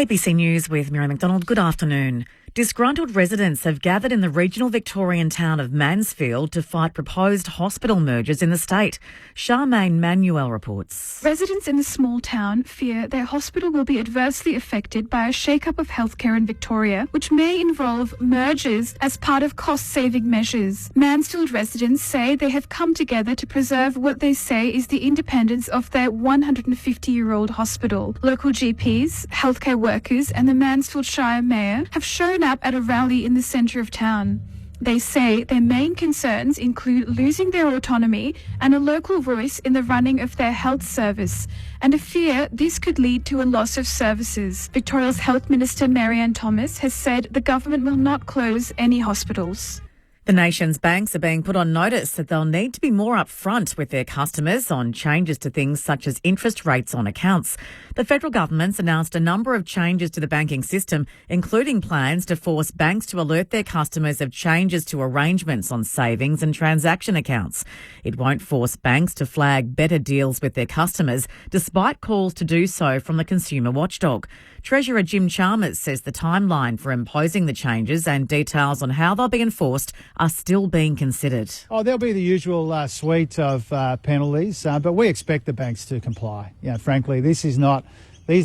ABC News with Miriam McDonald. Good afternoon. Disgruntled residents have gathered in the regional Victorian town of Mansfield to fight proposed hospital mergers in the state. Charmaine Manuel reports. Residents in the small town fear their hospital will be adversely affected by a shake-up of healthcare in Victoria, which may involve mergers as part of cost-saving measures. Mansfield residents say they have come together to preserve what they say is the independence of their 150-year-old hospital. Local GPs, healthcare workers and the Mansfield Shire Mayor have shown up at a rally in the centre of town. They say their main concerns include losing their autonomy and a local voice in the running of their health service, and a fear this could lead to a loss of services. Victoria's Health Minister Marianne Thomas has said the government will not close any hospitals. The nation's banks are being put on notice that they'll need to be more upfront with their customers on changes to things such as interest rates on accounts. The federal government's announced a number of changes to the banking system, including plans to force banks to alert their customers of changes to arrangements on savings and transaction accounts. It won't force banks to flag better deals with their customers, despite calls to do so from the consumer watchdog. Treasurer Jim Chalmers says the timeline for imposing the changes and details on how they'll be enforced are still being considered. There'll be the usual suite of penalties, but we expect the banks to comply. Frankly, these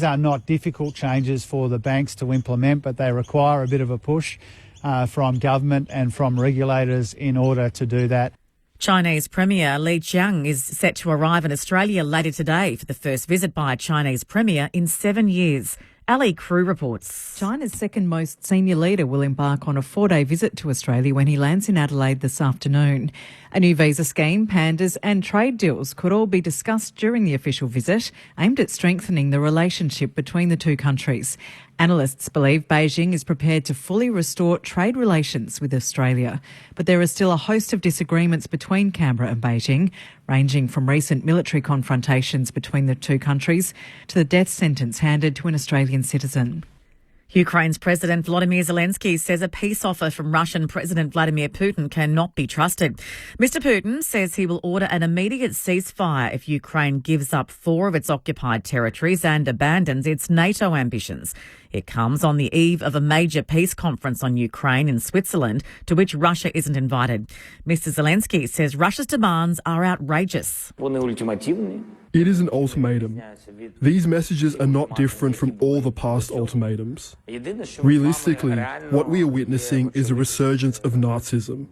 are not difficult changes for the banks to implement, but they require a bit of a push from government and from regulators in order to do that. Chinese Premier Li Qiang is set to arrive in Australia later today for the first visit by a Chinese Premier in 7 years. Ali Crew reports. China's second most senior leader will embark on a 4-day visit to Australia when he lands in Adelaide this afternoon. A new visa scheme, pandas and trade deals could all be discussed during the official visit, aimed at strengthening the relationship between the two countries. Analysts believe Beijing is prepared to fully restore trade relations with Australia. But there is still a host of disagreements between Canberra and Beijing, ranging from recent military confrontations between the two countries to the death sentence handed to an Australian citizen. Ukraine's President Volodymyr Zelensky says a peace offer from Russian President Vladimir Putin cannot be trusted. Mr. Putin says he will order an immediate ceasefire if Ukraine gives up 4 of its occupied territories and abandons its NATO ambitions. It comes on the eve of a major peace conference on Ukraine in Switzerland, to which Russia isn't invited. Mr. Zelensky says Russia's demands are outrageous. It is an ultimatum. These messages are not different from all the past ultimatums. Realistically, what we are witnessing is a resurgence of Nazism.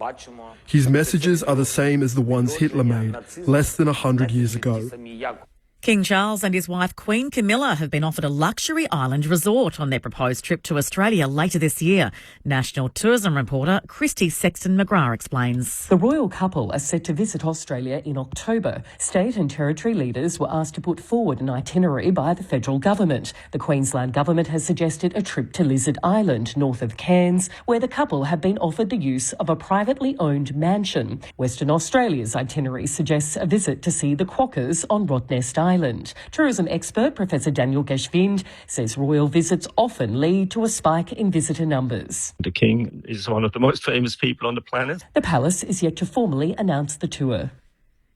His messages are the same as the ones Hitler made less than 100 years ago. King Charles and his wife Queen Camilla have been offered a luxury island resort on their proposed trip to Australia later this year. National tourism reporter Christy Sexton-McGrath explains. The royal couple are set to visit Australia in October. State and territory leaders were asked to put forward an itinerary by the federal government. The Queensland government has suggested a trip to Lizard Island, north of Cairns, where the couple have been offered the use of a privately owned mansion. Western Australia's itinerary suggests a visit to see the Quokkas on Rottnest Island. Tourism expert Professor Daniel Geschwind says royal visits often lead to a spike in visitor numbers. The King is one of the most famous people on the planet. The palace is yet to formally announce the tour.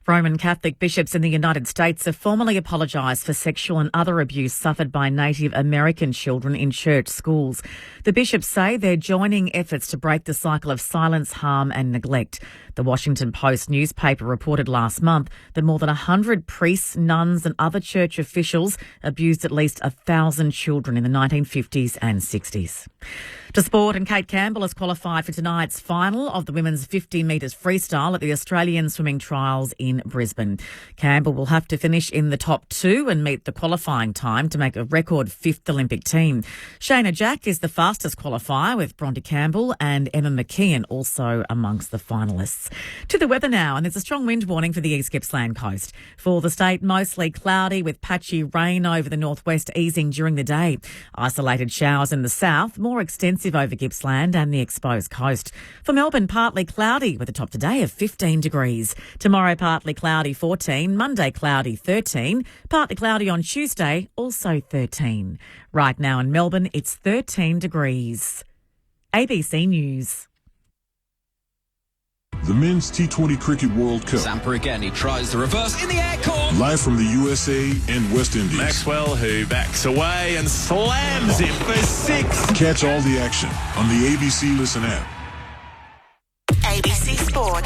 Roman Catholic bishops in the United States have formally apologised for sexual and other abuse suffered by Native American children in church schools. The bishops say they're joining efforts to break the cycle of silence, harm and neglect. The Washington Post newspaper reported last month that more than 100 priests, nuns and other church officials abused at least 1,000 children in the 1950s and 60s. To sport, and Kate Campbell has qualified for tonight's final of the women's 50 metres freestyle at the Australian Swimming Trials in Brisbane. Campbell will have to finish in the top 2 and meet the qualifying time to make a record 5th Olympic team. Shayna Jack is the fastest qualifier, with Bronte Campbell and Emma McKeon also amongst the finalists. To the weather now, and there's a strong wind warning for the East Gippsland coast. For the state, mostly cloudy with patchy rain over the northwest easing during the day. Isolated showers in the south, more extensive over Gippsland and the exposed coast. For Melbourne, partly cloudy with a top today of 15 degrees. Tomorrow, partly cloudy 14, Monday cloudy 13, partly cloudy on Tuesday, also 13. Right now in Melbourne, it's 13 degrees. ABC News. the Men's T20 Cricket World Cup. Zampa again, he tries the reverse in the air court. Live from the USA and West Indies. Maxwell, who backs away and slams it for 6. Catch all the action on the ABC Listen app. ABC Sport.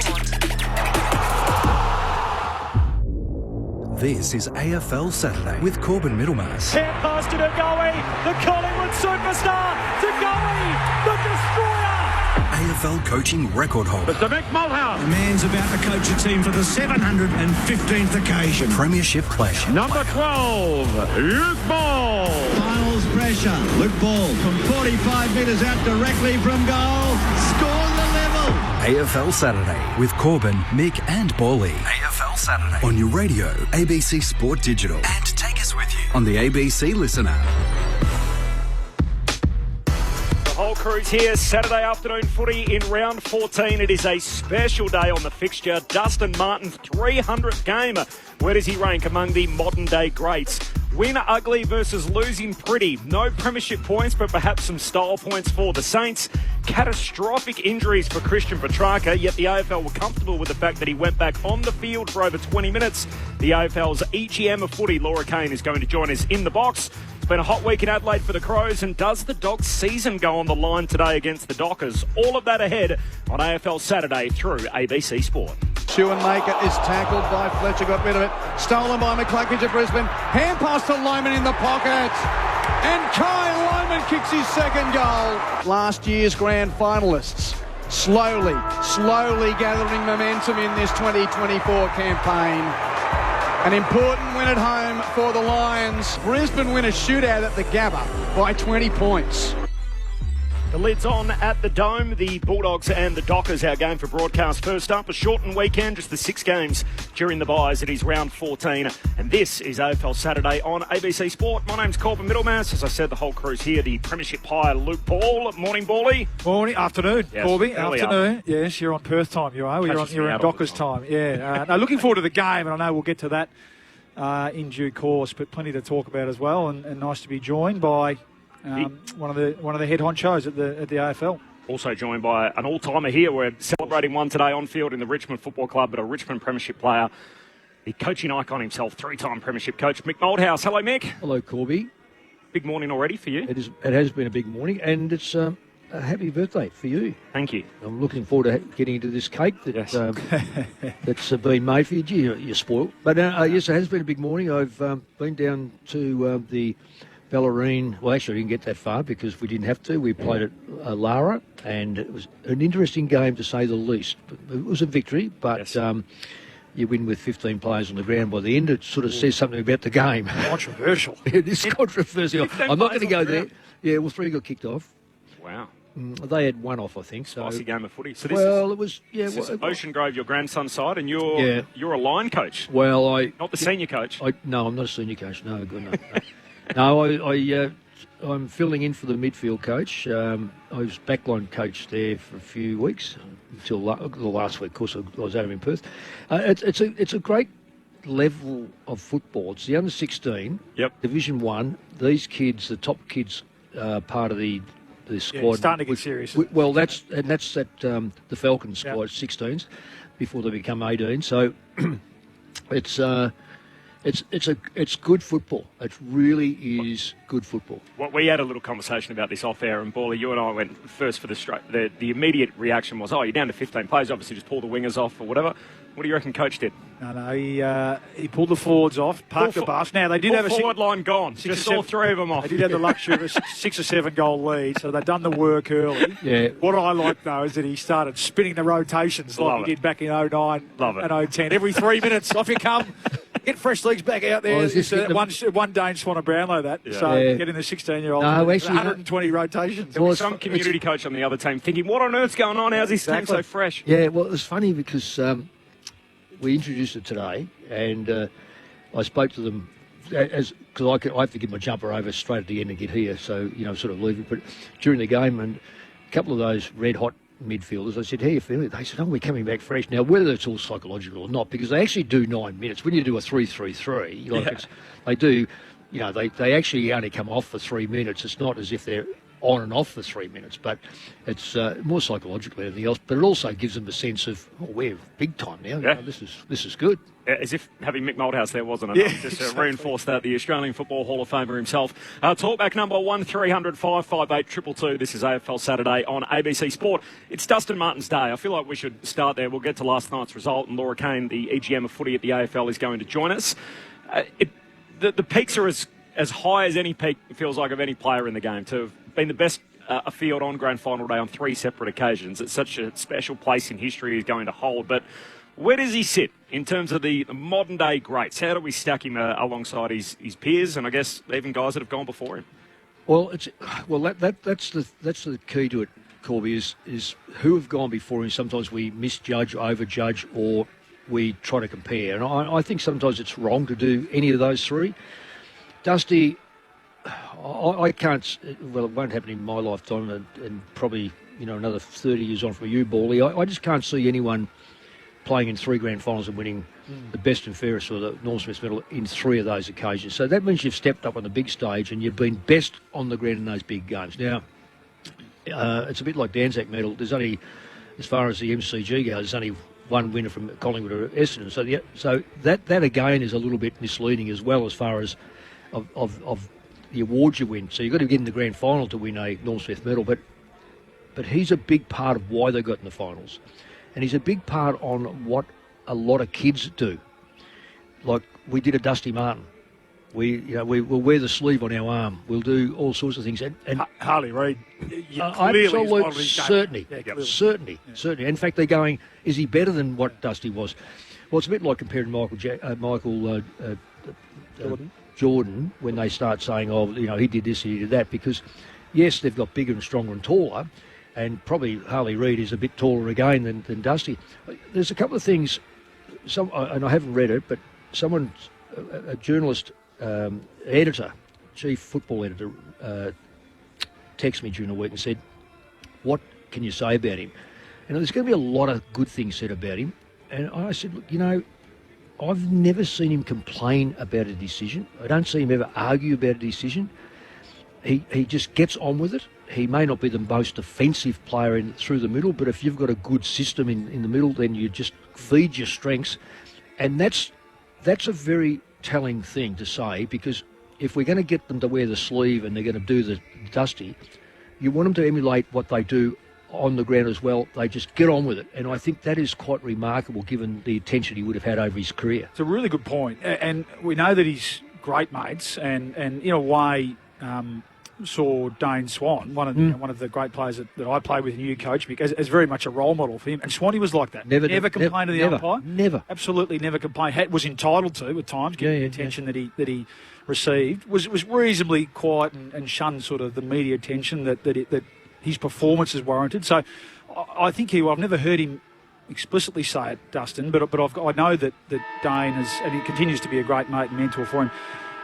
This is AFL Saturday with Corbin Middlemass. Hand pass to Ngoe, the Collingwood superstar. To Ngoe, the destroyer. AFL coaching record holder. Mr. Mick Malthouse. The man's about to coach a team for the 715th occasion. Premiership pleasure. Number 12, Luke Ball. Finals pressure. Luke Ball from 45 metres out directly from goal. Scores the level. AFL Saturday with Corbin, Mick and Bally. AFL Saturday on your radio, ABC Sport Digital. And take us with you on the ABC Listen app. The whole crew's here, Saturday afternoon footy in round 14. It is a special day on the fixture. Dustin Martin's 300th game. Where does he rank among the modern day greats? Win ugly versus losing pretty. No premiership points, but perhaps some style points for the Saints. Catastrophic injuries for Christian Petrarca, yet the AFL were comfortable with the fact that he went back on the field for over 20 minutes. The AFL's EGM of footy, Laura Kane, is going to join us in the box. It's been a hot week in Adelaide for the Crows, and does the Dogs' season go on the line today against the Dockers? All of that ahead on AFL Saturday through ABC Sport. Schoenmaker is tackled by Fletcher, got rid of it. Stolen by McCluggage of Brisbane. Hand pass to Lohman in the pocket. And Kyle Lohman kicks his second goal. Last year's grand finalists slowly gathering momentum in this 2024 campaign. An important win at home for the Lions. Brisbane win a shootout at the Gabba by 20 points. The lid's on at the Dome. The Bulldogs and the Dockers, our game for broadcast. First up, a shortened weekend, just the 6 games during the buys. It is round 14, and this is AFL Saturday on ABC Sport. My name's Corbin Middlemass. As I said, the whole crew's here. The Premiership hire, Luke Ball. Morning, Bally. Morning, afternoon, yes, Corby. Afternoon. Up. Yes, you're on Perth time, you are. You're in Dockers time. Yeah. No, looking forward to the game, and I know we'll get to that in due course, but plenty to talk about as well, and nice to be joined by one of the head honchos at the AFL. Also joined by an all-timer here. We're celebrating one today on field in the Richmond Football Club, but a Richmond Premiership player, the coaching icon himself, 3-time Premiership coach, Mick Malthouse. Hello, Mick. Hello, Corby. Big morning already for you. It has been a big morning, and it's a happy birthday for you. Thank you. I'm looking forward to getting into this cake that's been made for you. Gee, you're spoiled. But yes, it has been a big morning. I've been down to the Bellarine. Well, actually, I didn't get that far because we didn't have to. We played at Lara, and it was an interesting game to say the least. It was a victory, but you win with 15 players on the ground by the end. It sort of says something about the game. Controversial. It is controversial. I'm not going to go there. Yeah, well, 3 got kicked off. Wow. They had 1 off, I think. Spicy game of footy. So this is Ocean Grove, your grandson's side, and you're a line coach. Well, not the senior coach. No, I'm not a senior coach. No, good enough. No, I'm filling in for the midfield coach. I was backline coach there for a few weeks until last week. Of course, I was over in Perth. It's a great level of football. It's the under 16, Division 1. These kids, the top kids, part of the squad. Yeah, starting to get serious. That's at the Falcons squad, 16s, before they become 18. So it's good football. It really is good football. Well, we had a little conversation about this off air, and Bally, you and I went first for the straight. The immediate reaction was, "Oh, you're down to 15 players. Obviously, just pull the wingers off or whatever." What do you reckon Coach did? No, he pulled the forwards off, parked the bus. Now they did have a forward line gone. Just all 3 of them off. They did have the luxury of a 6 or 7 goal lead, so they've done the work early. Yeah. What I like though is that he started spinning the rotations like he did back in 09 and 010. Every 3 minutes, off you come. Get fresh legs back out there. One Dane Swan and Brownlow that. Yeah. So getting the 16-year-old 120 rotations. There was some community coach on the other team thinking, what on earth's going on? How's this team so fresh? Yeah, well, it was funny because we introduced it today, and I spoke to them because I have to get my jumper over straight at the end and get here, so, sort of leave it. But during the game, and a couple of those red-hot midfielders, I said, how are you feeling? They said, we're coming back fresh. Now, whether it's all psychological or not, because they actually do 9 minutes. When you do a 3-3-3, they do, they actually only come off for 3 minutes. It's not as if they're on and off for 3 minutes, but it's more psychological than anything else. But it also gives them a sense of, we're big time now. Yeah. This is good. As if having Mick Malthouse there wasn't Yeah, enough, just to reinforce that, the Australian Football Hall of Famer himself. Talkback number 1300 558 222. This is AFL Saturday on ABC Sport. It's Dustin Martin's day. I feel like we should start there. We'll get to last night's result, and Laura Kane, the EGM of footy at the AFL, is going to join us. The peaks are as high as any peak, it feels like, of any player in the game. To have been the best afield on grand final day on 3 separate occasions. It's such a special place in history he's going to hold. But where does he sit in terms of the modern day greats? How do we stack him alongside his peers, and I guess even guys that have gone before him? Well, that's the key to it, Corby, is who have gone before him. Sometimes we misjudge, overjudge, or we try to compare. And I think sometimes it's wrong to do any of those three. Dusty, I can't. Well, it won't happen in my lifetime, and probably another 30 years on from you, Bally. I just can't see anyone playing in 3 grand finals and winning the best and fairest or the Norm Smith medal in 3 of those occasions. So that means you've stepped up on the big stage and you've been best on the ground in those big games. Now, it's a bit like the Anzac medal. There's only, as far as the MCG goes, there's only one winner from Collingwood or Essendon. So that again is a little bit misleading as well, as far as of the awards you win. So you've got to get in the grand final to win a Norm Smith medal, but he's a big part of why they got in the finals. And he's a big part on what a lot of kids do. Like we did a Dusty Martin. We'll wear the sleeve on our arm. We'll do all sorts of things. And Harley Reid, absolute certainty. In fact, they're going, is he better than what Dusty was? Well, it's a bit like comparing Michael Jordan when they start saying, he did this, he did that, because yes, they've got bigger and stronger and taller. And probably Harley Reid is a bit taller again than Dusty. There's a couple of things, and I haven't read it, but a journalist, editor, chief football editor, texted me during the week and said, what can you say about him? And there's going to be a lot of good things said about him. And I said, look, I've never seen him complain about a decision. I don't see him ever argue about a decision. He just gets on with it. He may not be the most offensive player through the middle, but if you've got a good system in the middle, then you just feed your strengths. And that's a very telling thing to say, because if we're going to get them to wear the sleeve and they're going to do the Dusty, you want them to emulate what they do on the ground as well. They just get on with it. And I think that is quite remarkable given the attention he would have had over his career. It's a really good point. And we know that he's great mates and in a way... saw Dane Swan, one of the great players that I played with and you coached me, as very much a role model for him. And Swanee was like that. Never complained to the umpire. Never. Absolutely never complained. Was entitled to at times, given the attention that he received. Was reasonably quiet and shunned sort of the media attention that his performance is warranted. So I think I've never heard him explicitly say it, Dustin, but I know that Dane has, and he continues to be a great mate and mentor for him.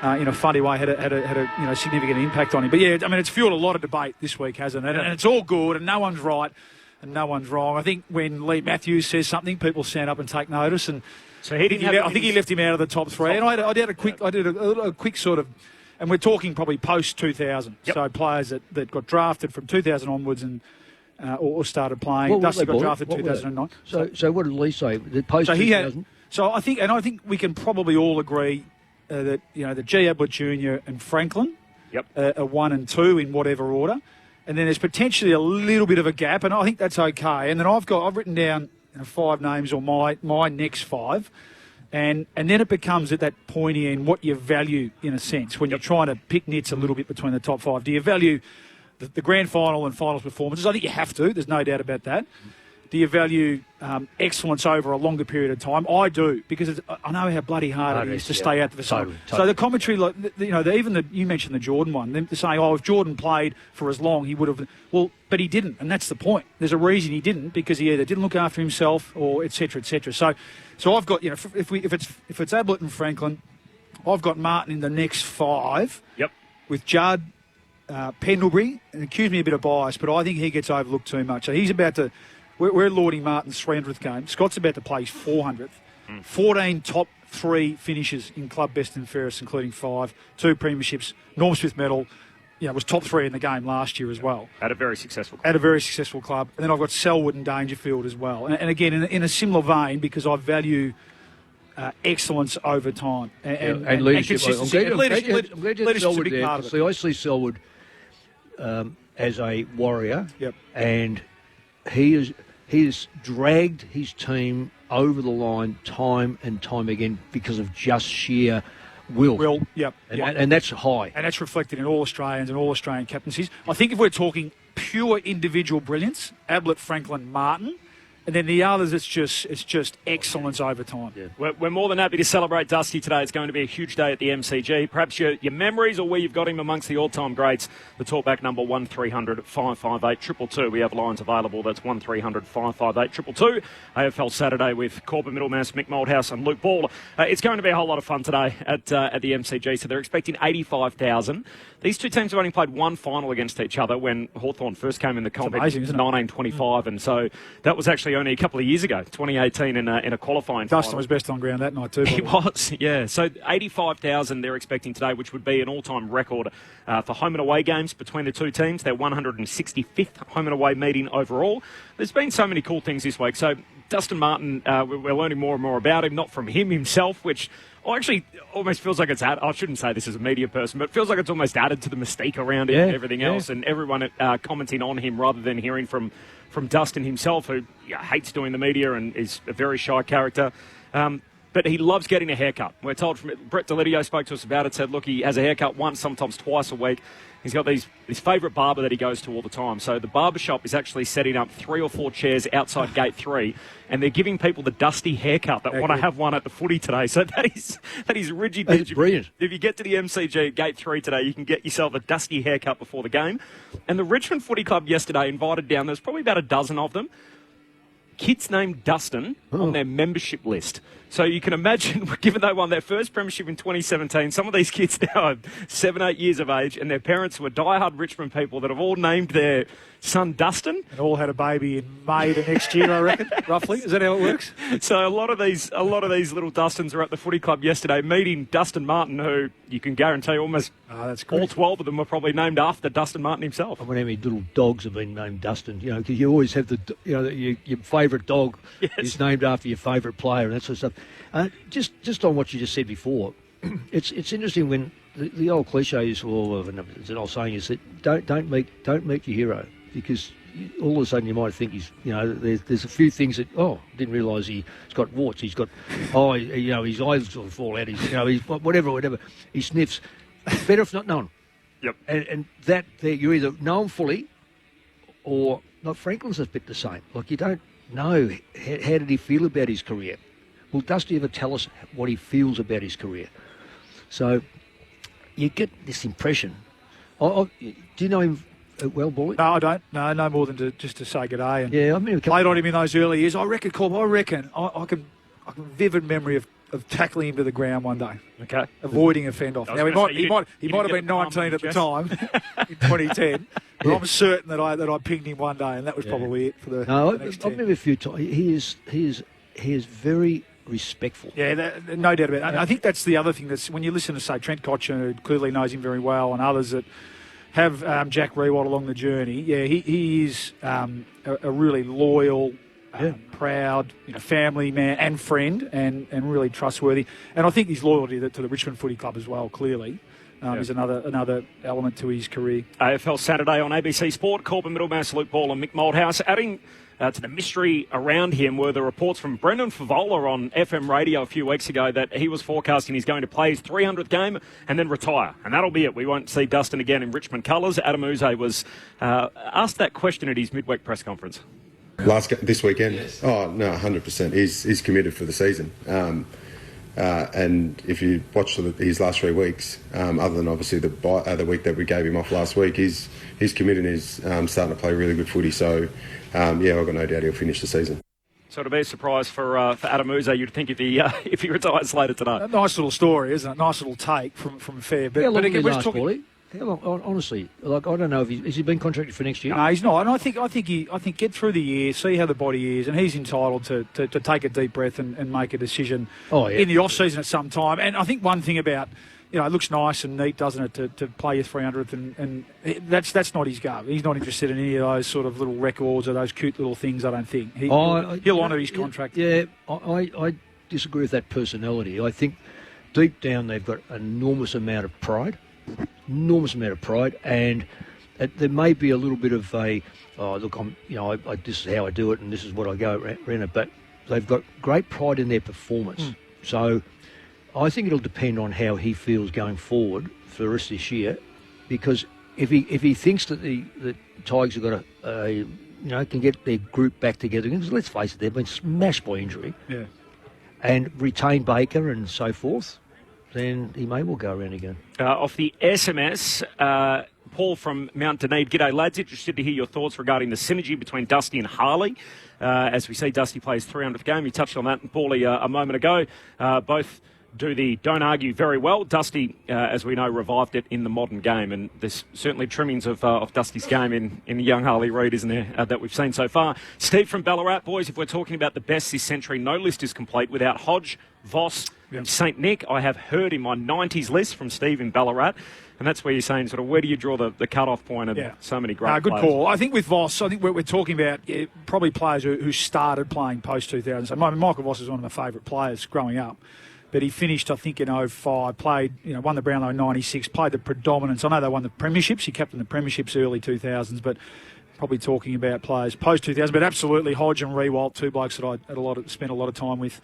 In a funny way, had a significant impact on him. But yeah, I mean, it's fueled a lot of debate this week, hasn't it? And it's all good, and no one's right, and no one's wrong. I think when Lee Matthews says something, people stand up and take notice. And so I think he left him out of the top 3. And I did a quick sort of, and we're talking probably post 2000. Yep. So players that got drafted from 2000 onwards and or started playing. Dusty got drafted 2009. So what did Lee say? Post 2000. I think we can probably all agree. That the G. Edward Jr. and Franklin are 1 and 2 in whatever order, and then there's potentially a little bit of a gap, and I think that's okay. And then I've written down 5 names or my next 5, and then it becomes at that pointy end what you value in a sense when you're trying to pick nits a little bit between the top 5. Do you value the grand final and finals performances? I think you have to. There's no doubt about that. Do you value excellence over a longer period of time? I do, because I know how bloody hard it is to stay out the sun. Totally. So the commentary, you mentioned the Jordan one. They're saying, if Jordan played for as long, he would have. Well, but he didn't, and that's the point. There's a reason he didn't, because he either didn't look after himself or et cetera, et cetera. So I've got, if it's Ablett and Franklin, I've got Martin in the next 5. Yep. With Judd, Pendlebury, and accuse me a bit of bias, but I think he gets overlooked too much. So he's about to. We're lauding Martin's 300th game. Scott's about to play his 400th. 14 top 3 finishes in club best and fairest, including 5, 2 premierships, Norm Smith medal, was top 3 in the game last year as well. At a very successful club. At a very successful club. And then I've got Selwood and Dangerfield as well. And again, in a similar vein, because I value excellence over time. And leadership. consistency. I'm glad you had Selwood there. See, I see Selwood as a warrior, and he has dragged his team over the line time and time again because of just sheer will. And that's high. And that's reflected in all Australians and all Australian captaincies. I think if we're talking pure individual brilliance, Ablett, Franklin, Martin, and then the others, it's just excellence over time. Yeah. We're more than happy to celebrate Dusty today. It's going to be a huge day at the MCG. Perhaps your memories or where you've got him amongst the all-time greats. The talkback number 1300 558 222. We have lines available. That's 1300 558 222. AFL Saturday with Corbin Middlemass, Mick Moldhouse and Luke Ball. It's going to be a whole lot of fun today at the MCG. So they're expecting 85,000. These two teams have only played one final against each other when Hawthorn first came in the comp in 1925, and so that was actually only a couple of years ago, 2018, in a qualifying Dustin final. was best on ground that night too. He was, yeah. So 85,000 they're expecting today, which would be an all-time record for home and away games between the two teams. Their 165th home and away meeting overall. There's been so many cool things this week. So Dustin Martin, we're learning more and more about him, not from him himself, which actually almost feels like it's I shouldn't say this as a media person, but it feels like it's almost added to the mystique around him and everything else, and everyone commenting on him rather than hearing from Dustin himself, who hates doing the media and is a very shy character. But he loves getting a haircut. We're told from Brett Delidio spoke to us about it, said, look, he has a haircut once, sometimes twice a week. He's got his favourite barber that he goes to all the time. So the barber shop is actually setting up 3 or 4 chairs outside Gate 3, and they're giving people the Dusty haircut that want to have one at the footy today. So that is rigid. That's brilliant. If you get to the MCG Gate 3 today, you can get yourself a Dusty haircut before the game. And the Richmond Footy Club yesterday invited down, there's probably about a dozen of them, kids named Dustin on their membership list. So you can imagine, given they won their first premiership in 2017, some of these kids now are 7, 8 years of age, and their parents were diehard Richmond people that have all named their son Dustin. And all had a baby in May the next year, I reckon, roughly. Is that how it works? So a lot of these little Dustins are at the footy club yesterday meeting Dustin Martin, who you can guarantee almost all 12 of them were probably named after Dustin Martin himself. I wonder how many little dogs have been named Dustin, because you always have your favourite dog is named after your favourite player and that sort of stuff. Just on what you just said before, it's interesting when the old cliche is, it's an old saying is that don't meet your hero, because all of a sudden you might think he's, there's a few things that, didn't realise he's got warts, he's got, his eyes will fall out, he's whatever, he sniffs. Better if not known. Yep. And that you either know him fully, or like Franklin's a bit the same. Like you don't know how did he feel about his career. Will Dusty ever tell us what he feels about his career? So you get this impression. Do you know him well, Boy? No, I don't. No more than just to say good day. And I mean, played on him in those early years. I reckon I can vivid memory of tackling him to the ground one day. Okay. Avoiding a fend off. Now he might have been 19 at the time in 2010. But I'm certain that I pinged him one day, and that was probably it for the next 10. I've met him a few times. He is very respectful. Yeah, no doubt about it. I think that's the other thing. That's when you listen to, say, Trent Cotcher, who clearly knows him very well, and others that have Jack Rewalt along the journey. Yeah, he is a really loyal, proud, family man and friend, and really trustworthy. And I think his loyalty to the Richmond Footy Club as well, clearly, is another element to his career. AFL Saturday on ABC Sport. Corbin Middlemass, Luke Ball and Mick Moldhouse. Adding to the mystery around him were the reports from Brendan Favola on FM radio a few weeks ago that he was forecasting he's going to play his 300th game and then retire. And that'll be it. We won't see Dustin again in Richmond colours. Adam Uze was asked that question at his midweek press conference. This weekend? Yes. Oh, no, 100%. He's committed for the season. And if you watch his last 3 weeks, other than obviously the week that we gave him off last week, he's committed and he's starting to play really good footy. So, I've got no doubt he'll finish the season. So it'll be a surprise for Adam Uze, you'd think, if he retires later today. A nice little story, isn't it? Nice little take from Fair. How long again, we're talking. How long, honestly, I don't know has he been contracted for next year? No, he's not. And I think get through the year, see how the body is, and he's entitled to take a deep breath and make a decision in the off season at some time. And I think one thing about it looks nice and neat, doesn't it, to play your 300th, and that's not his go. He's not interested in any of those sort of little records or those cute little things, I don't think. He'll honour his contract. Yeah, I disagree with that personality. I think deep down they've got an enormous amount of pride, and there may be a little bit of a, this is how I do it and this is what I go around it, but they've got great pride in their performance. So I think it'll depend on how he feels going forward for the rest of this year, because if he thinks that the Tigers have got can get their group back together, because let's face it, they've been smashed by injury, and retain Baker and so forth, then he may well go around again. Off the SMS, Paul from Mount Dunedin. G'day, lads. Interested to hear your thoughts regarding the synergy between Dusty and Harley. As we see, Dusty plays 300th game. You touched on that, Paulie, a moment ago. Both do the don't argue very well. Dusty, as we know, revived it in the modern game, and there's certainly trimmings of Dusty's game in the young Harley Reid, isn't there, that we've seen so far. Steve from Ballarat. Boys, if we're talking about the best this century, no list is complete without Hodge, Voss and St Nick. I have heard in my 90s list from Steve in Ballarat. And that's where you're saying, sort of, where do you draw the cut-off point of so many great good players? call. I think with Voss, I think we're talking about probably players who started playing post-2000. So Michael Voss is one of my favourite players growing up. But he finished, I think, in 05, played, won the Brownlow in 96, played the predominance. I know they won the premierships. He captained the premierships early 2000s, but probably talking about players post-2000. But absolutely, Hodge and Rewalt, two blokes that I spent a lot of time with,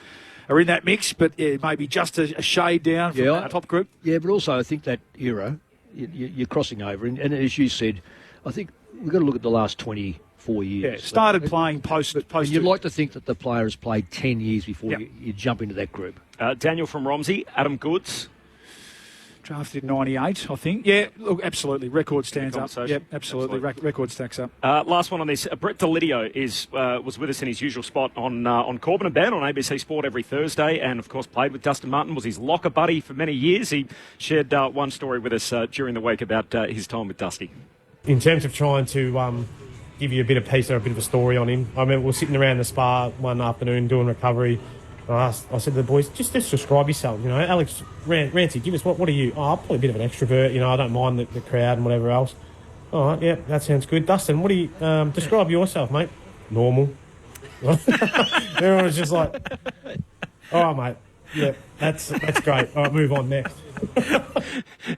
are in that mix, but maybe just a shade down from that top group. Yeah, but also I think that era, you're crossing over. And as you said, I think we've got to look at the last 24 years. Yeah, started playing post. You'd like to think that the player has played 10 years before you jump into that group. Daniel from Romsey, Adam Goods. Drafted in 98, I think. Yeah, look, absolutely. Record stands up. Yep, absolutely. Record stacks up. Last one on this. Brett Delidio was with us in his usual spot on Corbin and Ben on ABC Sport every Thursday, and of course played with Dustin Martin, was his locker buddy for many years. He shared one story with us during the week about his time with Dusty. In terms of trying to give you a bit of piece or a bit of a story on him, I remember we were sitting around the spa one afternoon doing recovery. I said to the boys, just describe yourself. Alex, Rancy, give us, what are you? Oh, I'm probably a bit of an extrovert. I don't mind the crowd and whatever else. All right, yeah, that sounds good. Dustin, what do you describe yourself, mate? Normal. Everyone was just like, all right, mate. Yeah, that's great. All right, move on next.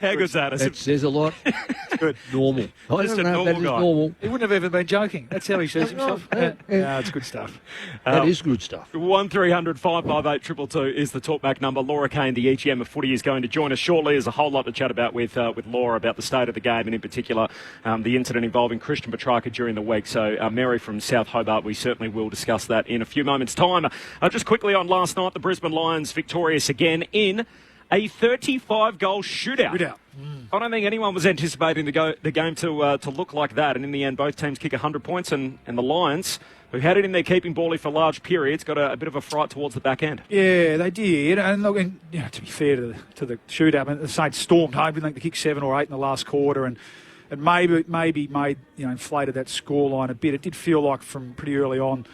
How good's that? That says a lot. It's good. Normal. Just a normal guy. Normal. He wouldn't have ever been joking. That's how he sees himself. Yeah, it's good stuff. That is good stuff. 1300 558 222 is the talkback number. Laura Kane, the EGM of Footy, is going to join us shortly. There's a whole lot to chat about with Laura about the state of the game, and in particular the incident involving Christian Petrarca during the week. So Mary from South Hobart, we certainly will discuss that in a few moments' time. Just quickly on last night, the Brisbane Lions victorious again in a 35-goal shootout. I don't think anyone was anticipating the game to look like that, and in the end, both teams kick 100 points, and the Lions, who had it in their keeping bally for large periods, got a bit of a fright towards the back end. Yeah, they did. And look, to be fair to the shootout, the Saints stormed home. I think they kicked 7 or 8 in the last quarter, and maybe made inflated that scoreline a bit. It did feel like from pretty early on,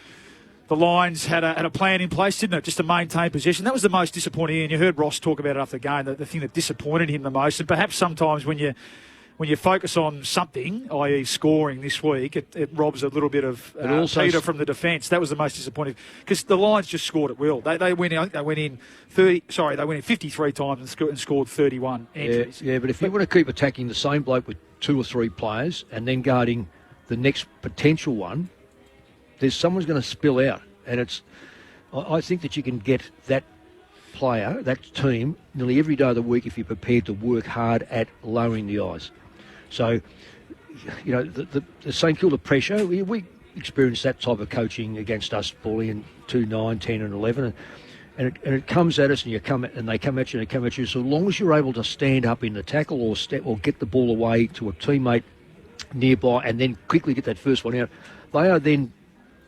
the Lions had a plan in place, didn't it? Just to maintain possession. That was the most disappointing. And you heard Ross talk about it after the game, the thing that disappointed him the most. And perhaps sometimes when you focus on something, i.e. scoring this week, it robs a little bit of Peter from the defence. That was the most disappointing. Because the Lions just scored at will. They went in 53 times and scored 31 entries. Yeah, but if you want to keep attacking the same bloke with 2 or 3 players and then guarding the next potential one, someone's going to spill out, and I think that you can get that player, that team, nearly every day of the week if you're prepared to work hard at lowering the eyes. So, the St Kilda pressure, we experienced that type of coaching against us, Paulie, in 2, 9, 10 and 11, and it comes at us, and they come at you. So long as you're able to stand up in the tackle or get the ball away to a teammate nearby and then quickly get that first one out, they are then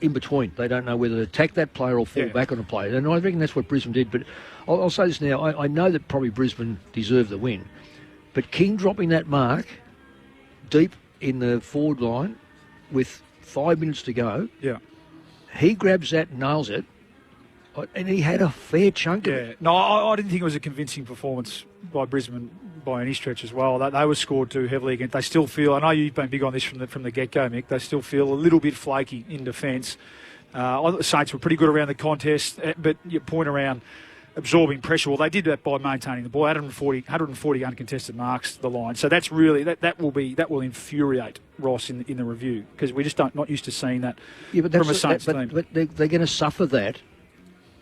in between. They don't know whether to attack that player or fall back on a player. And I reckon that's what Brisbane did. But I'll say this now. I know that probably Brisbane deserved the win. But King dropping that mark deep in the forward line with 5 minutes to go, he grabs that, nails it, And he had a fair chunk of it. No, I didn't think it was a convincing performance by Brisbane by any stretch as well. They were scored too heavily against. They still feel, I know you've been big on this from the get-go, Mick, they still feel a little bit flaky in defence. I thought the Saints were pretty good around the contest, but your point around absorbing pressure, well, they did that by maintaining the ball. 140 uncontested marks, the line. So that's really, that will infuriate Ross in the review, because we just not used to seeing that from a Saints team. But they're going to suffer that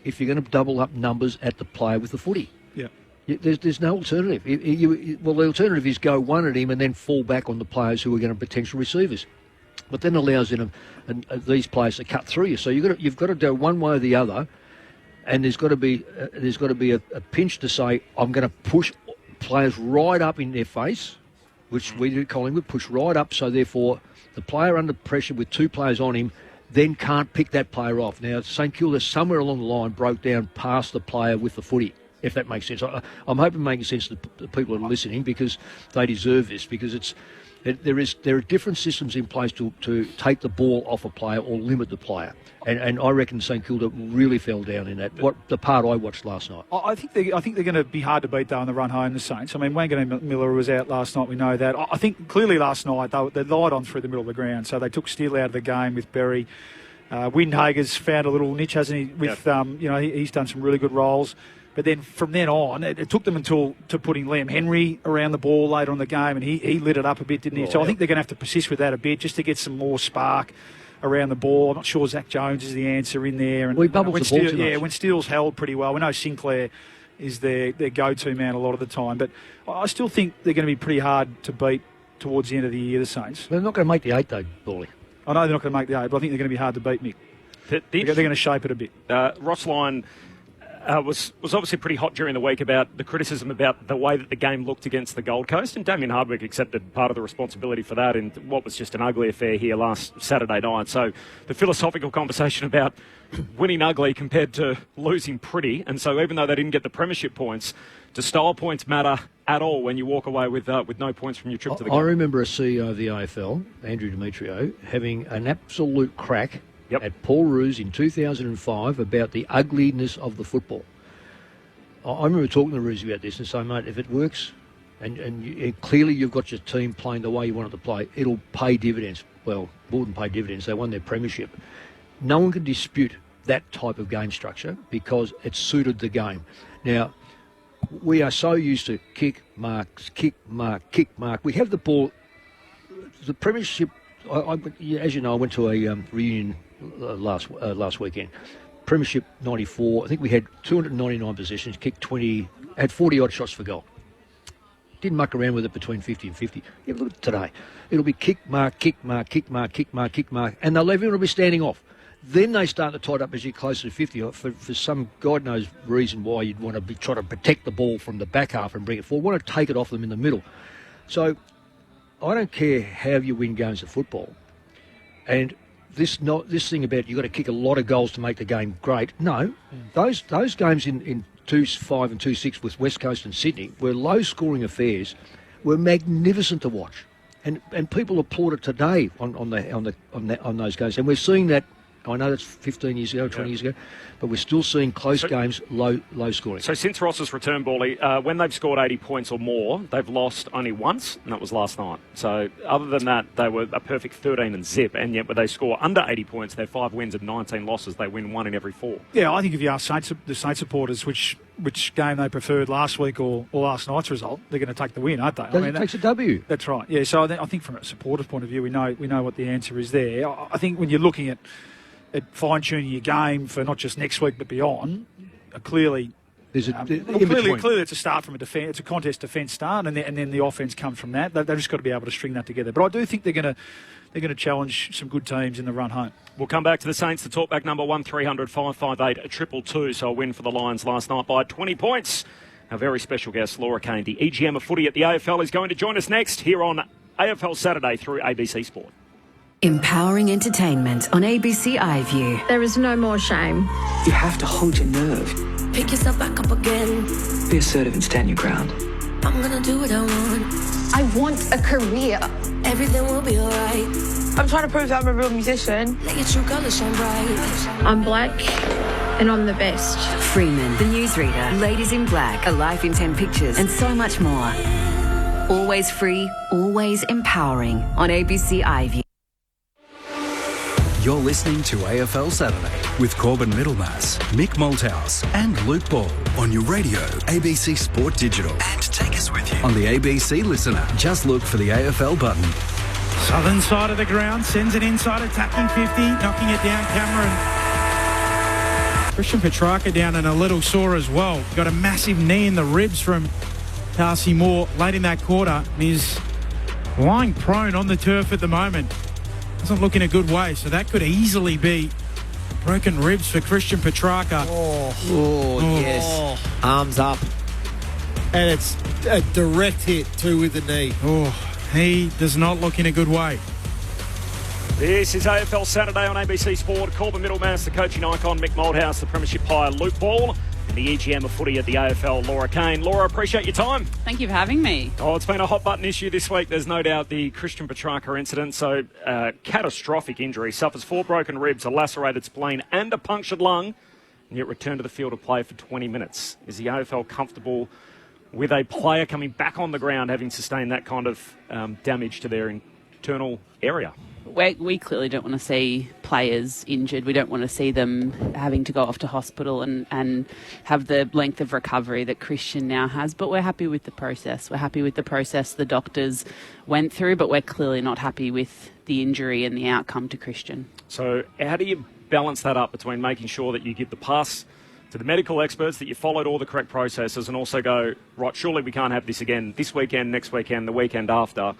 if you're going to double up numbers at the player with the footy. Yeah. There's no alternative. Well, the alternative is go one at him and then fall back on the players who are going to potential receivers. But then allows these players to cut through you. So you've got to go one way or the other, and there's got to be a pinch to say, I'm going to push players right up in their face, which we do at Collingwood, push right up, so therefore the player under pressure with two players on him then can't pick that player off. Now, St Kilda somewhere along the line broke down past the player with the footy, if that makes sense. I'm hoping making sense to the people that are listening, because they deserve this, because there are different systems in place to take the ball off a player or limit the player. And I reckon St Kilda really fell down in that. The part I watched last night. I think they're going to be hard to beat though on the run home, the Saints. I mean, Wangan Miller was out last night. We know that. I think clearly last night they lied on through the middle of the ground. So they took Steele out of the game with Berry. Windhager's found a little niche, hasn't he? With he's done some really good roles. But then from then on, it took them to putting Liam Henry around the ball later on the game, and he lit it up a bit, didn't he? I think they're going to have to persist with that a bit just to get some more spark around the ball. I'm not sure Zach Jones is the answer in there. And we bubbled the ball too much. Yeah, when Steele's held pretty well. We know Sinclair is their go-to man a lot of the time, but I still think they're going to be pretty hard to beat towards the end of the year, the Saints. They're not going to make the 8 though, Bawley. I know they're not going to make the 8, but I think they're going to be hard to beat, Mick. They're going to shape it a bit. Ross Lyon was obviously pretty hot during the week about the criticism about the way that the game looked against the Gold Coast, and Damien Hardwick accepted part of the responsibility for that in what was just an ugly affair here last Saturday night. So the philosophical conversation about winning ugly compared to losing pretty, and so even though they didn't get the premiership points, do style points matter at all when you walk away with no points from your trip to the game? I remember a CEO of the AFL, Andrew Demetrio, having an absolute crack at Paul Roos in 2005 about the ugliness of the football. I remember talking to Roos about this and saying, mate, if it works and clearly you've got your team playing the way you want it to play, it'll pay dividends. Well, more than pay dividends, they won their premiership. No one can dispute that type of game structure because it suited the game. Now, we are so used to kick, mark, kick, mark, kick, mark. We have the ball. The premiership, as you know, I went to a reunion last weekend. Premiership 94. I think we had 299 possessions, kicked 20, had 40 odd shots for goal. Didn't muck around with it between 50 and 50. Yeah, look at today. It'll be kick, mark, kick, mark, kick, mark, kick, mark, kick, mark, and everyone will be standing off. Then they start to tighten up as you're closer to 50 for some God knows reason why you'd want to be trying to protect the ball from the back half and bring it forward. Want to take it off them in the middle. So I don't care how you win games of football. And this thing about you've got to kick a lot of goals to make the game great. No, those games in 2-5 and 2-6 with West Coast and Sydney were low-scoring affairs, were magnificent to watch, and people applaud it today on those games, and we're seeing that. I know that's 15 years ago, 20 years ago, but we're still seeing close games, low scoring. So since Ross's return, Bawley, when they've scored 80 points or more, they've lost only once, and that was last night. So other than that, they were a perfect 13 and zip, and yet when they score under 80 points, they're 5 wins and 19 losses. They win 1 in every 4. Yeah, I think if you ask the Saints supporters which game they preferred last week or last night's result, they're going to take the win, aren't they? It takes a W. That's right. Yeah, so I think from a supporter's point of view, we know what the answer is there. I think when you're looking at fine-tuning your game for not just next week but beyond, clearly it's a start from a defence. It's a contest defence start, and then the offence comes from that. They've just got to be able to string that together. But I do think they're going to challenge some good teams in the run home. We'll come back to the Saints. The talkback number 1300 558 222. So a win for the Lions last night by 20 points. Our very special guest, Laura Kane, the EGM of footy at the AFL, is going to join us next here on AFL Saturday through ABC Sport. Empowering entertainment on ABC iView. There is no more shame. You have to hold your nerve. Pick yourself back up again. Be assertive and stand your ground. I'm gonna do what I want. I want a career. Everything will be alright. I'm trying to prove that I'm a real musician. Let your true colours shine bright. I'm black and I'm the best. Freeman, the newsreader, Ladies in Black, A Life in 10 Pictures, and so much more. Always free, always empowering on ABC iView. You're listening to AFL Saturday with Corbin Middlemass, Mick Malthouse and Luke Ball on your radio, ABC Sport Digital. And take us with you on the ABC Listen app. Just look for the AFL button. Southern side of the ground, sends it inside, attacking 50, knocking it down Cameron. Christian Petrarca down and a little sore as well. Got a massive knee in the ribs from Darcy Moore late in that quarter. He's lying prone on the turf at the moment. Doesn't look in a good way, so that could easily be broken ribs for Christian Petrarca. Yes. Arms up. And it's a direct hit, too, with the knee. He does not look in a good way. This is AFL Saturday on ABC Sport. Corbin Middlemass, the coaching icon, Mick Malthouse, the premiership hire, Luke Ball, and the EGM of footy at the AFL, Laura Kane. Laura, appreciate your time. Thank you for having me. Oh, it's been a hot button issue this week. There's no doubt the Christian Petrarca incident. So, catastrophic injury. Suffers 4 broken ribs, a lacerated spleen and a punctured lung, and yet returned to the field to play for 20 minutes. Is the AFL comfortable with a player coming back on the ground having sustained that kind of damage to their internal area? We clearly don't want to see players injured. We don't want to see them having to go off to hospital and have the length of recovery that Christian now has. But we're happy with the process. We're happy with the process the doctors went through, but we're clearly not happy with the injury and the outcome to Christian. So how do you balance that up between making sure that you give the pass to the medical experts, that you followed all the correct processes, and also go, right, surely we can't have this again this weekend, next weekend, the weekend after?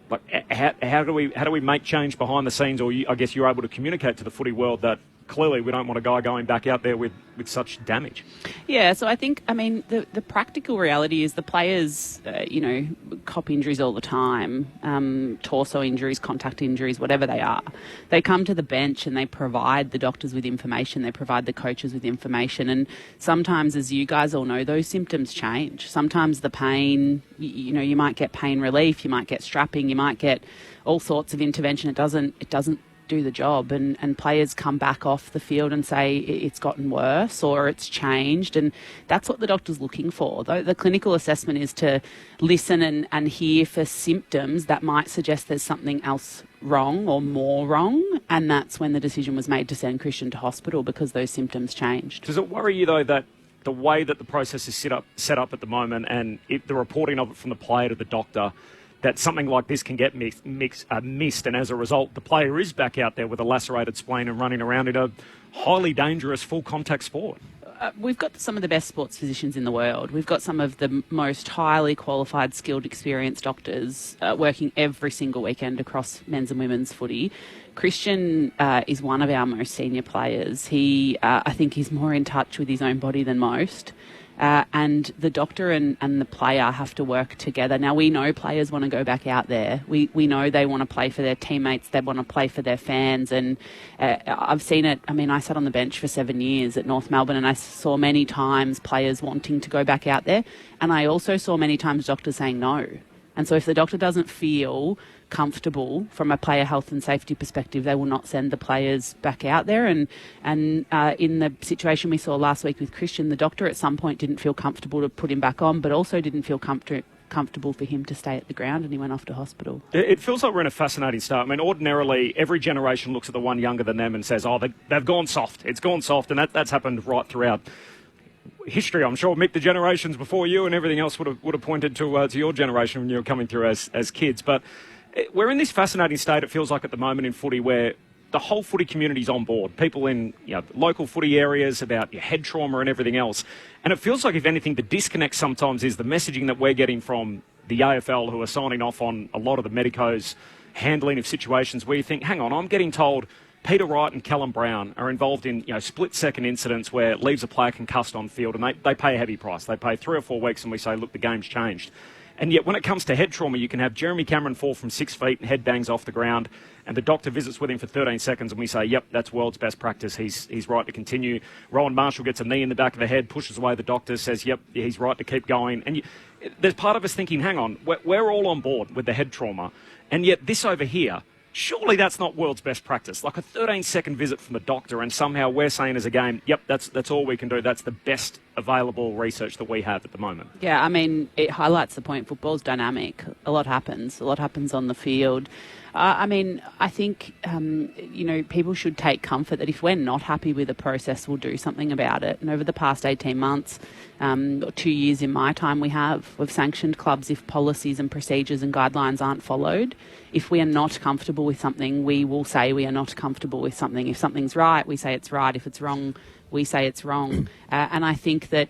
Like, how do we make change behind the scenes, or I guess you're able to communicate to the footy world that clearly we don't want a guy going back out there with such damage? Yeah, so I think, the practical reality is the players, cop injuries all the time, torso injuries, contact injuries, whatever they are. They come to the bench and they provide the doctors with information, they provide the coaches with information, and sometimes, as you guys all know, those symptoms change. Sometimes the pain, you might get pain relief, you might get strapping, you might get all sorts of intervention. It doesn't do the job, and players come back off the field and say it's gotten worse or it's changed, and that's what the doctor's looking for. The clinical assessment is to listen and hear for symptoms that might suggest there's something else wrong or more wrong, and that's when the decision was made to send Christian to hospital because those symptoms changed. Does it worry you, though, that the way that the process is set up at the moment, and the reporting of it from the player to the doctor, that something like this can get missed, and as a result, the player is back out there with a lacerated spleen and running around in a highly dangerous full-contact sport? We've got some of the best sports physicians in the world. We've got some of the most highly qualified, skilled, experienced doctors working every single weekend across men's and women's footy. Christian is one of our most senior players. I think he's more in touch with his own body than most. And the doctor and the player have to work together. Now, we know players want to go back out there. We know they want to play for their teammates. They want to play for their fans. And I've seen it. I sat on the bench for 7 years at North Melbourne, and I saw many times players wanting to go back out there. And I also saw many times doctors saying no. And so if the doctor doesn't feel comfortable from a player health and safety perspective, they will not send the players back out there. And in the situation we saw last week with Christian, the doctor at some point didn't feel comfortable to put him back on, but also didn't feel comfortable for him to stay at the ground, and he went off to hospital. It feels like we're in a fascinating start. Ordinarily, every generation looks at the one younger than them and says, they've gone soft. It's gone soft, and that's happened right throughout history. I'm sure, Mick, the generations before you and everything else would have pointed to your generation when you were coming through as kids. But we're in this fascinating state, it feels like, at the moment in footy, where the whole footy community's on board. People in local footy areas about your head trauma and everything else. And it feels like, if anything, the disconnect sometimes is the messaging that we're getting from the AFL, who are signing off on a lot of the medicos' handling of situations where you think, hang on, I'm getting told Peter Wright and Callum Brown are involved in split-second incidents where it leaves a player concussed on field, and they pay a heavy price. They pay 3 or 4 weeks, and we say, look, the game's changed. And yet when it comes to head trauma, you can have Jeremy Cameron fall from 6 feet and head bangs off the ground, and the doctor visits with him for 13 seconds, and we say, yep, that's world's best practice. He's right to continue. Rowan Marshall gets a knee in the back of the head, pushes away the doctor, says, yep, he's right to keep going. And there's part of us thinking, hang on, we're all on board with the head trauma, and yet this over here, Surely that's not world's best practice. Like a 13-second visit from the doctor, and somehow we're saying as a game, yep, that's all we can do. That's the best available research that we have at the moment. Yeah, I mean, it highlights the point. Football's dynamic. A lot happens. A lot happens on the field. I think, people should take comfort that if we're not happy with the process, we'll do something about it. And over the past 18 months, or 2 years in my time, we've sanctioned clubs if policies and procedures and guidelines aren't followed. If we are not comfortable with something, we will say we are not comfortable with something. If something's right, we say it's right. If it's wrong, we say it's wrong. And I think that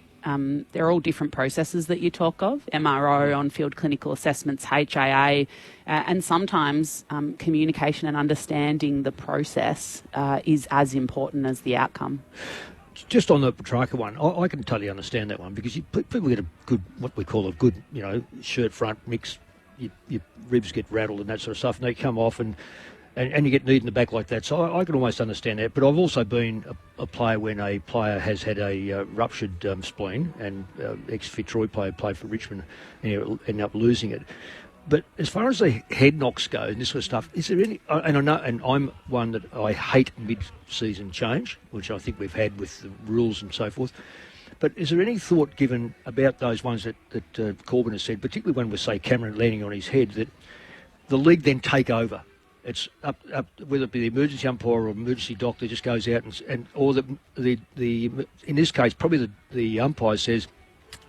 they're all different processes that you talk of, MRO, on-field clinical assessments, HIA, and sometimes communication and understanding the process is as important as the outcome. Just on the Petrarca one, I can totally understand that one because people get a good, what we call a good, shirt front mix. Your ribs get rattled and that sort of stuff, and they come off and you get kneed in the back like that. So I can almost understand that. But I've also been a player when a player has had a ruptured spleen, and ex-Fitzroy player played for Richmond and ended up losing it. But as far as the head knocks go and this sort of stuff, is there any? And I know, and I'm one that I hate mid-season change, which I think we've had with the rules and so forth. But is there any thought given about those ones that Corbyn has said, particularly when we say Cameron landing on his head, that the league then take over? It's up whether it be the emergency umpire or emergency doctor just goes out or the in this case probably the umpire says,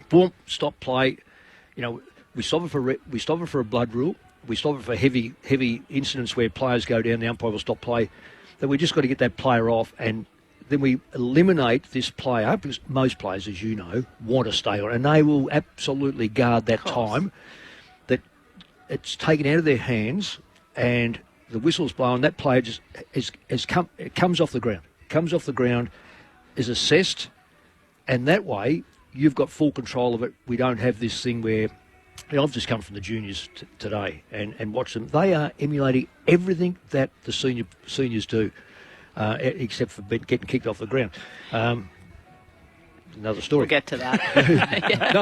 boom, stop play. We stop it for a blood rule. We stop it for heavy incidents where players go down. The umpire will stop play. That we just got to get that player off, and then we eliminate this player because most players, as you know, want to stay on, and they will absolutely guard that time that it's taken out of their hands and the whistle's blown. That player just it comes off the ground, is assessed, and that way you've got full control of it. We don't have this thing where I've just come from the juniors today and watched them. They are emulating everything that the seniors do, except for getting kicked off the ground. Another story. We'll get to that.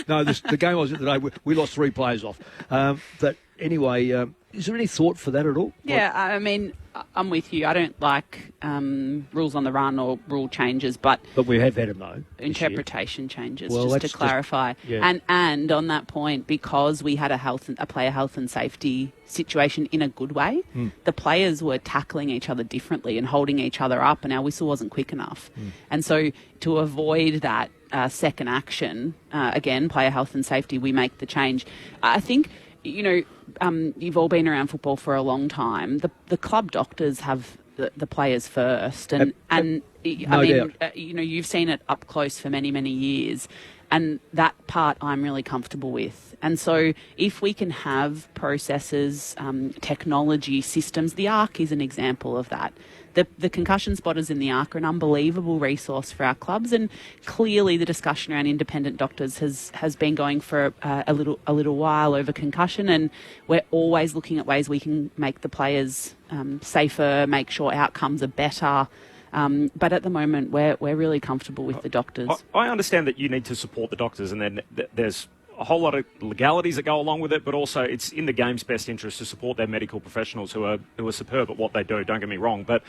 No. The game I was in today, we lost 3 players off. But anyway, is there any thought for that at all? Yeah, I mean, I'm with you. I don't like rules on the run or rule changes, but we have had them though. Interpretation changes, well, just to clarify. And on that point, because we had a player health and safety situation in a good way, the players were tackling each other differently and holding each other up, and our whistle wasn't quick enough. And so to avoid that second action, again, player health and safety, we make the change. I think, you've all been around football for a long time. The club doctors have the players first, and you've seen it up close for many, many years, and that part I'm really comfortable with. And so if we can have processes, technology, systems, the ARC is an example of that. The concussion spotters in the ARC are an unbelievable resource for our clubs, and clearly the discussion around independent doctors has been going for a little while over concussion, and we're always looking at ways we can make the players safer, make sure outcomes are better. But at the moment, we're really comfortable with the doctors. I understand that you need to support the doctors, and then there's a whole lot of legalities that go along with it, but also it's in the game's best interest to support their medical professionals who are superb at what they do, don't get me wrong. But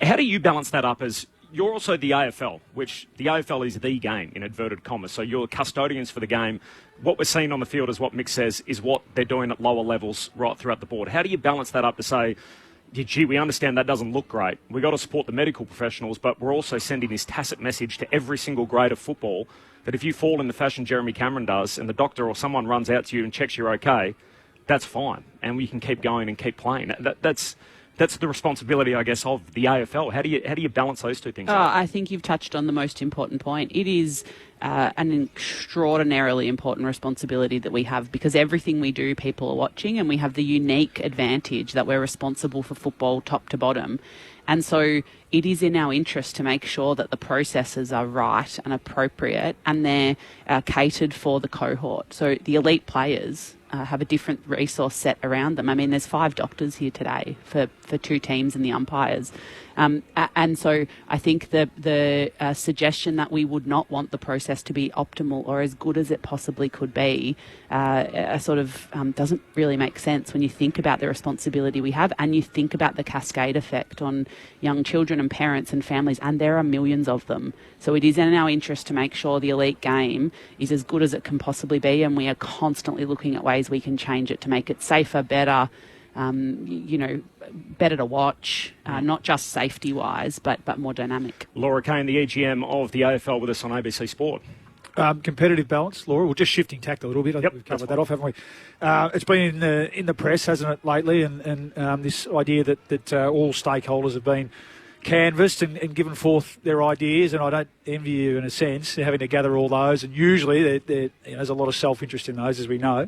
how do you balance that up as you're also the AFL, which the AFL is the game, in inverted commas, so you're custodians for the game. What we're seeing on the field, is what Mick says, is what they're doing at lower levels right throughout the board. How do you balance that up to say, gee, we understand that doesn't look great. We've got to support the medical professionals, but we're also sending this tacit message to every single grade of football that if you fall in the fashion Jeremy Cameron does and the doctor or someone runs out to you and checks you're okay, that's fine. And we can keep going and keep playing. That's the responsibility, I guess, of the AFL. How do you balance those two things? I think you've touched on the most important point. It is an extraordinarily important responsibility that we have, because everything we do, people are watching, and we have the unique advantage that we're responsible for football top to bottom. And so it is in our interest to make sure that the processes are right and appropriate, and they're catered for the cohort. So the elite players have a different resource set around them. I mean, there's 5 doctors here today for 2 teams and the umpires. And so I think the suggestion that we would not want the process to be optimal or as good as it possibly could be sort of doesn't really make sense when you think about the responsibility we have and you think about the cascade effect on young children and parents and families, and there are millions of them. So it is in our interest to make sure the elite game is as good as it can possibly be, and we are constantly looking at ways we can change it to make it safer, better, better to watch, not just safety-wise, but more dynamic. Laura Kane, the EGM of the AFL, with us on ABC Sport. Competitive balance, Laura. We're just shifting tact a little bit. I think we've covered that off, haven't we? It's been in the press, hasn't it, lately? And this idea that all stakeholders have been canvassed and given forth their ideas, and I don't envy you in a sense having to gather all those. And usually there's a lot of self-interest in those, as we know.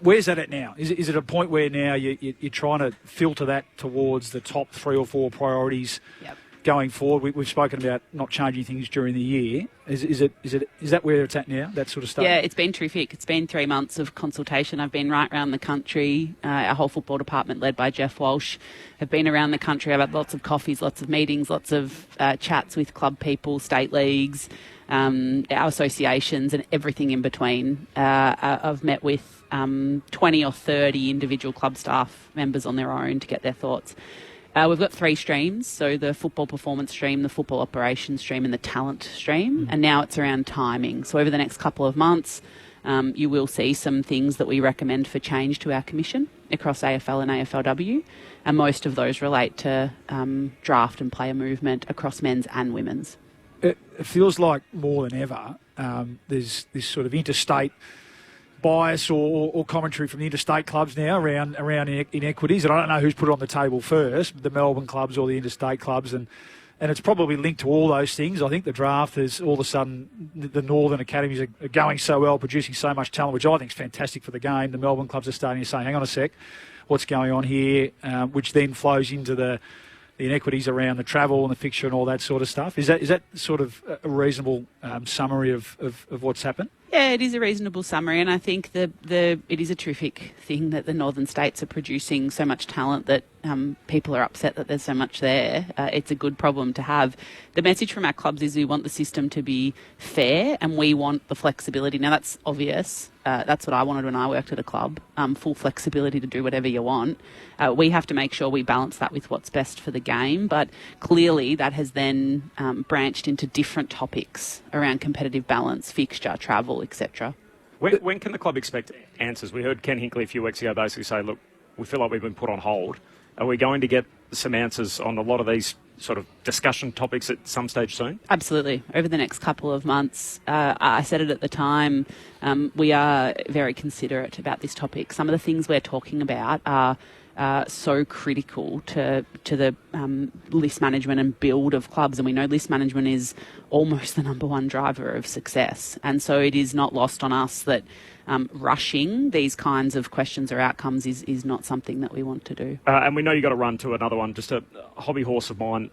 Where's that at now? Is it a point where now you're trying to filter that towards the top 3 or 4 priorities? Yep. Going forward? We've spoken about not changing things during the year. Is that where it's at now, that sort of stuff? Yeah, it's been terrific. It's been 3 months of consultation. I've been right around the country. Our whole football department, led by Jeff Walsh, have been around the country. I've had lots of coffees, lots of meetings, lots of chats with club people, state leagues, our associations, and everything in between. I've met with 20 or 30 individual club staff members on their own to get their thoughts. We've got 3 streams, so the football performance stream, the football operations stream and the talent stream, and now it's around timing. So over the next couple of months, you will see some things that we recommend for change to our commission across AFL and AFLW, and most of those relate to draft and player movement across men's and women's. It feels like more than ever there's this sort of interstate bias or commentary from the interstate clubs now around inequities, and I don't know who's put it on the table first, the Melbourne clubs or the interstate clubs, and it's probably linked to all those things. I think the draft is all of a sudden the Northern academies are going so well, producing so much talent, which I think is fantastic for the game. The Melbourne clubs are starting to say, hang on a sec, what's going on here, which then flows into the inequities around the travel and the fixture and all that sort of stuff. Is that sort of a reasonable summary of what's happened? Yeah, it is a reasonable summary, and I think it is a terrific thing that the northern states are producing so much talent that people are upset that there's so much there. It's a good problem to have. The message from our clubs is we want the system to be fair and we want the flexibility. Now, that's obvious. That's what I wanted when I worked at a club, full flexibility to do whatever you want. We have to make sure we balance that with what's best for the game, but clearly that has then branched into different topics around competitive balance, fixture, travel, etc. When can the club expect answers? We heard Ken Hinkley a few weeks ago basically say, look, we feel like we've been put on hold. Are we going to get some answers on a lot of these sort of discussion topics at some stage soon? Absolutely. Over the next couple of months. I said it at the time, we are very considerate about this topic. Some of the things we're talking about are so critical to the list management and build of clubs, and we know list management is almost the number one driver of success, and so it is not lost on us that rushing these kinds of questions or outcomes is not something that we want to do. And we know you've got to run to another one, just a hobby horse of mine,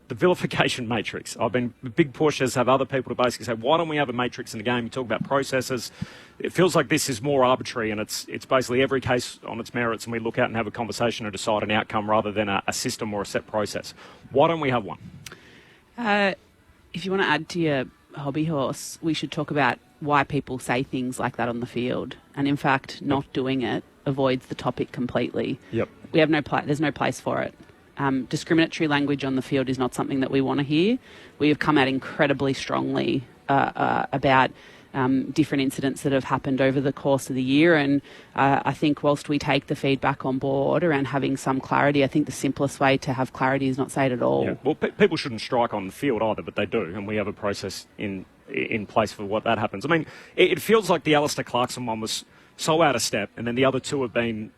the vilification matrix. I've been a big pushers, have other people to basically say, why don't we have a matrix in the game? You talk about processes. It feels like this is more arbitrary, and it's basically every case on its merits, and we look out and have a conversation and decide an outcome rather than a system or a set process. Why don't we have one? If you want to add to your hobby horse, we should talk about why people say things like that on the field, and in fact not doing it avoids the topic completely. Yep. We have there's no place for it. Discriminatory language on the field is not something that we want to hear. We have come out incredibly strongly about different incidents that have happened over the course of the year, and I think whilst we take the feedback on board around having some clarity, I think the simplest way to have clarity is not say it at all. Yeah. Well, people shouldn't strike on the field either, but they do, and we have a process in place for what that happens. I mean, it feels like the Alistair Clarkson one was so out of step, and then the other two have been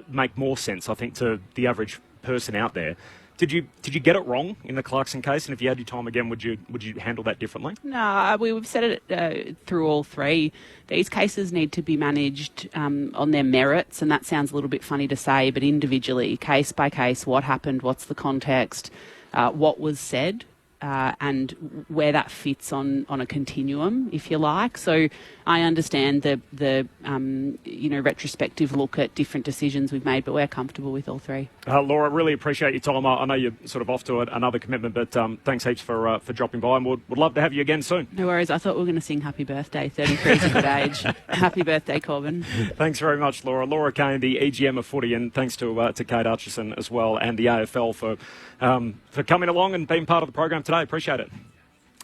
make more sense, I think, to the average person out there. Did you get it wrong in the Clarkson case? And if you had your time again, would you handle that differently? No, we've said it through all three. These cases need to be managed on their merits, and that sounds a little bit funny to say, but individually, case by case, what happened, what's the context, what was said, and where that fits on a continuum, if you like. So I understand the retrospective look at different decisions we've made, but we're comfortable with all three. Laura, really appreciate your time. I know you're sort of off to another commitment, but thanks heaps for dropping by, and would love to have you again soon. No worries. I thought we were going to sing Happy Birthday. 33 is a good age. Happy birthday, Corbin. Thanks very much, Laura. Laura Kane, the EGM of footy, and thanks to Kate Hutchison as well, and the AFL for coming along and being part of the program today. Appreciate it.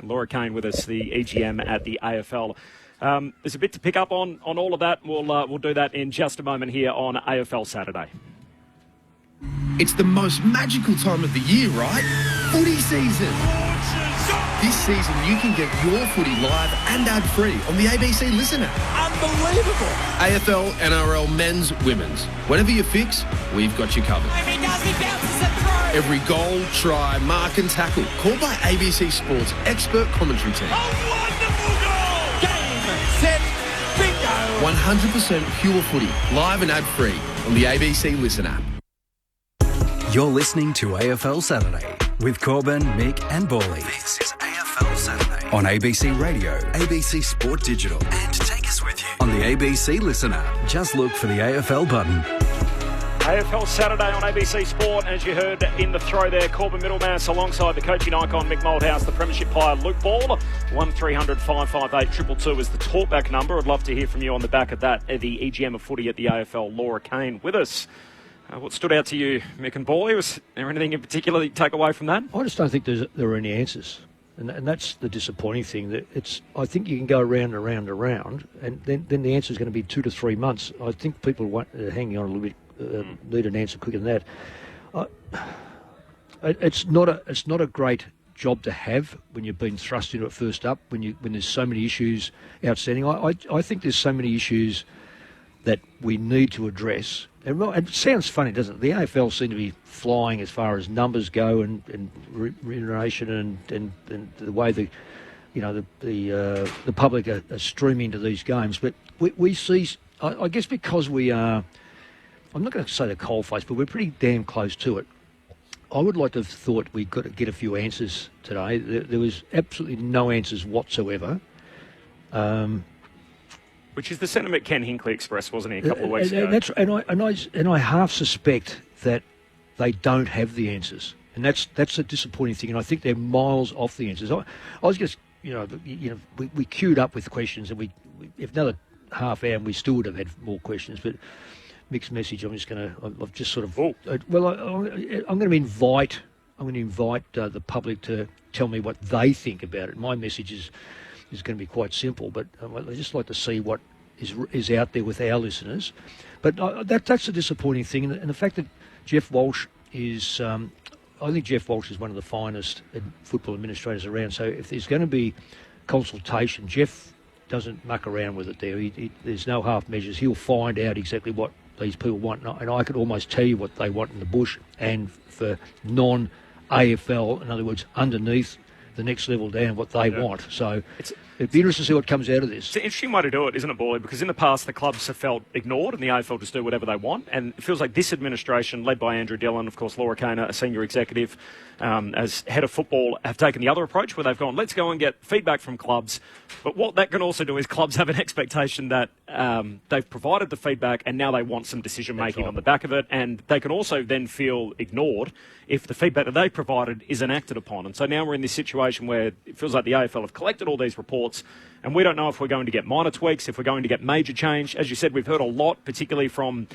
Laura Kane with us, the EGM at the AFL. There's a bit to pick up on all of that. We'll do that in just a moment here on AFL Saturday. It's the most magical time of the year, right? Footy season. This season you can get your footy live and ad-free on the ABC Listen app. Unbelievable. AFL, NRL, men's, women's. Whatever you fix, we've got you covered. If he does, he bounces and throws. Every goal, try, mark and tackle, called by ABC Sports' expert commentary team. A wonderful goal! Game, set, bingo! 100% pure footy, live and ad-free on the ABC Listen app. You're listening to AFL Saturday with Corbin, Mick and Bawley. This is AFL Saturday on ABC Radio, ABC Sport Digital, and take us with you on the ABC Listen app. Just look for the AFL button. AFL Saturday on ABC Sport. As you heard in the throw there, Corbin Middlemass alongside the coaching icon Mick Malthouse, the premiership player Luke Ball. 1300 558 222 is the talkback number. I'd love to hear from you on the back of that. The EGM of footy at the AFL, Laura Kane, with us. What stood out to you, Mick and Bawley? Was there anything in particular that you take away from that? I just don't think there are any answers. And that's the disappointing thing. That I think you can go around and around and around, and then the answer is going to be 2 to 3 months. I think people hanging on a little bit need an answer quicker than that. It's not a great job to have when you've been thrust into it first up, when there's so many issues outstanding. I think there's so many issues that we need to address. And it sounds funny, doesn't it? The AFL seem to be flying as far as numbers go and remuneration and the way the public are streaming to these games. But we see, I guess because we are, I'm not going to say the coalface, but we're pretty damn close to it. I would like to have thought we got to get a few answers today. There was absolutely no answers whatsoever. Which is the sentiment Ken Hinckley expressed, wasn't he, a couple of weeks ago? And I half suspect that they don't have the answers, and that's a disappointing thing. And I think they're miles off the answers. I was just, we queued up with questions, and if another half hour, and we still would have had more questions. But Mick's message, I've just sort of. I'm going to invite the public to tell me what they think about it. My message is going to be quite simple, but I'd just like to see what is out there with our listeners. But that's a disappointing thing, and the fact that Jeff Walsh is, I think Jeff Walsh is one of the finest football administrators around. So if there's going to be consultation, Jeff doesn't muck around with it there. There's no half measures. He'll find out exactly what these people want, and I could almost tell you what they want in the bush and for non-AFL, in other words, underneath the next level down, what they want. So it'd be interesting to see what comes out of this. It's an interesting way to do it, isn't it, Bawley? Because in the past, the clubs have felt ignored and the AFL just do whatever they want. And it feels like this administration, led by Andrew Dillon, of course, Laura Kane, a senior executive, as head of football, have taken the other approach where they've gone, let's go and get feedback from clubs. But what that can also do is clubs have an expectation that they've provided the feedback and now they want some decision-making on the back of it. And they can also then feel ignored if the feedback that they provided isn't acted upon. And so now we're in this situation where it feels like the AFL have collected all these reports and we don't know if we're going to get minor tweaks, if we're going to get major change. As you said, we've heard a lot, particularly from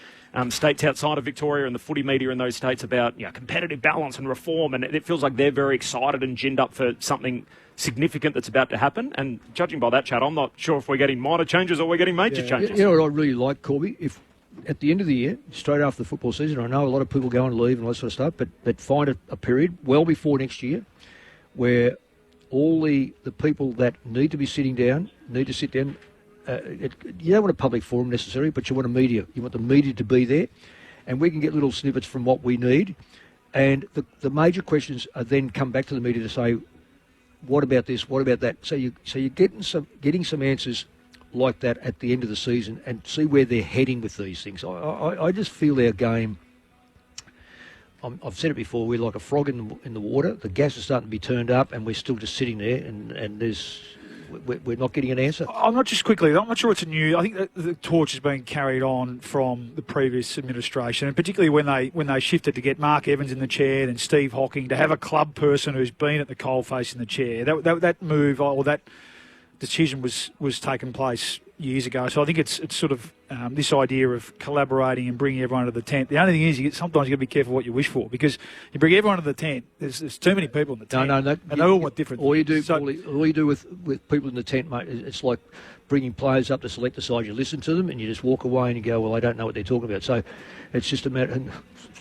states outside of Victoria and the footy media in those states about competitive balance and reform, and it feels like they're very excited and ginned up for something significant that's about to happen. And judging by that chat, I'm not sure if we're getting minor changes or we're getting major changes. You know what I really like, Corby? If at the end of the year, straight after the football season, I know a lot of people go and leave and all that sort of stuff, but find a period well before next year where all the people that need to be sitting down need to sit down. You don't want a public forum necessarily, but you want the media to be there, and we can get little snippets from what we need, and the major questions are then come back to the media to say, what about this, what about that? So you're getting some answers like that at the end of the season and see where they're heading with these things. I just feel our game I've said it before, we're like a frog in the water. The gas is starting to be turned up, and we're still just sitting there, and we're not getting an answer. I'm not sure it's a new. I think the torch is being carried on from the previous administration, and particularly when they shifted to get Mark Evans in the chair and Steve Hocking, to have a club person who's been at the coalface in the chair. That move or that decision was taken place years ago. So I think it's sort of this idea of collaborating and bringing everyone to the tent. The only thing is, sometimes you've got to be careful what you wish for, because you bring everyone to the tent, there's too many people in the tent. No, and they all want different all things. All you do with people in the tent, mate, it's like bringing players up to select the side. You listen to them and you just walk away and you go, well, I don't know what they're talking about. So it's just a matter.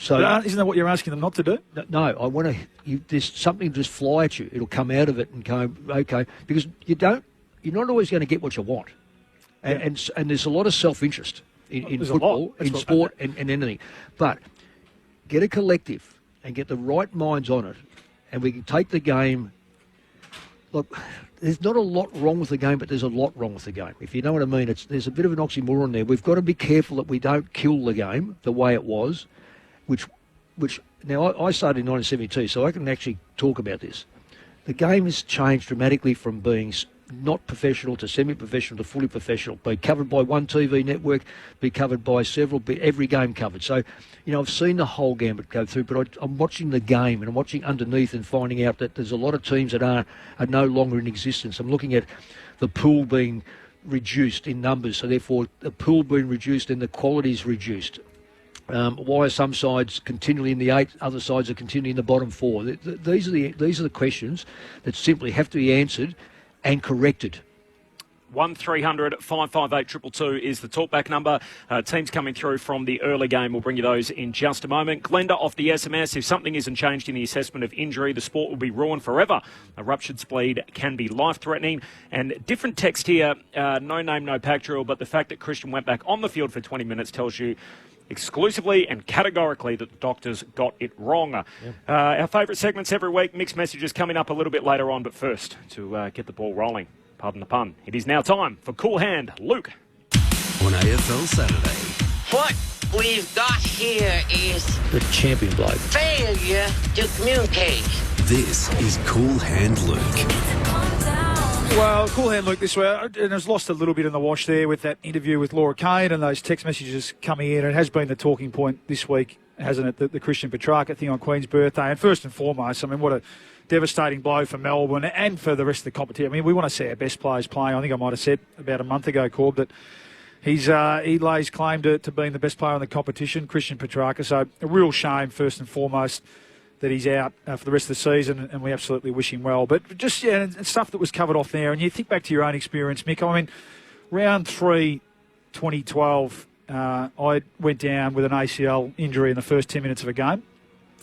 So isn't that what you're asking them not to do? No, I want to. There's something just fly at you. It'll come out of it and go, okay, because you're not always going to get what you want. And there's a lot of self-interest in football, in sport, and anything. But get a collective and get the right minds on it, and we can take the game. Look, there's not a lot wrong with the game, but there's a lot wrong with the game. If you know what I mean, there's a bit of an oxymoron there. We've got to be careful that we don't kill the game the way it was, which now I started in 1972, so I can actually talk about this. The game has changed dramatically from being not professional to semi-professional to fully professional, be covered by one TV network, be covered by several, be every game covered. So, I've seen the whole gambit go through, but I'm watching the game and I'm watching underneath and finding out that there's a lot of teams that are no longer in existence. I'm looking at the pool being reduced in numbers, so therefore the pool being reduced and the quality is reduced. Why are some sides continually in the 8, other sides are continually in the bottom 4? These are the questions that simply have to be answered and corrected. 1300 558 222 is the talkback number. Teams coming through from the early game. We'll bring you those in just a moment. Glenda off the SMS. If something isn't changed in the assessment of injury, the sport will be ruined forever. A ruptured spleen can be life-threatening. And different text here, no name, no pack drill, but the fact that Christian went back on the field for 20 minutes tells you exclusively and categorically that the doctors got it wrong. Our favourite segments every week, mixed messages coming up a little bit later on, but first, to get the ball rolling, pardon the pun, it is now time for Cool Hand Luke. On AFL Saturday. What we've got here is the champion bloke. Failure to communicate. This is Cool Hand Luke. Well, Cool Hand Luke this way, and has lost a little bit in the wash there with that interview with Laura Kane and those text messages coming in. It has been the talking point this week, hasn't it, the Christian Petrarca thing on Queen's birthday. And first and foremost, I mean, what a devastating blow for Melbourne and for the rest of the competition. I mean, we want to see our best players playing. I think I might have said about a month ago, Corb, that he lays claim to being the best player in the competition, Christian Petrarca. So a real shame, first and foremost, that he's out for the rest of the season, and we absolutely wish him well. But just stuff that was covered off there, and you think back to your own experience, Mick. I mean, round 3, 2012, I went down with an ACL injury in the first 10 minutes of a game.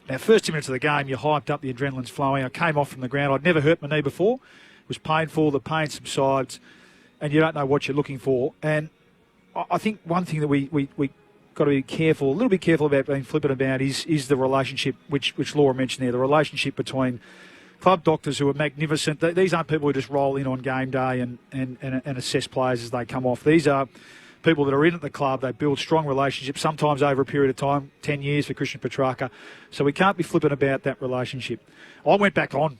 Now, first 10 minutes of the game, you're hyped up, the adrenaline's flowing. I came off from the ground. I'd never hurt my knee before. It was painful. The pain subsides, and you don't know what you're looking for. And I think one thing that we got to be careful, a little bit careful about being flippant about is the relationship, which Laura mentioned there, the relationship between club doctors who are magnificent. These aren't people who just roll in on game day and assess players as they come off. These are people that are in at the club. They build strong relationships, sometimes over a period of time, 10 years for Christian Petrarca. So we can't be flippant about that relationship. I went back on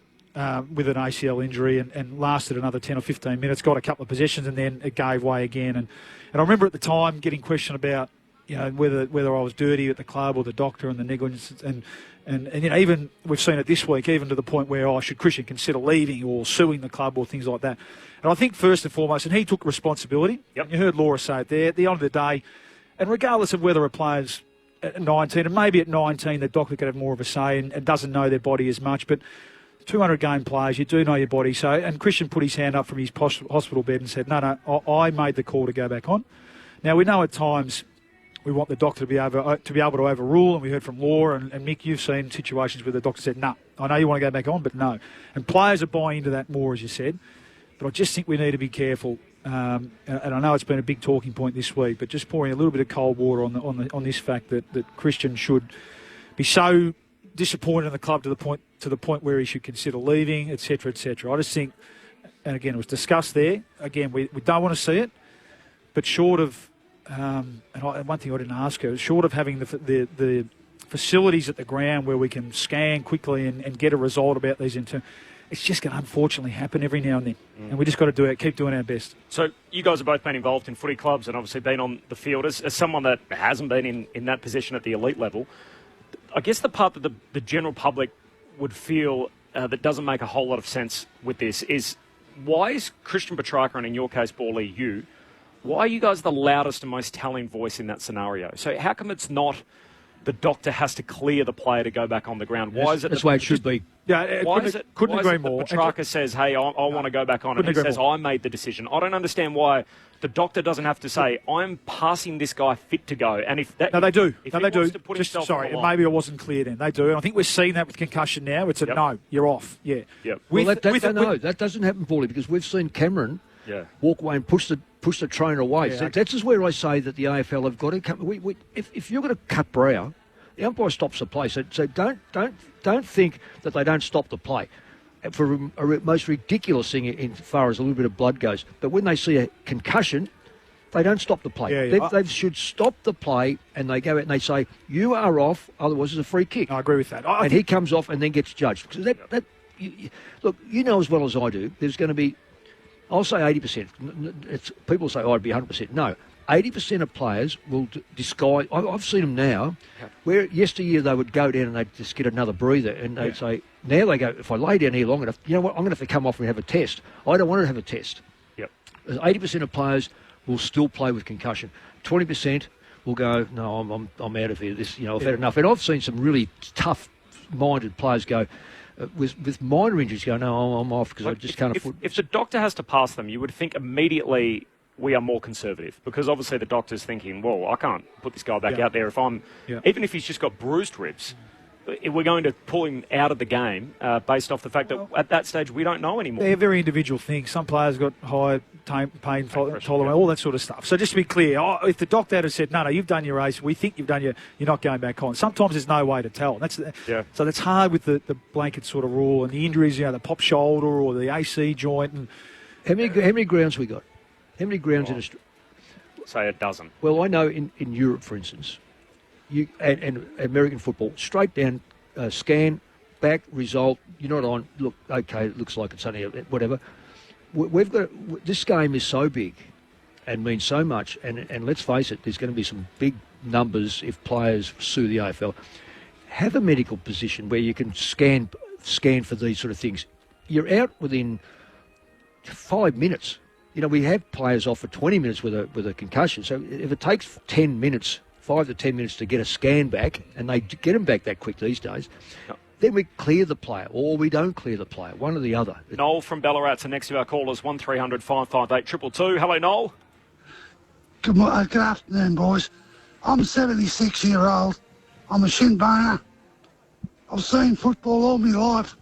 with an ACL injury and lasted another 10 or 15 minutes, got a couple of possessions, and then it gave way again. And I remember at the time getting questioned about whether I was dirty at the club or the doctor and the negligence, and even we've seen it this week, even to the point where should Christian consider leaving or suing the club or things like that. And I think first and foremost, and he took responsibility. Yep. You heard Laura say it there. At the end of the day, and regardless of whether a player's at 19, and maybe at 19 the doctor could have more of a say and doesn't know their body as much, but 200 game players, you do know your body. So, and Christian put his hand up from his hospital bed and said, no, I made the call to go back on. Now we know at times we want the doctor to be able to overrule, and we heard from Laura and Mick, you've seen situations where the doctor said, no, I know you want to go back on, but no. And players are buying into that more, as you said. But I just think we need to be careful. And I know it's been a big talking point this week, but just pouring a little bit of cold water on this fact that Christian should be so disappointed in the club to the point where he should consider leaving, etc., etc. I just think, and again, it was discussed there. Again, we don't want to see it, but short of, one thing I didn't ask her, short of having the facilities at the ground where we can scan quickly and get a result about these it's just going to unfortunately happen every now and then. And we just got to keep doing our best. So you guys have both been involved in footy clubs and obviously been on the field. As someone that hasn't been in that position at the elite level, I guess the part that the general public would feel that doesn't make a whole lot of sense with this is, why is Christian Petrarca, and in your case, Bawley, why are you guys the loudest and most telling voice in that scenario? So how come it's not the doctor has to clear the player to go back on the ground? Why is it? That's the way it should be. Yeah, couldn't agree more. Petrarca says, hey, I want to go back on, and he says, I made the decision. I don't understand why the doctor doesn't have to say, I'm passing this guy fit to go. And if that... No, they do. If no, he they do. wants to put himself on the line, maybe I wasn't clear then. They do. And I think we're seeing that with concussion now. It's a no, you're off. Yeah. Yep. That doesn't happen, Paulie, because we've seen Cameron walk away and push the trainer away. Yeah, so that's just where I say that the AFL have got to come. If you're going to cut Brow, the umpire stops the play. So don't think that they don't stop the play for a most ridiculous thing in far as a little bit of blood goes. But when they see a concussion, they don't stop the play. They should stop the play, and they go out and they say, you are off, otherwise it's a free kick. I agree with that. And he comes off and then gets judged. Because look, you know as well as I do, there's going to be, I'll say 80%. People say, I'd be 100%. No. 80% of players will disguise. I've seen them now, where yesteryear they would go down and they'd just get another breather, and they'd say, now they go, if I lay down here long enough, you know what, I'm going to have to come off and have a test. I don't want to have a test. 80% of players will still play with concussion. 20% will go, no, I'm out of here. I've had enough. And I've seen some really tough-minded players go, with minor injuries, go, no, I'm off because I just can't afford. If the doctor has to pass them, you would think immediately we are more conservative, because obviously the doctor's thinking, well, I can't put this guy back out there even if he's just got bruised ribs. We're going to pull him out of the game based off the fact that at that stage we don't know anymore. They're very individual things. Some players got high pain tolerance, all that sort of stuff. So just to be clear, if the doctor had said, no, you've done your race, we think you've done you're not going back on. Sometimes there's no way to tell. So that's hard with the blanket sort of rule and the injuries, the pop shoulder or the AC joint. And how many grounds we got? How many grounds in Australia? Say a dozen. Well, I know in Europe, for instance, and American football, straight down, scan, back, result, you're not on, look, okay, it looks like it's only whatever. We've got, this game is so big and means so much, and let's face it, there's going to be some big numbers if players sue the AFL. Have a medical position where you can scan for these sort of things. You're out within 5 minutes. We have players off for 20 minutes with a concussion. So if it takes 10 minutes, 5 to 10 minutes to get a scan back, and they get them back that quick these days, then we clear the player, or we don't clear the player, one or the other. Noel from Ballarat's the next of our callers, 1300 558 222. Hello, Noel. Good afternoon, boys. I'm 76-year-old. I'm a shin boner. I've seen football all my life.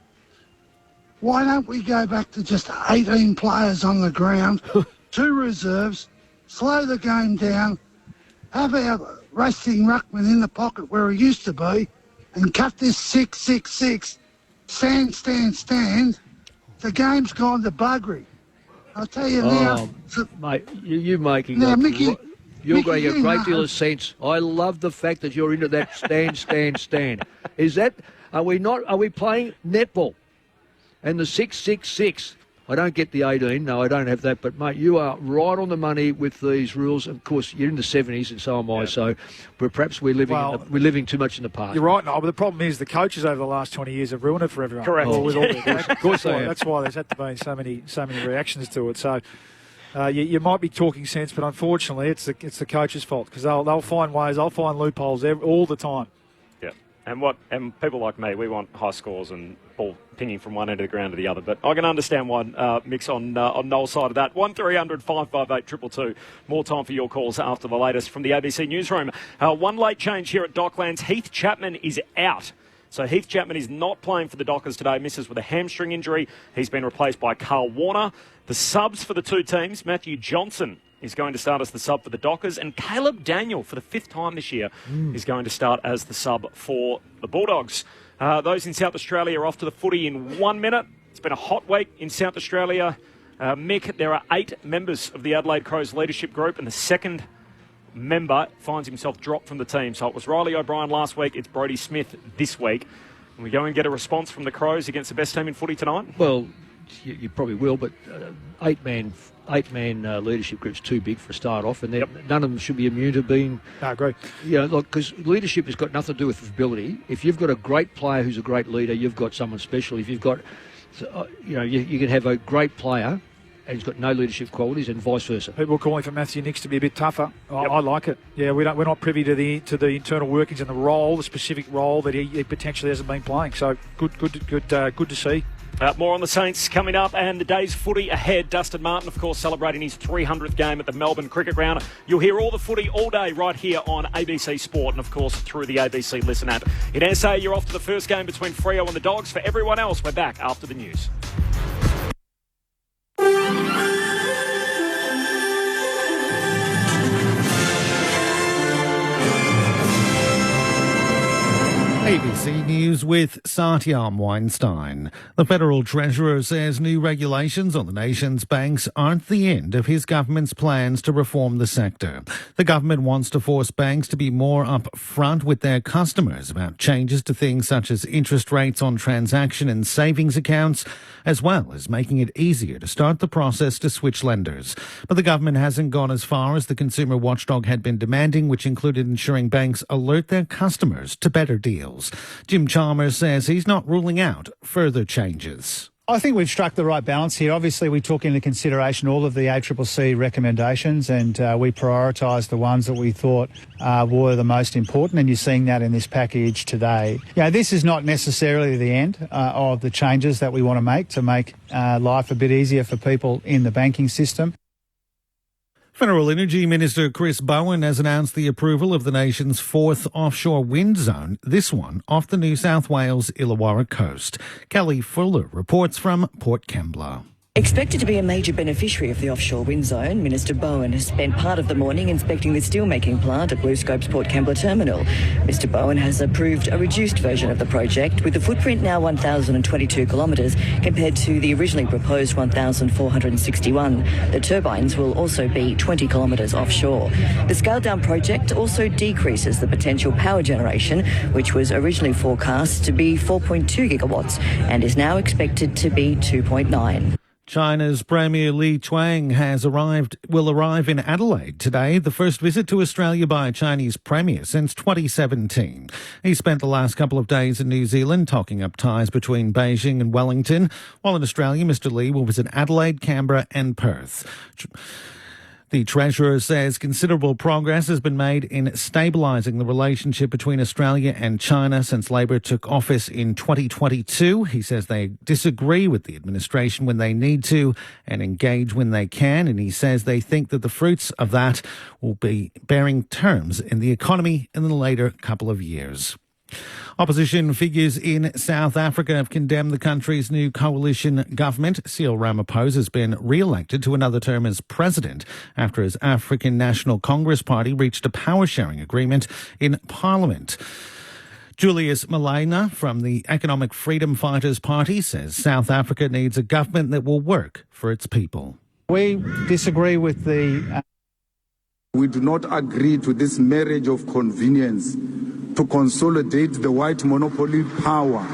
Why don't we go back to just 18 players on the ground, 2 reserves, slow the game down, have our resting ruckman in the pocket where he used to be, and cut this 6-6-6, stand. The game's gone to buggery. I'll tell you now. Mate, you're making now, Mickey, you're going a great deal of sense. I love the fact that you're into that stand. Is that, are we playing netball? And the 6-6-6, I don't get the 18, no, I don't have that, but, mate, you are right on the money with these rules. Of course, you're in the 70s and so am I, so perhaps we're living too much in the past. You're right, Noel, but the problem is the coaches over the last 20 years have ruined it for everyone. Correct. Of course they have. That's why there's had to be so many reactions to it. So you might be talking sense, but unfortunately it's the coach's fault, because they'll find ways, they'll find loopholes all the time. And people like me, we want high scores and ball pinging from one end of the ground to the other. But I can understand why Mick's on Noel's side of that. 1300 558 222. More time for your calls after the latest from the ABC Newsroom. One late change here at Docklands. Heath Chapman is out. So Heath Chapman is not playing for the Dockers today. Misses with a hamstring injury. He's been replaced by Carl Warner. The subs for the two teams, Matthew Johnson is going to start as the sub for the Dockers, and Caleb Daniel, for the 5th time this year, is going to start as the sub for the Bulldogs. Those in South Australia are off to the footy in 1 minute. It's been a hot week in South Australia. Mick, there are 8 members of the Adelaide Crows leadership group, and the second member finds himself dropped from the team. So it was Riley O'Brien last week, it's Brodie Smith this week. Can we go and get a response from the Crows against the best team in footy tonight? Well, you probably will, but eight-man leadership group's too big for a start off, and none of them should be immune to being... I agree. Because leadership has got nothing to do with ability. If you've got a great player who's a great leader, you've got someone special. If you've got, you can have a great player and he's got no leadership qualities, and vice versa. People are calling for Matthew Nicks to be a bit tougher. I like it. Yeah, we're not privy to the internal workings and the specific role that he potentially hasn't been playing. So good to see. More on the Saints coming up and the day's footy ahead. Dustin Martin, of course, celebrating his 300th game at the Melbourne Cricket Ground. You'll hear all the footy all day right here on ABC Sport and, of course, through the ABC Listen app. In SA, you're off to the first game between Freo and the Dogs. For everyone else, we're back after the news. ABC News with Satyam Weinstein. The Federal Treasurer says new regulations on the nation's banks aren't the end of his government's plans to reform the sector. The government wants to force banks to be more upfront with their customers about changes to things such as interest rates on transaction and savings accounts, as well as making it easier to start the process to switch lenders. But the government hasn't gone as far as the consumer watchdog had been demanding, which included ensuring banks alert their customers to better deals. Jim Chalmers says he's not ruling out further changes. I think we've struck the right balance here. Obviously, we took into consideration all of the ACCC recommendations and we prioritised the ones that we thought were the most important, and you're seeing that in this package today. This is not necessarily the end of the changes that we want to make life a bit easier for people in the banking system. Federal Energy Minister Chris Bowen has announced the approval of the nation's fourth offshore wind zone, this one off the New South Wales Illawarra coast. Kelly Fuller reports from Port Kembla. Expected to be a major beneficiary of the offshore wind zone, Minister Bowen has spent part of the morning inspecting the steelmaking plant at BlueScope's Port Kembla terminal. Mr Bowen has approved a reduced version of the project, with the footprint now 1,022 kilometres compared to the originally proposed 1,461. The turbines will also be 20 kilometres offshore. The scaled-down project also decreases the potential power generation, which was originally forecast to be 4.2 gigawatts and is now expected to be 2.9. China's Premier Li Qiang will arrive in Adelaide today, the first visit to Australia by a Chinese Premier since 2017. He spent the last couple of days in New Zealand talking up ties between Beijing and Wellington, while in Australia Mr Li will visit Adelaide, Canberra and Perth. The Treasurer says considerable progress has been made in stabilising the relationship between Australia and China since Labor took office in 2022. He says they disagree with the administration when they need to and engage when they can. And he says they think that the fruits of that will be bearing terms in the economy in the later couple of years. Opposition figures in South Africa have condemned the country's new coalition government. Cyril Ramaphosa has been re-elected to another term as president after his African National Congress party reached a power-sharing agreement in Parliament. Julius Malema from the Economic Freedom Fighters Party says South Africa needs a government that will work for its people. We disagree with the... We do not agree to this marriage of convenience to consolidate the white monopoly power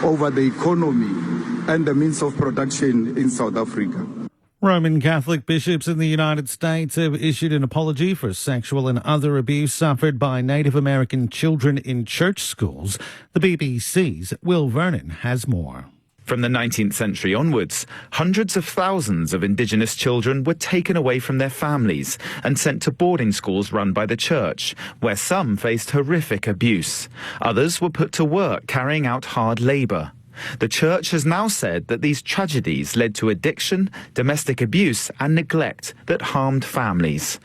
over the economy and the means of production in South Africa. Roman Catholic bishops in the United States have issued an apology for sexual and other abuse suffered by Native American children in church schools. The BBC's Will Vernon has more. From the 19th century onwards, hundreds of thousands of Indigenous children were taken away from their families and sent to boarding schools run by the church, where some faced horrific abuse. Others were put to work carrying out hard labour. The church has now said that these tragedies led to addiction, domestic abuse and neglect that harmed families.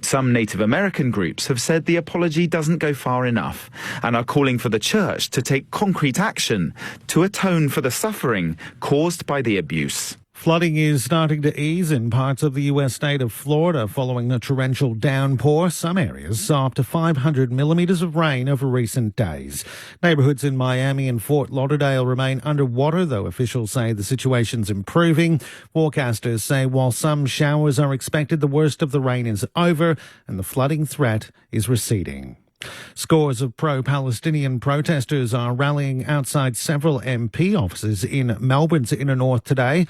Some Native American groups have said the apology doesn't go far enough and are calling for the church to take concrete action to atone for the suffering caused by the abuse. Flooding is starting to ease in parts of the U.S. state of Florida following a torrential downpour. Some areas saw up to 500 millimetres of rain over recent days. Neighbourhoods in Miami and Fort Lauderdale remain underwater, though officials say the situation's improving. Forecasters say while some showers are expected, the worst of the rain is over and the flooding threat is receding. Scores of pro-Palestinian protesters are rallying outside several MP offices in Melbourne's inner north today.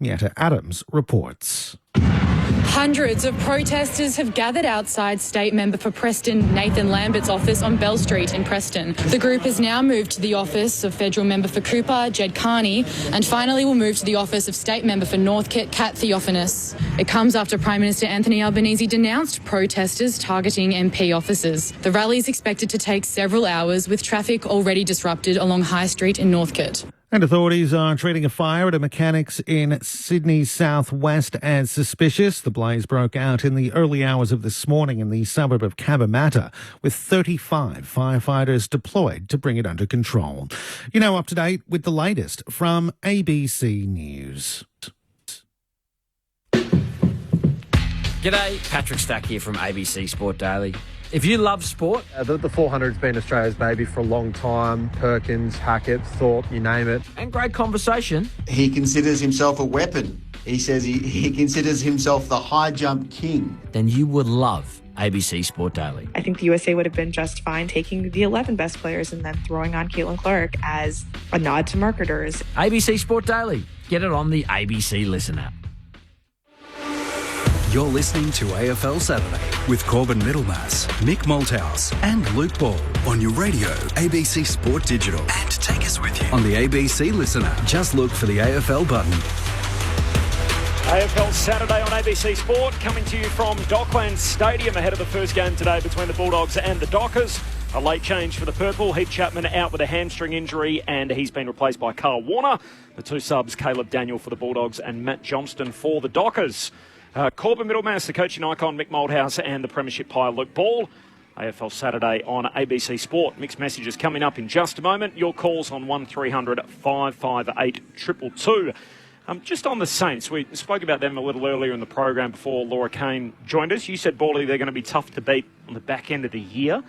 Mietta Adams reports. Hundreds of protesters have gathered outside State Member for Preston Nathan Lambert's office on Bell Street in Preston. The group has now moved to the office of Federal Member for Cooper, Jed Carney, and finally will move to the office of State Member for Northcote, Kat Theophanous. It comes after Prime Minister Anthony Albanese denounced protesters targeting MP offices. The rally is expected to take several hours, with traffic already disrupted along High Street in Northcote. And authorities are treating a fire at a mechanics in Sydney's southwest as suspicious. The blaze broke out in the early hours of this morning in the suburb of Cabramatta, with 35 firefighters deployed to bring it under control. You're now up to date with the latest from ABC News. G'day, Patrick Stack here from ABC Sport Daily. If you love sport... The 400's been Australia's baby for a long time. Perkins, Hackett, Thorpe, you name it. And great conversation. He considers himself a weapon. He says he considers himself the high jump king. Then you would love ABC Sport Daily. I think the USA would have been just fine taking the 11 best players and then throwing on Caitlin Clark as a nod to marketers. ABC Sport Daily. Get it on the ABC Listen app. You're listening to AFL Saturday with Corbin Middlemass, Mick Malthouse and Luke Ball on your radio, ABC Sport Digital. And take us with you on the ABC Listen app. Just look for the AFL button. AFL Saturday on ABC Sport, coming to you from Docklands Stadium ahead of the first game today between the Bulldogs and the Dockers. A late change for the Purple. Heath Chapman out with a hamstring injury and he's been replaced by Carl Warner. The two subs, Caleb Daniel for the Bulldogs and Matt Johnston for the Dockers. Corbin Middlemass, the coaching icon, Mick Malthouse and the Premiership Pie, Luke Ball. AFL Saturday on ABC Sport. Mixed messages coming up in just a moment. Your calls on 1300 558 222. Just on the Saints, we spoke about them a little earlier in the program before Laura Kane joined us. You said, Bally, they're going to be tough to beat on the back end of the year.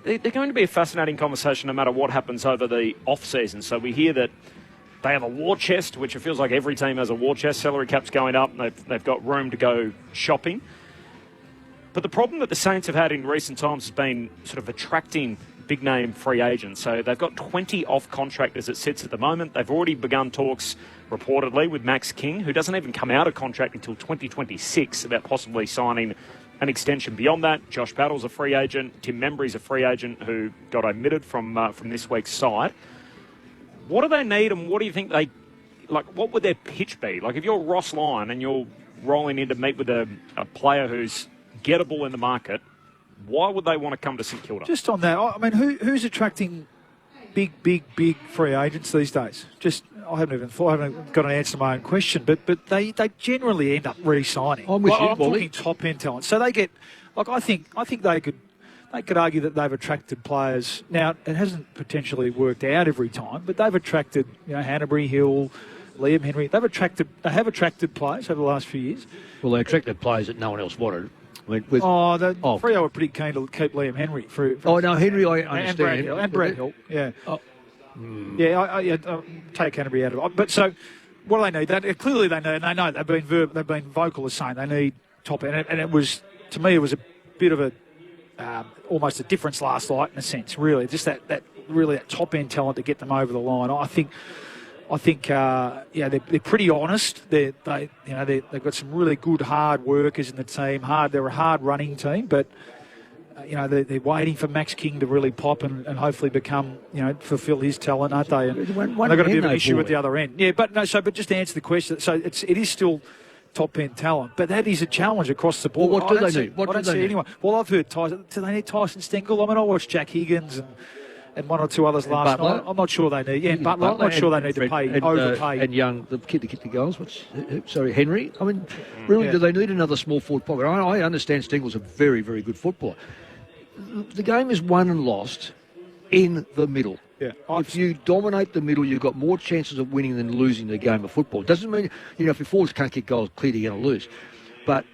They're going to be a fascinating conversation no matter what happens over the off-season. So we hear that they have a war chest, which it feels like every team has a war chest. Salary cap's going up. They've got room to go shopping. But the problem that the Saints have had in recent times has been sort of attracting big-name free agents. So they've got 20 off contract as it sits at the moment. They've already begun talks, reportedly, with Max King, who doesn't even come out of contract until 2026, about possibly signing an extension beyond that. Josh Battle's a free agent. Tim Membry's a free agent who got omitted from this week's side. What do they need and what do you think what would their pitch be? Like if you're Ross Lyon and you're rolling in to meet with a player who's gettable in the market, why would they want to come to St Kilda? Just on that, I mean, who's attracting big free agents these days? I haven't got an answer to my own question, but they generally end up re-signing. I'm with you, I'm talking top-end talent. So they get, I think they could argue that they've attracted players. Now, it hasn't potentially worked out every time, but they've attracted, Hanbury, Hill, Liam Henry. They have attracted players over the last few years. Well, they attracted players that no one else wanted. I mean, Freo were pretty keen to keep Liam Henry. Henry, I understand. And Brad Hill, yeah. I take Hanbury out of it. But so, what do they need? Clearly they know they've been vocal as saying they need top end. And it was, to me, it was a bit of a, almost a difference last night in a sense, really. Just that top end talent to get them over the line. I think they're pretty honest. They've got some really good hard workers in the team. They're a hard running team, but they're waiting for Max King to really pop and hopefully become fulfil his talent, aren't they? And they've got a bit of an issue at the other end. Yeah, but just to answer the question, so it is still top-end talent, but that is a challenge across the board. Well, what do they need? I don't see anyone. Well, I've heard Tyson. Do they need Tyson Stengel? I mean, I watched Jack Higgins and one or two others last night. I'm not sure they need. Yeah, Butler. I'm not sure they need to overpay. And Young, the kid that kicked the goals. Henry. I mean, really, do they need another small forward pocket? I understand Stengel's a very, very good footballer. The game is won and lost in the middle. Yeah. If you dominate the middle, you've got more chances of winning than losing the game of football. Doesn't mean, if your forwards can't kick goals, clearly you're going to lose. But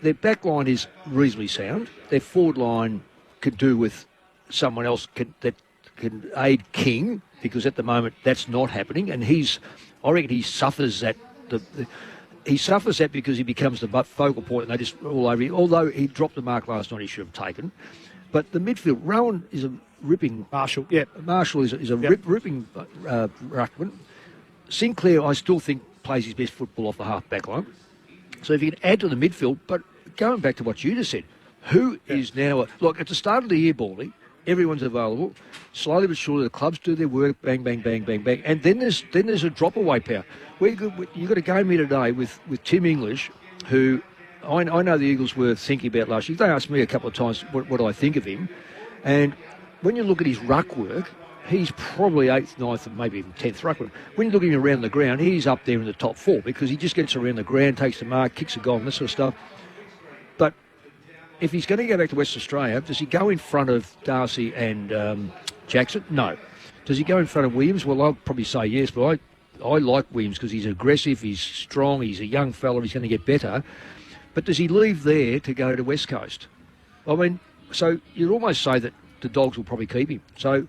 their back line is reasonably sound. Their forward line could do with someone else that can aid King, because at the moment that's not happening. And I reckon he suffers that. He suffers that because he becomes the focal point, and they just all over him. Although he dropped the mark last night, he should have taken. But the midfield, Rowan is a ripping. Marshall, yeah. Marshall is a ripping ruckman. Sinclair, I still think, plays his best football off the half-back line. So if you can add to the midfield, but going back to what you just said, who is now... Look, at the start of the year, Baldy, everyone's available. Slowly but surely, the clubs do their work, bang, bang, bang, bang, bang. And then there's a drop-away power. You've got a game here today with Tim English, who... I know the Eagles were thinking about last year. They asked me a couple of times what I think of him. And when you look at his ruck work, he's probably 8th, 9th, and maybe even 10th ruckman. When you look at him around the ground, he's up there in the top 4 because he just gets around the ground, takes the mark, kicks a goal and this sort of stuff. But if he's going to go back to West Australia, does he go in front of Darcy and Jackson? No. Does he go in front of Williams? Well, I'll probably say yes, but I like Williams because he's aggressive, he's strong, he's a young fella, he's going to get better. But does he leave there to go to West Coast? I mean, so you'd almost say that the Dogs will probably keep him. So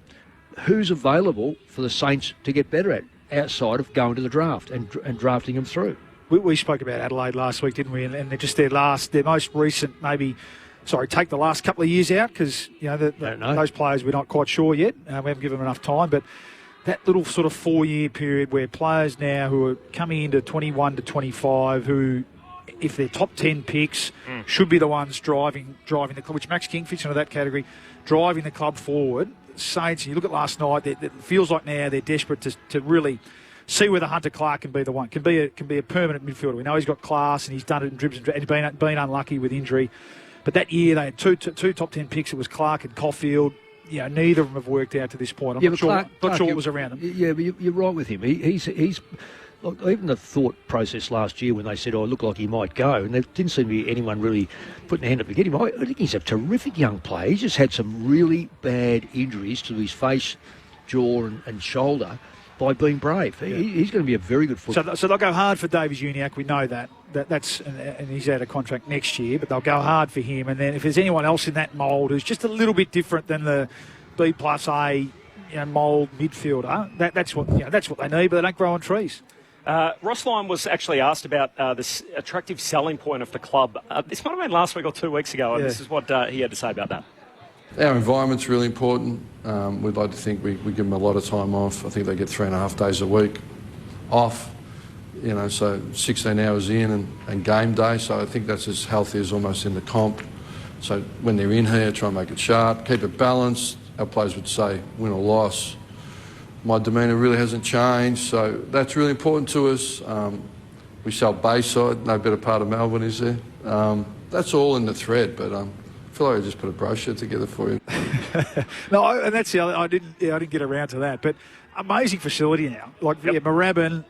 who's available for the Saints to get better at outside of going to the draft and drafting him through? We spoke about Adelaide last week, didn't we? And they're just their most recent, take the last couple of years out because, those players we're not quite sure yet. We haven't given them enough time. But that little sort of 4-year period where players now who are coming into 21 to 25 who... if they're top 10 picks, should be the ones driving the club, which Max King fits into that category, driving the club forward. Saints, you look at last night, it feels like now they're desperate to really see whether Hunter Clark can be the one, can be a permanent midfielder. We know he's got class and he's done it in dribs and he's been unlucky with injury. But that year they had two top 10 picks. It was Clark and Caulfield. Neither of them have worked out to this point. I'm not sure what was around them. Yeah, but you're right with him. He's look, even the thought process last year when they said, it looked like he might go, and there didn't seem to be anyone really putting a hand up to get him. I think he's a terrific young player. He's just had some really bad injuries to his face, jaw and shoulder by being brave. Yeah. He's going to be a very good footballer. So they'll go hard for Davies Uniacke. We know that. And he's out of contract next year, but they'll go hard for him. And then if there's anyone else in that mould who's just a little bit different than the B+A mould midfielder, that's what they need, but they don't grow on trees. Ross Lyon was actually asked about this attractive selling point of the club. This might have been last week or 2 weeks ago, and this is what he had to say about that. Our environment's really important. We'd like to think we give them a lot of time off. I think they get 3.5 days a week off, so 16 hours in and game day. So I think that's as healthy as almost in the comp. So when they're in here, try and make it sharp, keep it balanced. Our players would say win or loss. My demeanour really hasn't changed, so that's really important to us. We sell Bayside, no better part of Melbourne, is there? That's all in the thread, but I feel like I just put a brochure together for you. No, and that's the other. I didn't get around to that, but amazing facility now. Moorabbin,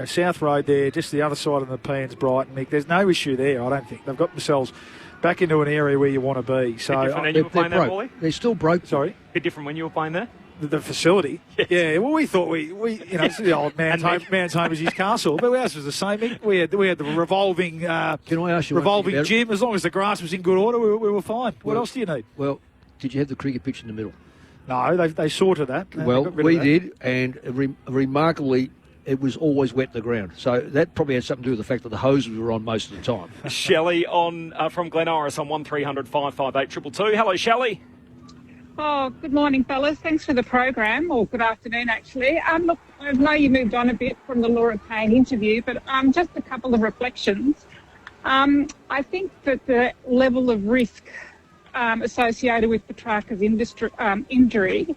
South Road there, just the other side of the Pans, Brighton, Mick. There's no issue there, I don't think. They've got themselves back into an area where you want to be. So different when you were playing there, Wally? They're still broke. Sorry? A bit different when you were playing there? The facility, yes. Yeah. Well, we thought it's the old man's home is his castle, but ours was the same. We had the revolving. Can I ask you revolving gym? As long as the grass was in good order, we were fine. What else do you need? Well, did you have the cricket pitch in the middle? No, they sorted that. Well, we did, and remarkably, it was always wet the ground. So that probably had something to do with the fact that the hoses were on most of the time. Shelley from Glen Iris on 1300 558 222. Hello, Shelley. Oh, good morning, fellas. Thanks for the program, or good afternoon, actually. Look, I know you moved on a bit from the Laura Payne interview, but just a couple of reflections. I think that the level of risk associated with Petrarca's injury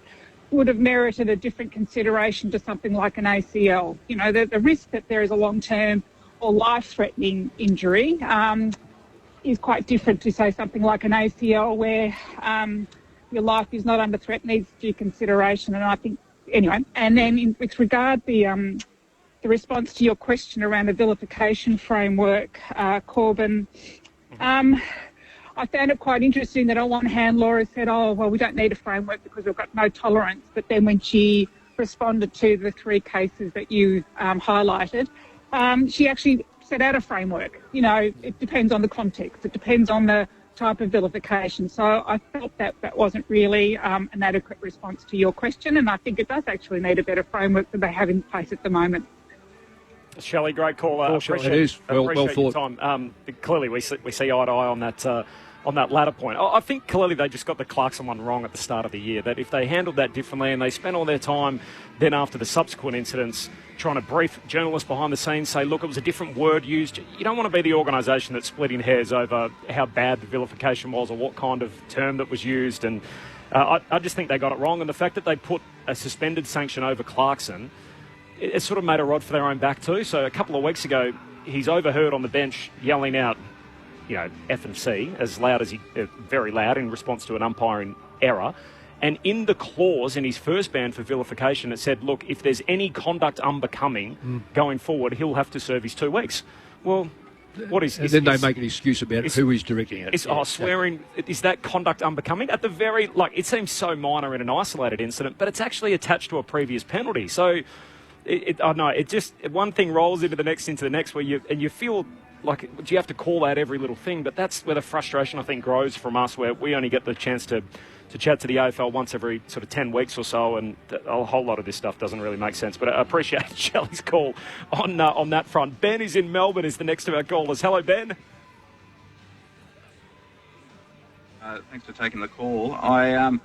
would have merited a different consideration to something like an ACL. The risk that there is a long-term or life-threatening injury is quite different to, say, something like an ACL where your life is not under threat, needs due consideration. And I think, anyway, and then with regard the response to your question around the vilification framework, Corbyn, I I found it quite interesting that on one hand, Laura said, oh, well, we don't need a framework because we've got no tolerance. But then when she responded to the 3 cases that you highlighted, she actually set out a framework. You know, it depends on the context. It depends on the type of vilification. So I felt that wasn't really an adequate response to your question, and I think it does actually need a better framework than they have in place at the moment. Shelley, great call. It is well thought. Time. Clearly, we see eye to eye on that latter point. I think clearly they just got the Clarkson one wrong at the start of the year, that if they handled that differently and they spent all their time then after the subsequent incidents trying to brief journalists behind the scenes, say, look, it was a different word used. You don't want to be the organisation that's splitting hairs over how bad the vilification was or what kind of term that was used. And I just think they got it wrong. And the fact that they put a suspended sanction over Clarkson, it sort of made a rod for their own back too. So a couple of weeks ago, he's overheard on the bench yelling out, you know, F and C, as loud as very loud in response to an umpiring error. And in the clause in his first ban for vilification, it said, look, if there's any conduct unbecoming going forward, he'll have to serve his 2 weeks. Well, what is... And then they make an excuse about who he's directing it. Swearing, is that conduct unbecoming? At the very, it seems so minor in an isolated incident, but it's actually attached to a previous penalty. So, it just, one thing rolls into the next where you feel like, do you have to call out every little thing? But that's where the frustration, I think, grows from us, where we only get the chance to chat to the AFL once every sort of 10 weeks or so, and a whole lot of this stuff doesn't really make sense. But I appreciate Shelley's call on that front. Ben is in Melbourne, is the next of our callers. Hello, Ben. Thanks for taking the call. I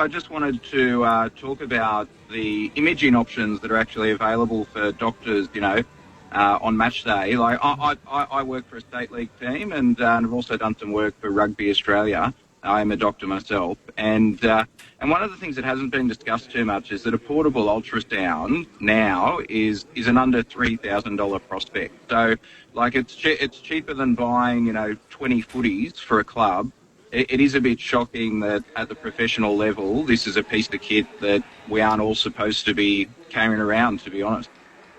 just wanted to talk about the imaging options that are actually available for doctors, on match day. Like I work for a state league team, and I've also done some work for Rugby Australia. I am a doctor myself, and one of the things that hasn't been discussed too much is that a portable ultrasound now is an under $3,000 prospect. So, it's cheaper than buying 20 footies for a club. It is a bit shocking that at the professional level, this is a piece of kit that we aren't all supposed to be carrying around, to be honest.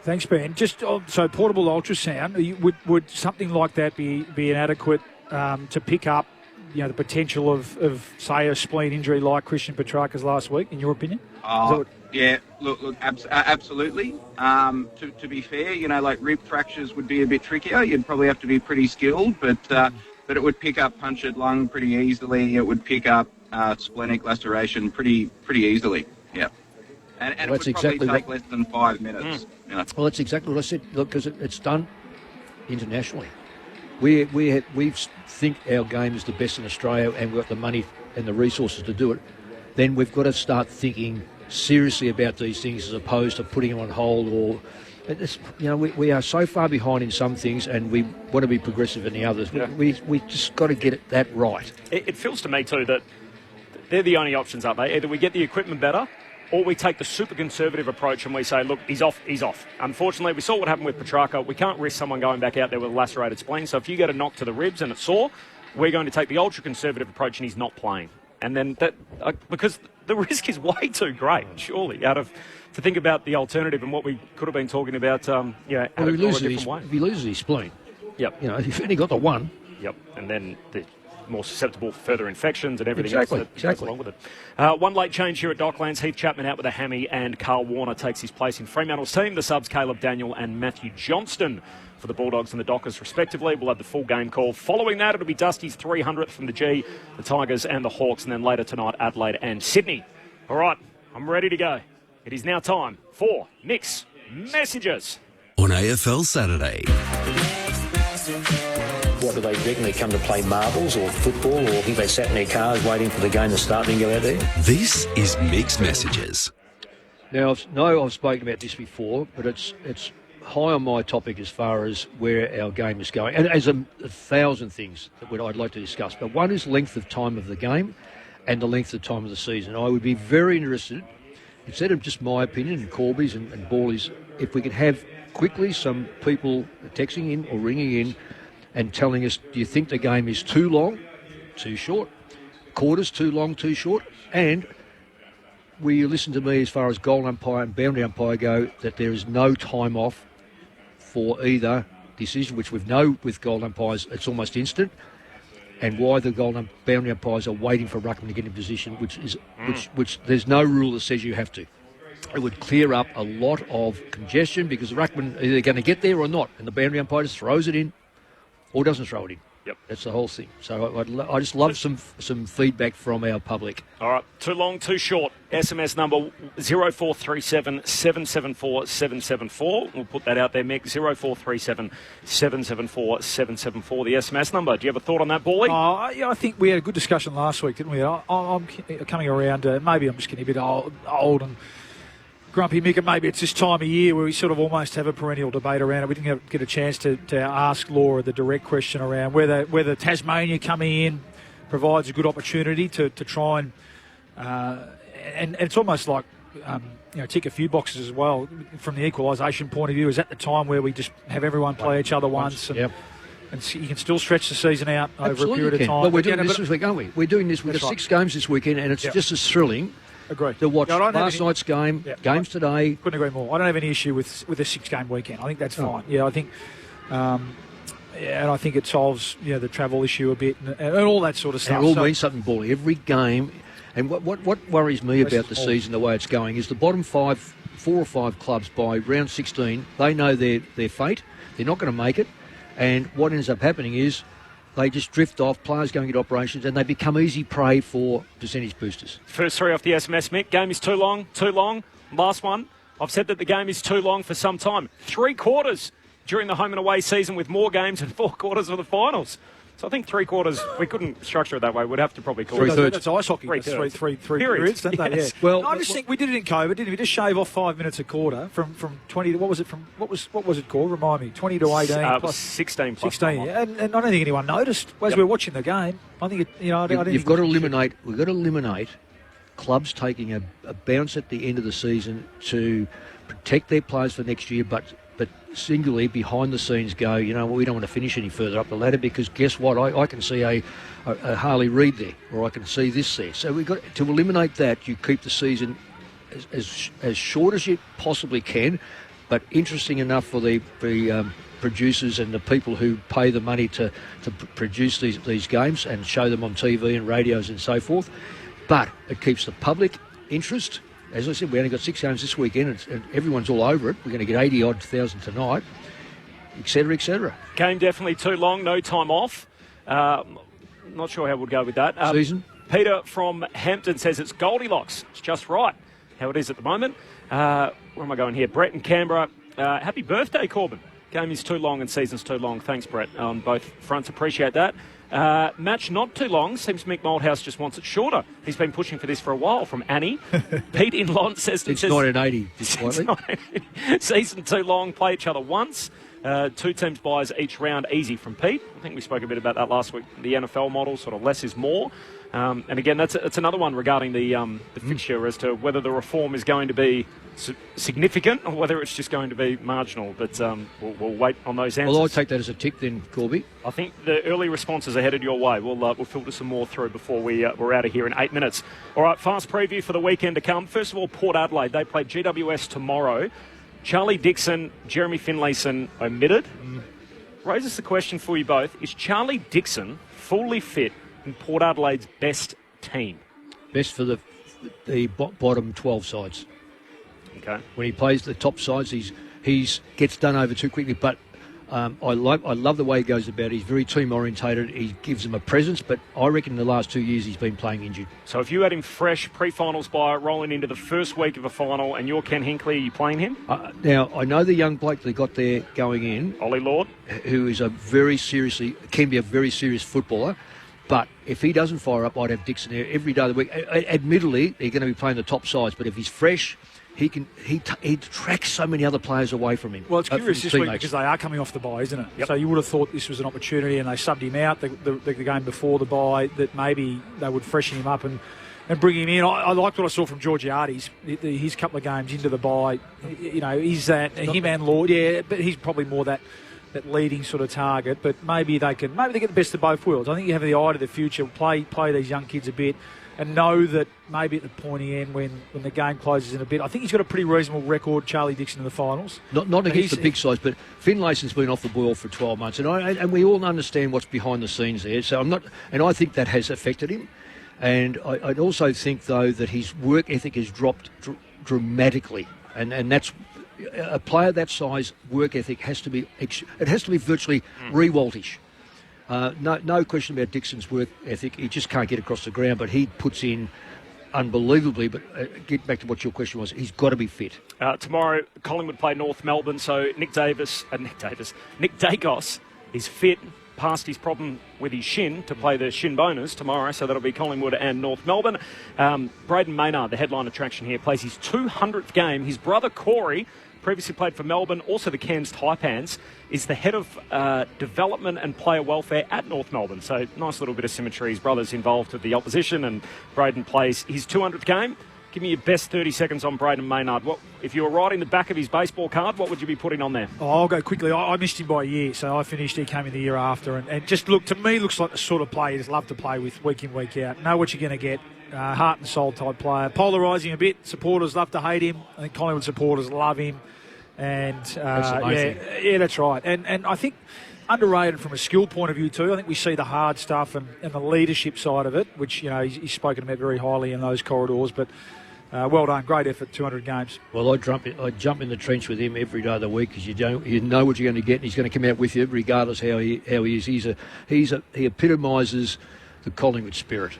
Thanks, Ben. Just so portable ultrasound, would something like that be inadequate to pick up, the potential of say a spleen injury like Christian Petrarca's last week, in your opinion? Yeah, look, absolutely. To be fair, rib fractures would be a bit trickier. You'd probably have to be pretty skilled, but it would pick up punctured lung pretty easily. It would pick up splenic laceration pretty easily. Yeah. And it would probably take less than 5 minutes. Well, that's exactly what I said. Look, because it's done internationally. We think our game is the best in Australia, and we've got the money and the resources to do it. Then we've got to start thinking seriously about these things as opposed to putting them on hold. Or, we are so far behind in some things, and we want to be progressive in the others. Yeah. We just got to get that right. It feels to me too that they're the only options, aren't they? Either we get the equipment better, or we take the super conservative approach and we say, look, he's off. Unfortunately, we saw what happened with Petrarca. We can't risk someone going back out there with a lacerated spleen. So if you get a knock to the ribs and it's sore, we're going to take the ultra-conservative approach and he's not playing. And then because the risk is way too great, surely, to think about the alternative and what we could have been talking about, a different way. If he loses his spleen, yep. If you've only got the one. Yep, and then the more susceptible for further infections and everything else that goes along with it. One late change here at Docklands. Heath Chapman out with a hammy, and Carl Warner takes his place in Fremantle's team. The subs, Caleb Daniel and Matthew Johnston for the Bulldogs and the Dockers respectively. We'll have the full game call. Following that, it'll be Dusty's 300th from the G, the Tigers and the Hawks, and then later tonight, Adelaide and Sydney. All right, I'm ready to go. It is now time for Mix Messages on AFL Saturday. What do they reckon? They come to play marbles or football, or think they sat in their cars waiting for the game to start and go out there? This is Mixed Messages. Now, I've spoken about this before, but it's high on my topic as far as where our game is going. And there's a thousand things that I'd like to discuss. But one is length of time of the game and the length of time of the season. I would be very interested, instead of just my opinion and Corby's and Ballie's, if we could have quickly some people texting in or ringing in and telling us, do you think the game is too long, too short, quarters too long, too short, and will you listen to me as far as goal umpire and boundary umpire go, that there is no time off for either decision, which we know with goal umpires it's almost instant, and why the boundary umpires are waiting for ruckman to get in position, which there's no rule that says you have to. It would clear up a lot of congestion because the ruckman are either going to get there or not, and the boundary umpire just throws it in or doesn't throw it in. Yep. That's the whole thing. So I just love some feedback from our public. All right, too long, too short. SMS number 0437 774 774. We'll put that out there, Mick. 0437 774 774. The SMS number. Do you have a thought on that, Bally? Yeah, I think we had a good discussion last week, didn't we? I'm coming around. Maybe I'm just getting a bit old and grumpy, Mick, and maybe it's this time of year where we sort of almost have a perennial debate around it. We didn't get a chance to ask Laura the direct question around whether Tasmania coming in provides a good opportunity to try and it's almost like tick a few boxes as well from the equalisation point of view. Is that the time where we just have everyone play each other once and you can still stretch the season out over a period of time? But we're doing this week, aren't we? We're doing this. We've got 6 games this weekend, and it's just as thrilling. Agree. To watch last night's game, games today. Couldn't agree more. I don't have any issue with a 6-game weekend. I think that's fine. Yeah, I think, and I think it solves the travel issue a bit and all that sort of stuff. And it all means something, Bally. Every game, and what worries me about the season, the way it's going, is the bottom 4 or 5 clubs by round 16. They know their fate. They're not going to make it, and what ends up happening is they just drift off, players going into operations, and they become easy prey for percentage boosters. First 3 off the SMS, Mick. Game is too long. Last one. I've said that the game is too long for some time. 3 quarters during the home and away season with more games and 4 quarters of the finals. So I think 3 quarters, we couldn't structure it that way. We'd have to probably call 3/3. it. That's ice hockey. That's three periods, don't they? Yeah. Well, I just think we did it in COVID, didn't we? Just shave off 5 minutes a quarter from 20 to what was it called? Remind me. 20 to 18 plus 16 plus 16. Yeah. And I don't think anyone noticed as we were watching the game. I think We've got to eliminate clubs taking a bounce at the end of the season to protect their players for next year, but singularly behind the scenes go, we don't want to finish any further up the ladder because guess what? I can see a Harley Reid there, or I can see this there. So we've got to eliminate that. You keep the season as short as you possibly can, but interesting enough for the producers and the people who pay the money to produce these games and show them on TV and radios and so forth. But it keeps the public interest. As I said, we only got 6 games this weekend and everyone's all over it. We're going to get 80-odd thousand tonight, et cetera, et cetera. Game definitely too long, no time off. Not sure how we'd go with that. Season? Peter from Hampton says it's Goldilocks. It's just right how it is at the moment. Where am I going here? Brett in Canberra. Happy birthday, Corbin. Game is too long and season's too long. Thanks, Brett, on both fronts. Appreciate that. Match not too long. Seems Mick Moldhouse just wants it shorter. He's been pushing for this for a while from Annie. Pete in Lont says... It's 1980. Season too long. Play each other once. 2 teams buys each round. Easy from Pete. I think we spoke a bit about that last week. The NFL model, sort of less is more. And again, that's another one regarding the fixture as to whether the reform is going to be significant or whether it's just going to be marginal. But we'll wait on those answers. Well, I'll take that as a tick then, Corby. I think the early responses are headed your way. We'll filter some more through before we're out of here in 8 minutes. All right, fast preview for the weekend to come. First of all, Port Adelaide. They play GWS tomorrow. Charlie Dixon, Jeremy Finlayson omitted. Raises the question for you both. Is Charlie Dixon fully fit in Port Adelaide's best team? Best for the bottom 12 sides. Okay. When he plays the top sides, he's gets done over too quickly. But I love the way he goes about it. He's very team orientated. He gives them a presence. But I reckon in the last 2 years he's been playing injured. So if you had him fresh pre-finals by rolling into the first week of a final, and you're Ken Hinkley, are you playing him? Now I know the young bloke they got there going in, Ollie Lord, who is can be a very serious footballer. But if he doesn't fire up, I'd have Dixon there every day of the week. Admittedly, they're going to be playing the top sides, but if he's fresh, he tracks so many other players away from him. Well, it's curious this week because they are coming off the bye, isn't it? Yep. So you would have thought this was an opportunity, and they subbed him out the game before the bye, that maybe they would freshen him up and bring him in. I liked what I saw from Georgiades, his couple of games into the bye. He's that him and Lord, but he's probably more that leading sort of target, but maybe they get the best of both worlds. I think you have the eye to the future, play these young kids a bit, know that maybe at the pointy end when the game closes in a bit. I think he's got a pretty reasonable record, Charlie Dixon, in the finals. Not against the big sides, but Finlayson's been off the boil for 12 months, and we all understand what's behind the scenes there. So I think that has affected him. And I also think, though, that his work ethic has dropped dramatically, and that's a player that size. Work ethic has to be virtually Rewaltish. No question about Dixon's work ethic. He just can't get across the ground, but he puts in unbelievably. But get back to what your question was. He's got to be fit. Tomorrow, Collingwood play North Melbourne, so Nick Dacos is fit, past his problem with his shin, to play the shin bonus tomorrow, so that'll be Collingwood and North Melbourne. Braden Maynard, the headline attraction here, plays his 200th game. His brother Corey, previously played for Melbourne, also the Cairns Taipans, is the head of development and player welfare at North Melbourne. So nice little bit of symmetry. His brother's involved with the opposition, and Braden plays his 200th game. Give me your best 30 seconds on Braden Maynard. If you were writing the back of his baseball card, what would you be putting on there? I'll go quickly. I missed him by a year, so I finished. He came in the year after, and just looks like the sort of player you just love to play with week in, week out. Know what you're going to get. Heart and soul type player. Polarising a bit. Supporters love to hate him. I think Collingwood supporters love him. And that's right. And I think underrated from a skill point of view too. I think we see the hard stuff and the leadership side of it, which he's spoken about very highly in those corridors. But well done, great effort, 200 games. Well, I jump in the trench with him every day of the week because you know what you're going to get, and he's going to come out with you regardless how he is. He epitomises the Collingwood spirit.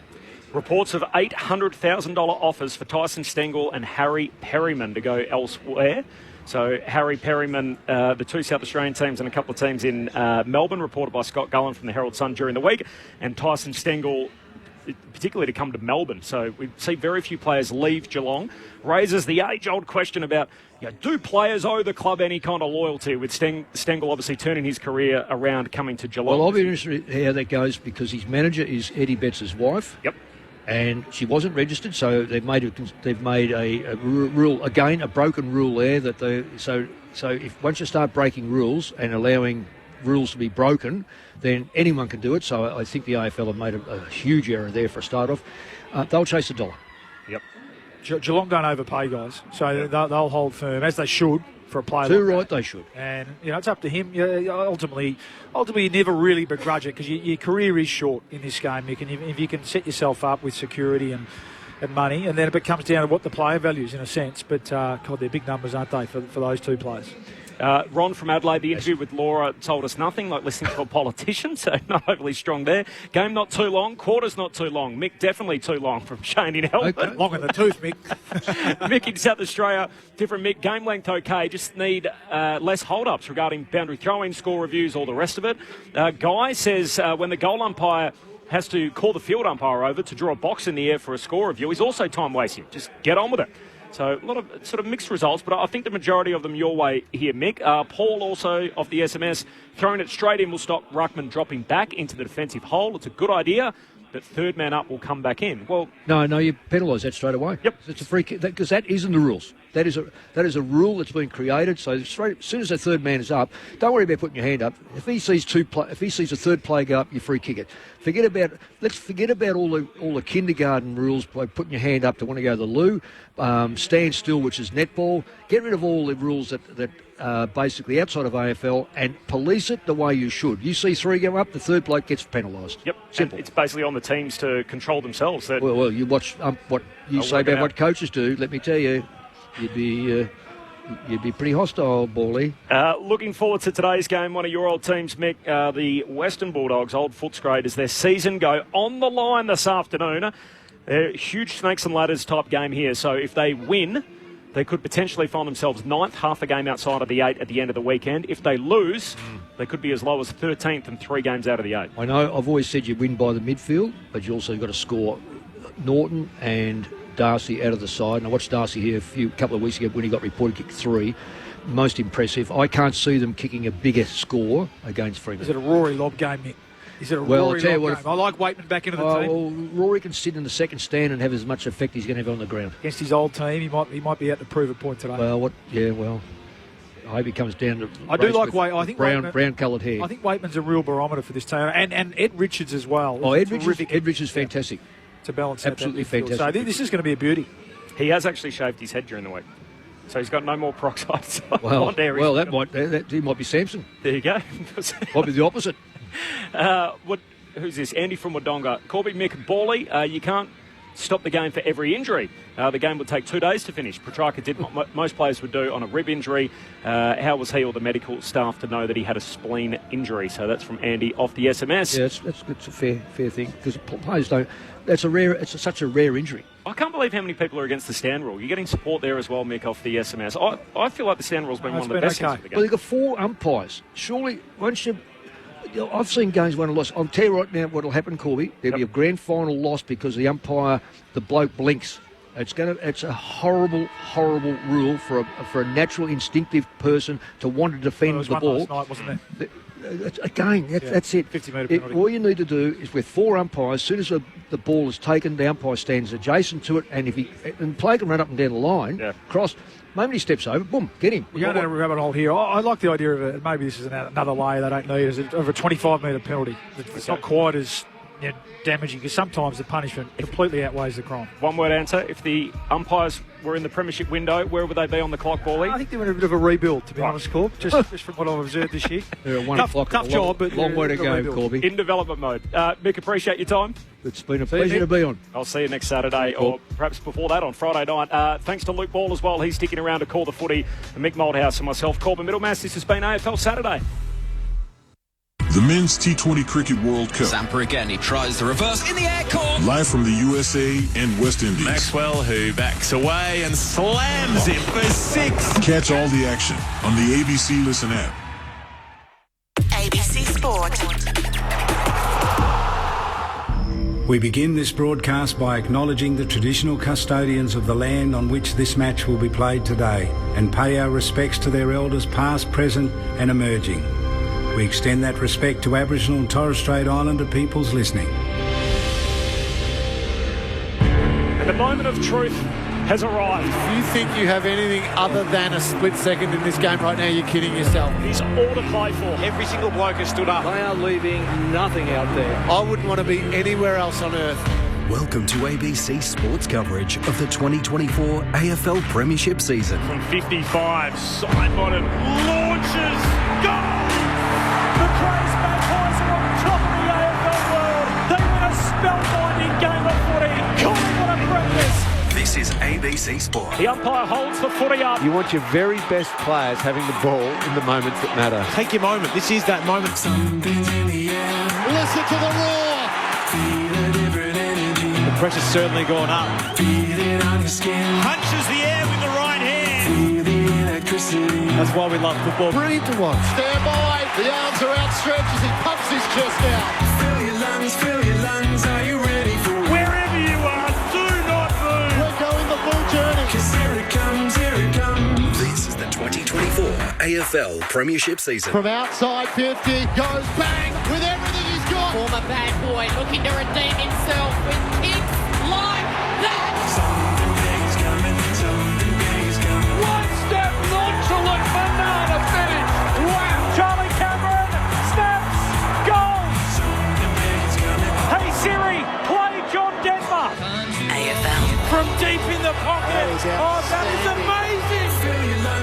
Reports of $800,000 offers for Tyson Stengel and Harry Perryman to go elsewhere. So Harry Perryman, the two South Australian teams and a couple of teams in Melbourne, reported by Scott Gullen from the Herald Sun during the week, and Tyson Stengel particularly to come to Melbourne. So we see very few players leave Geelong. Raises the age-old question about, do players owe the club any kind of loyalty, with Stengel obviously turning his career around coming to Geelong? Well, I'll be interested in how that goes because his manager is Eddie Betts' wife. Yep. And she wasn't registered, so they've made a rule again, a broken rule there. So if once you start breaking rules and allowing rules to be broken, then anyone can do it. So I think the AFL have made a huge error there for a start off. They'll chase the dollar. Yep. Geelong don't overpay guys, so they'll hold firm as they should for a player. Too right, they should. And it's up to him. Ultimately, you never really begrudge it because your career is short in this game. If you can set yourself up with security and money, and then it comes down to what the player values in a sense. But God, they're big numbers, aren't they, for those two players? Ron from Adelaide, the interview with Laura told us nothing, like listening to a politician, so not overly strong there. Game not too long, quarters not too long. Mick definitely too long from Shane in Melbourne. Okay. Long in the tooth, Mick. Mick in South Australia, different Mick. Game length okay, just need less hold-ups regarding boundary throw-in, score reviews, all the rest of it. Guy says when the goal umpire has to call the field umpire over to draw a box in the air for a score review, he's also time wasting. Just get on with it. So a lot of sort of mixed results, but I think the majority of them your way here, Mick. Paul also of the SMS, throwing it straight in will stop Ruckman dropping back into the defensive hole. It's a good idea, but third man up will come back in. Well, no, you penalise that straight away. Yep, it's a free kick because that isn't the rules. That is a rule that's been created. So as soon as the third man is up, don't worry about putting your hand up. If he sees a third player go up, you free kick it. Let's forget about all the kindergarten rules by putting your hand up to want to go to the loo, stand still, which is netball. Get rid of all the rules that are basically outside of AFL and police it the way you should. You see three go up, the third bloke gets penalised. Yep, simple. And it's basically on the teams to control themselves. Well, you watch what you say about what coaches do. Let me tell you. You'd be pretty hostile, Bally. Looking forward to today's game. One of your old teams, Mick, the Western Bulldogs, old Footscray, as their season go on the line this afternoon. A huge snakes and ladders type game here. So if they win, they could potentially find themselves 9th, half a game outside of the 8 at the end of the weekend. If they lose, they could be as low as 13th and 3 games out of the 8. I know I've always said you win by the midfield, but you also got to score Norton and Darcy out of the side. And I watched Darcy here a couple of weeks ago when he got reported kicked 3. Most impressive. I can't see them kicking a bigger score against Fremantle. Is it a Rory lob game, Nick? Is it a Rory lob game? I like Waitman back into the team. Well, Rory can sit in the second stand and have as much effect as he's going to have on the ground. Against his old team, he might be out to prove a point today. I hope he comes down to. I do like Waitman. I think brown coloured hair. I think Waitman's a real barometer for this team, and Ed Richards as well. Ed Richards fantastic. to balance Absolutely out that midfield. fantastic. So this is going to be a beauty. He has actually shaved his head during the week. So he's got no more peroxide. Well, he might be Samson. There you go. Might be the opposite. Who's this? Andy from Wodonga. Corby, Mick, Bally, you can't stop the game for every injury. The game would take 2 days to finish. Petrarca did what most players would do on a rib injury. How was he or the medical staff to know that he had a spleen injury? So that's from Andy off the SMS. Yeah, that's a fair thing, because players don't. It's such a rare injury. I can't believe how many people are against the stand rule. You're getting support there as well, Mick, off the SMS. I feel like the stand rule's been one of the best things for the game. Well, you've got 4 umpires. Surely, once you... I've seen games won and lost. I'll tell you right now what will happen, Corby. There'll be a grand final loss because the umpire, the bloke, blinks. It's a horrible rule for a natural, instinctive person to want to defend the ball. Last night, wasn't there? Again, that's it. 50-metre penalty. All you need to do is with 4 umpires, as soon as the ball is taken, the umpire stands adjacent to it, and if the player can run up and down the line, cross. Moment he steps over, boom, get him. We're going down a rabbit hole here. I like the idea of maybe this is another layer they don't need, of a 25-metre penalty. It's not quite as damaging, because sometimes the punishment completely outweighs the crime. One word answer: if the umpires were in the premiership window, where would they be on the clock, Bally? I think they're in a bit of a rebuild, to be honest, Corb, just from what I've observed this year. Tough job, but long way to go, Corby. In development mode. Mick, appreciate your time. It's been a pleasure to be on. I'll see you next Saturday, or perhaps before that on Friday night. Thanks to Luke Ball as well. He's sticking around to call the footy. Mick Malthouse and myself, Corbin Middlemass. This has been AFL Saturday. The Men's T20 Cricket World Cup. Zampa again, he tries the reverse in the air court. Live from the USA and West Indies. Maxwell, who backs away and slams it for 6. Catch all the action on the ABC Listen app. ABC Sport. We begin this broadcast by acknowledging the traditional custodians of the land on which this match will be played today, and pay our respects to their elders past, present and emerging. We extend that respect to Aboriginal and Torres Strait Islander peoples listening. And the moment of truth has arrived. If you think you have anything other than a split second in this game right now, you're kidding yourself. It's all to play for. Every single bloke has stood up. They are leaving nothing out there. I wouldn't want to be anywhere else on earth. Welcome to ABC Sports coverage of the 2024 AFL Premiership season. From 55, Simon launches, goal! The Craze Magpies are on top of the AFL world. They win a spellbinding game of footy. God, what a practice! This is ABC Sport. The umpire holds the footy up. You want your very best players having the ball in the moments that matter. Take your moment. This is that moment. Listen to the roar. The pressure's certainly gone up. Punches the air with the right hand. That's why we love football. Brilliant to watch. Stand by. The arms are outstretched as he pumps his chest out. Fill your lungs, are you ready for it? Wherever you are, do not move. We're going the full journey. 'Cause here it comes. This is the 2024 AFL Premiership season. From outside 50, goes bang with everything he's got. Former bad boy looking to redeem himself with kicks like that. Something big is coming. One step nonchalant banana finish. Wow. Charlie Cameron snaps, goal. Hey Siri, play John Denver. AFL. From deep in the pocket. Oh, that is amazing.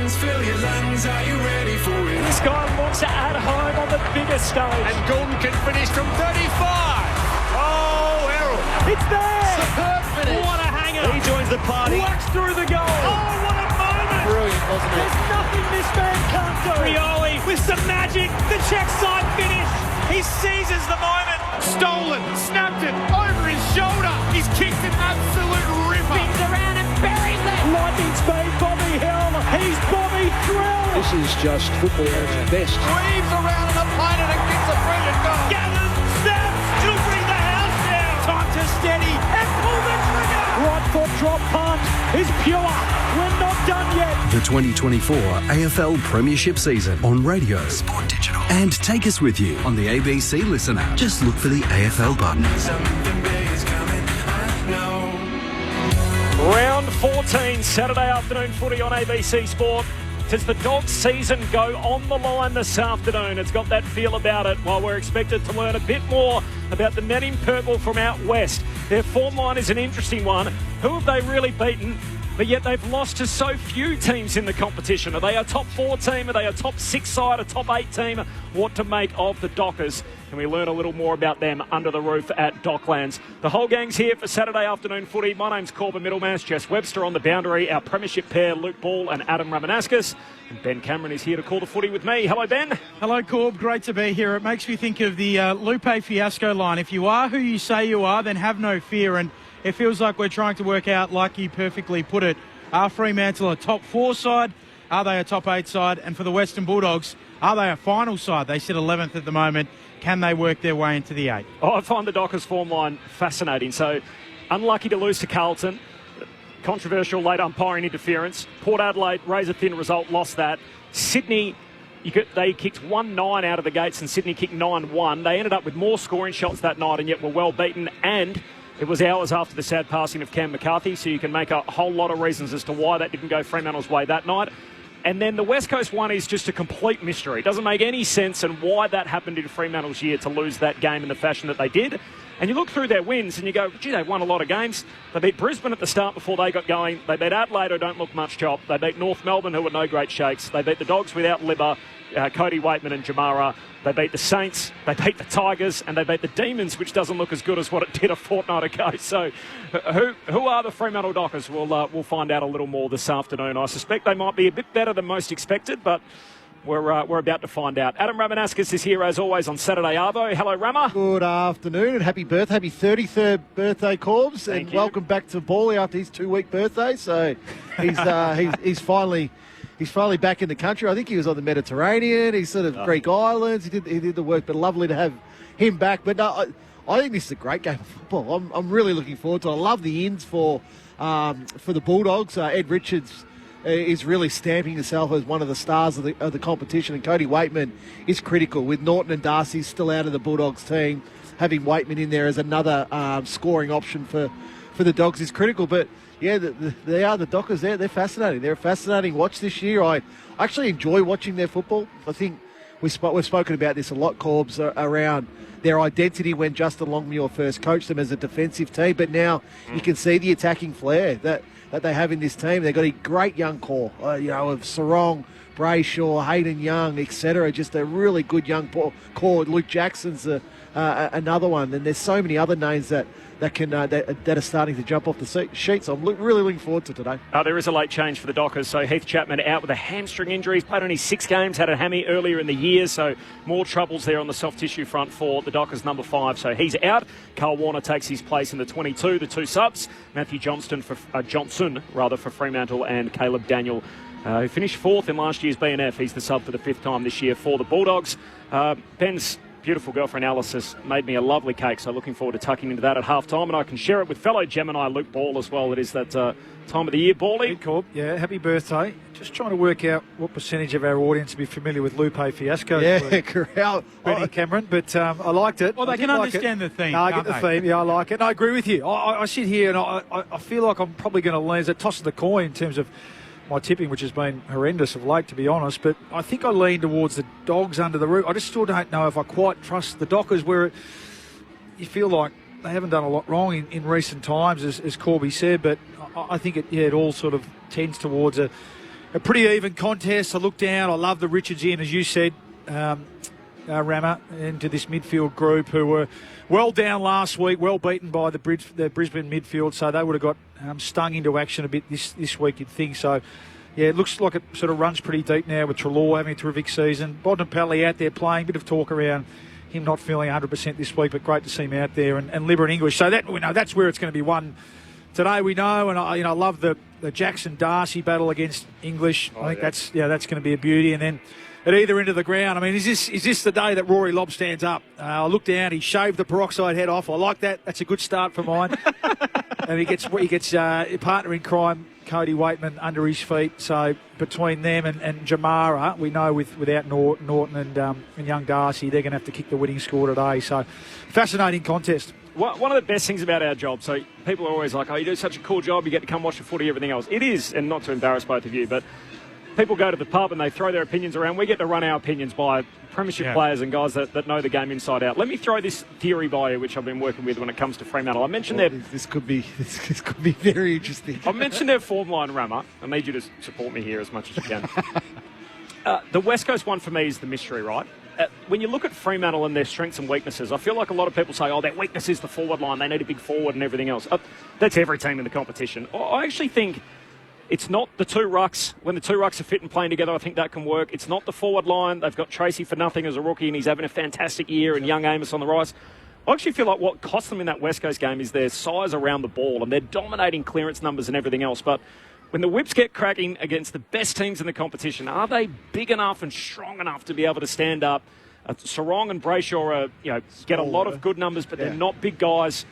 Fill your lungs, are you ready for it? This guy looks at home on the biggest stage. And Gordon can finish from 35. Oh, Errol. It's there. Superb finish. What a hanger. He joins the party. Whacks through the goal. Oh, what a moment. Brilliant, wasn't it? There's nothing this man can't do. Rioli with some magic. The check side finish. He seizes the moment. Stolen, snapped it over his shoulder. He's kicked an absolute ripper. Spins around and buries it. Lightning speed, Bobby Hill. He's Bobby Thrill. This is just football at its best. Weaves around an opponent and gets a brilliant goal. Gathers, snaps, she'll bring the house down. Time to steady and pull the trigger. Right foot drop punt is pure. We're not done yet. The 2024 AFL Premiership season on radio, Sport Digital, and take us with you on the ABC Listen app. Just look for the AFL button. Something big is coming, I know. Round 14, Saturday afternoon footy on ABC Sport. Does the Dogs season go on the line this afternoon? It's got that feel about it, while we're expected to learn a bit more about the men in purple from out west. Their form line is an interesting one. Who have they really beaten? But yet they've lost to so few teams in the competition. Are they a top 4 team? Are they a top 6 side, a top 8 team? What to make of the Dockers? Can we learn a little more about them under the roof at Docklands? The whole gang's here for Saturday afternoon footy. My name's Corbin Middlemas, Jess Webster on the boundary, our premiership pair, Luke Ball and Adam Ramanauskas. And Ben Cameron is here to call the footy with me. Hello, Ben. Hello, Corb. Great to be here. It makes me think of the Lupe Fiasco line. If you are who you say you are, then have no fear. And it feels like we're trying to work out, like you perfectly put it, are Fremantle a top 4 side? Are they a top 8 side? And for the Western Bulldogs, are they a final side? They sit 11th at the moment. Can they work their way into the 8? Oh, I find the Dockers form line fascinating. So, unlucky to lose to Carlton. Controversial late umpiring interference. Port Adelaide, razor-thin result, lost that. Sydney, they kicked 1-9 out of the gates and Sydney kicked 9-1. They ended up with more scoring shots that night and yet were well beaten, and it was hours after the sad passing of Cam McCarthy, so you can make a whole lot of reasons as to why that didn't go Fremantle's way that night. And then the West Coast one is just a complete mystery. It doesn't make any sense and why that happened in Fremantle's year to lose that game in the fashion that they did. And you look through their wins and you go, gee, they've won a lot of games. They beat Brisbane at the start before they got going. They beat Adelaide, who don't look much chop. They beat North Melbourne, who were no great shakes. They beat the Dogs without Libba, Cody Waitman and Jamara. They beat the Saints, they beat the Tigers, and they beat the Demons, which doesn't look as good as what it did a fortnight ago. So who are the Fremantle Dockers? We'll find out a little more this afternoon. I suspect they might be a bit better than most expected, but we're about to find out. Adam Ramanauskas is here, as always, on Saturday Arvo. Hello, Rama. Good afternoon and happy birthday. Happy 33rd birthday, Corbs. And welcome back to Bally after his 2-week birthday. So he's finally back in the country. I think he was on the Mediterranean. He's sort of Greek islands. He did the work, but lovely to have him back. But no, I think this is a great game of football. I'm really looking forward to it. I love the ins for the Bulldogs. Ed Richards is really stamping himself as one of the stars of the competition, and Cody Waitman is critical. With Norton and Darcy still out of the Bulldogs team, having Waitman in there as another scoring option for the Dogs is critical. But yeah, they are the Dockers. They're fascinating. They're a fascinating watch this year. I actually enjoy watching their football. I think we've spoken about this a lot, Corbs, around their identity when Justin Longmuir first coached them as a defensive team. But now you can see the attacking flair that they have in this team. They've got a great young core, of Sarong, Brayshaw, Hayden Young, etc. Just a really good young core. Luke Jackson's another one. And there's so many other names that are starting to jump off the sheet. So I'm really looking forward to today. There is a late change for the Dockers. So Heath Chapman out with a hamstring injury. He's played only 6 games, had a hammy earlier in the year. So more troubles there on the soft tissue front for the Dockers, number 5. So he's out. Carl Warner takes his place in the 22, the 2 subs. Matthew Johnson for Fremantle, and Caleb Daniel, who finished 4th in last year's BNF. He's the sub for the 5th time this year for the Bulldogs. Ben's beautiful girlfriend Alice made me a lovely cake, so looking forward to tucking into that at half-time, and I can share it with fellow Gemini Luke Ball as well. It is that time of the year, Bally. Corb. Yeah, happy birthday. Just trying to work out what percentage of our audience will be familiar with Lupe Fiasco. Yeah, correct. Benny Cameron, but I liked it. Well, they can understand the theme. No, I get the theme. Yeah, I like it. No, I agree with you. I sit here and I feel like I'm probably going to lean as a toss of the coin in terms of my tipping, which has been horrendous of late, to be honest. But I think I lean towards the Dogs under the roof. I just still don't know if I quite trust the Dockers, where you feel like they haven't done a lot wrong in recent times, as Corby said. But I think it all sort of tends towards a pretty even contest. I look down. I love the Richards in, as you said, Rama, into this midfield group who were well down last week, well beaten by the Brisbane midfield, so they would have got stung into action a bit this week, you'd think. So, yeah, it looks like it sort of runs pretty deep now with Treloar having a terrific season. Bontempelli out there playing, a bit of talk around him not feeling 100% this week, but great to see him out there, and Libba and English. So that we know that's where it's going to be won today. We know, and I love the Jackson Darcy battle against English. I think that's going to be a beauty, and then at either end of the ground. I mean, is this the day that Rory Lobb stands up? I look down, he shaved the peroxide head off. I like that. That's a good start for mine. And he gets partner in crime, Cody Waitman, under his feet. So between them and Jamara, we know without Norton and young Darcy, they're going to have to kick the winning score today. So fascinating contest. One of the best things about our job, so people are always like, oh, you do such a cool job, you get to come watch the footy, everything else. It is, and not to embarrass both of you, but people go to the pub and they throw their opinions around. We get to run our opinions by premiership players and guys that know the game inside out. Let me throw this theory by you, which I've been working with when it comes to Fremantle. I mentioned this could be very interesting. I mentioned their form line, Rammer. I need you to support me here as much as you can. The West Coast one for me is the mystery, right? When you look at Fremantle and their strengths and weaknesses, I feel like a lot of people say, their weakness is the forward line. They need a big forward and everything else. That's every team in the competition. I actually think it's not the two rucks. When the two rucks are fit and playing together, I think that can work. It's not the forward line. They've got Tracy for nothing as a rookie, and he's having a fantastic year, and young Amos on the rise. I actually feel like what cost them in that West Coast game is their size around the ball, and they're dominating clearance numbers and everything else. But when the whips get cracking against the best teams in the competition, are they big enough and strong enough to be able to stand up? Sarong and Brayshaw get a lot of good numbers, but they're not big guys.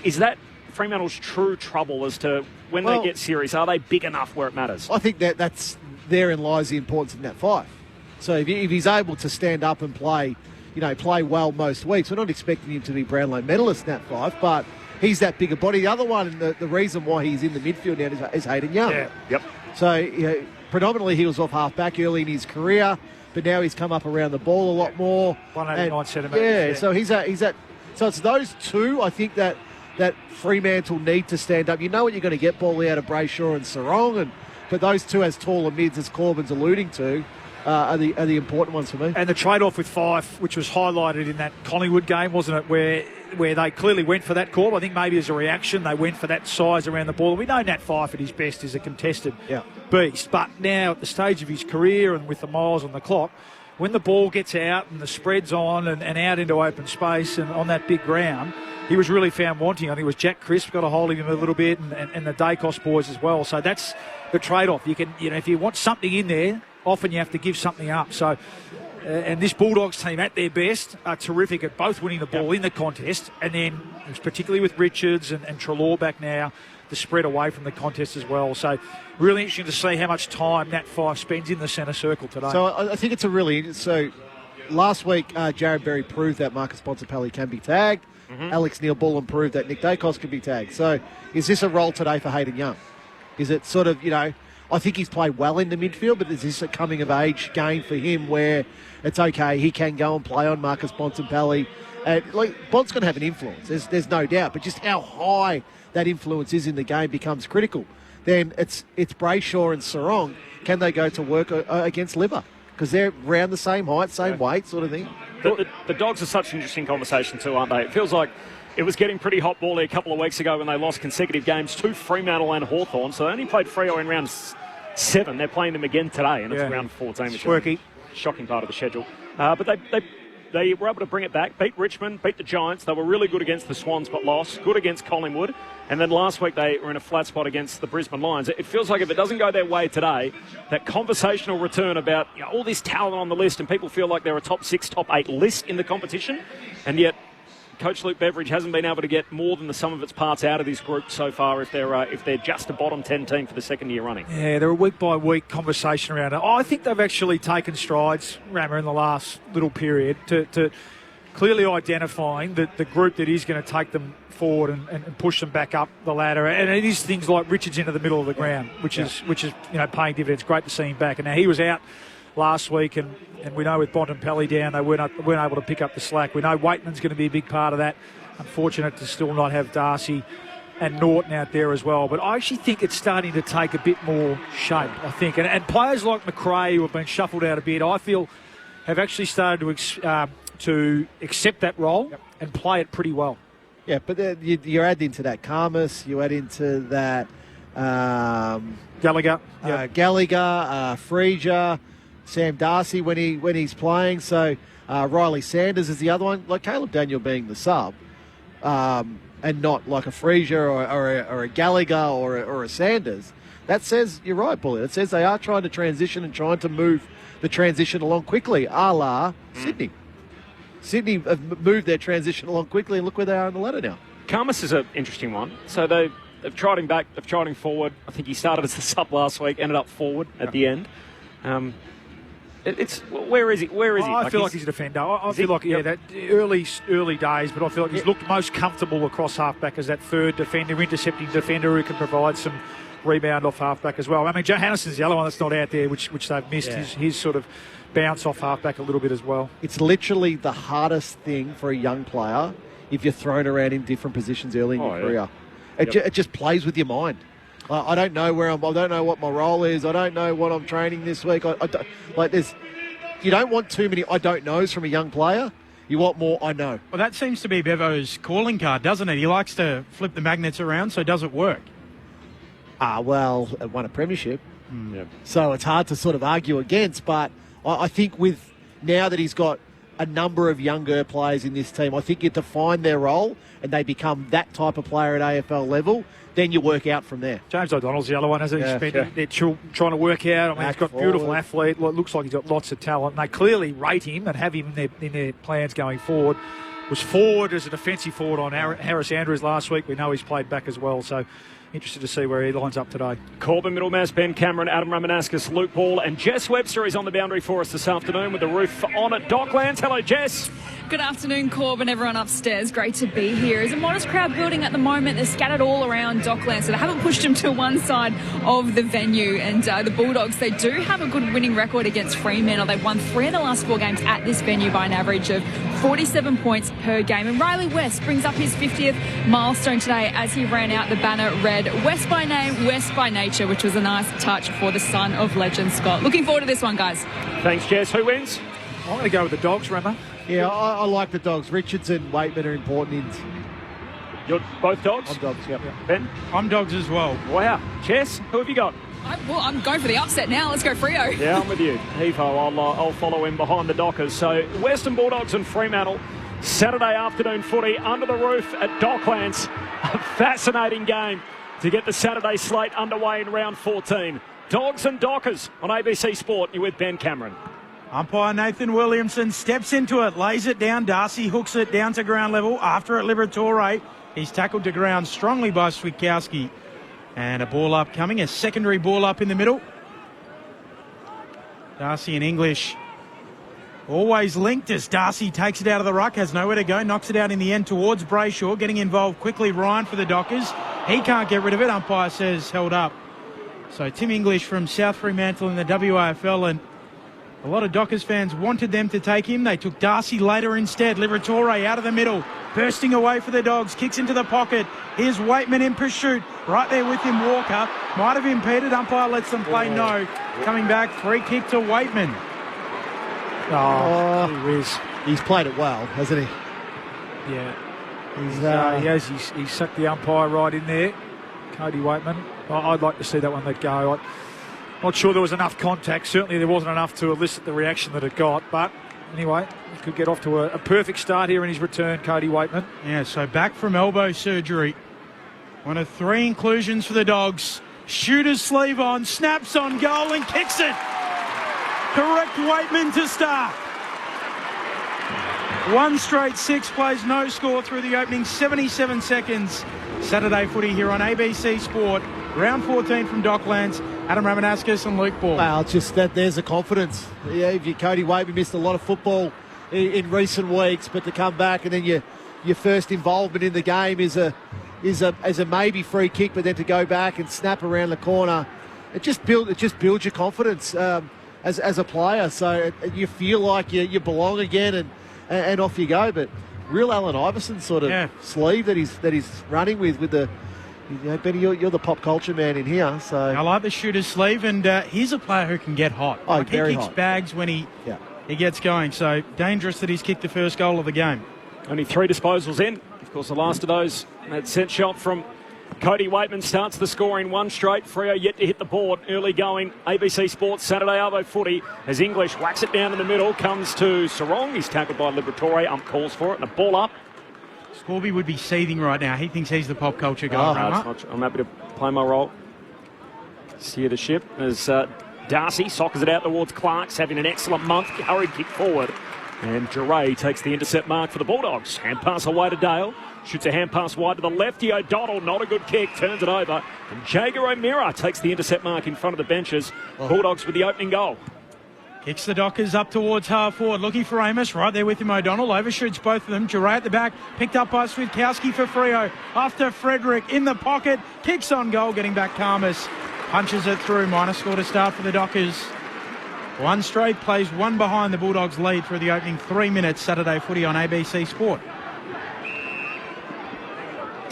Is that Fremantle's true trouble as to when they get serious? Are they big enough where it matters? I think that's therein lies the importance of Nat 5. So if he's able to stand up and play well most weeks, we're not expecting him to be Brownlow medalist Nat 5, but he's that bigger body. The other one, and the reason why he's in the midfield now is Hayden Young. Yeah. Yep. So predominantly he was off half-back early in his career, but now he's come up around the ball a lot more. 189 centimetres. So he's at. So it's those two, I think, that Fremantle need to stand up. You know what you're going to get, ball out of Brayshaw and Sarong, but those two as taller mids, as Corbin's alluding to, are the important ones for me. And the trade-off with Fife, which was highlighted in that Collingwood game, wasn't it, where they clearly went for that Corb. I think maybe as a reaction they went for that size around the ball. We know Nat Fife at his best is a contested beast, but now at the stage of his career and with the miles on the clock, when the ball gets out and the spread's on and out into open space and on that big ground, he was really found wanting. I think it was Jack Crisp got a hold of him a little bit and the Dacos boys as well. So that's the trade-off. You can, if you want something in there, often you have to give something up. So, and this Bulldogs team at their best are terrific at both winning the ball in the contest, and then particularly with Richards and Treloar back now, the spread away from the contest as well. So really interesting to see how much time Nat Fife spends in the centre circle today. So I think it's last week Jared Berry proved that Marcus Bontempelli can be tagged. Mm-hmm. Alex Neil-Bullen proved that Nick Dacos can be tagged. So is this a role today for Hayden Young? Is it sort of, I think he's played well in the midfield, but is this a coming-of-age game for him where it's okay, he can go and play on Marcus Bontempelli? Bont's going to have an influence, there's no doubt, but just how high that influence is in the game becomes critical. Then it's Brayshaw and Sarong. Can they go to work against Libba? Because they're around the same height, same weight sort of thing. The Dogs are such an interesting conversation too, aren't they? It feels like it was getting pretty hot ball a couple of weeks ago when they lost consecutive games to Fremantle and Hawthorn. So they only played Freo in round 7. They're playing them again today, and it's round 14, which is a shocking part of the schedule. But they were able to bring it back, beat Richmond, beat the Giants. They were really good against the Swans, but lost. Good against Collingwood. And then last week they were in a flat spot against the Brisbane Lions. It feels like if it doesn't go their way today, that conversational return about all this talent on the list, and people feel like they're a top 6, top 8 list in the competition, and yet Coach Luke Beveridge hasn't been able to get more than the sum of its parts out of this group so far if they're just a bottom 10 team for the second year running. Yeah, they're a week-by-week conversation around it. I think they've actually taken strides, Rammer, in the last little period to clearly identifying the group that is going to take them forward and push them back up the ladder. And it is things like Richards into the middle of the ground, which is paying dividends. Great to see him back. And now he was out last week, and we know with Bontempelli down, they weren't able to pick up the slack. We know Waitman's going to be a big part of that. Unfortunate to still not have Darcy and Norton out there as well. But I actually think it's starting to take a bit more shape, I think. And players like McRae, who have been shuffled out a bit, I feel have actually started to accept that role and play it pretty well. Yeah, but you add into that Karmas, you add into that Gallagher, Frieger, Sam Darcy when he's playing. So Riley Sanders is the other one. Like Caleb Daniel being the sub, and not like a Frieger or a Gallagher or a Sanders. That says, you're right, Bully. It says they are trying to transition and trying to move the transition along quickly, a la Sydney. Sydney have moved their transition along quickly, and look where they are on the ladder now. Karmas is an interesting one. So they've tried him back, they've tried him forward. I think he started as the sub last week, ended up forward at the end. Where is he? I feel like he's a defender. I feel like that early days, but I feel like he's looked most comfortable across halfback as that third defender, intercepting defender who can provide some rebound off halfback as well. I mean, Johannessen's the other one that's not out there, which they've missed. Yeah. His sort of bounce off halfback a little bit as well. It's literally the hardest thing for a young player if you're thrown around in different positions early in your career. It just plays with your mind. I don't know where I don't know what my role is. I don't know what I'm training this week. You don't want too many I don't knows from a young player. You want more I know. Well, that seems to be Bevo's calling card, doesn't it? He likes to flip the magnets around, so does it work? Well, it won a premiership. So it's hard to sort of argue against, but I think with now that he's got a number of younger players in this team, I think you define their role and they become that type of player at AFL level, then you work out from there. James O'Donnell's the other one, hasn't he? They're trying to work out. I mean, he's got a beautiful athlete. Looks like he's got lots of talent. And they clearly rate him and have him in their plans going forward. Was forward as a defensive forward on Harris Andrews last week. We know he's played back as well, so interested to see where he lines up today. Corbin Middlemass, Ben Cameron, Adam Ramanauskas, Luke Ball and Jess Webster is on the boundary for us this afternoon with the roof on at Docklands. Hello, Jess. Good afternoon, Corbin. Everyone upstairs. Great to be here. There's a modest crowd building at the moment. They're scattered all around Docklands, so they haven't pushed them to one side of the venue. And the Bulldogs, they do have a good winning record against Fremantle. They've won 3 of the last 4 games at this venue by an average of 47 points per game. And Riley West brings up his 50th milestone today as he ran out the banner red. West by name, West by nature, which was a nice touch for the son of legend Scott. Looking forward to this one, guys. Thanks, Jess. Who wins? I'm going to go with the Dogs, Rama. Yeah, I like the Dogs. Richards and Waitman are important ins. You're both Dogs? I'm Dogs, yep. Ben? I'm Dogs as well. Wow. Jess, who have you got? I'm going for the upset now. Let's go Freo. Yeah, I'm with you. Hevo, I'll follow him behind the Dockers. So Western Bulldogs and Fremantle, Saturday afternoon footy under the roof at Docklands. A fascinating game to get the Saturday slate underway in round 14. Dogs and Dockers on ABC Sport. You're with Ben Cameron. Umpire Nathan Williamson steps into it, lays it down. Darcy hooks it down to ground level. After it, Liberatore. He's tackled to ground strongly by Switkowski. And a ball up coming, a secondary ball up in the middle. Darcy and English always linked as Darcy takes it out of the ruck, has nowhere to go, knocks it out in the end towards Brayshaw. Getting involved quickly, Ryan for the Dockers. He can't get rid of it. Umpire says held up. So Tim English from South Fremantle in the WAFL, and a lot of Dockers fans wanted them to take him. They took Darcy later instead. Liberatore out of the middle, bursting away for the Dogs, kicks into the pocket. Here's Waitman in pursuit. Right there with him, Walker. Might have impeded. Umpire lets them play no. Coming back, free kick to Waitman. He's played it well, hasn't he? Yeah. He's sucked the umpire right in there. Cody Waitman. I'd like to see that one let go. I'm not sure there was enough contact. Certainly there wasn't enough to elicit the reaction that it got. But anyway, he could get off to a perfect start here in his return, Cody Waitman. Yeah, so back from elbow surgery. One of 3 inclusions for the Dogs. Shooter's sleeve on, snaps on goal and kicks it. Correct Waitman to start. 1 straight 6 plays, no score through the opening 77 seconds. Saturday footy here on ABC Sport. Round 14 from Docklands. Adam Ramanauskas and Luke Ball. Well, it's just that there's the confidence. Yeah, if you Cody Waitman missed a lot of football in recent weeks, but to come back and then your first involvement in the game is a maybe free kick, but then to go back and snap around the corner, it just builds your confidence as a player. So you feel like you belong again, and off you go. But real Allen Iverson sort of sleeve that he's running with the. Benny, you're the pop culture man in here. So I like the shooter's sleeve, and he's a player who can get hot. Oh, he very kicks hot. bags when he gets going. So dangerous that he's kicked the first goal of the game. Only 3 disposals in. Of course, the last of those, that set shot from Cody Waitman starts the score in 1 straight. Freo yet to hit the board. Early going. ABC Sports Saturday Arvo footy as English whacks it down in the middle. Comes to Sarong. He's tackled by Liberatore. Calls for it and a ball up. Scorby would be seething right now. He thinks he's the pop culture guy. I'm happy to play my role. Steer the ship as Darcy soccers it out towards Clark's, having an excellent month. Hurried kick forward. And Duray takes the intercept mark for the Bulldogs. Hand pass away to Dale. Shoots a hand pass wide to the lefty. O'Donnell, not a good kick, turns it over. And Jager O'Meara takes the intercept mark in front of the benches. Bulldogs with the opening goal. Kicks the Dockers up towards half forward, looking for Amos, right there with him O'Donnell, overshoots both of them, Duray at the back, picked up by Switkowski for Freo, after Frederick in the pocket, kicks on goal, getting back Karmas, punches it through, minor score to start for the Dockers. One straight, plays one behind. The Bulldogs lead through the opening 3 minutes, Saturday footy on ABC Sport.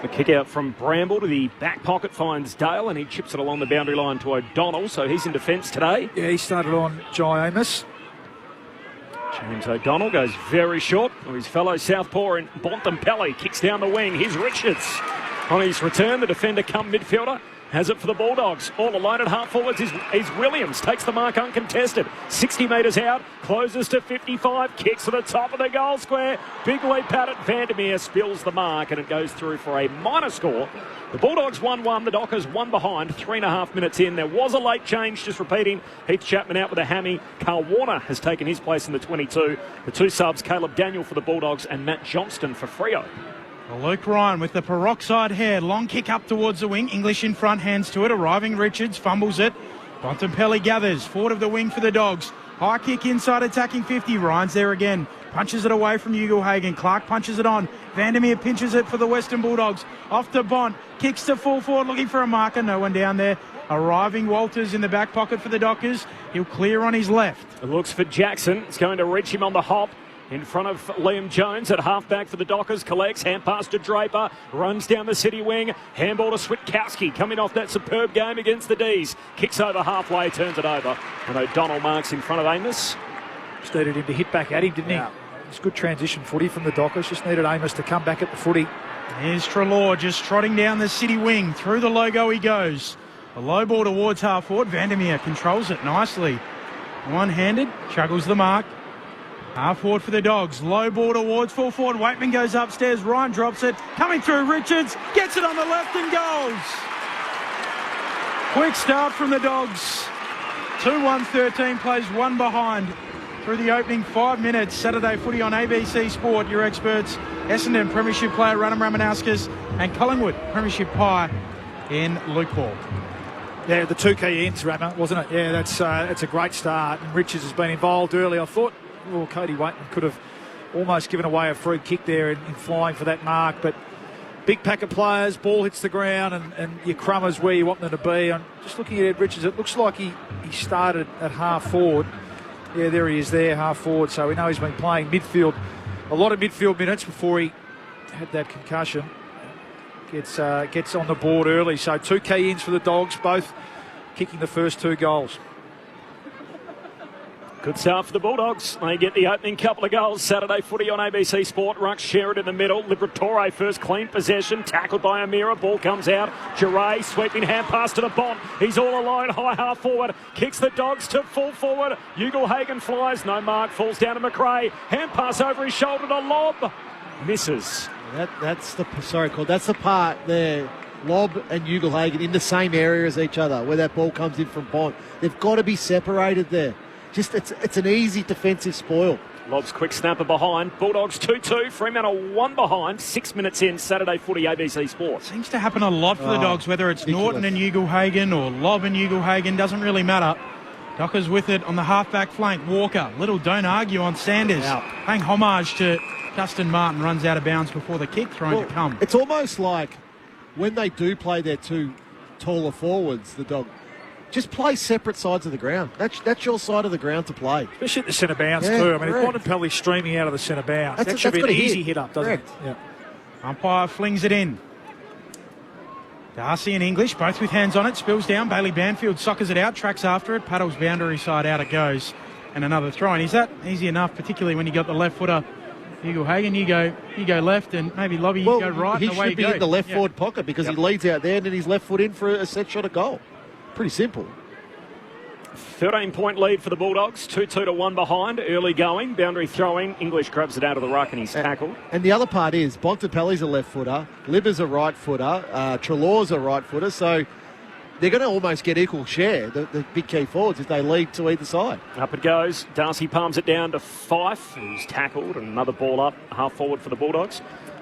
A kick out from Bramble to the back pocket finds Dale, and he chips it along the boundary line to O'Donnell, so he's in defence today. Yeah, he started on Jai Amos. James O'Donnell goes very short of his fellow southpaw in Bontempelli. Kicks down the wing. Here's Richards. On his return, the defender come midfielder. Has it for the Bulldogs. All alone at half forwards is Williams. Takes the mark uncontested. 60 metres out. Closes to 55. Kicks to the top of the goal square. Big leap at it. Vandermeer spills the mark and it goes through for a minor score. The Bulldogs 1-1. The Dockers 1 behind. 3.5 minutes in. There was a late change. Just repeating. Heath Chapman out with a hammy. Carl Warner has taken his place in the 22. The two subs, Caleb Daniel for the Bulldogs and Matt Johnston for Freo. Well, Luke Ryan with the peroxide hair. Long kick up towards the wing. English in front, hands to it. Arriving Richards, fumbles it. Bontempelli gathers. Forward of the wing for the Dogs. High kick inside, attacking 50. Ryan's there again. Punches it away from Ugle-Hagan. Clark punches it on. Vandermeer pinches it for the Western Bulldogs. Off to Bont. Kicks to full forward, looking for a marker. No one down there. Arriving Walters in the back pocket for the Dockers. He'll clear on his left. It looks for Jackson. It's going to reach him on the hop. In front of Liam Jones at halfback for the Dockers. Collects, hand pass to Draper. Runs down the city wing. Handball to Switkowski. Coming off that superb game against the D's. Kicks over halfway, turns it over. And O'Donnell marks in front of Amos. Just needed him to hit back at him, didn't he? It's good transition footy from the Dockers. Just needed Amos to come back at the footy. Here's Treloar just trotting down the city wing. Through the logo he goes. A low ball towards half forward. Vandermeer controls it nicely. One-handed. Chuggles the mark. Half forward for the Dogs. Low ball towards full forward. Waitman goes upstairs. Ryan drops it. Coming through Richards. Gets it on the left and goes. Quick start from the Dogs. 2-1-13 plays one behind through the opening 5 minutes. Saturday footy on ABC Sport. Your experts, Essendon Premiership player Ranam Ramanauskas and Collingwood Premiership pie in Luke Ball. Yeah, the two key ends, Rama, wasn't it? Yeah, that's a great start. And Richards has been involved early. I thought Cody Waitman could have almost given away a free kick there in flying for that mark. But big pack of players, ball hits the ground and your crummers where you want them to be. I'm just looking at Ed Richards. It looks like he started at half forward. Yeah, there he is there, half forward. So we know he's been playing midfield, a lot of midfield minutes before he had that concussion. Gets on the board early. So two key ins for the Dogs, both kicking the first two goals. Good start for the Bulldogs. They get the opening couple of goals. Saturday footy on ABC Sport. Ruck Sherrod in the middle. Liberatore first clean possession. Tackled by Amira. Ball comes out. Duray sweeping hand pass to the Bont. He's all alone. High half forward. Kicks the Dogs to full forward. Ugle-Hagan flies. No mark. Falls down to McRae. Hand pass over his shoulder to Lob. Misses. That's the part there. Lob and Ugle-Hagan in the same area as each other where that ball comes in from Bont. They've got to be separated there. Just it's an easy defensive spoil. Lob's quick snapper behind. Bulldogs 2-2. Fremantle 1 behind. 6 minutes in. Saturday footy ABC Sport. Seems to happen a lot for the Dogs, whether it's ridiculous. Norton and Ugle-Hagan or Lob and Ugle-Hagan. Doesn't really matter. Dockers with it on the half-back flank. Walker. Little don't argue on Sanders. Paying homage to Dustin Martin. Runs out of bounds before the kick thrown to come. It's almost like when they do play their two taller forwards, the Dog, just play separate sides of the ground. That's your side of the ground to play. Especially at the centre bounds too. I mean, if Bontempelli's streaming out of the centre bounds, that should be an easy hit up, doesn't it? Yeah. Umpire flings it in. Darcy and English, both with hands on it. Spills down. Bailey Banfield soccers it out. Tracks after it. Paddles boundary side. Out it goes. And another throw. And is that easy enough, particularly when you got the left footer? Ugle-Hagan, you go left, and maybe Lobby, you go right. He and away should be in the left forward pocket because he leads out there and then he's left foot in for a set shot of goal. Pretty simple. 13-point lead for the Bulldogs. 2-2 to 1 behind. Early going. Boundary throwing. English grabs it out of the ruck and he's tackled. And the other part is Bontempelli's a left footer. Libber's a right footer. Treloar's a right footer. So they're going to almost get equal share, the big key forwards, if they lead to either side. Up it goes. Darcy palms it down to Fife, who's tackled. And another ball up, half forward for the Bulldogs.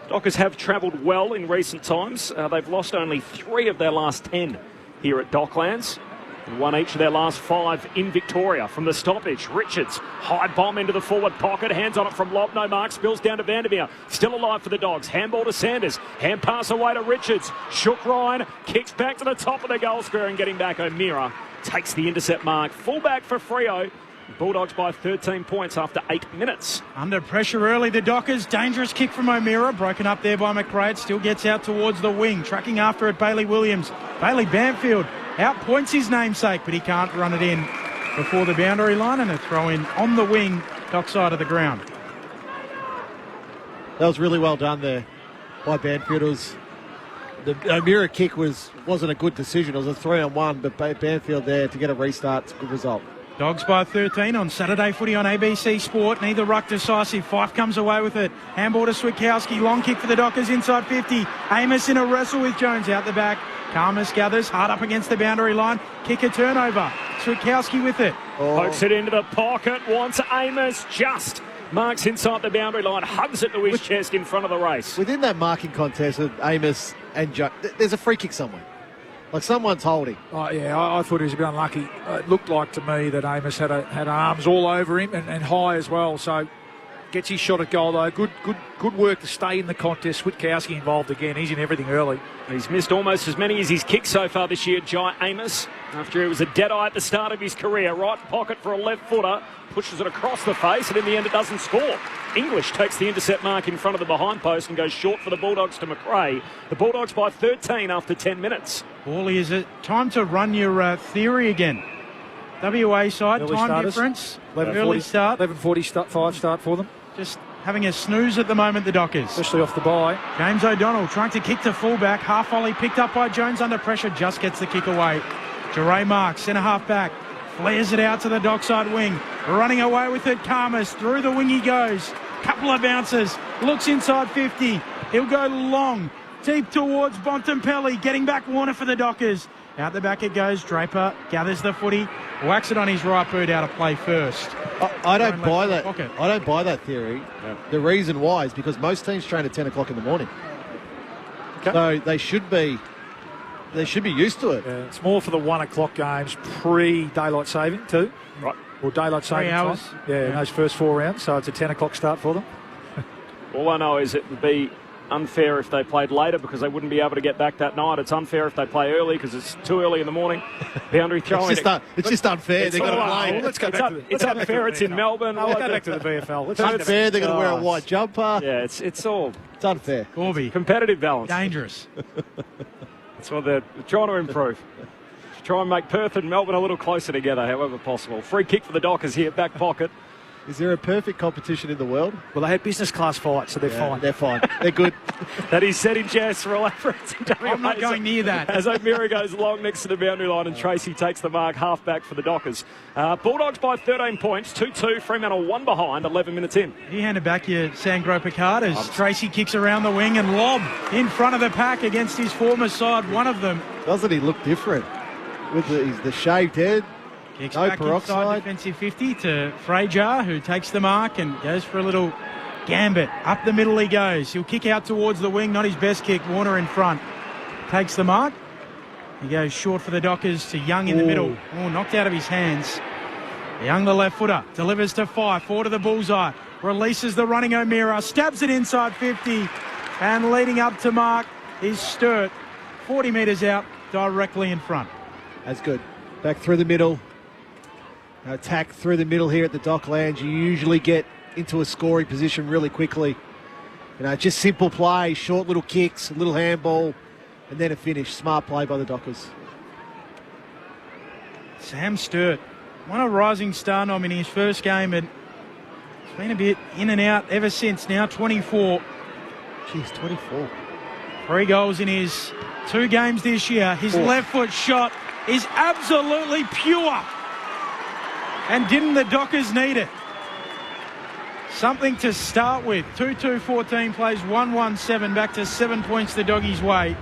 Dockers have travelled well in recent times. They've lost only 3 of their last 10 here at Docklands. and won each of their last 5 in Victoria. From the stoppage, Richards, high bomb into the forward pocket, hands on it from Lobb, no mark, spills down to Vandermeer, still alive for the Dogs, handball to Sanders, hand pass away to Richards, shook Ryan, kicks back to the top of the goal square and getting back O'Meara, takes the intercept mark, fullback for Freo. Bulldogs by 13 points after 8 minutes. Under pressure early, the Dockers. Dangerous kick from O'Meara. Broken up there by McRae. It still gets out towards the wing. Tracking after it, Bailey Williams. Bailey Banfield outpoints his namesake, but he can't run it in before the boundary line, and a throw in on the wing, dock side of the ground. That was really well done there by Banfield. The O'Meara kick wasn't a good decision. It was a 3-on-1, but Banfield there to get a restart. It's a good result. Dogs by 13 on Saturday footy on ABC Sport. Neither ruck decisive. Fife comes away with it. Handball to Switkowski. Long kick for the Dockers inside 50. Amos in a wrestle with Jones out the back. Karmas gathers hard up against the boundary line. Kick a turnover. Switkowski with it. Pokes it into the pocket. Wants Amos. Just marks inside the boundary line. Hugs it to his chest in front of the race. Within that marking contest of Amos and Jones, there's a free kick somewhere. Like someone's holding. Oh, yeah, I thought he was a bit unlucky. It looked like to me that Amos had arms all over him and high as well. So gets his shot at goal though. Good work to stay in the contest. Switkowski involved again. He's in everything early. He's missed almost as many as he's kicked so far this year, Jai Amos. After he was a dead-eye at the start of his career. Right pocket for a left footer. Pushes it across the face, and in the end it doesn't score. English takes the intercept mark in front of the behind post and goes short for the Bulldogs to McRae. The Bulldogs by 13 after 10 minutes. Paulie, is it time to run your theory again? WA side, early time starters. difference, 11:40, early start. 11:45 start for them. Just having a snooze at the moment, the Dockers. Especially off the bye. James O'Donnell trying to kick to fullback. Half volley picked up by Jones under pressure. Just gets the kick away. Jeray Marks, centre half back. Flares it out to the dockside wing. Running away with it, Karmas. Through the wing he goes. Couple of bounces. Looks inside 50. He'll go long. Deep towards Bontempelli. Getting back Warner for the Dockers. Out the back it goes. Draper gathers the footy. Whacks it on his right boot out of play first. I don't buy that. I don't buy that theory. Yeah. The reason why is because most teams train at 10 o'clock in the morning. Okay. So they should be used to it. Yeah, it's more for the 1 o'clock games pre-daylight saving too. Right. Or daylight saving 3 hours. time. Yeah, in those first 4 rounds. So it's a 10 o'clock start for them. All I know is it would be unfair if they played later because they wouldn't be able to get back that night. It's unfair if they play early because it's too early in the morning. Boundary throwing. It's just unfair. They've got to play. Let's go back to the, it's unfair. It's in Melbourne. Let's go back to the VFL. It's unfair. They're going to wear a white jumper. Yeah, it's all. It's unfair. Corby. Competitive balance. Dangerous. That's what they're trying to improve. Try and make Perth and Melbourne a little closer together, however possible. Free kick for the Dockers here, back pocket. Is there a perfect competition in the world? Well, they had business class fights, so they're fine. They're fine. They're good. That is said in jest for all efforts. I'm not going near that. As O'Meara goes long next to the boundary line and Tracy takes the mark half back for the Dockers. Bulldogs by 13 points, 2-2, Fremantle 1 behind, 11 minutes in. You handed back your Sangro Picard as Tracy kicks around the wing and Lobb in front of the pack against his former side, one of them. Doesn't he look different? With the shaved head. Kicks no back peroxide. Inside defensive 50 to Fraser, who takes the mark and goes for a little gambit. Up the middle he goes. He'll kick out towards the wing, not his best kick. Warner in front. Takes the mark. He goes short for the Dockers to Young in the middle. Oh, knocked out of his hands. Young, the left footer, delivers to Fife, forward to the bullseye. Releases the running O'Meara, stabs it inside 50. And leading up to mark is Sturt. 40 metres out, directly in front. That's good. Back through the middle. Attack through the middle here at the Docklands. You usually get into a scoring position really quickly. Just simple play, short little kicks, a little handball, and then a finish. Smart play by the Dockers. Sam Sturt won a Rising Star nom in his first game, and it's been a bit in and out ever since. Now 24. Jeez, 24. 3 goals in his 2 games this year. His left foot shot is absolutely pure. And didn't the Dockers need it? Something to start with. 2-2-14 plays 1-1-7, back to 7 points the Doggies' way.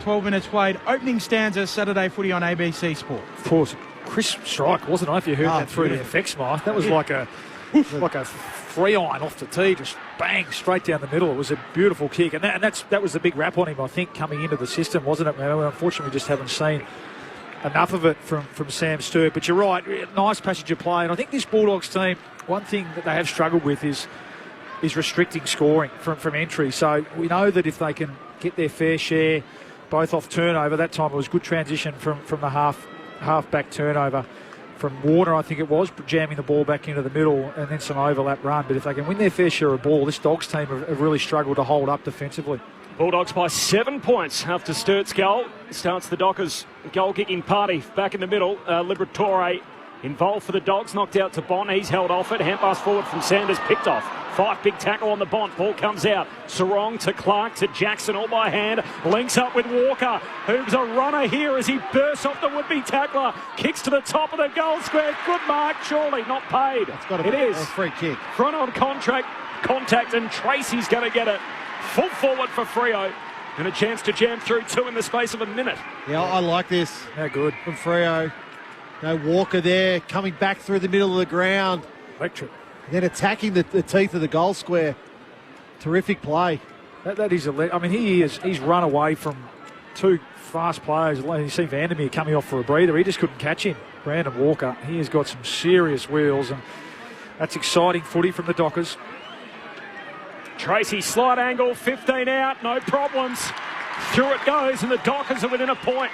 12 minutes played. Opening stanza, Saturday footy on ABC Sport. Of course, crisp strike, wasn't it? If you heard that through the FX mic, that was like a free iron off the tee, just bang, straight down the middle. It was a beautiful kick, and that was the big rap on him, I think, coming into the system, wasn't it? Unfortunately, we just haven't seen enough of it from Sam Sturt. But you're right, nice passage of play. And I think this Bulldogs team, one thing that they have struggled with is restricting scoring from entry. So we know that if they can get their fair share, both off turnover, that time it was good transition from the half-back turnover from Warner, I think it was, jamming the ball back into the middle and then some overlap run. But if they can win their fair share of ball, this Dogs team have really struggled to hold up defensively. Bulldogs by 7 points after Sturt's goal. Starts the Dockers goal-kicking party back in the middle. Liberatore involved for the Dogs, knocked out to Bont. He's held off it. Hand pass forward from Sanders, picked off. Fife, big tackle on the Bont. Ball comes out. Sarong to Clark to Jackson, all by hand. Links up with Walker, who's a runner here as he bursts off the would-be tackler. Kicks to the top of the goal square. Good mark, surely not paid. It is a free kick. Front on contact, and Tracy's going to get it. Full forward for Freo. And a chance to jam through 2 in the space of a minute. Yeah, I like this. How good. From Freo. No Walker there, coming back through the middle of the ground. Electric. Then attacking the teeth of the goal square. Terrific play. That is I mean, he's run away from 2 fast players. You see Vandermeer coming off for a breather. He just couldn't catch him. Brandon Walker, he has got some serious wheels, and that's exciting footy from the Dockers. Tracy, slight angle, 15 out, no problems. Through it goes, and the Dockers are within a point.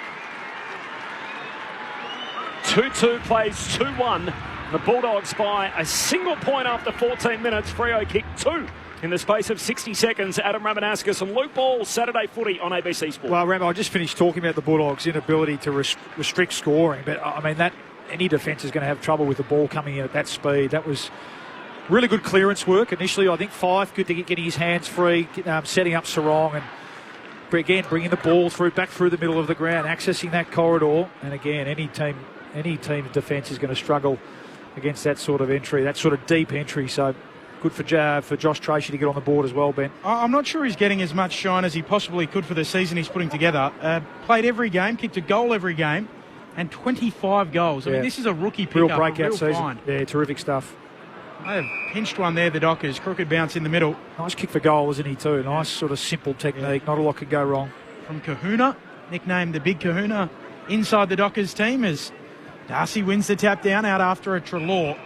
2-2 plays 2-1. The Bulldogs by a single point after 14 minutes. Freo kicked 2 in the space of 60 seconds. Adam Ramanauskas and Luke Ball, Saturday footy on ABC Sport. Well, Ram, I just finished talking about the Bulldogs' inability to restrict scoring, but I mean, that any defence is going to have trouble with the ball coming in at that speed. That was really good clearance work initially. I think Fife, good to getting his hands free, setting up Sarong, and again bringing the ball back through the middle of the ground, accessing that corridor. And again, any team's defence is going to struggle against that sort of entry, that sort of deep entry. So good for Josh Tracy to get on the board as well, Ben. I'm not sure he's getting as much shine as he possibly could for the season he's putting together. Played every game, kicked a goal every game, and 25 goals. I mean, this is a rookie pickup. Real breakout season. Find. Yeah, terrific stuff. They have pinched one there, the Dockers. Crooked bounce in the middle. Nice kick for goal, isn't he, too? Nice sort of simple technique. Yeah. Not a lot could go wrong. From Kahuna, nicknamed the Big Kahuna, inside the Dockers team as Darcy wins the tap down out after a Treloar.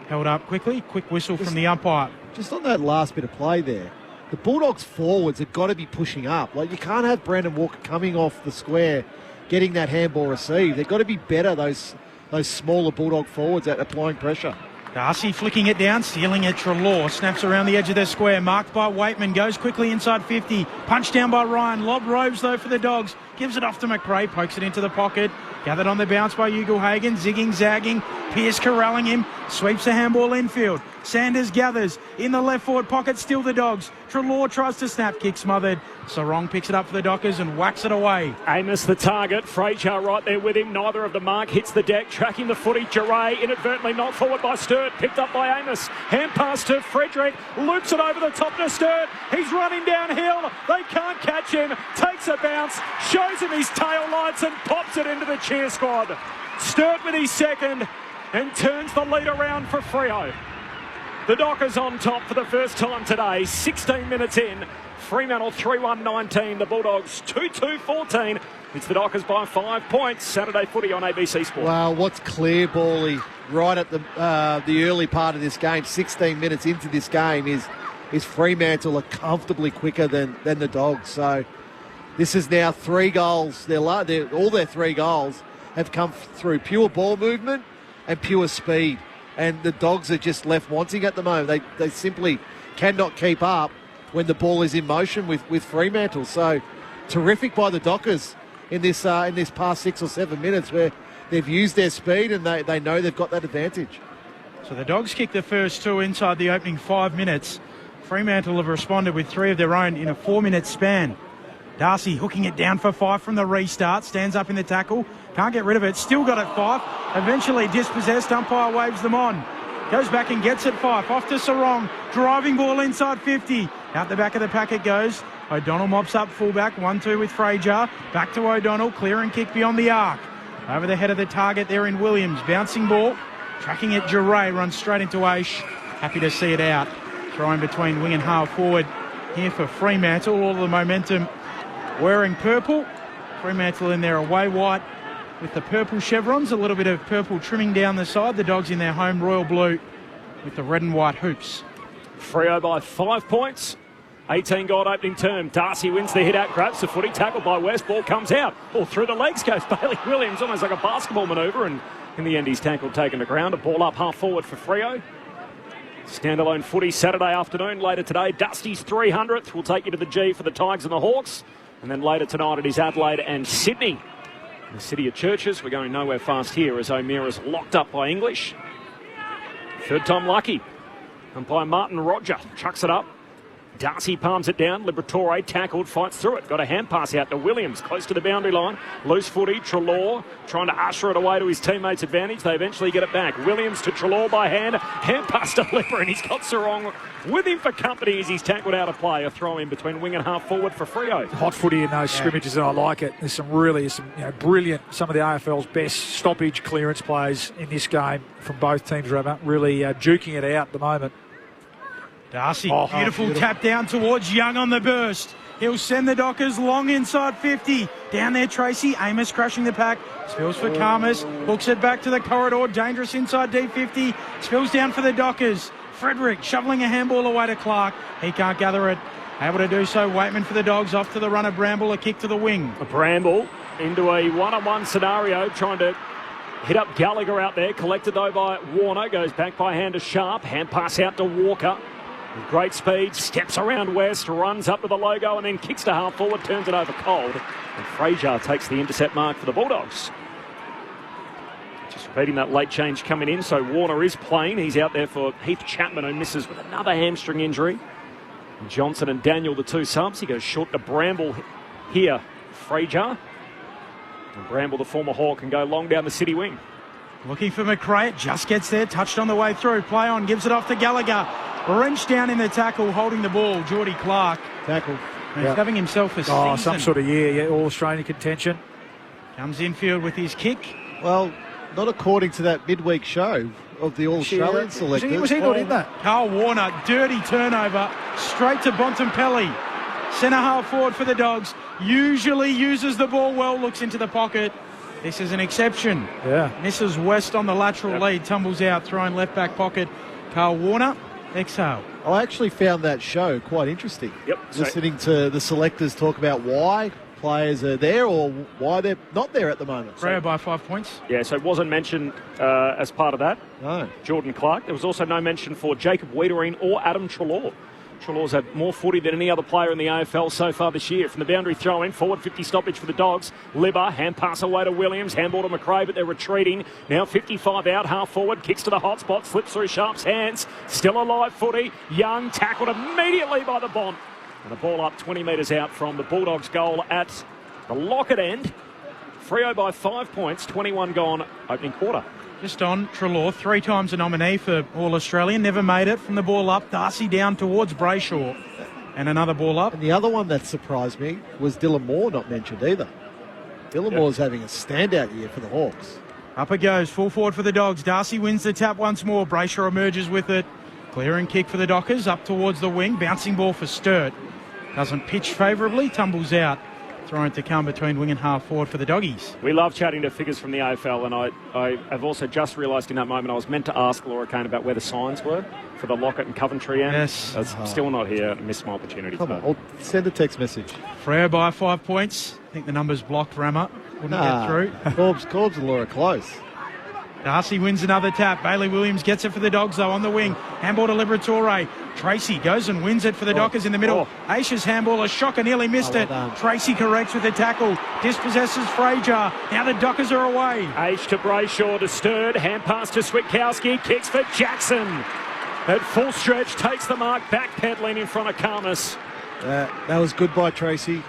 Held up quickly. Quick whistle from the umpire. Just on that last bit of play there, the Bulldogs forwards have got to be pushing up. Like, you can't have Brandon Walker coming off the square, getting that handball received. They've got to be better, those smaller Bulldog forwards, at applying pressure. Darcy flicking it down, stealing it. Treloar snaps around the edge of their square. Marked by Waitman. Goes quickly inside 50. Punched down by Ryan. Lob robes, though, for the Dogs. Gives it off to McRae. Pokes it into the pocket. Gathered on the bounce by Ugle-Hagan. Zigging, zagging. Pearce corralling him. Sweeps the handball infield. Sanders gathers in the left forward pocket. Still the Dogs. Treloar tries to snap. Kick smothered. Sarong picks it up for the Dockers and whacks it away. Amos the target. Frazier right there with him. Neither of the mark hits the deck. Tracking the footy. Giray inadvertently knocked forward by Sturt. Picked up by Amos. Hand pass to Frederick. Loops it over the top to Sturt. He's running downhill. They can't catch him. Takes a bounce. Shows him his tail lights and pops it into the cheer squad. Sturt with his second and turns the lead around for Freo. The Dockers on top for the first time today. 16 minutes in. Fremantle 3-1-19. The Bulldogs 2-2-14. It's the Dockers by 5 points. Saturday footy on ABC Sport. Well, what's clear, Bally, right at the early part of this game, 16 minutes into this game, is Fremantle are comfortably quicker than the Dogs. So this is now 3 goals. All their 3 goals have come through pure ball movement and pure speed. And the Dogs are just left wanting at the moment. They simply cannot keep up when the ball is in motion with Fremantle. So terrific by the Dockers in this past 6 or 7 minutes, where they've used their speed and they know they've got that advantage. So the Dogs kicked the first 2 inside the opening 5 minutes. Fremantle have responded with 3 of their own in a 4-minute span. Darcy hooking it down for Fife from the restart. Stands up in the tackle. Can't get rid of it. Still got it, Fife. Eventually dispossessed. Umpire waves them on. Goes back and gets it, Fife. Off to Sarong. Driving ball inside 50. Out the back of the pack it goes. O'Donnell mops up fullback. 1-2 with Frazier. Back to O'Donnell. Clear and kick beyond the arc. Over the head of the target there in Williams. Bouncing ball. Tracking it, Giray runs straight into Aish. Happy to see it out. Throwing between wing and half forward here for Fremantle. All the momentum wearing purple. Fremantle in their away white. with the purple chevrons, a little bit of purple trimming down the side. The Dogs in their home royal blue with the red and white hoops. Freo by 5 points. 18-goal opening term. Darcy wins the hit out, grabs the footy, tackled by West. Ball comes out. Ball through the legs goes Bailey Williams, almost like a basketball manoeuvre. And in the end, he's tackled, taken to ground. A ball up half forward for Freo. Standalone footy Saturday afternoon. Later today, Dusty's 300th. We'll take you to the G for the Tigers and the Hawks. And then later tonight, it is Adelaide and Sydney. The City of Churches. We're going nowhere fast here as O'Meara's locked up by English. Third time lucky. And by Martin Roger. Chucks it up. Darcy palms it down. Liberatore tackled, fights through it. Got a hand pass out to Williams, close to the boundary line. Loose footy, Treloar trying to usher it away to his teammates' advantage. They eventually get it back. Williams to Treloar by hand. Hand pass to Lipper, and he's got Sarong with him for company as he's tackled out of play. A throw in between wing and half forward for Freo. Hot footy in those scrimmages, and I like it. There's some brilliant, some of the AFL's best stoppage clearance plays in this game from both teams, Robert. Really duking it out at the moment. Darcy, beautiful tap down towards Young on the burst. He'll send the Dockers long inside 50. Down there, Tracy. Amos crushing the pack. Spills for Karmas. Hooks it back to the corridor. Dangerous inside D50. Spills down for the Dockers. Frederick shoveling a handball away to Clark. He can't gather it. Able to do so. Waitman for the Dogs. Off to the runner. Bramble. A kick to the wing. A Bramble into a one-on-one scenario. Trying to hit up Gallagher out there. Collected though by Warner. Goes back by hand to Sharp. Hand pass out to Walker. With great speed, steps around West, runs up to the logo and then kicks to half forward, turns it over cold. And Fraser takes the intercept mark for the Bulldogs. Just repeating that late change coming in, so Warner is playing. He's out there for Heath Chapman, who misses with another hamstring injury. Johnson and Daniel, the two subs. He goes short to Bramble here, Fraser. And Bramble, the former Hawk, can go long down the City wing. Looking for McRae, it just gets there, touched on the way through. Play on, gives it off to Gallagher. Wrenched down in the tackle, holding the ball, Geordie Clark. Tackle. He's having himself a season. Some sort of year, all Australian contention. Comes infield with his kick. Well, not according to that midweek show of the All-Australian selectors. Was he not in that? Carl Warner, dirty turnover, straight to Bontempelli. Centre half forward for the Dogs. Usually uses the ball well, looks into the pocket. This is an exception. Yeah. Misses West on the lateral lead, tumbles out, throwing left back pocket. Carl Warner, exhale. I actually found that show quite interesting. Yep. Listening to the selectors talk about why players are there or why they're not there at the moment. Freo by 5 points. Yeah, so it wasn't mentioned as part of that. No. Jordan Clark. There was also no mention for Jacob Wiedering or Adam Treloar. Treloar's had more footy than any other player in the AFL so far this year. From the boundary throw in, forward 50 stoppage for the Dogs. Libba, hand pass away to Williams, handball to McRae, but they're retreating. Now 55 out, half forward, kicks to the hot spot, slips through Sharp's hands. Still alive footy. Young tackled immediately by the Bont. And a ball up 20 metres out from the Bulldogs' goal at the Lockett end. Freo by 5 points, 21 gone opening quarter. Just on, Treloar, 3 times a nominee for All-Australian, never made it from the ball up. Darcy down towards Brayshaw. And another ball up. And the other one that surprised me was Dylan Moore not mentioned either. Dylan Moore's having a standout year for the Hawks. Up it goes, full forward for the Dogs. Darcy wins the tap once more. Brayshaw emerges with it. Clear and kick for the Dockers, up towards the wing. Bouncing ball for Sturt. Doesn't pitch favourably, tumbles out. Thrown to come between wing and half forward for the Doggies. We love chatting to figures from the AFL, and I have also just realised in that moment I was meant to ask Laura Kane about where the signs were for the Lockett and Coventry end. Yes. That's still not here. I missed my opportunity. Come on, I'll send a text message. Freo by 5 points. I think the number's blocked, Rammer. Wouldn't get through. Corbs and Laura close. Darcy wins another tap. Bailey Williams gets it for the Dogs, though, on the wing. Handball to Liberatore. Tracy goes and wins it for the Dockers in the middle. Aisha's handball, a shocker, nearly missed it. Tracy corrects with the tackle. Dispossesses Fraser. Now the Dockers are away. Aish to Brayshaw to Sturt. Hand pass to Switkowski. Kicks for Jackson. At full stretch, takes the mark. Backpedaling in front of Karmas. That was good by Tracy.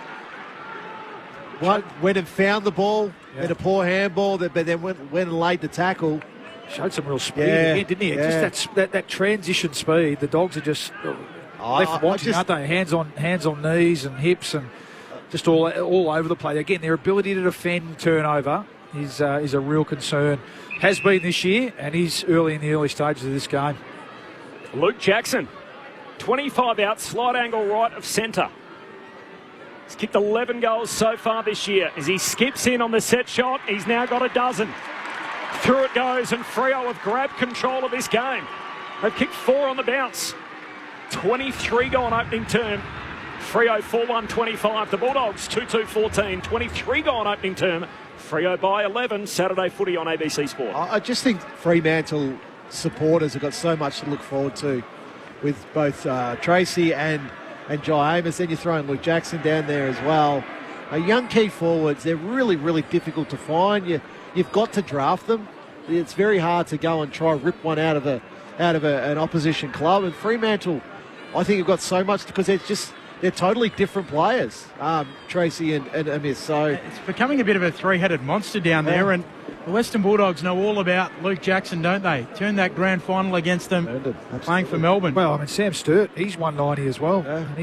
Went and found the ball. Had a poor handball, but then went and laid the tackle. Showed some real speed again, didn't he? Yeah. Just that transition speed. The Dogs are just left watching, aren't they? Hands on knees and hips and just all over the place. Again, their ability to defend turnover is a real concern. Has been this year, and is in the early stages of this game. Luke Jackson, 25 out, slide angle right of centre. He's kicked 11 goals so far this year. As he skips in on the set shot, he's now got a dozen. Through it goes, and Freo have grabbed control of this game. They've kicked 4 on the bounce. 23 gone opening term. Freo 4-1-25. The Bulldogs 2-2-14. 23 gone opening term. Freo by 11. Saturday footy on ABC Sport. I just think Fremantle supporters have got so much to look forward to with both Tracy and Jai Amos. Then you throw in Luke Jackson down there as well. Young key forwards, they're really, really difficult to find. You've got to draft them. It's very hard to go and try rip one out of an opposition club. And Fremantle, I think, have got so much because they're totally different players, Tracy and Amiss. So it's becoming a bit of a three-headed monster down there, and the Western Bulldogs know all about Luke Jackson, don't they? Turned that grand final against them, playing for Melbourne. Well, I mean, Sam Sturt, he's 190 as well. Yeah. And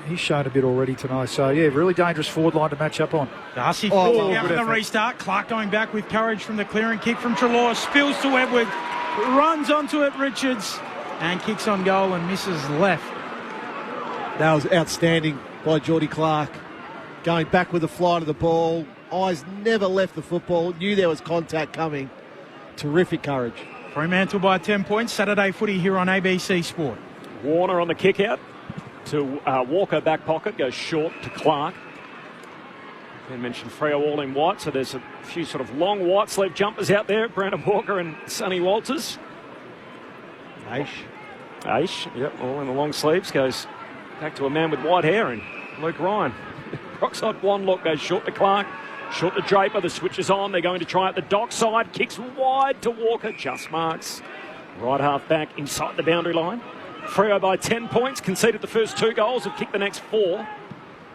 he's shown a bit already tonight. So, yeah, really dangerous forward line to match up on. Darcy out from the restart. Clark going back with courage from the clearing kick from Treloar. Spills to Edward. Runs onto it, Richards. And kicks on goal and misses left. That was outstanding by Geordie Clark. Going back with the flight of the ball. Eyes never left the football. Knew there was contact coming. Terrific courage. Fremantle by 10 points. Saturday footy here on ABC Sport. Warner on the kick out to Walker back pocket. Goes short to Clark. I mentioned Freo all in white, so there's a few sort of long white sleeve jumpers out there. Brandon Walker and Sonny Walters. Aish, yep, all in the long sleeves. Goes back to a man with white hair and Luke Ryan. Brockside blonde look, goes short to Clark. Short to Draper, the switch is on. They're going to try at the dock side. Kicks wide to Walker, just marks. Right half back inside the boundary line. Freo by 10 points, conceded the first 2 goals, have kicked the next 4.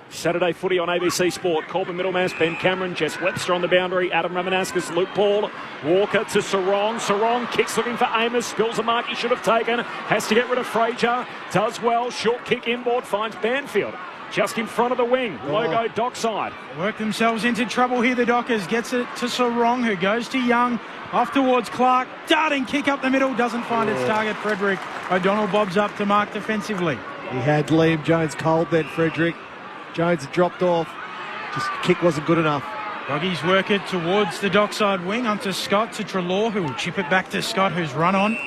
Saturday footy on ABC Sport. Corbin Middlemass, Ben Cameron, Jess Webster on the boundary. Adam Ramanaskas, Luke Paul. Walker to Sarong. Sarong kicks looking for Amos. Spills a mark he should have taken. Has to get rid of Frazier. Does well. Short kick inboard. Finds Banfield. Just in front of the wing. Logo dockside. Work themselves into trouble here, the Dockers. Gets it to Sarong, who goes to Young. Off towards Clark. Darting kick up the middle. Doesn't find its target. Frederick O'Donnell bobs up to mark defensively. He had Liam Jones cold then, Frederick. Jones dropped off. Just kick wasn't good enough. Doggies work it towards the dockside wing onto Scott to Treloar, who will chip it back to Scott, who's run on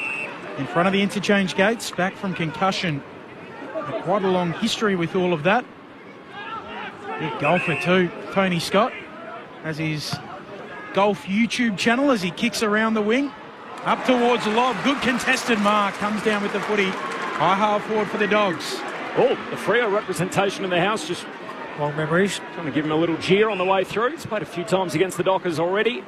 in front of the interchange gates. Back from concussion. Quite a long history with all of that. Big golfer too, Tony Scott, has his golf YouTube channel as he kicks around the wing. Up towards the lob. Good contested mark. Comes down with the footy. High half forward for the Dogs. Oh, the Freo representation in the house. Just long memories. Trying to give him a little jeer on the way through. He's played a few times against the Dockers already.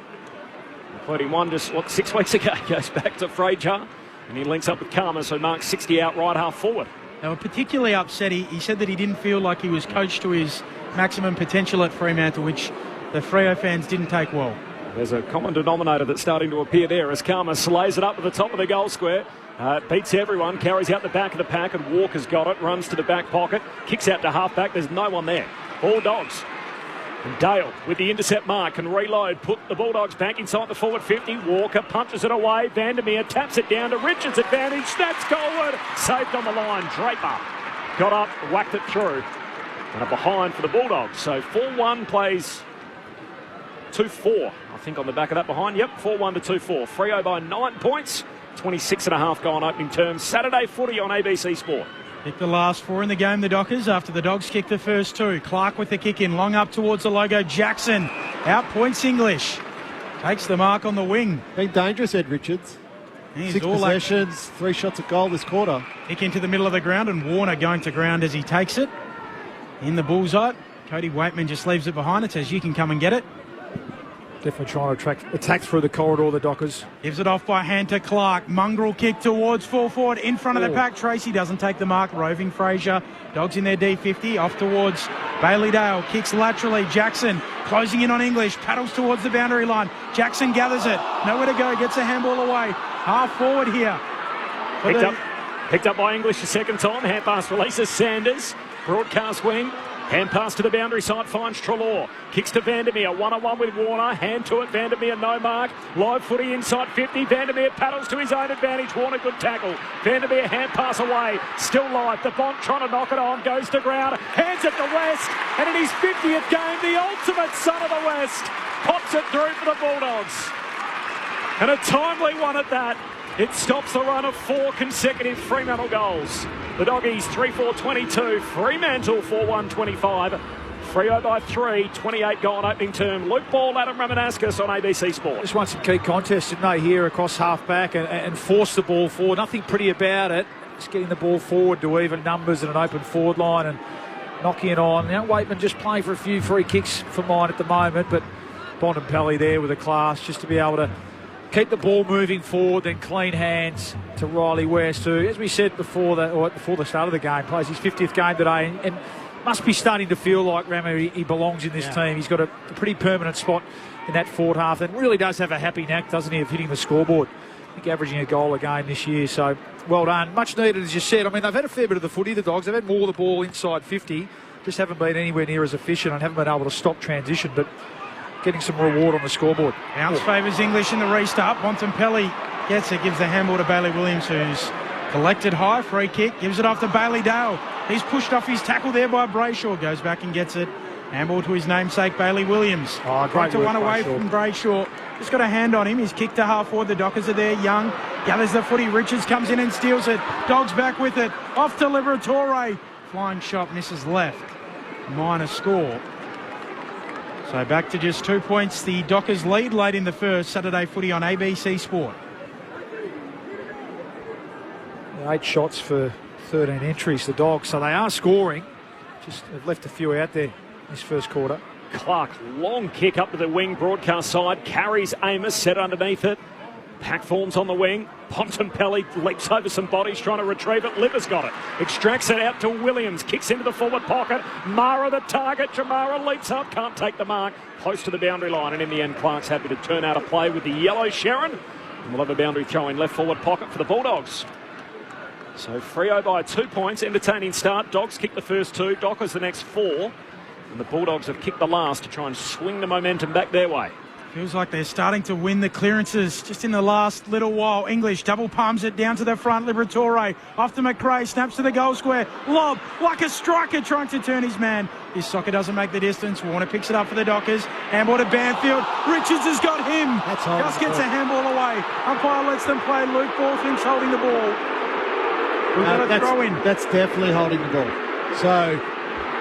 Including one just 6 weeks ago. Goes back to Frazier. And he links up with Karma, so marks 60 out right half forward. They were particularly upset. He said that he didn't feel like he was coached to his maximum potential at Fremantle, which the Freo fans didn't take well. There's a common denominator that's starting to appear there as Karma slays it up to the top of the goal square. Beats everyone, carries out the back of the pack, and Walker's got it, runs to the back pocket, kicks out to half-back. There's no one there. All Dogs. And Dale, with the intercept mark, can reload, put the Bulldogs back inside the forward 50. Walker punches it away. Vandermeer taps it down to Richards' advantage. That's goalward. Saved on the line. Draper got up, whacked it through. And a behind for the Bulldogs. So 4-1 plays 2-4, I think, on the back of that behind. Yep, 4-1 to 2-4. Freo by 9 points. 26.5 gone opening term. Saturday footy on ABC Sport. Kick the last 4 in the game, the Dockers, after the Dogs kicked the first 2. Clark with the kick in, long up towards the logo. Jackson outpoints English. Takes the mark on the wing. Been dangerous, Ed Richards. He's 6 possessions, 3 shots at goal this quarter. Kick into the middle of the ground, and Warner going to ground as he takes it. In the bullseye. Cody Waitman just leaves it behind. It says, you can come and get it. Definitely trying to attack through the corridor, the Dockers. Gives it off by hand to Clark. Mongrel kick towards full forward in front of the pack. Tracy doesn't take the mark. Roving Frazier. Dogs in their D50. Off towards Bailey Dale. Kicks laterally. Jackson closing in on English. Paddles towards the boundary line. Jackson gathers it. Nowhere to go. Gets a handball away. Half forward here. Picked up by English the second time. Hand pass releases Sanders. Broadcast wing. Hand pass to the boundary side, finds Treloar. Kicks to Vandermeer, one-on-one with Warner. Hand to it, Vandermeer, no mark. Live footy inside 50. Vandermeer paddles to his own advantage. Warner, good tackle. Vandermeer, hand pass away. Still live. The Bont trying to knock it on. Goes to ground. Hands it to West. And in his 50th game, the ultimate son of the West pops it through for the Bulldogs. And a timely one at that. It stops the run of 4 consecutive Fremantle goals. The Doggies 3-4-22, Fremantle 4-1-25. Freo by 3, 28 goal on opening term. Luke Ball, Adam Ramanauskas on ABC Sport. Just won some key contests, didn't they, here across half-back and force the ball forward. Nothing pretty about it. Just getting the ball forward to even numbers and an open forward line and knocking it on. Now, Waitman just playing for a few free kicks for mine at the moment, but Bontempelli there with a class just to be able to keep the ball moving forward, then clean hands to Riley West, who, as we said before the start of the game, plays his 50th game today and must be starting to feel like Ramo, he belongs in this team. He's got a pretty permanent spot in that forward half and really does have a happy knack, doesn't he, of hitting the scoreboard. I think averaging a goal a game this year, so well done. Much needed, as you said. I mean, they've had a fair bit of the footy, the Dogs. They've had more of the ball inside 50, just haven't been anywhere near as efficient and haven't been able to stop transition, but getting some reward on the scoreboard. Bounce favours English in the restart. Bontempelli gets it, gives the handball to Bailey Williams, who's collected high. Free kick, gives it off to Bailey Dale. He's pushed off his tackle there by Brayshaw. Goes back and gets it. Handball to his namesake, Bailey Williams. Great to work, one away Brayshaw. from Brayshaw. Just got a hand on him. He's kicked to half forward. The Dockers are there. Young gathers the footy. Richards comes in and steals it. Dogs back with it. Off to Liberatore. Flying shot misses left. Minor score. So back to just 2 points. The Dockers lead late in the first. Saturday footy on ABC Sport. 8 shots for 13 entries, the Dogs. So they are scoring. Just have left a few out there this first quarter. Clark, long kick up to the wing broadcast side. Carries Amos, set underneath it. Pack forms on the wing. Bontempelli leaps over some bodies trying to retrieve it. Liver's got it. Extracts it out to Williams. Kicks into the forward pocket. Mara the target. Jamara leaps up. Can't take the mark. Close to the boundary line. And in the end, Clark's happy to turn out a play with the yellow Sharon. And we'll have a boundary throw in left forward pocket for the Bulldogs. So Freo by 2 points. Entertaining start. Dogs kick the first 2. Dockers the next 4. And the Bulldogs have kicked the last to try and swing the momentum back their way. Feels like they're starting to win the clearances just in the last little while. English double palms it down to the front. Liberatore off to McRae. Snaps to the goal square. Lob like a striker trying to turn his man. His soccer doesn't make the distance. Warner picks it up for the Dockers. Handball to Banfield. Richards has got him. Just gets a handball away. Umpire lets them play. Luke Ball thinks holding the ball. We've got a throw in. That's definitely holding the ball. So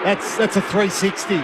that's a 360.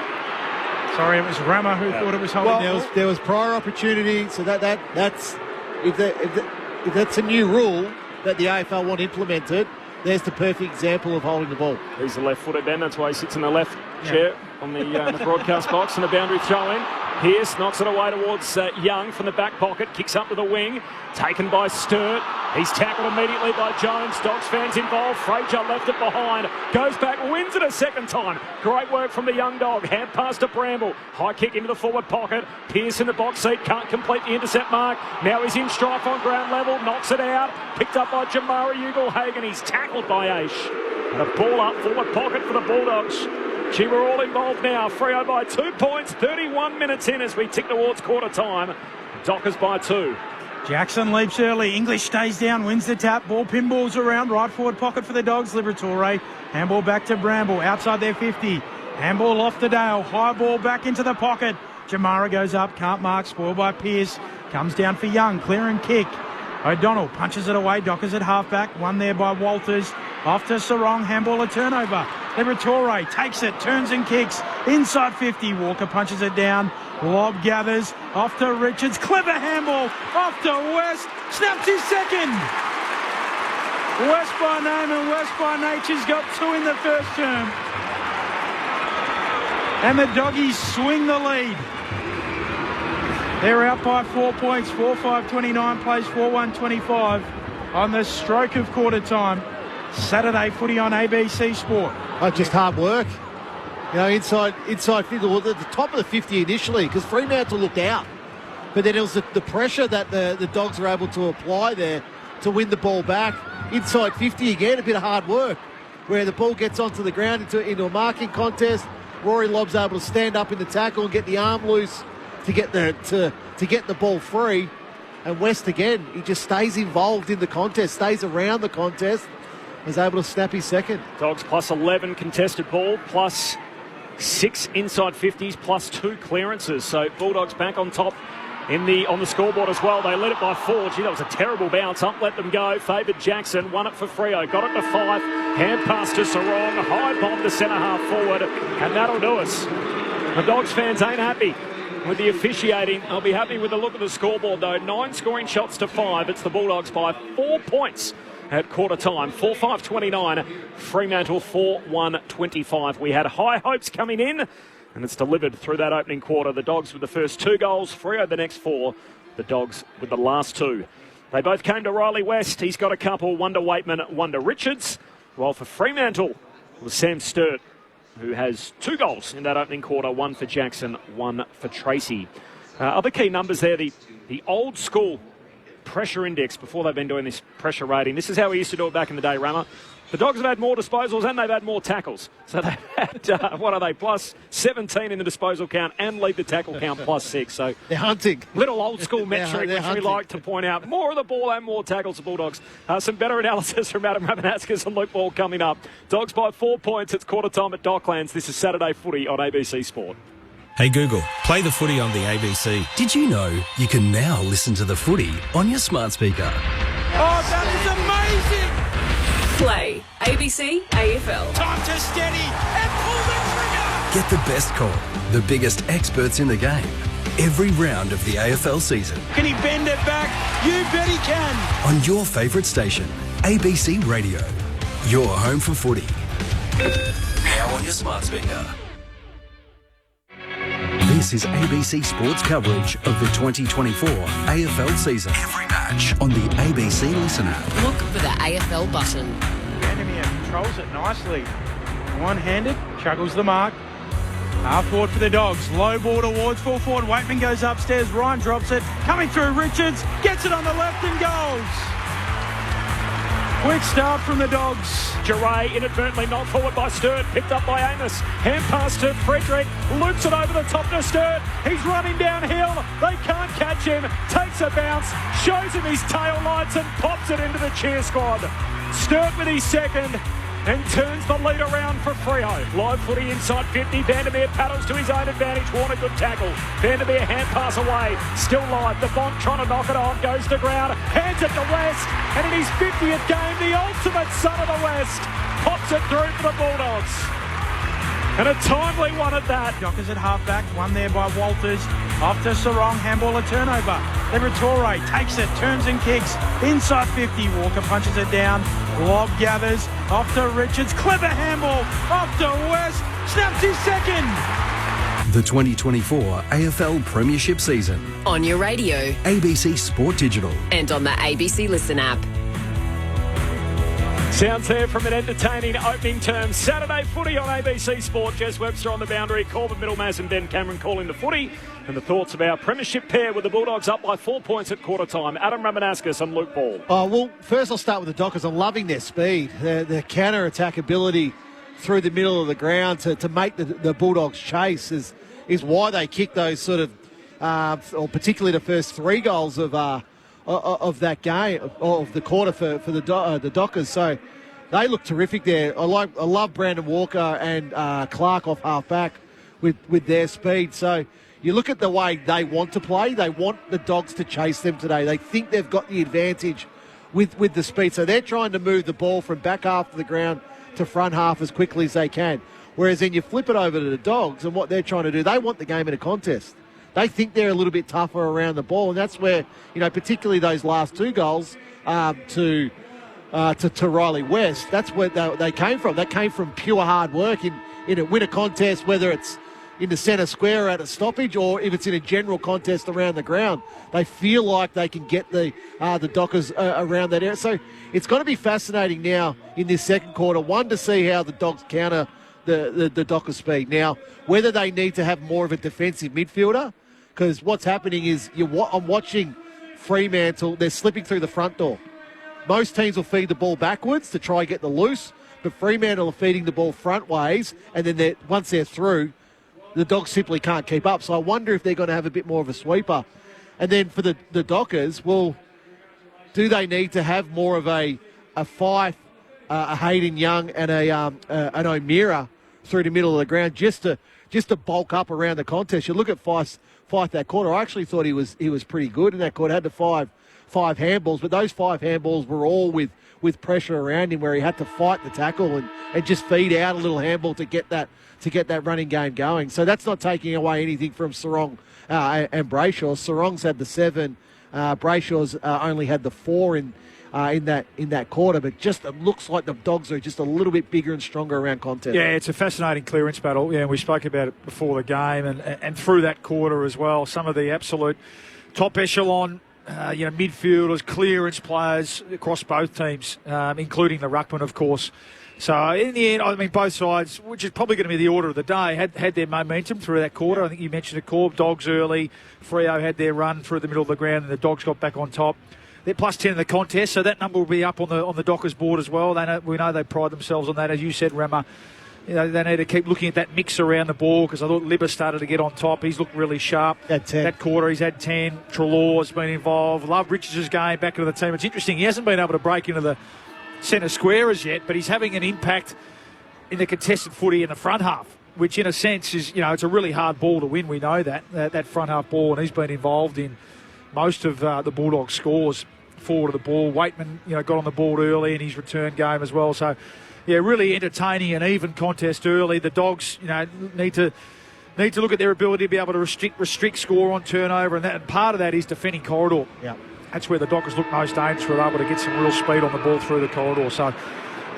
Sorry, it was Rama who thought it was holding. Well, there was prior opportunity, so that's if that's a new rule that the AFL want implemented, there's the perfect example of holding the ball. He's the left-footed Ben, that's why he sits in the left chair on the broadcast box, and a boundary throw-in. Pearce knocks it away towards Young from the back pocket, kicks up to the wing, taken by Sturt. He's tackled immediately by Jones. Dogs fans involved. Frazier left it behind. Goes back, wins it a second time. Great work from the young dog. Hand pass to Bramble. High kick into the forward pocket. Pearce in the box seat. Can't complete the intercept mark. Now he's in strife on ground level. Knocks it out. Picked up by Jamara Ugle-Hagan. He's tackled by Aish. And a ball up forward pocket for the Bulldogs. Gee, we're all involved now. Freo by 2 points. 31 minutes in as we tick towards quarter time. Dockers by 2. Jackson leaps early. English stays down, wins the tap. Ball pinballs around. Right forward pocket for the Dogs. Liberatore. Handball back to Bramble. Outside their 50. Handball off to Dale. High ball back into the pocket. Jamara goes up. Can't mark. Spoiled by Pearce. Comes down for Young. Clear and kick. O'Donnell punches it away. Dockers at halfback. One there by Walters. Off to Sarong. Handball a turnover. Liberatore takes it. Turns and kicks. Inside 50. Walker punches it down. Lob gathers. Off to Richards. Clever handball. Off to West. Snaps his second. West by name and West by nature's got 2 in the first term. And the Doggies swing the lead. They're out by 4 points. 4-5-29 plays 4-1-25 on the stroke of quarter time. Saturday footy on ABC Sport. Just hard work. You know, inside 50, well, at the top of the 50 initially, because Fremantle looked out. But then it was the pressure that the Dogs were able to apply there to win the ball back. Inside 50 again, a bit of hard work, where the ball gets onto the ground into a marking contest. Rory Lobb's able to stand up in the tackle and get the arm loose to get the ball free. And West again, he just stays involved in the contest, stays around the contest, is able to snap his second. Dogs plus 11 contested ball, plus 6 inside 50s, plus 2 clearances. So Bulldogs back on top on the scoreboard as well. They led it by 4. Gee, that was a terrible bounce. Up, let them go. Favoured Jackson, won it for Freo. Got it to 5. Hand pass to Sarong. High bomb to centre half forward. And that'll do us. The Dogs fans ain't happy with the officiating. I'll be happy with the look of the scoreboard though. 9 scoring shots to 5. It's the Bulldogs by 4 points at quarter time. 4-5-29. Fremantle 4-1-25. We had high hopes coming in, and it's delivered through that opening quarter. The Dogs with the first 2 goals, Freo the next 4. The Dogs with the last 2. They both came to Riley West. He's got a couple, one to Waitman, one to Richards. While for Fremantle was Sam Sturt, who has 2 goals in that opening quarter, 1 for Jackson, 1 for Tracy. Other key numbers there, the old school pressure index before they've been doing this pressure rating. This is how we used to do it back in the day, Rammer. The Dogs have had more disposals and they've had more tackles. So they've had, what are they, plus 17 in the disposal count and lead the tackle count plus 6. So they're hunting. Little old school metric, they're which hunting. we like to point out. More of the ball and more tackles for Bulldogs. Some better analysis from Adam Ramanaskas and Luke Ball coming up. Dogs by 4 points. It's quarter time at Docklands. This is Saturday Footy on ABC Sport. Hey Google, play the footy on the ABC. Did you know you can now listen to the footy on your smart speaker? Oh, that is amazing! Play ABC AFL. Time to steady and pull the trigger! Get the best call, the biggest experts in the game, every round of the AFL season. Can he bend it back? You bet he can! On your favourite station, ABC Radio. Your home for footy. Now on your smart speaker. This is ABC Sports coverage of the 2024 AFL season. Every match on the ABC Listen app. Look for the AFL button. Vandermeer controls it nicely. One-handed, juggles the mark. Half forward for the Dogs. Low ball towards full forward. Waitman goes upstairs. Ryan drops it. Coming through Richards. Gets it on the left and goes. Quick start from the Dogs. Geray inadvertently knocked forward by Sturt, picked up by Amos. Hand pass to Frederick, loops it over the top to Sturt. He's running downhill. They can't catch him. Takes a bounce, shows him his tail lights and pops it into the cheer squad. Sturt with his second and turns the lead around for Freo. Live footy inside 50. Vandermeer paddles to his own advantage. Warner, good tackle. Vandermeer hand pass away. Still live. The Bont trying to knock it on. Goes to ground. Hands it to West. And in his 50th game, the ultimate son of the West pops it through for the Bulldogs. And a timely one at that. Dockers at half-back. One there by Walters. Off to Sarong. Handball a turnover. Liberatore takes it. Turns and kicks. Inside 50. Walker punches it down. Lob gathers. Off to Richards. Clever handball. Off to West. Snaps his second. The 2024 AFL Premiership season. On your radio. ABC Sport Digital. And on the ABC Listen app. Sounds there from an entertaining opening term. Saturday Footy on ABC Sport. Jez Webster on the boundary. Corbin Middlemass and Ben Cameron calling the footy. And the thoughts of our premiership pair with the Bulldogs up by 4 points at quarter time. Adam Ramanaskas and Luke Ball. Oh, well, first I'll start with the Dockers. I'm loving their speed, their counter-attack ability through the middle of the ground to make the Bulldogs chase is why they kick those sort of, or particularly the first 3 goals of that game, of the quarter for the Dockers. So they look terrific there. I love Brandon Walker and Clark off half-back with their speed. So you look at the way they want to play. They want the Dogs to chase them today. They think they've got the advantage with the speed. So they're trying to move the ball from back half of the ground to front half as quickly as they can. Whereas then you flip it over to the Dogs, and what they're trying to do, they want the game in a contest. They think they're a little bit tougher around the ball, and that's where, particularly those last 2 goals to Riley West, that's where they came from. That came from pure hard work in a winner contest, whether it's in the centre square or at a stoppage, or if it's in a general contest around the ground. They feel like they can get the Dockers around that area. So it's going to be fascinating now in this second quarter, one, to see how the Dogs counter the Dockers' speed. Now, whether they need to have more of a defensive midfielder, because what's happening is I'm watching Fremantle, they're slipping through the front door. Most teams will feed the ball backwards to try and get the loose, But Fremantle are feeding the ball front ways, and then once they're through, the Dogs simply can't keep up. So I wonder if they're going to have a bit more of a sweeper. And then for the Dockers, well, do they need to have more of a Fife, a Hayden Young, and an O'Meara through the middle of the ground just to bulk up around the contest? You look at Fife that quarter. I actually thought he was pretty good in that quarter. Had the five handballs, but those 5 handballs were all with pressure around him, where he had to fight the tackle and just feed out a little handball to get that running game going. So that's not taking away anything from Sarong and Brayshaw. Sarong's had the 7, Brayshaw's only had the 4 in that quarter, but just it looks like the Dogs are just a little bit bigger and stronger around contest. Yeah, it's a fascinating clearance battle. Yeah, we spoke about it before the game and through that quarter as well. Some of the absolute top echelon midfielders, clearance players across both teams, including the ruckman, of course. So in the end, I mean, both sides, which is probably going to be the order of the day, had their momentum through that quarter. I think you mentioned it, Corb. Dogs early. Freo had their run through the middle of the ground, and the Dogs got back on top. They're plus 10 in the contest, so that number will be up on the Dockers board as well. We know they pride themselves on that, as you said, Rema. They need to keep looking at that mix around the ball, because I thought Libba started to get on top. He's looked really sharp. That quarter, he's had 10. Trelaw's been involved. Love Richards' game back into the team. It's interesting. He hasn't been able to break into the centre square as yet, but he's having an impact in the contested footy in the front half, which in a sense is, it's a really hard ball to win. We know that front half ball, and he's been involved in most of the Bulldogs scores forward of the ball. Waitman, got on the board early in his return game as well. So, yeah, really entertaining and even contest early. The Dogs, need to look at their ability to be able to restrict score on turnover, and part of that is defending corridor. Yeah. That's where the Dockers look most dangerous. We're able to get some real speed on the ball through the corridor. So,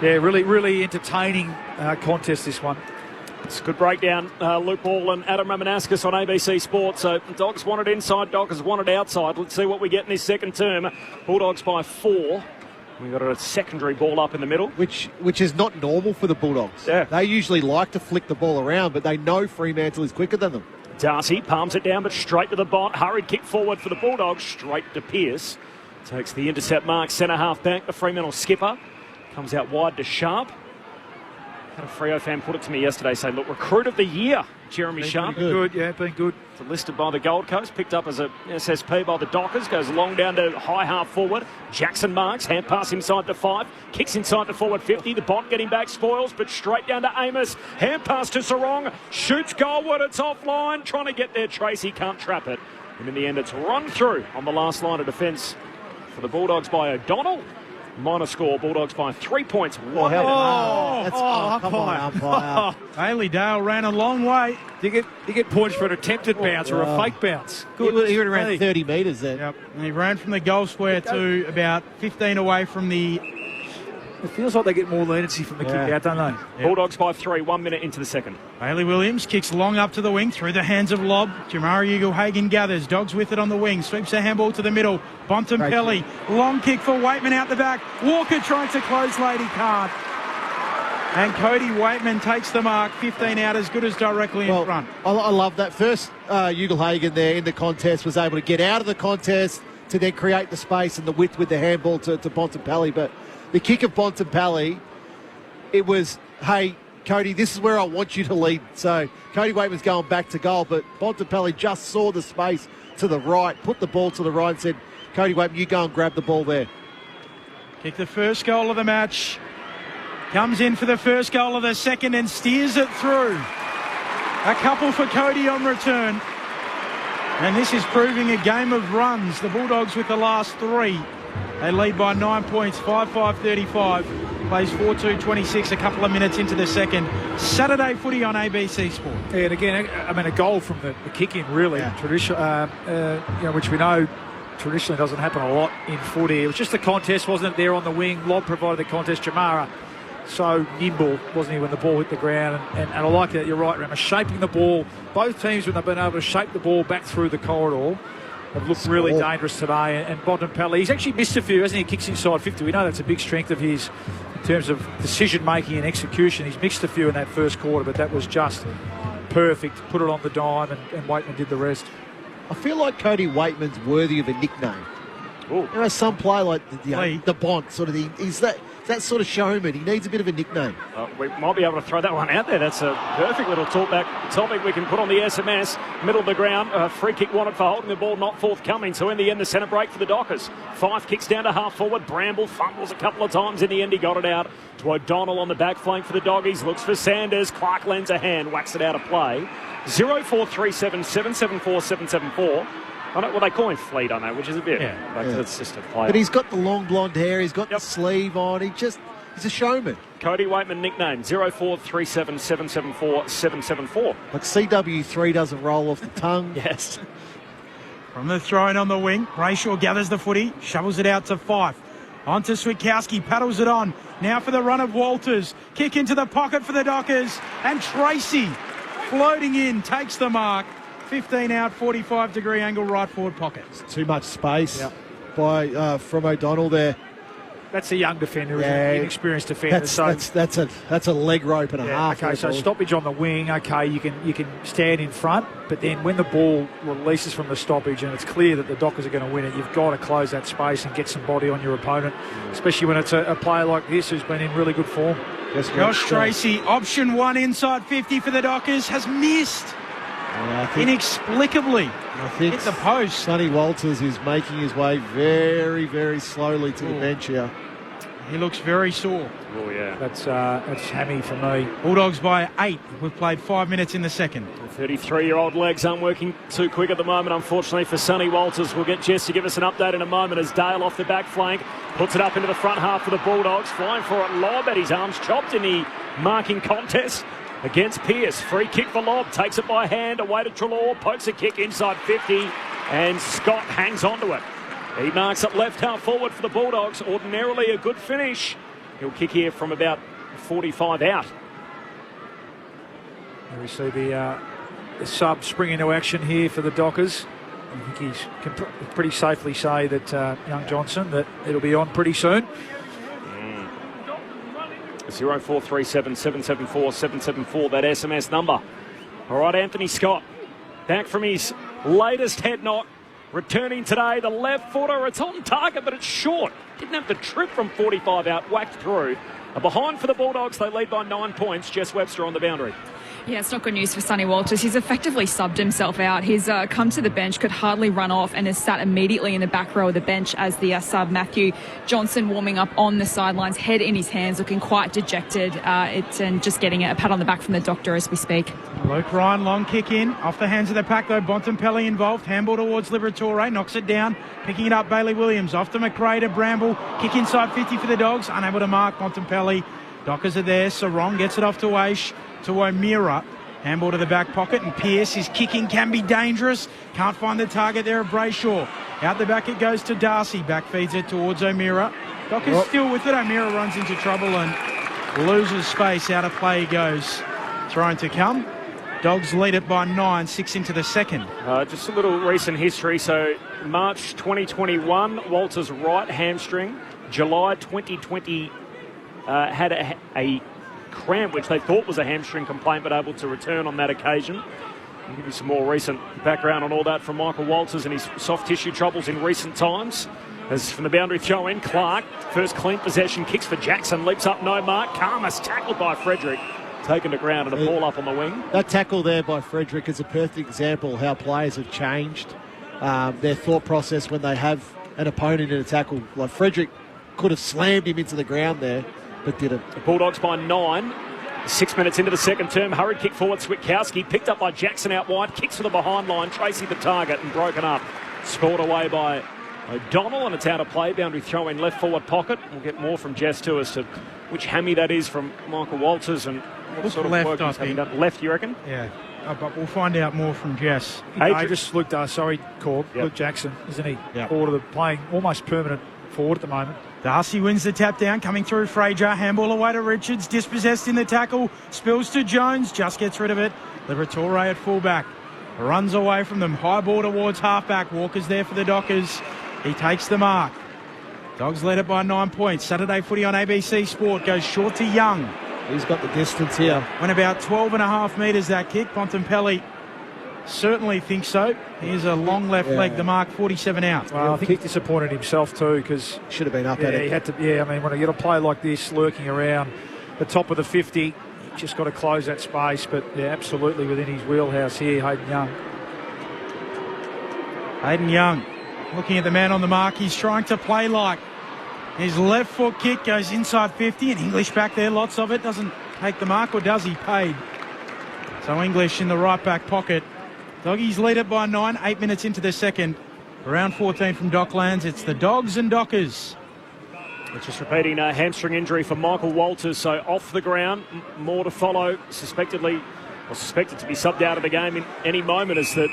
yeah, really, really entertaining contest, this one. It's a good breakdown. Luke Ball and Adam Ramanauskas on ABC Sports. So Dogs want it inside, Dockers want it outside. Let's see what we get in this second term. Bulldogs by 4. We've got a secondary ball up in the middle. Which is not normal for the Bulldogs. Yeah. They usually like to flick the ball around, but they know Fremantle is quicker than them. Darcy palms it down, but straight to the bot. Hurried kick forward for the Bulldogs, straight to Pearce. Takes the intercept mark, centre half back. The Fremantle skipper comes out wide to Sharp. Had a Freo fan put it to me yesterday, saying, look, recruit of the year, Jeremy Sharp. Been good, yeah, been good. Listed by the Gold Coast, picked up as a SSP by the Dockers, goes long down to high half forward. Jackson marks, hand pass inside to 5, kicks inside to forward 50. The bot getting back, spoils, but straight down to Amos. Hand pass to Sarong, shoots goalward, it's offline, trying to get there. Tracy can't trap it. And in the end, it's run through on the last line of defence for the Bulldogs by O'Donnell. Minor score, Bulldogs by 3 points. Come on, umpire. Haley Dale ran a long way. You get points for an attempted bounce or a fake bounce. Good. He went around 30 metres there. Yep. And he ran from the goal square to about 15 away from the... It feels like they get more leniency from the kick out, don't they? Yep. Bulldogs by 3, 1 minute into the second. Bailey Williams kicks long up to the wing through the hands of Lobb. Jamari Ugle-Hagan gathers. Dogs with it on the wing. Sweeps a handball to the middle. Bontempelli. Long kick for Waitman out the back. Walker trying to close Lady Card. And Cody Waitman takes the mark. 15 out, as good as directly in front. I love that. First, Ugle-Hagan there in the contest was able to get out of the contest to then create the space and the width with the handball to Bontempelli. But the kick of Bontempelli, it was, hey, Cody, this is where I want you to lead. So Cody Waitman's going back to goal, but Bontempelli just saw the space to the right, put the ball to the right and said, Cody Waitman, you go and grab the ball there. Kick the first goal of the match. Comes in for the first goal of the second and steers it through. A couple for Cody on return. And this is proving a game of runs. The Bulldogs with the last 3. They lead by 9 points, 5-5-35. Plays 4-2-26 a couple of minutes into the second. Saturday footy on ABC Sport. Yeah, and again, a goal from the kick-in, really. Yeah. Which we know traditionally doesn't happen a lot in footy. It was just a contest, wasn't it, there on the wing. Lobb provided the contest. Jamara, so nimble, wasn't he, when the ball hit the ground. And I like that, you're right, Rama. Shaping the ball. Both teams, when they've been able to shape the ball back through the corridor, have looked really dangerous today. And Bontempelli, he's actually missed a few, hasn't he? Kicks inside 50. We know that's a big strength of his in terms of decision-making and execution. He's mixed a few in that first quarter, but that was just perfect. Put it on the dime, and Waitman did the rest. I feel like Cody Waitman's worthy of a nickname. Ooh. Some player like the Bont sort of thing. Is that sort of showman. He needs a bit of a nickname. We might be able to throw that one out there. That's a perfect little talkback topic we can put on the SMS. Middle of the ground, free kick wanted for holding the ball, not forthcoming. So in the end, the centre break for the Dockers. 5 kicks down to half forward. Bramble fumbles a couple of times. In the end, he got it out to O'Donnell on the back flank for the Doggies. Looks for Sanders. Clark lends a hand, whacks it out of play. 0437 774 774. I know, well, they call him Fleet, I know, which is a bit. It's just a player. But he's got the long blonde hair. He's got the sleeve on. He's a showman. Cody Waitman nickname 0437 774 774. Like CW3 doesn't roll off the tongue. Yes. From the throw-in on the wing, Brayshaw gathers the footy, shovels it out to Fife. On to Switkowski, paddles it on. Now for the run of Walters. Kick into the pocket for the Dockers. And Tracy, floating in, takes the mark. 15 out, 45-degree angle, right forward pocket. It's too much space from O'Donnell there. That's a young defender, an inexperienced defender. That's a leg rope and a half. Okay, so stoppage on the wing. Okay, you can stand in front, but then when the ball releases from the stoppage and it's clear that the Dockers are going to win it, you've got to close that space and get some body on your opponent, especially when it's a player like this who's been in really good form. Josh Tracy, option 1 inside 50 for the Dockers, has missed. Inexplicably. I think hit the post. Sonny Walters is making his way very, very slowly to the bench here. He looks very sore. Oh, yeah. That's hammy for me. Bulldogs by 8. We've played 5 minutes in the second. 33-year-old legs aren't working too quick at the moment, unfortunately, for Sonny Walters. We'll get Jess to give us an update in a moment as Dale off the back flank puts it up into the front half for the Bulldogs. Flying for it, Lobb at his arms, chopped in the marking contest against Pearce. Free kick for Lobb, takes it by hand, away to Treloar, pokes a kick inside 50, and Scott hangs on to it. He marks up left half forward for the Bulldogs. Ordinarily a good finish. He'll kick here from about 45 out. And we see the sub spring into action here for the Dockers. I think he can pretty safely say that young Johnson, that it'll be on pretty soon. 0437 774 774, that SMS number. All right, Anthony Scott, back from his latest head knock, returning today. The left footer, it's on target, but it's short. Didn't have the trip from 45 out, whacked through. A behind for the Bulldogs, they lead by 9 points. Jess Webster on the boundary. Yeah, it's not good news for Sonny Walters. He's effectively subbed himself out. He's come to the bench, could hardly run off, and has sat immediately in the back row of the bench as the sub Matthew Johnson warming up on the sidelines, head in his hands, looking quite dejected. And just getting a pat on the back from the doctor as we speak. Luke Ryan, long kick in. Off the hands of the pack, though. Bontempelli involved. Handball towards Liberatore. Knocks it down. Picking it up, Bailey Williams. Off to McRae to Bramble. Kick inside 50 for the Dogs. Unable to mark Bontempelli. Dockers are there. Sarong gets it off to Aish. To O'Meara. Handball to the back pocket, and Pearce, his kicking can be dangerous. Can't find the target there of Brayshaw. Out the back it goes to Darcy. Back feeds it towards O'Meara. Dockers still with it. O'Meara runs into trouble and loses space. Out of play he goes. Thrown to come. Dogs lead it by 9, 6 into the second. Just a little recent history. So March 2021, Walters' right hamstring. July 2020 had a cramp, which they thought was a hamstring complaint, but able to return on that occasion. I'll give you some more recent background on all that from Michael Walters and his soft tissue troubles in recent times. As from the boundary throw in, Clark, first clean possession, kicks for Jackson, leaps up, no mark. Karmas tackled by Frederick, taken to ground and a ball up on the wing. That tackle there by Frederick is a perfect example of how players have changed their thought process when they have an opponent in a tackle. Like Frederick could have slammed him into the ground there, but didn't. The Bulldogs by 9. 6 minutes into the second term. Hurried kick forward. Switkowski picked up by Jackson out wide. Kicks for the behind line. Tracy the target and broken up. Scored away by O'Donnell, and it's out of play. Boundary throw in left forward pocket. We'll get more from Jess too as to which hammy that is from Michael Walters and what sort of work he's having done. Left, you reckon? Yeah. But we'll find out more from Jess. I just looked, Corb, Luke Jackson, isn't he? Playing almost permanent forward at the moment. Darcy wins the tap down, coming through Fraser. Handball away to Richards, dispossessed in the tackle, spills to Jones, just gets rid of it. Liberatore at fullback, runs away from them, high ball towards halfback. Walker's there for the Dockers. He takes the mark. Dogs led it by 9 points. Saturday footy on ABC Sport goes short to Young. He's got the distance here. Went about 12.5 metres that kick. Bontempelli certainly think so. Here's a long left leg, the mark, 47 out. Well, I think he's disappointed himself too, because should have been up at it. He had to. Yeah, I mean, when you get a play like this, lurking around the top of the 50, you just got to close that space. But yeah, absolutely within his wheelhouse here, Hayden Young. Hayden Young looking at the man on the mark. He's trying to play like. His left foot kick goes inside 50, and English back there, lots of it. Doesn't take the mark, or does he? Paid. So English in the right back pocket. Doggies lead it by 9, 8 minutes into the second. Around 14 from Docklands. It's the Dogs and Dockers. It's just repeating a hamstring injury for Michael Walters, so off the ground. More to follow, suspected to be subbed out of the game in any moment, as the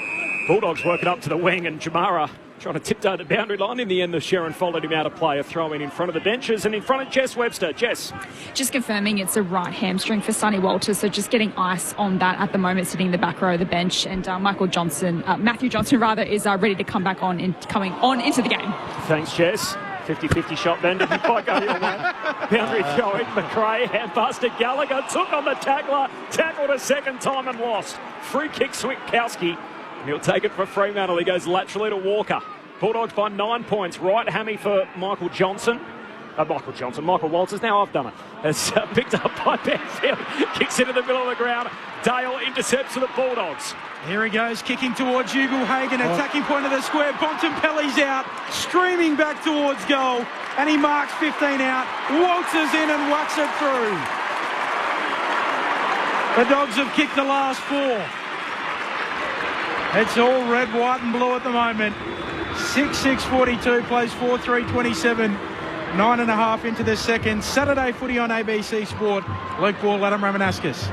Bulldogs work it up to the wing, and Jamara trying to tiptoe the boundary line. In the end, the Sharon followed him out of play. A throw in front of the benches and in front of Jess Webster. Jess. Just confirming it's a right hamstring for Sonny Walters, so just getting ice on that at the moment, sitting in the back row of the bench. And Matthew Johnson is ready to come back on and coming on into the game. Thanks, Jess. 50-50 shot then, didn't quite go your way. Boundary throw in, McRae, hand pass to Gallagher, took on the tackler, tackled a second time and lost. Free kick, Switkowski. He'll take it for Fremantle. He goes laterally to Walker. Bulldogs by 9 points. Right hammy for Michael Walters. Now I've done it. It's picked up by Banfield. Kicks into the middle of the ground. Dale intercepts for the Bulldogs. Here he goes, kicking towards Ugle-Hagan. Attacking point of the square. Bontempelli's out. Streaming back towards goal. And he marks 15 out. Walters in and whacks it through. The Dogs have kicked the last 4. It's all red, white and blue at the moment. 6-6-42, plays 4-3-27. 9.5 into the second. Saturday footy on ABC Sport. Luke Ball, Adam Ramanauskas.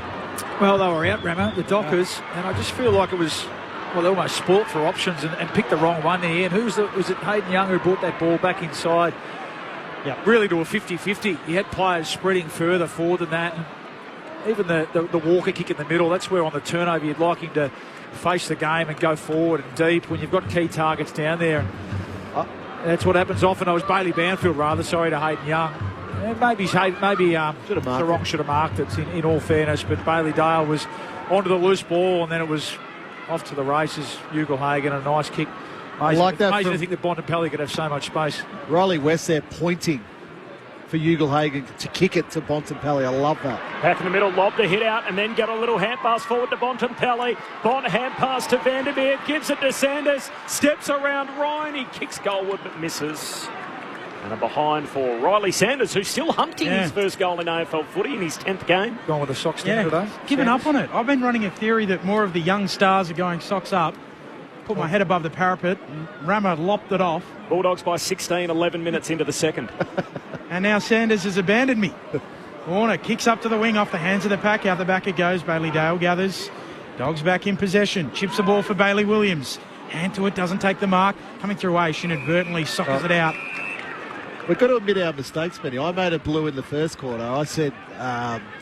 Well, they were out, Rama, the Dockers, and I just feel like it was, well, they almost sport for options and picked the wrong one there. And was it Hayden Young who brought that ball back inside? Yeah, really to a 50-50. He had players spreading further forward than that. And even the Walker kick in the middle, that's where on the turnover you'd like him to face the game and go forward and deep when you've got key targets down there. That's what happens often. I was Bailey Banfield, rather. Sorry to Hayden Young. Maybe Sarong should have marked it, in all fairness, but Bailey Dale was onto the loose ball, and then it was off to the races. Ugle-Hagan, a nice kick. Amazing, I like that. Amazing to think that Bontempelli could have so much space. Riley West there pointing for Ugle-Hagan to kick it to Bontempelli. I love that. Back in the middle, lob the hit out and then get a little hand pass forward to Bontempelli. hand pass to Vandermeer, gives it to Sanders, steps around Ryan, he kicks goalward but misses. And a behind for Riley Sanders, who's still hunting his first goal in AFL footy in his 10th game. Going with the socks down today. Given up on it. I've been running a theory that more of the young stars are going socks up. Put my head above the parapet, and Rama lopped it off. Bulldogs by 16, 11 minutes into the second. And now Sanders has abandoned me. Warner kicks up to the wing off the hands of the pack. Out the back it goes. Bailey Dale gathers. Dogs back in possession. Chips the ball for Bailey Williams. Hand to it, doesn't take the mark. Coming through Ash, inadvertently sockers it out. We've got to admit our mistakes, Benny. I made it blue in the first quarter. I said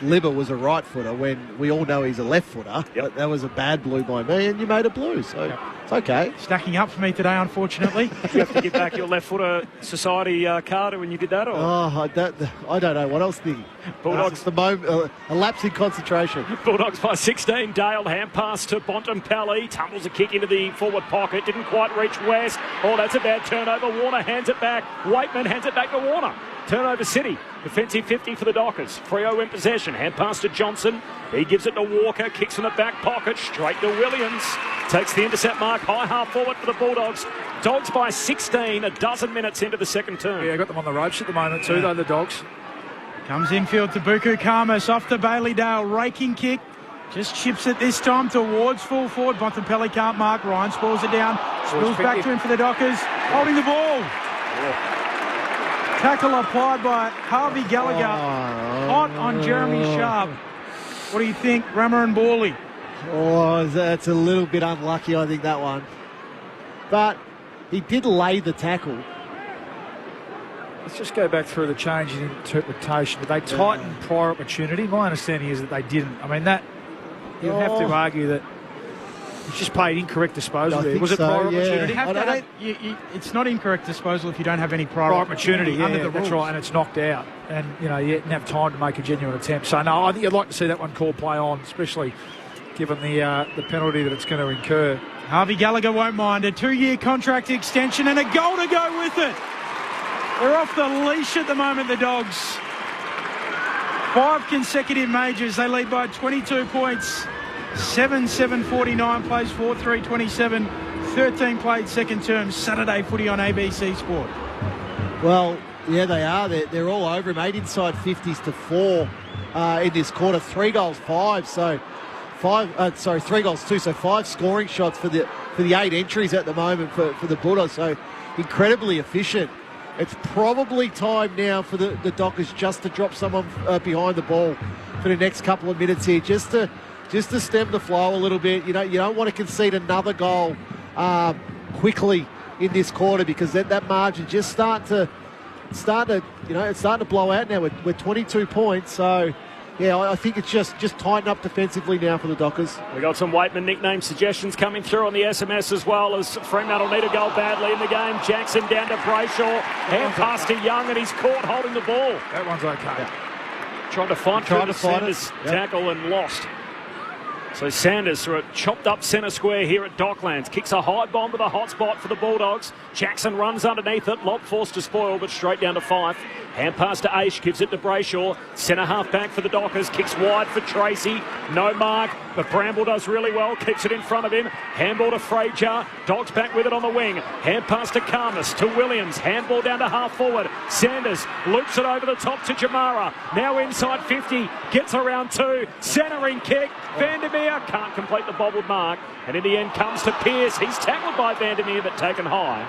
Libba was a right footer when we all know he's a left footer. Yep. That was a bad blue by me, and you made it blue, so it's okay. Stacking up for me today, unfortunately. Did you have to give back your left footer society card when you did that? Or? Oh, I don't know. What else did Bulldogs. The moment, a lapse in concentration. Bulldogs by 16. Dale hand pass to Bontempelli. Tumbles a kick into the forward pocket. Didn't quite reach West. Oh, that's a bad turnover. Warner hands it back. Waitman hands it back to Warner. Turnover City. Defensive 50 for the Dockers. Freo in possession. Hand pass to Johnson. He gives it to Walker. Kicks in the back pocket. Straight to Williams. Takes the intercept mark. High half forward for the Bulldogs. Dogs by 16. A dozen minutes into the second term. Yeah, got them on the ropes at the moment too, though, the Dogs. Comes infield to Buku Karmas. Off to Bailey Dale. Raking kick. Just chips it this time towards full forward. Bontempelli can't mark. Ryan spills it down. Spills back to him for the Dockers. Holding the ball. Yeah. Tackle applied by Harvey Gallagher. Hot on Jeremy Sharp. What do you think, Rama and Borley? Oh, that's a little bit unlucky, I think, that one. But he did lay the tackle. Let's just go back through the change in interpretation. Did they tighten prior opportunity? My understanding is that they didn't. I mean, that you have to argue that he's just paid incorrect disposal there. Was it prior opportunity? It's not incorrect disposal if you don't have any prior opportunity under the rules. That's right, and it's knocked out. And, you didn't have time to make a genuine attempt. So, no, I think you'd like to see that one call play on, especially given the penalty that it's going to incur. Harvey Gallagher won't mind. A 2-year contract extension and a goal to go with it. They're off the leash at the moment, the Dogs. 5 consecutive majors. They lead by 22 points. 7-7-49 plays 4-3-27. 13 played second term. Saturday footy on ABC Sport. Well, yeah, they are. They're all over him. 8 inside 50s to 4 in this quarter. 3 goals, 5. So 3 goals, 2. So 5 scoring shots for the 8 entries at the moment for the Bulldogs. So incredibly efficient. It's probably time now for the Dockers just to drop someone behind the ball for the next couple of minutes here, just to stem the flow a little bit. You don't want to concede another goal quickly in this quarter, because that margin just starting to it's starting to blow out now. We're 22 points, so yeah, I think it's just tighten up defensively now for the Dockers. We got some Waitman nickname suggestions coming through on the SMS as well, as Fremantle need a goal badly in the game. Jackson down to Brayshaw, hand pass to Young, and he's caught holding the ball. That one's okay. Yeah. Trying to fight through the Sanders tackle and lost. So Sanders through a chopped up centre square here at Docklands. Kicks a high bomb to the hot spot for the Bulldogs. Jackson runs underneath it. Lob forced to spoil, but straight down to Fife. Hand pass to Aish, gives it to Brayshaw. Centre half back for the Dockers. Kicks wide for Tracy. No mark, but Bramble does really well. Keeps it in front of him. Handball to Frazier. Dogs back with it on the wing. Hand pass to Karmas, to Williams. Handball down to half forward. Sanders loops it over the top to Jamara. Now inside 50. Gets around 2. Centering kick. Vandermeer can't complete the bobbled mark. And in the end comes to Pearce. He's tackled by Vandermeer, but taken high.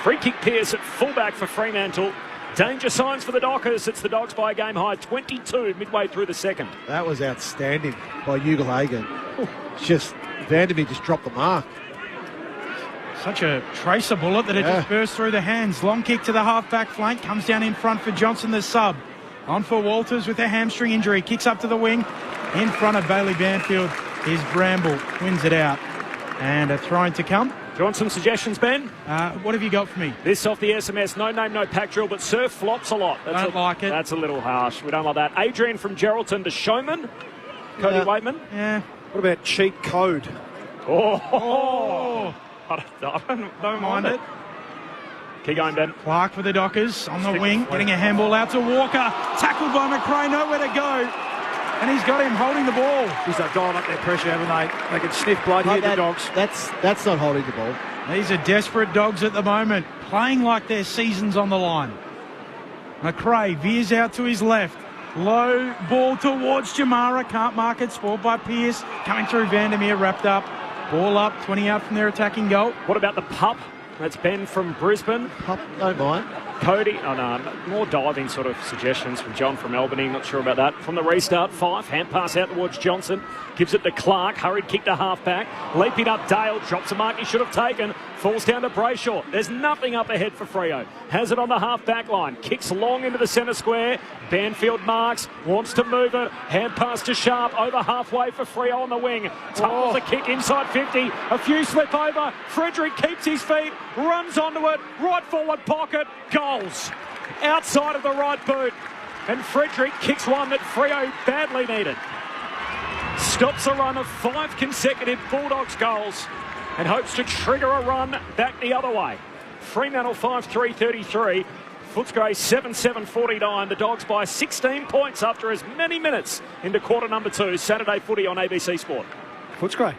Free kick Pearce at fullback for Fremantle. Danger signs for the Dockers. It's the Dogs by a game high 22 midway through the second. That was outstanding by Ugelhagen. Just Vandermeer just dropped the mark. Such a tracer bullet that it just burst through the hands. Long kick to the half-back flank. Comes down in front for Johnson, the sub. On for Walters with a hamstring injury. Kicks up to the wing. In front of Bailey Banfield is Bramble. Wins it out. And a throw-in to come. Do you want some suggestions, Ben? What have you got for me? This off the SMS. No name, no pack drill, but Surf flops a lot. Don't like it. That's a little harsh. We don't like that. Adrian from Geraldton to Showman. Cody Waitman. Yeah. What about cheat code? Oh. I don't mind it. Keep going, Ben. Clark for the Dockers on the wing. Getting a handball out to Walker. Tackled by McRae. Nowhere to go. And he's got him holding the ball. He's gone up their pressure, haven't they? They can sniff blood here, the Dogs. That's not holding the ball. These are desperate Dogs at the moment, playing like their season's on the line. McRae veers out to his left. Low ball towards Jamara. Can't mark it. Spoiled by Pearce. Coming through Vandermeer, wrapped up. Ball up, 20 out from their attacking goal. What about the pup? That's Ben from Brisbane. Pup, don't mind. Cody, more diving sort of suggestions from John from Albany. Not sure about that. From the restart, Fife. Hand pass out towards Johnson. Gives it to Clark. Hurried kick to half-back. Leaping up Dale. Drops a mark he should have taken. Falls down to Brayshaw. There's nothing up ahead for Freo. Has it on the half-back line. Kicks long into the centre square. Banfield marks. Wants to move it. Hand pass to Sharp. Over halfway for Freo on the wing. Tumbles a kick inside 50. A few slip over. Frederick keeps his feet. Runs onto it. Right forward pocket. Goals. Outside of the right boot. And Frederick kicks one that Freo badly needed. Stops a run of 5 consecutive Bulldogs goals and hopes to trigger a run back the other way. Fremantle 5-3-33. Footscray 7-7-49. The Dogs by 16 points after as many minutes into quarter number 2. Saturday footy on ABC Sport. Footscray.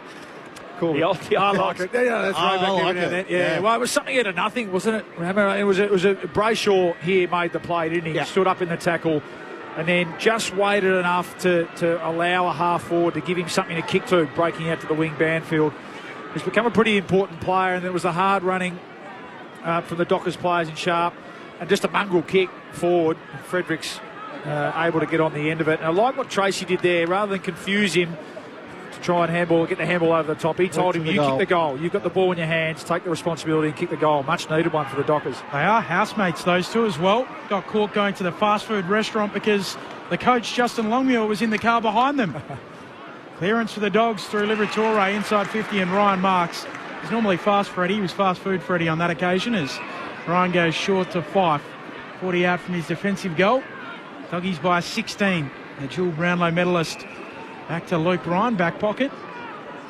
Cool. I like it. Yeah, that's right. I like it. Yeah. Well, it was something out of nothing, wasn't it? Remember, it was a Brayshaw here made the play, didn't he? Yeah. Stood up in the tackle and then just waited enough to allow a half forward to give him something to kick to, breaking out to the wing. Banfield has become a pretty important player, and there was a hard running from the Dockers players in Sharp, and just a mongrel kick forward. Frederick's able to get on the end of it. And I like what Tracy did there. Rather than confuse him to try and get the handball over the top, he told him, you kick the goal. You've got the ball in your hands. Take the responsibility and kick the goal. Much needed one for the Dockers. They are housemates, those two as well. Got caught going to the fast food restaurant because the coach, Justin Longmuir, was in the car behind them. Clearance for the Dogs through Liberatore inside 50, and Ryan Marks. He's normally fast Freddie. He was fast food Freddie on that occasion as Ryan goes short to Fife. 40 out from his defensive goal. Doggies by 16. The dual Brownlow medalist. Back to Luke Ryan, back pocket.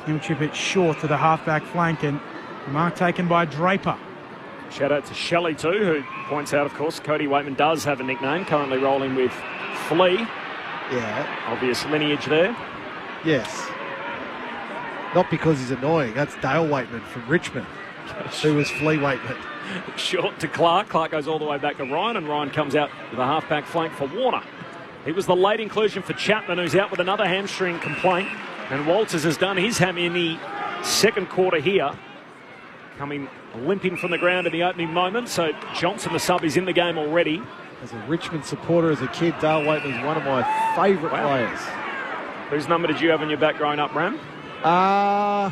He'll chip it short to the half-back flank, and the mark taken by Draper. Shout out to Shelley too, who points out, of course, Cody Waitman does have a nickname, currently rolling with Flea. Yeah. Obvious lineage there. Yes. Not because he's annoying. That's Dale Waitman from Richmond, who was Flea Waitman. Short to Clark. Clark goes all the way back to Ryan, and Ryan comes out with a half-back flank for Warner. He was the late inclusion for Chapman, who's out with another hamstring complaint. And Walters has done his hammy in the second quarter here. Coming limping from the ground in the opening moment. So Johnson, the sub, is in the game already. As a Richmond supporter as a kid, Dale Waitman is one of my favourite players. Whose number did you have on your back growing up, Ram? I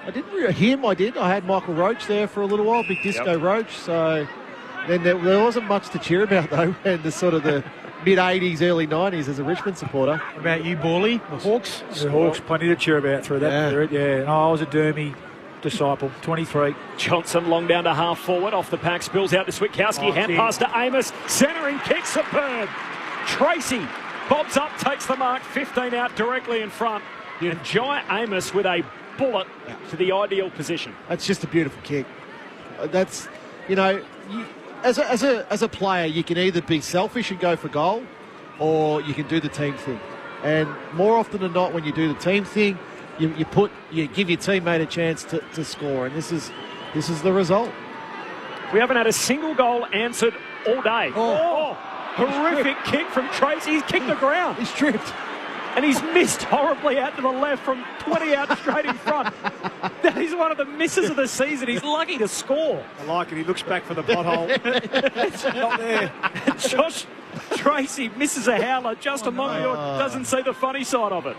didn't really him. I had Michael Roach there for a little while, Big Disco Roach. So then there wasn't much to cheer about though in the sort of the mid-80s, early 90s as a Richmond supporter. What about you, Borley? The Hawks? The Hawks, plenty to cheer about through that period. Yeah, no, I was a Dermy disciple, 23. Johnson long down to half forward, off the pack, spills out to Switkowski, hand pass to Amos, centering kick, superb. Tracy bobs up, takes the mark, 15 out directly in front. And Jai Amos with a bullet to the ideal position. That's just a beautiful kick. That's, you know, as a player, you can either be selfish and go for goal, or you can do the team thing. And more often than not, when you do the team thing, you give your teammate a chance to score, and this is the result. We haven't had a single goal answered all day. Horrific kick from Tracy. He's kicked the ground. He's tripped. And he's missed horribly out to the left from 20 out straight in front. That is one of the misses of the season. He's lucky to score. I like it. He looks back for the pothole. It's not there. Josh Tracy misses a howler. Justin Mongeor doesn't see the funny side of it.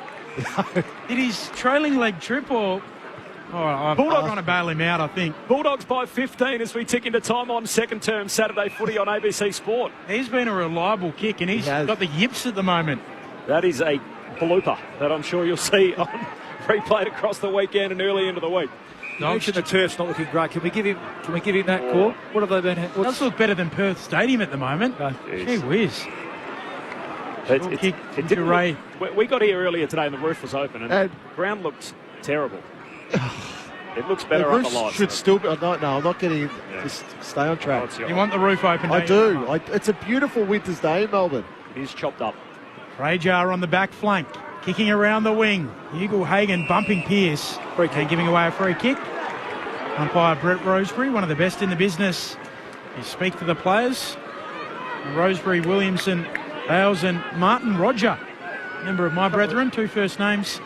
Did his trailing leg trip or... I'm going to bail him out, I think. Bulldogs by 15 as we tick into time on second term Saturday footy on ABC Sport. He's been a reliable kick, and he's got the yips at the moment. That is a blooper that I'm sure you'll see on replayed across the weekend and early into the week. You mentioned the turf's not looking great. Can we give him that call? What have they been? It does look better than Perth Stadium at the moment. Gee whiz. We got here earlier today and the roof was open and the ground looked terrible. It looks better on the lights. Should still be. No, I'm not getting. Just stay on track. You want the roof open? I do. It's a beautiful winter's day in Melbourne. It is chopped up. Fraser on the back flank, kicking around the wing. Eagle Hagan bumping Pearce and giving away a free kick. Umpire Brett Rosebery, one of the best in the business. You speak to the players. Rosebery, Williamson, Bales and Martin Roger. Member of my brethren, 2 first names.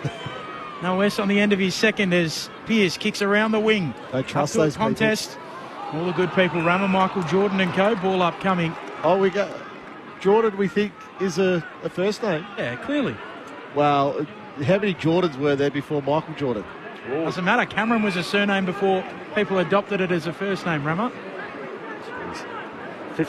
No S on the end of his second as Pearce kicks around the wing. Don't trust those contest. People. All the good people, Rama, Michael Jordan and co. Ball upcoming. Oh, we got Jordan, we think, is a first name. Yeah, clearly. Well, how many Jordans were there before Michael Jordan? Doesn't matter. Cameron was a surname before people adopted it as a first name, Rama. You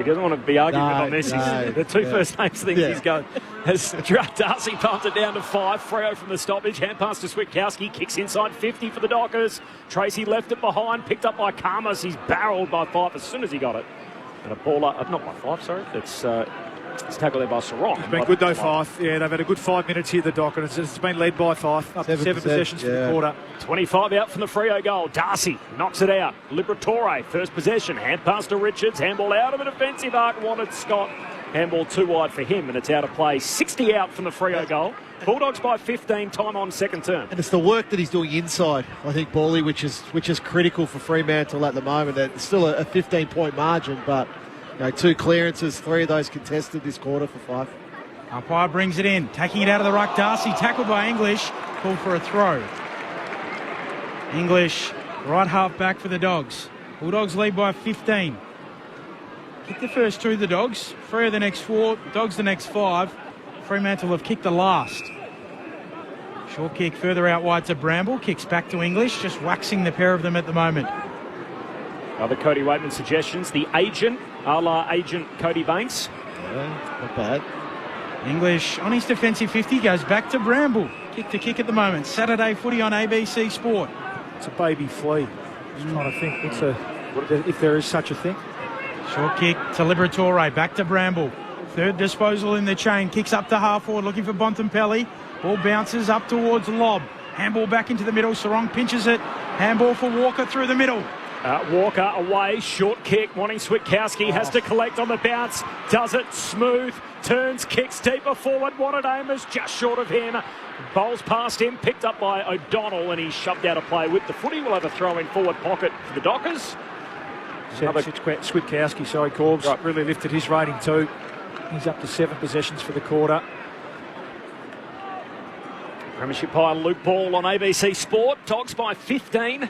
don't want to be arguing on this. The 2 first names things he's going. As Darcy pumped it down to 5. Freo from the stoppage. Hand pass to Switkowski. Kicks inside 50 for the Dockers. Tracy left it behind. Picked up by Karmas. He's barreled by 5 as soon as he got it. And a baller, not by 5, sorry. It's tackled there by Sarong. It's been good though, Fife. Yeah, they've had a good 5 minutes here, the Dockers. It's been led by Fife. Up to 7 possessions for the quarter. 25 out from the Freo goal. Darcy knocks it out. Liberatore, first possession. Hand pass to Richards. Handball out of the defensive arc. Wanted Scott. Handball too wide for him, and it's out of play. 60 out from the Freo goal. Bulldogs by 15, time on second term. And it's the work that he's doing inside, I think, Bally, which is critical for Fremantle at the moment. It's still a 15-point margin, but 2 clearances, 3 of those contested this quarter for 5. Umpire brings it in, taking it out of the ruck. Darcy tackled by English, called for a throw. English, right half back for the Dogs. Bulldogs lead by 15. Kick the first 2, the Dogs. Freo the next 4, Dogs the next 5. Fremantle have kicked the last. Short kick further out wide to Bramble. Kicks back to English, just waxing the pair of them at the moment. Other Cody Waitman suggestions. The agent, a la agent Cody Banks. Yeah, not bad. English on his defensive 50 goes back to Bramble. Kick to kick at the moment. Saturday footy on ABC Sport. It's a baby flea. Just trying to think if there is such a thing. Short kick to Liberatore. Back to Bramble. Third disposal in the chain. Kicks up to half forward looking for Bontempelli. Ball bounces up towards Lobb. Handball back into the middle. Sarong pinches it. Handball for Walker through the middle. Walker away, short kick, wanting Switkowski, has to collect on the bounce, does it smooth, turns, kicks deeper forward, wanted Amos just short of him, bowls past him, picked up by O'Donnell, and he's shoved out of play with the footy. We'll have a throw in forward pocket for the Dockers. Switkowski, Corbs, right. Really lifted his rating too. He's up to 7 possessions for the quarter. Premiership pile, Luke Ball on ABC Sport, Dogs by 15.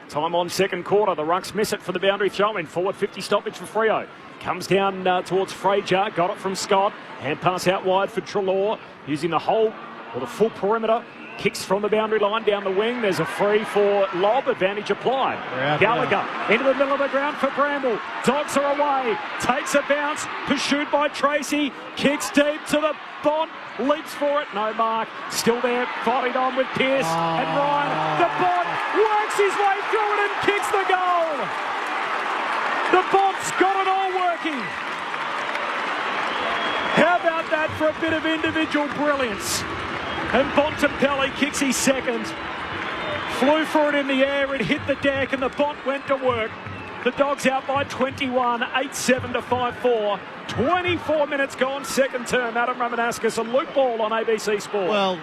Time on second quarter. The Rucks miss it for the boundary throw-in. Forward 50 stoppage for Freo. Comes down towards Frazier. Got it from Scott. Hand pass out wide for Treloar. Using the whole or the full perimeter. Kicks from the boundary line down the wing. There's a free for Lob. Advantage applied. Gallagher into the middle of the ground for Bramble. Dogs are away. Takes a bounce. Pursued by Tracy. Kicks deep to the Bont. Leaps for it. No mark. Still there. Fighting on with Pearce and Ryan. The Bont works his way through it and kicks the goal. The Bont's got it all working. How about that for a bit of individual brilliance? And Bontempelli kicks his second. Flew for it in the air, it hit the deck, and the Bont went to work. The Dogs out by 21, 8-7 to 5-4. 24 minutes gone, second term. Adam Ramanauskas and Luke Ball on ABC Sport. Well,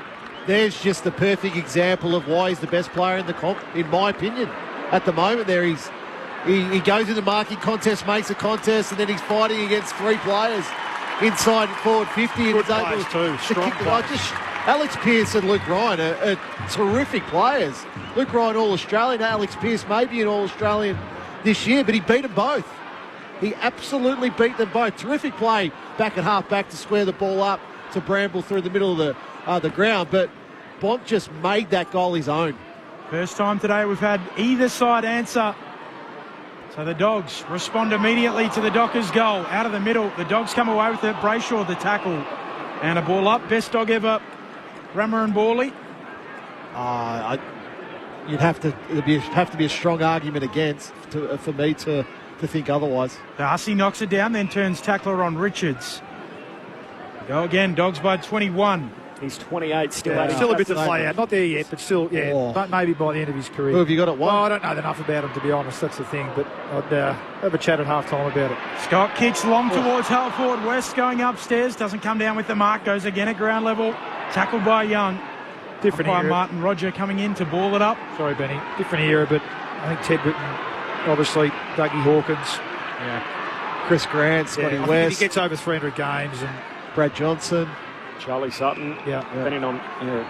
there's just the perfect example of why he's the best player in the comp, in my opinion. At the moment there, he goes into marking contest, makes a contest, and then he's fighting against 3 players inside forward 50. Good players too, strong players. Alex Pearce and Luke Ryan are terrific players. Luke Ryan All-Australian, Alex Pearce maybe an All-Australian this year, but he beat them both. He absolutely beat them both. Terrific play back at half-back to square the ball up to Bramble through the middle of the ground, but Bont just made that goal his own. First time today we've had either side answer. So the Dogs respond immediately to the Dockers' goal. Out of the middle, the Dogs come away with it. Brayshaw the tackle. And a ball up. Best dog ever, Rammer and Borley. It'd have to be a strong argument against for me to think otherwise. Darcy knocks it down, then turns tackler on Richards. Go again, Dogs by 21. He's 28, still a bit to play out. Not there yet, but still, maybe by the end of his career. Who have you got at 1? Well, I don't know enough about him, to be honest. That's the thing, but I'd have a chat at half-time about it. Scott kicks long towards Halford. West going upstairs, doesn't come down with the mark, goes again at ground level. Tackled by Young. Different by era. Martin Roger coming in to ball it up. Sorry, Benny. Different era, but I think Ted Britton, obviously, Dougie Hawkins. Chris Grant, Scotty West. I think he gets over 300 games. And Brad Johnson. Charlie Sutton, depending on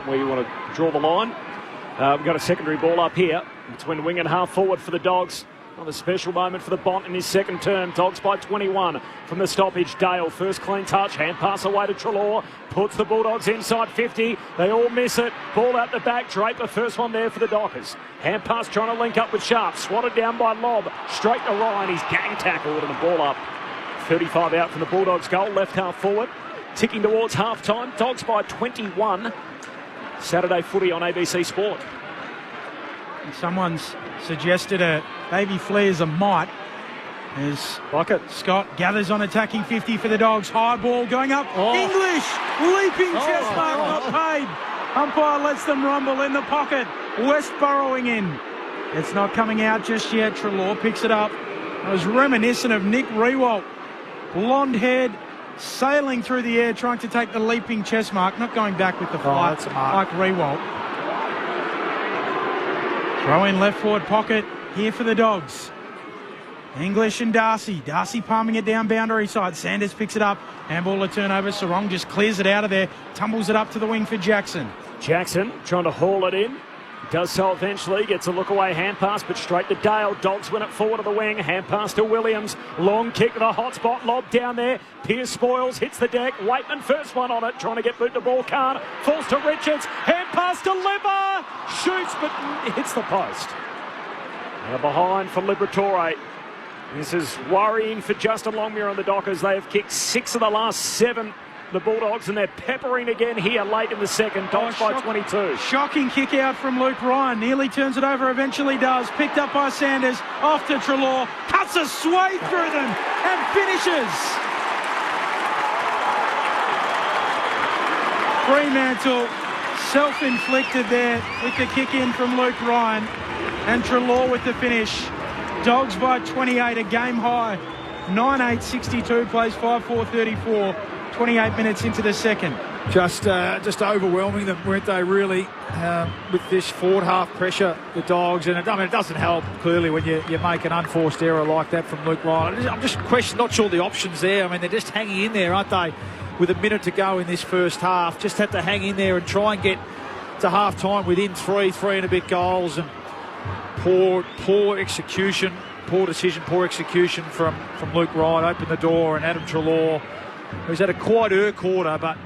where you want to draw the line. We've got a secondary ball up here between wing and half forward for the Dogs. Another special moment for the Bont in his second term. Dogs by 21 from the stoppage. Dale, first clean touch, hand pass away to Treloar. Puts the Bulldogs inside 50. They all miss it. Ball out the back. Draper, first one there for the Dockers. Hand pass trying to link up with Sharp. Swatted down by Lob. Straight to Ryan. He's gang tackled and the ball up. 35 out from the Bulldogs goal. Left half forward. Ticking towards half-time. Dogs by 21. Saturday footy on ABC Sport. Someone's suggested a baby flea as a might. As Scott gathers on attacking 50 for the Dogs. High ball going up. English leaping chest mark, not paid. Umpire lets them rumble in the pocket. West burrowing in. It's not coming out just yet. Treloar picks it up. It was reminiscent of Nick Rewalt. Blonde-haired, sailing through the air, trying to take the leaping chest mark, not going back with the flight like Rewalt. Throw in left forward pocket here for the Dogs. English and Darcy. Darcy palming it down boundary side. Sanders picks it up. Handball a turnover. Sarong just clears it out of there. Tumbles it up to the wing for Jackson. Jackson trying to haul it in. Does so eventually. Gets a look away hand pass, but straight to Dale. Dogs win it forward of the wing. Hand pass to Williams. Long kick to the hot spot. Lob down there. Pearce spoils. Hits the deck. Waitman first one on it. Trying to get boot the ball. Can't. Falls to Richards. Hand pass to Libba. Shoots, but hits the post. And a behind for Liberatore. This is worrying for Justin Longmuir and the Dockers. They have kicked 6 of the last 7, the Bulldogs, and they're peppering again here late in the second. Dogs by 22. Shocking kick out from Luke Ryan. Nearly turns it over, eventually does. Picked up by Sanders. Off to Treloar. Cuts a sway through them and finishes. Fremantle Self-inflicted there with the kick in from Luke Ryan. And Treloar with the finish. Dogs by 28, a game high. 9-8-62, plays 5-4-34, 28 minutes into the second. Just overwhelming them, weren't they, really, with this forward half pressure, the Dogs. And it doesn't help, clearly, when you make an unforced error like that from Luke Ryan. I'm just not sure the options there. I mean, they're just hanging in there, aren't they, with a minute to go in this first half. Just have to hang in there and try and get to half-time within three and a bit goals. And poor execution, poor decision, poor execution from Luke Ryan. Opened the door, and Adam Treloar, who's had a quieter quarter, but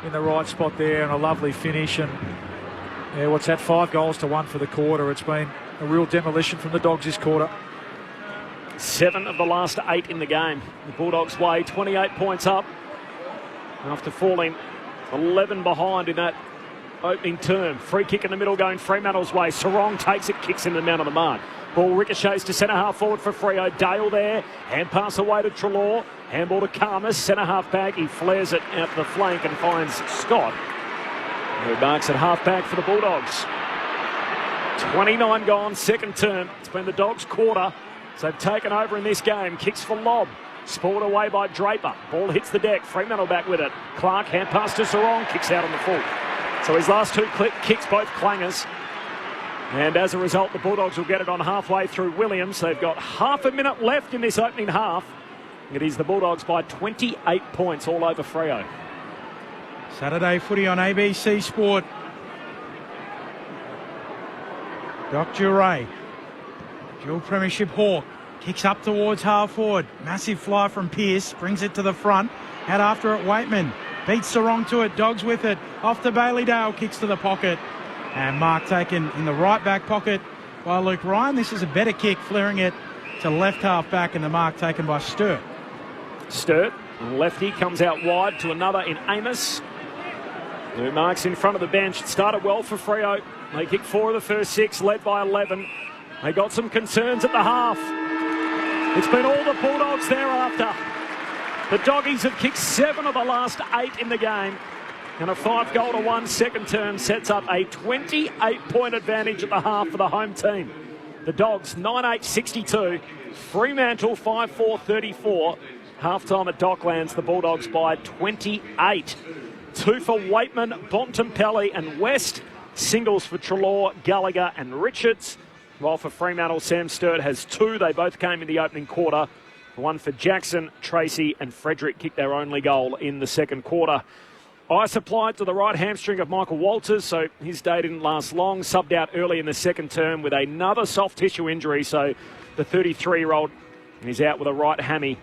in the right spot there, and a lovely finish. And yeah, what's that, 5 goals to 1 for the quarter. It's been a real demolition from the Dogs this quarter. 7 of the last 8 in the game. The Bulldogs' way, 28 points up after falling 11 behind in that opening term. Free kick in the middle going Fremantle's way. Sarong takes it, kicks in the man on the mark. Ball ricochets to centre half forward for Freo. Dale there. Hand pass away to Treloar. Handball to Karmas. Centre half back. He flares it out the flank and finds Scott, who marks at half back for the Bulldogs. 29 gone, second term. It's been the Dogs' quarter. So they've taken over in this game. Kicks for lob. Spoiled away by Draper. Ball hits the deck. Fremantle back with it. Clark, hand pass to Sarong. Kicks out on the full. So his last 2 kicks, both clangers. And as a result, the Bulldogs will get it on halfway through Williams. They've got half a minute left in this opening half. It is the Bulldogs by 28 points all over Freo. Saturday footy on ABC Sport. Doc Duray, dual premiership hawk, kicks up towards half forward. Massive fly from Pearce, brings it to the front. Out after it, Waitman beats Sarong to it. Dogs with it. Off to Bailey-Dale, kicks to the pocket. And mark taken in the right back pocket by Luke Ryan. This is a better kick, flaring it to left half back, and the mark taken by Sturt. Sturt, lefty, comes out wide to another in Amos, who marks in front of the bench. It started well for Freo. They kicked 4 of the first 6, led by 11. They got some concerns at the half. It's been all the Bulldogs thereafter. The Doggies have kicked 7 of the last 8 in the game. And a 5-goal-to-1 second term sets up a 28-point advantage at the half for the home team. The Dogs 9-8-62, Fremantle 5-4-34. Half-time at Docklands, the Bulldogs by 28. 2 for Waitman, Bontempelli and West. Singles for Treloar, Gallagher and Richards. While for Fremantle, Sam Sturt has 2. They both came in the opening quarter. 1 for Jackson, Tracy and Frederick kicked their only goal in the second quarter. Ice applied to the right hamstring of Michael Walters, so his day didn't last long. Subbed out early in the second term with another soft tissue injury, so the 33-year-old is out with a right hammy.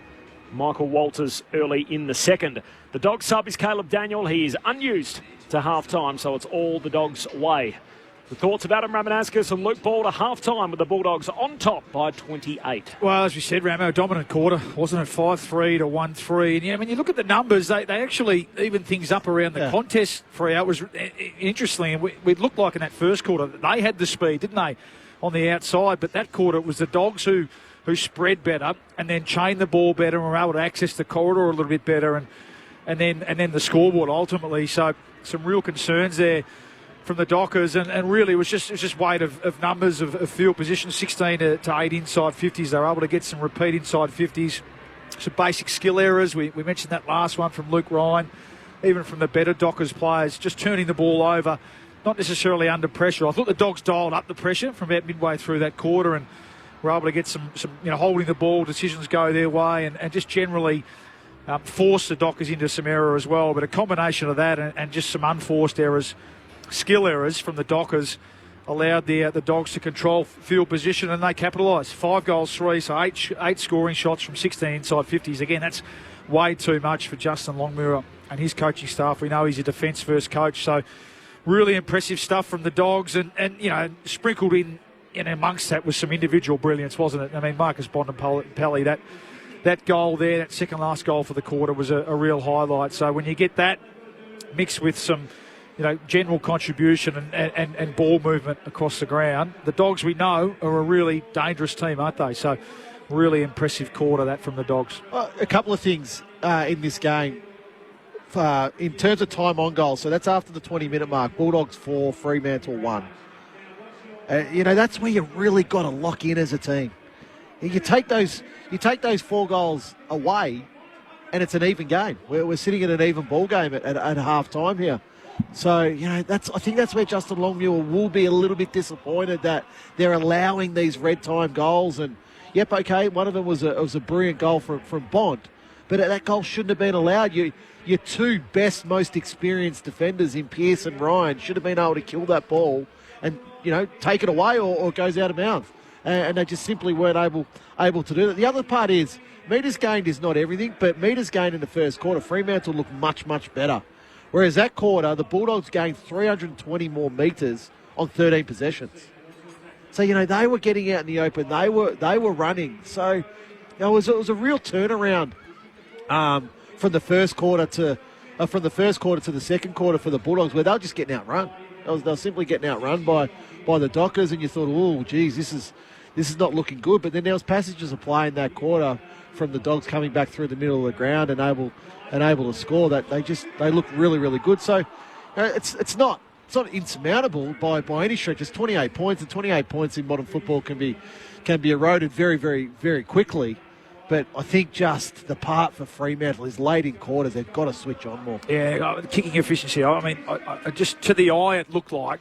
Michael Walters early in the second. The Dogs sub is Caleb Daniel. He is unused to half-time, so it's all the Dogs' way. The thoughts of Adam Ramanauskas and Luke Ball to half-time with the Bulldogs on top by 28. Well, as we said, Ramo, dominant quarter, wasn't it? 5-3 to 1-3. And yeah, when you look at the numbers, they actually even things up around the contest for it was interesting. And it looked like in that first quarter that they had the speed, didn't they, on the outside? But that quarter, it was the Dogs who spread better and then chained the ball better and were able to access the corridor a little bit better and then the scoreboard ultimately. So some real concerns there from the Dockers, and really it was just weight of numbers of field position, 16 to 8 inside 50s. They were able to get some repeat inside 50s, some basic skill errors. We mentioned that last one from Luke Ryan, even from the better Dockers players, just turning the ball over, not necessarily under pressure. I thought the Dogs dialed up the pressure from about midway through that quarter and were able to get some holding the ball, decisions go their way, and just generally force the Dockers into some error as well. But a combination of that and just some unforced errors, skill errors from the Dockers, allowed the Dogs to control field position, and they capitalised. 5 goals, 3, so 8 scoring shots from 16 inside 50s. Again, that's way too much for Justin Longmuir and his coaching staff. We know he's a defence-first coach, so really impressive stuff from the Dogs, and sprinkled in amongst that was some individual brilliance, wasn't it? I mean, Marcus Bontempelli, that goal there, that second last goal for the quarter was a real highlight. So when you get that mixed with some general contribution and ball movement across the ground, the Dogs, we know, are a really dangerous team, aren't they? So really impressive quarter, that from the Dogs. A couple of things in this game. in terms of time on goal, so that's after the 20-minute mark, Bulldogs 4, Fremantle 1. That's where you really got to lock in as a team. You take those 4 goals away, and it's an even game. We're sitting in an even ball game at half time here. So, I think that's where Justin Longmuir will be a little bit disappointed that they're allowing these red time goals. And, yep, okay, one of them was a brilliant goal from Bond, but that goal shouldn't have been allowed. Your two best, most experienced defenders in Pearce and Ryan should have been able to kill that ball and, take it away or it goes out of bounds. And they just simply weren't able to do that. The other part is metres gained is not everything, but metres gained in the first quarter, Fremantle looked much, much better. Whereas that quarter, the Bulldogs gained 320 more metres on 13 possessions. So, they were getting out in the open. They were running. So, it was a real turnaround from the first quarter to the second quarter for the Bulldogs, where they were just getting outrun. They were simply getting outrun by the Dockers, and you thought, oh, geez, this is not looking good. But then there was passages of play in that quarter from the Dogs coming back through the middle of the ground and able to score. That they look really, really good. So it's not insurmountable by any stretch. It's 28 points, and 28 points in modern football can be eroded very, very, very quickly. But I think just the part for Fremantle is late in quarters. They've got to switch on more. Yeah, kicking efficiency. I mean, I just to the eye, it looked like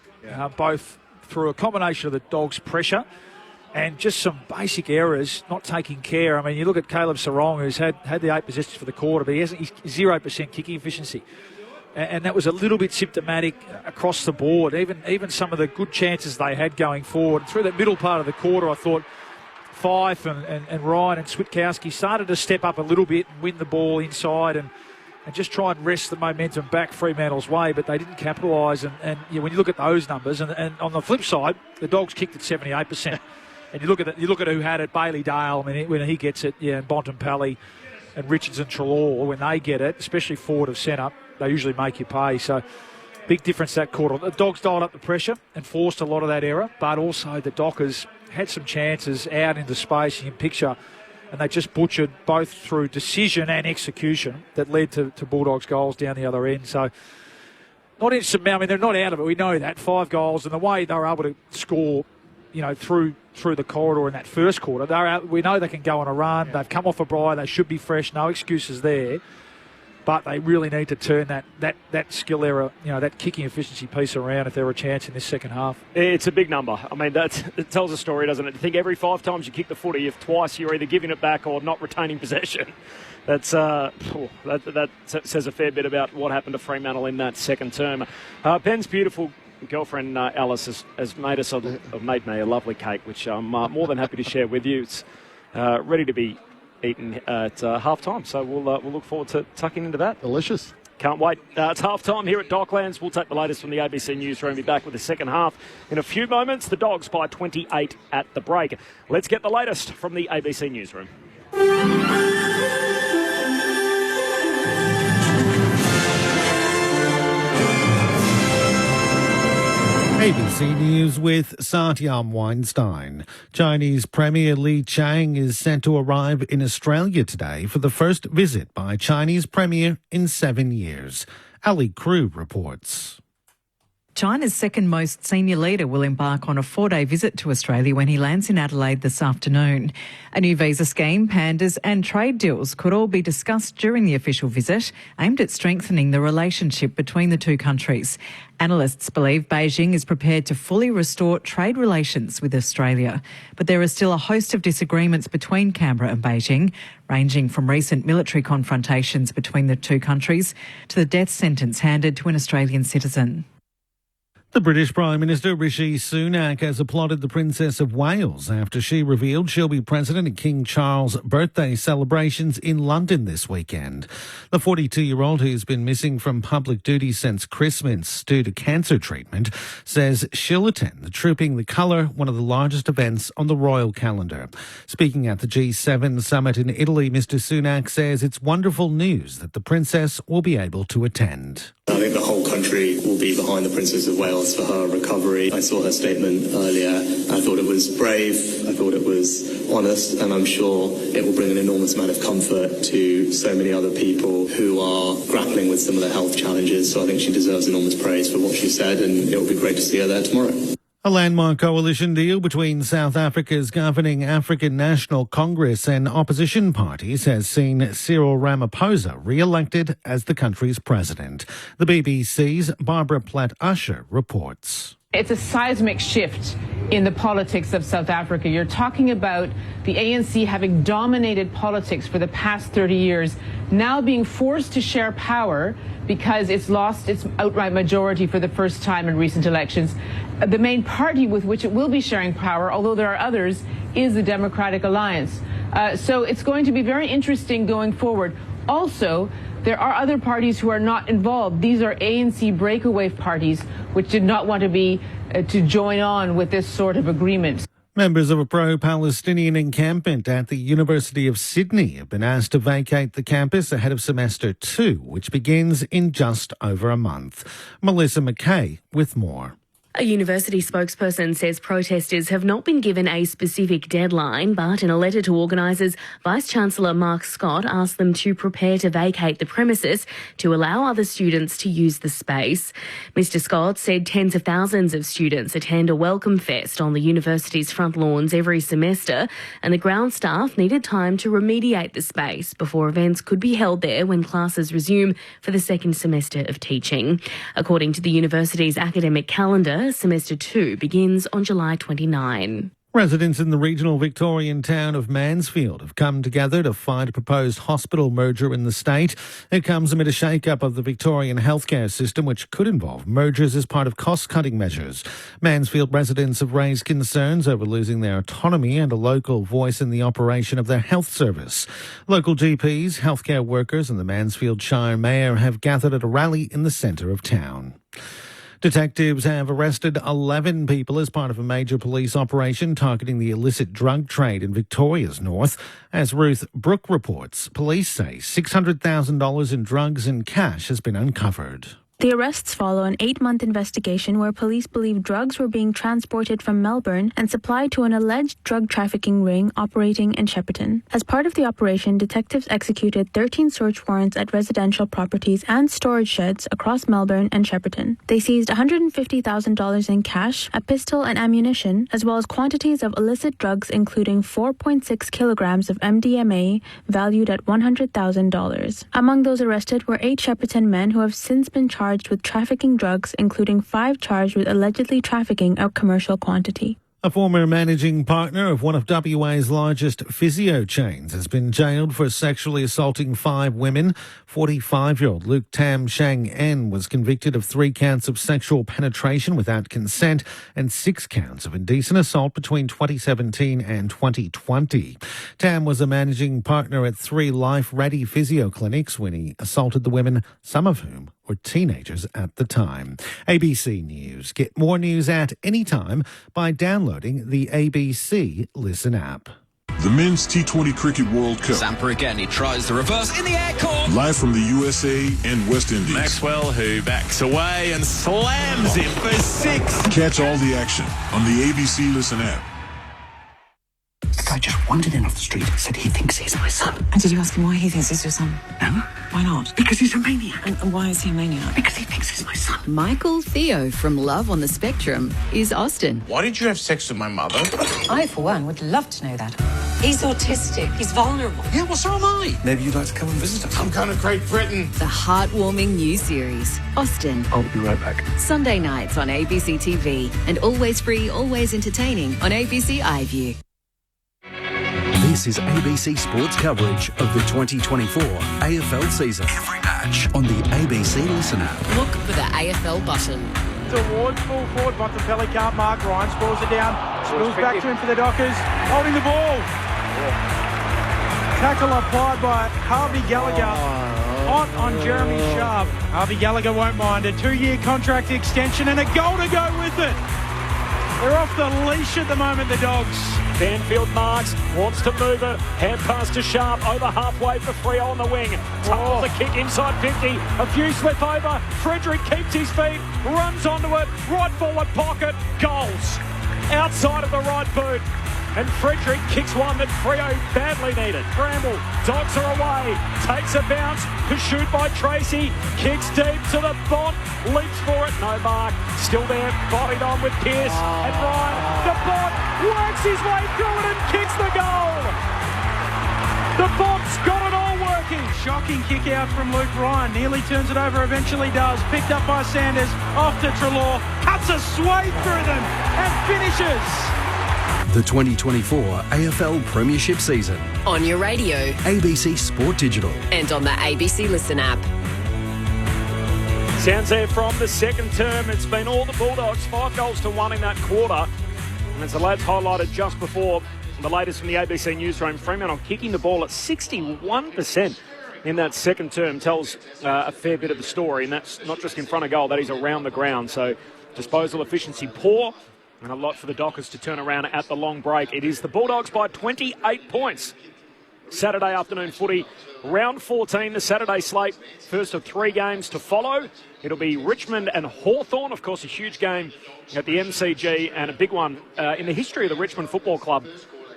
both through a combination of the Dogs' pressure and just some basic errors, not taking care. I mean, you look at Caleb Sarong, who's had the 8 possessions for the quarter, but he's 0% kicking efficiency. And that was a little bit symptomatic across the board. Even some of the good chances they had going forward. Through that middle part of the quarter, I thought Fife and Ryan and Switkowski started to step up a little bit and win the ball inside and just try and wrest the momentum back Fremantle's way, but they didn't capitalise. And when you look at those numbers, and on the flip side, the Dogs kicked at 78%. And you look at who had it, Bailey Dale. I mean, when he gets it, and Bontempelli and Richards and Treloar, when they get it, especially forward of centre, they usually make you pay. So big difference that quarter. The Dogs dialed up the pressure and forced a lot of that error, but also the Dockers had some chances out into space in picture, and they just butchered both through decision and execution that led to Bulldogs goals down the other end. So not insurmountable. I mean, they're not out of it. We know that. 5 goals, and the way they were able to score, through the corridor in that first quarter, they're out. We know they can go on a run. They've come off a bye. They should be fresh. No excuses there. But they really need to turn that skill error, that kicking efficiency piece around if there were a chance in this second half. It's a big number. I mean, it tells a story, doesn't it? I think every 5 times you kick the footy, if twice you're either giving it back or not retaining possession. That says a fair bit about what happened to Fremantle in that second term. Ben's beautiful girlfriend Alice has made me a lovely cake, which I'm more than happy to share with you. It's ready to be eaten at half time, so we'll look forward to tucking into that. Delicious. Can't wait. It's half time here at Docklands. We'll take the latest from the ABC newsroom. Be back with the second half in a few moments. The Dogs by 28 at the break. Let's get the latest from the ABC newsroom. ABC News with Satyam Weinstein. Chinese Premier Li Qiang is set to arrive in Australia today for the first visit by Chinese Premier in 7 years. Ali Crew reports. China's second most senior leader will embark on a 4-day visit to Australia when he lands in Adelaide this afternoon. A new visa scheme, pandas and trade deals could all be discussed during the official visit, aimed at strengthening the relationship between the two countries. Analysts believe Beijing is prepared to fully restore trade relations with Australia. But there is still a host of disagreements between Canberra and Beijing, ranging from recent military confrontations between the two countries to the death sentence handed to an Australian citizen. The British Prime Minister Rishi Sunak has applauded the Princess of Wales after she revealed she'll be president at King Charles' birthday celebrations in London this weekend. The 42-year-old, who's been missing from public duty since Christmas due to cancer treatment, says she'll attend the Trooping the Colour, one of the largest events on the royal calendar. Speaking at the G7 summit in Italy, Mr Sunak says it's wonderful news that the Princess will be able to attend. I think the whole country will be behind the Princess of Wales ourselves for her recovery. I saw her statement earlier. I thought it was brave. I thought it was honest, and I'm sure it will bring an enormous amount of comfort to so many other people who are grappling with similar health challenges. So I think she deserves enormous praise for what she said, and it will be great to see her there tomorrow. A landmark coalition deal between South Africa's governing African National Congress and opposition parties has seen Cyril Ramaphosa re-elected as the country's president. The BBC's Barbara Platt-Usher reports. It's a seismic shift in the politics of South Africa. You're talking about the ANC having dominated politics for the past 30 years, now being forced to share power because it's lost its outright majority for the first time in recent elections. The main party with which it will be sharing power, although there are others, is the Democratic Alliance. So it's going to be very interesting going forward. Also, there are other parties who are not involved. These are ANC breakaway parties which did not want to join on with this sort of agreement. Members of a pro-Palestinian encampment at the University of Sydney have been asked to vacate the campus ahead of semester 2, which begins in just over a month. Melissa McKay with more. A university spokesperson says protesters have not been given a specific deadline, but in a letter to organisers, Vice-Chancellor Mark Scott asked them to prepare to vacate the premises to allow other students to use the space. Mr Scott said tens of thousands of students attend a welcome fest on the university's front lawns every semester, and the ground staff needed time to remediate the space before events could be held there when classes resume for the second semester of teaching. According to the university's academic calendar, Semester 2 begins on July 29. Residents in the regional Victorian town of Mansfield have come together to fight a proposed hospital merger in the state. It comes amid a shake-up of the Victorian healthcare system, which could involve mergers as part of cost-cutting measures. Mansfield residents have raised concerns over losing their autonomy and a local voice in the operation of their health service. Local GPs, healthcare workers and the Mansfield Shire Mayor have gathered at a rally in the centre of town. Detectives have arrested 11 people as part of a major police operation targeting the illicit drug trade in Victoria's north. As Ruth Brooke reports, police say $600,000 in drugs and cash has been uncovered. The arrests follow an 8-month investigation where police believe drugs were being transported from Melbourne and supplied to an alleged drug trafficking ring operating in Shepparton. As part of the operation, detectives executed 13 search warrants at residential properties and storage sheds across Melbourne and Shepparton. They seized $150,000 in cash, a pistol and ammunition, as well as quantities of illicit drugs including 4.6 kilograms of MDMA valued at $100,000. Among those arrested were 8 Shepparton men who have since been charged with trafficking drugs, including 5 charged with allegedly trafficking a commercial quantity. A former managing partner of one of WA's largest physio chains has been jailed for sexually assaulting 5 women. 45-year-old Luke Tam Shang En was convicted of 3 counts of sexual penetration without consent and 6 counts of indecent assault between 2017 and 2020. Tam was a managing partner at 3 life-ready physio clinics when he assaulted the women, some of whom were teenagers at the time. ABC News. Get more news at any time by downloading the ABC Listen app. The Men's T20 Cricket World Cup. Zampa again, he tries the reverse in the air court. Live from the USA and West Indies. Maxwell, who backs away and slams him for 6. Catch all the action on the ABC Listen app. A guy just wandered in off the street and said he thinks he's my son. And did you ask him why he thinks he's your son? No. Why not? Because he's a maniac. And why is he a maniac? Because he thinks he's my son. Michael Theo from Love on the Spectrum is Austin. Why did you have sex with my mother? I, for one, would love to know that. He's autistic. He's vulnerable. Yeah, well, so am I. Maybe you'd like to come and visit us. I'm kind of Great Britain. The heartwarming new series, Austin. I'll be right back. Sunday nights on ABC TV and always free, always entertaining on ABC iView. This is ABC Sports coverage of the 2024 AFL season. Every match on the ABC Listen app. Look for the AFL button. Towards full forward, Bontempelli can't mark. Ryan scores it down. Spills back to him for the Dockers. Holding the ball. Tackle applied by Harvey Gallagher. On Jeremy Sharp. Harvey Gallagher won't mind. A 2-year contract extension and a goal to go with it. They're off the leash at the moment, the Dogs. Banfield marks, wants to move it. Hand pass to Sharp, over halfway for Freo on the wing. Tunnels a kick inside 50. A few slip over. Frederick keeps his feet, runs onto it. Right forward pocket, goals. Outside of the right boot. And Frederick kicks one that Freo badly needed. Bramble, Dogs are away. Takes a bounce, pursued by Tracy. Kicks deep to the Bont. Leaps for it, no mark. Still there, bodied on with Pearce. And Ryan, the Bont works his way through it and kicks the goal. The Bont's got it all working. Shocking kick out from Luke Ryan. Nearly turns it over, eventually does. Picked up by Sanders, off to Treloar. Cuts a swathe through them and finishes. The 2024 AFL Premiership season. On your radio. ABC Sport Digital. And on the ABC Listen app. Sounds there from the second term. It's been all the Bulldogs, 5-1 in that quarter. And as the lads highlighted just before, the latest from the ABC newsroom, Fremantle kicking the ball at 61% in that second term tells a fair bit of the story. And that's not just in front of goal, that is around the ground. So disposal efficiency poor. And a lot for the Dockers to turn around at the long break. It is the Bulldogs by 28 points. Saturday afternoon footy, round 14, the Saturday slate. First of 3 games to follow. It'll be Richmond and Hawthorn. Of course, a huge game at the MCG and a big one in the history of the Richmond Football Club.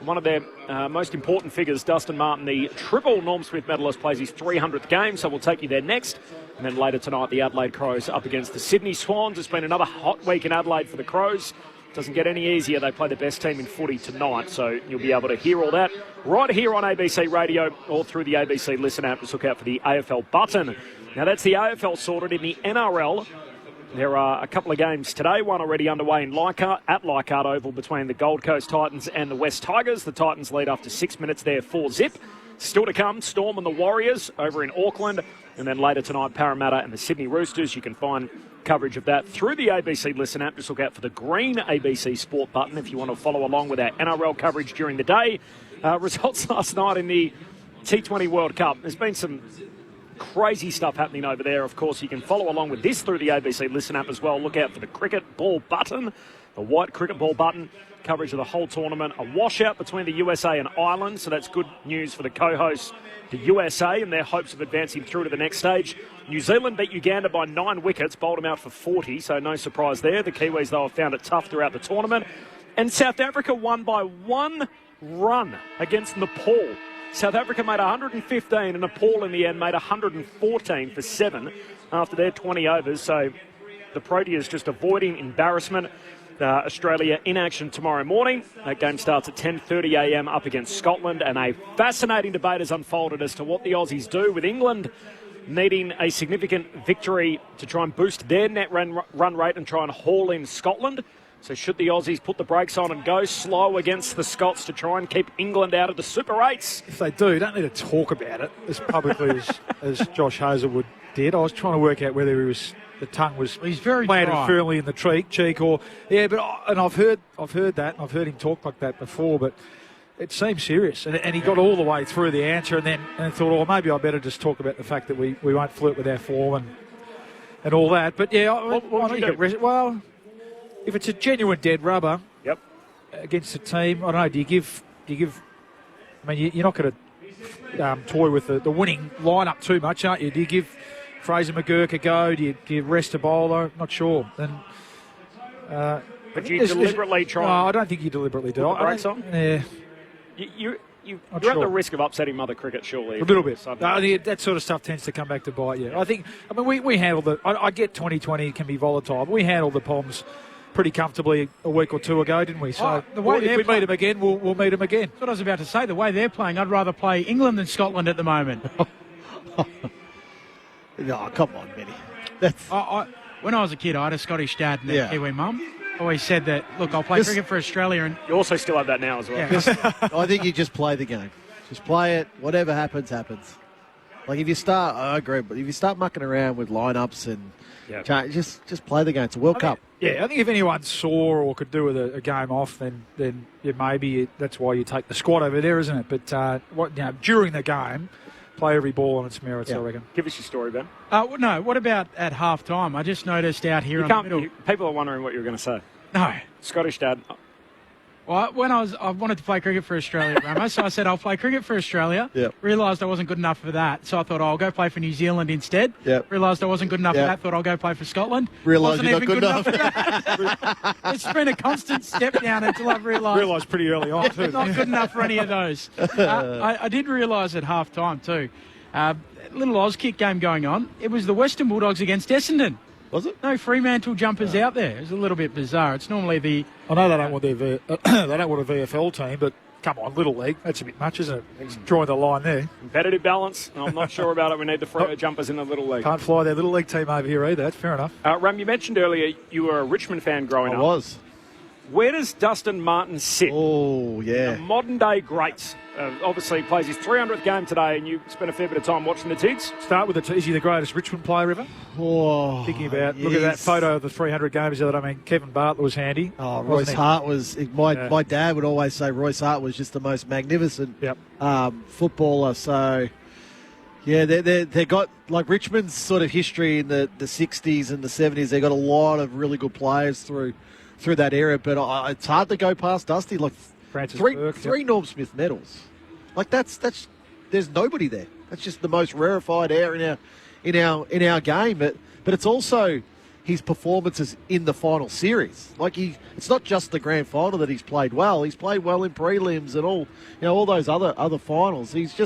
One of their most important figures, Dustin Martin, the triple Norm Smith medalist, plays his 300th game, so we'll take you there next. And then later tonight, the Adelaide Crows up against the Sydney Swans. It's been another hot week in Adelaide for the Crows. Doesn't get any easier. They play the best team in footy tonight, so you'll be able to hear all that right here on ABC Radio or through the ABC Listen app. Just look out for the AFL button. Now, that's the AFL sorted. In the NRL, there are a couple of games today. One already underway in Leichhardt, at Leichhardt Oval, between the Gold Coast Titans and the West Tigers. The Titans lead after 6 minutes there, 4-0. Still to come, Storm and the Warriors over in Auckland. And then later tonight, Parramatta and the Sydney Roosters. You can find coverage of that through the ABC Listen app. Just look out for the green ABC Sport button if you want to follow along with our NRL coverage during the day. Results last night in the T20 World Cup. There's been some crazy stuff happening over there. Of course, you can follow along with this through the ABC Listen app as well. Look out for the cricket ball button, the white cricket ball button. Coverage of the whole tournament. A washout between the USA and Ireland, so that's good news for the co-hosts, the USA, and their hopes of advancing through to the next stage. New Zealand beat Uganda by 9 wickets, bowled them out for 40, so no surprise there. The Kiwis, though, have found it tough throughout the tournament. And South Africa won by 1 run against Nepal. South Africa made 115 and Nepal in the end made 114 for 7 after their 20 overs. So the Proteas just avoiding embarrassment. Australia in action tomorrow morning. That game starts at 10:30 a.m. up against Scotland, and a fascinating debate has unfolded as to what the Aussies do, with England needing a significant victory to try and boost their net run rate and try and haul in Scotland. So should the Aussies put the brakes on and go slow against the Scots to try and keep England out of the Super 8s? If they do, don't need to talk about it as publicly as Josh Hazlewood did. I was trying to work out whether the tongue was planted firmly in the cheek, or and I've heard that, and I've heard him talk like that before, but it seemed serious, and he got all the way through the answer, and then thought, oh, maybe I better just talk about the fact that we won't flirt with our form and all that. But yeah, well, if it's a genuine dead rubber, against a team, I don't know. Do you give? I mean, you're not going to toy with the winning lineup too much, aren't you? Do you give Fraser McGurk a go? Do you rest a bowler? Not sure. Then, but you deliberately try. No, I don't think you deliberately do. Put the brakes on? Yeah. You're at the risk of upsetting Mother Cricket, surely. A little bit. That sort of stuff tends to come back to bite you. I mean, we handled it. I get 2020 can be volatile, but we handled the Poms pretty comfortably a week or two ago, didn't we? So the way if we meet them again, we'll meet them again. That's what I was about to say. The way they're playing, I'd rather play England than Scotland at the moment. No, come on, Benny. When I was a kid, I had a Scottish dad and a Kiwi mum. Always said that, look, I'll play cricket for Australia. And you also still have that now as well. Yeah. I think you just play the game. Just play it. Whatever happens, happens. Like if you start, I agree, but if you start mucking around with lineups and just play the game. It's a World Cup. Yeah, I think if anyone's sore or could do with a game off, then maybe that's why you take the squad over there, isn't it? But during the game, play every ball on its merits, I reckon. Give us your story, Ben. No, what about at half-time? I just noticed out here in the middle. People are wondering what you were going to say. No. Scottish dad. Well, when I wanted to play cricket for Australia, Ramos, so I said I'll play cricket for Australia. Yep. Realised I wasn't good enough for that, so I thought I'll go play for New Zealand instead. Yep. Realised I wasn't good enough for that, thought I'll go play for Scotland. Realised Wasn't you're not even good enough for that. It's been a constant step down until I've realised. Realised pretty early on, too. Not good enough for any of those. I did realise at half time too. Little Oz kick game going on. It was the Western Bulldogs against Essendon. Was it? No Fremantle jumpers out there. It was a little bit bizarre. It's normally the... I know they don't want they don't want a VFL team, but come on, Little League. That's a bit much, isn't it? It's drawing the line there. Competitive balance. I'm not sure about it. We need the Freo jumpers in the Little League. Can't fly their Little League team over here either. That's fair enough. Ram, you mentioned earlier you were a Richmond fan growing up. I was. Where does Dustin Martin sit? Oh, yeah. The modern-day greats. Obviously, he plays his 300th game today, and you spent a fair bit of time watching the Tigs. Start with is he the greatest Richmond player ever? Oh, thinking about, look at that photo of the 300 games the other day. I mean, Kevin Bartlett was handy. Oh, Royce Hart was, my dad would always say Royce Hart was just the most magnificent footballer. So, yeah, they got, like Richmond's sort of history in the 60s and the 70s, they got a lot of really good players through that era, but it's hard to go past Dusty. Like three Norm Smith medals, like that's there's nobody there. That's just the most rarefied air in our game. But it's also his performances in the final series. Like it's not just the grand final that he's played well. He's played well in prelims and all those other finals. He's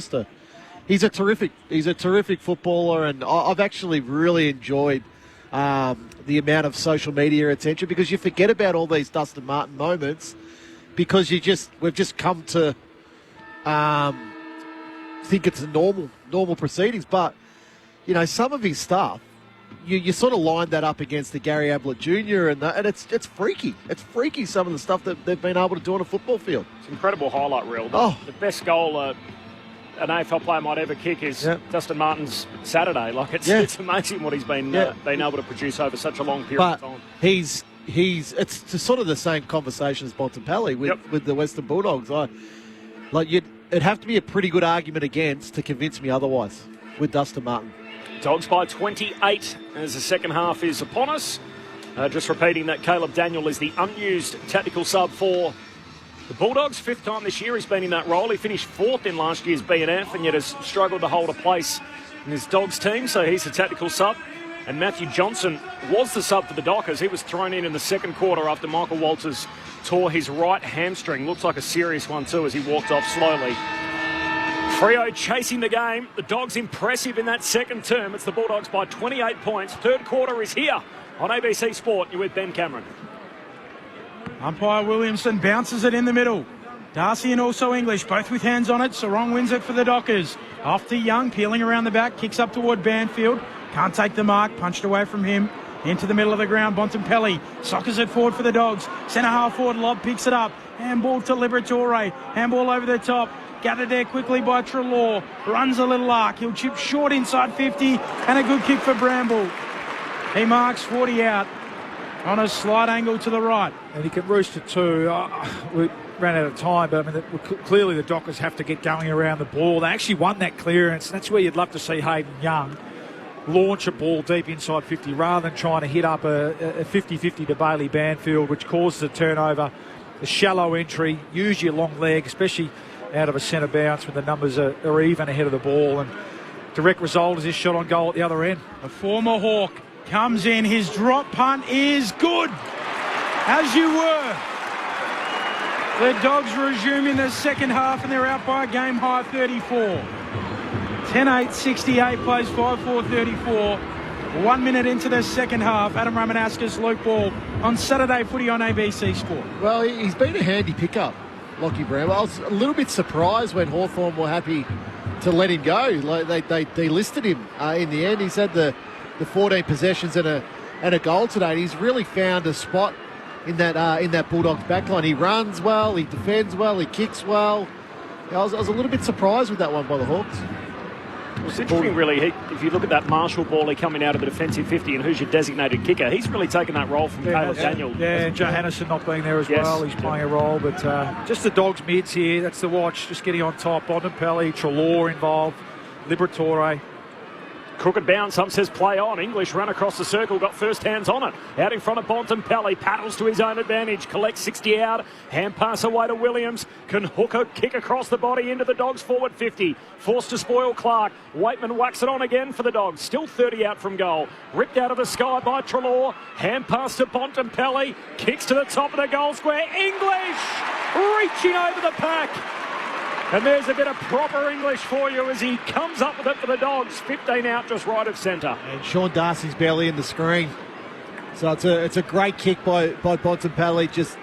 a terrific footballer, and I've actually really enjoyed the amount of social media attention, because you forget about all these Dustin Martin moments because we've just come to think it's a normal proceedings. But some of his stuff, you sort of line that up against the Gary Ablett Jr. and it's freaky. It's freaky, some of the stuff that they've been able to do on a football field. It's an incredible highlight reel. The best goal an AFL player might ever kick is Dustin Martin's Saturday. Like it's amazing what he's been able to produce over such a long period of time. It's sort of the same conversation as Bontempelli with the Western Bulldogs. It'd have to be a pretty good argument against to convince me otherwise with Dustin Martin. Dogs by 28 as the second half is upon us. Just repeating that Caleb Daniel is the unused tactical sub for the Bulldogs. Fifth time this year he's been in that role. He finished fourth in last year's BNF and yet has struggled to hold a place in his Dogs team, so he's the tactical sub. And Matthew Johnson was the sub for the Dockers. He was thrown in the second quarter after Michael Walters tore his right hamstring. Looks like a serious one too as he walked off slowly. Freo chasing the game. The Dogs impressive in that second term. It's the Bulldogs by 28 points. Third quarter is here on ABC Sport. You're with Ben Cameron. Umpire Williamson bounces it in the middle. Darcy and also English, both with hands on it. Sarong wins it for the Dockers. Off to Young, peeling around the back, kicks up toward Banfield. Can't take the mark, punched away from him. Into the middle of the ground, Bontempelli soccers it forward for the Dogs. Centre half forward, Lobb picks it up. Handball to Liberatore. Handball over the top. Gathered there quickly by Treloar. Runs a little arc. He'll chip short inside 50. And a good kick for Bramble. He marks 40 out on a slight angle to the right. And he can roost it too. We ran out of time, but I mean, clearly the Dockers have to get going around the ball. They actually won that clearance. That's where you'd love to see Hayden Young launch a ball deep inside 50 rather than trying to hit up a 50-50 to Bailey Banfield, which causes a turnover. A shallow entry, use your long leg, especially out of a centre bounce when the numbers are even ahead of the ball. And direct result is his shot on goal at the other end. A former Hawk comes in. His drop punt is good. As you were. The Dogs resume in the second half and they're out by a game high 34. 10-8-68 plays 5-4-34. 1 minute into the second half. Adam Ramanauskas, Luke Ball on Saturday Footy on ABC Sport. Well, he's been a handy pickup, Lockie Brown. I was a little bit surprised when Hawthorn were happy to let him go. Like they delisted him in the end. He's had the 14 possessions and a goal today. He's really found a spot in that Bulldogs backline. He runs well, he defends well, he kicks well. I was a little bit surprised with that one by the Hawks. It's interesting, really, if you look at that Marshall ball coming out of the defensive 50 and who's your designated kicker, he's really taken that role from Caleb Daniel. Yeah, and Johannesson not being there as well. He's playing a role, but just the Dogs mids here, that's the watch, just getting on top. Bontempelli, Treloar involved, Liberatore. Crooked bounce, some says play on. English ran across the circle, got first hands on it. Out in front of Bontempelli, paddles to his own advantage, collects 60 out. Hand pass away to Williams, can hook a kick across the body into the Dogs forward 50. Forced to spoil Clark. Waitman whacks it on again for the Dogs. Still 30 out from goal. Ripped out of the sky by Treloar. Hand pass to Bontempelli. Kicks to the top of the goal square. English reaching over the pack. And there's a bit of proper English for you as he comes up with it for the Dogs. 15 out, just right of centre. And Sean Darcy's barely in the screen. So it's a great kick by Bontempelli just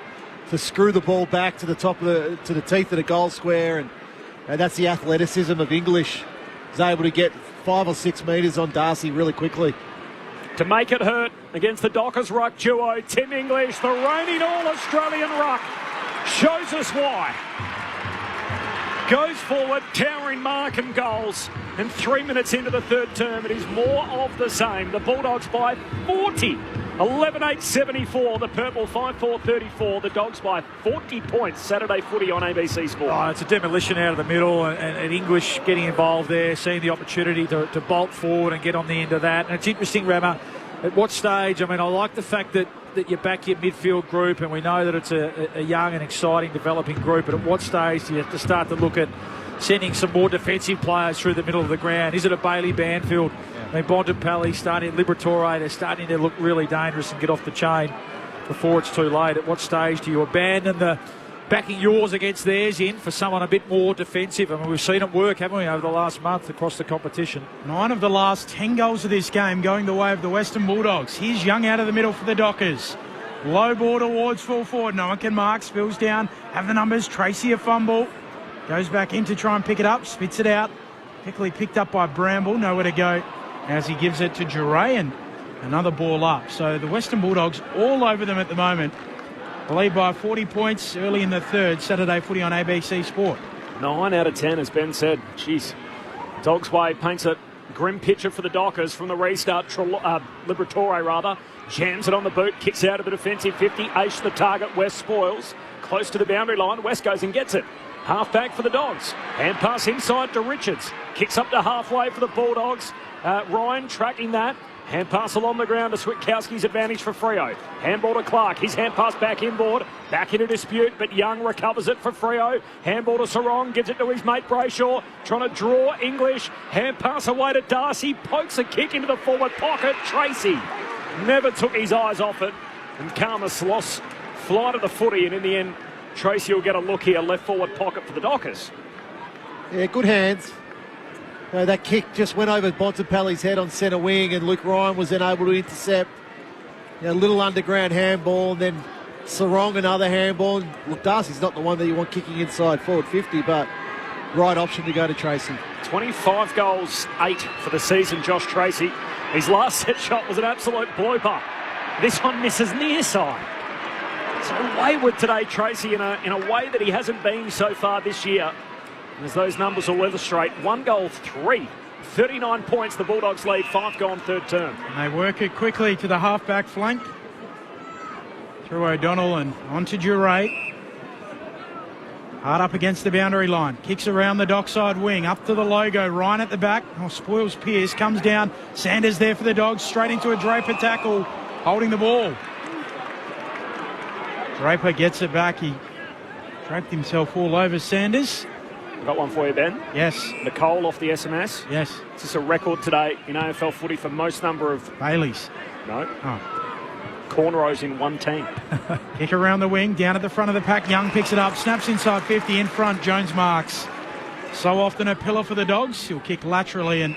to screw the ball back to the top of to the teeth of the goal square. And that's the athleticism of English. He's able to get 5 or 6 metres on Darcy really quickly. To make it hurt against the Dockers ruck duo, Tim English, the reigning All-Australian ruck, shows us why. Goes forward, towering mark and goals. And 3 minutes into the third term, it is more of the same. The Bulldogs by 40. 11-8-74. The Purple 5-4-34. The Dogs by 40 points. Saturday footy on ABC Sport. Oh, it's a demolition out of the middle, and English getting involved there, seeing the opportunity to bolt forward and get on the end of that. And it's interesting, Rama, at what stage, I mean, I like the fact that you back your midfield group, and we know that it's a young and exciting developing group, but at what stage do you have to start to look at sending some more defensive players through the middle of the ground? Is it a Bailey Banfield? I mean, Bontempelli starting, Liberatore, they're starting to look really dangerous and get off the chain before it's too late. At what stage do you abandon the backing yours against theirs in for someone a bit more defensive? I mean, we've seen it work, haven't we, over the last month across the competition. 9 of the last 10 goals of this game going the way of the Western Bulldogs. Here's Young out of the middle for the Dockers. Low ball towards full forward. No one can mark. Spills down. Have the numbers. Tracy a fumble. Goes back in to try and pick it up. Spits it out. Quickly picked up by Bramble. Nowhere to go as he gives it to Duray, and another ball up. So the Western Bulldogs all over them at the moment. Lead by 40 points early in the third. Saturday footy on ABC Sport. 9 out of 10, as Ben said. Jeez. Dogs Way paints a grim picture for the Dockers from the restart. Liberatore, rather. Jams it on the boot. Kicks out of the defensive 50. Ace the target. West spoils. Close to the boundary line. West goes and gets it. Half back for the Dogs. Hand pass inside to Richards. Kicks up to halfway for the Bulldogs. Ryan tracking that. Hand pass along the ground to Switkowski's advantage for Freo. Handball to Clark. His hand pass back inboard. Back into dispute, but Young recovers it for Freo. Handball to Sarong. Gives it to his mate Brayshaw. Trying to draw English. Hand pass away to Darcy. Pokes a kick into the forward pocket. Tracy never took his eyes off it. And Karmas lost flight of the footy. And in the end, Tracy will get a look here. Left forward pocket for the Dockers. Yeah, good hands. That kick just went over Bontempelli's head on centre wing, and Luke Ryan was then able to intercept. A little underground handball, and then Sarong another handball. Look, Darcy's not the one that you want kicking inside forward 50, but right option to go to Tracy. 25 goals, 8 for the season, Josh Tracy. His last set shot was an absolute blooper. This one misses near side. So wayward today, Tracy, in a way that he hasn't been so far this year. As those numbers will illustrate, 1 goal, 3. 39 points, the Bulldogs lead, 5 gone third term. And they work it quickly to the half-back flank. Through O'Donnell and onto Duray. Hard up against the boundary line. Kicks around the dockside wing, up to the logo. Ryan at the back. Oh, spoils Pearce, comes down. Sanders there for the Dogs, straight into a Draper tackle, holding the ball. Draper gets it back. He draped himself all over Sanders. Got one for you, Ben. Yes. Nicole off the SMS. Yes. Is this a record today in AFL footy for most number of... Baileys. No. Oh. Cornrows in one team. Kick around the wing, down at the front of the pack. Young picks it up, snaps inside 50, in front. Jones marks. So often a pillar for the Dogs. He'll kick laterally, and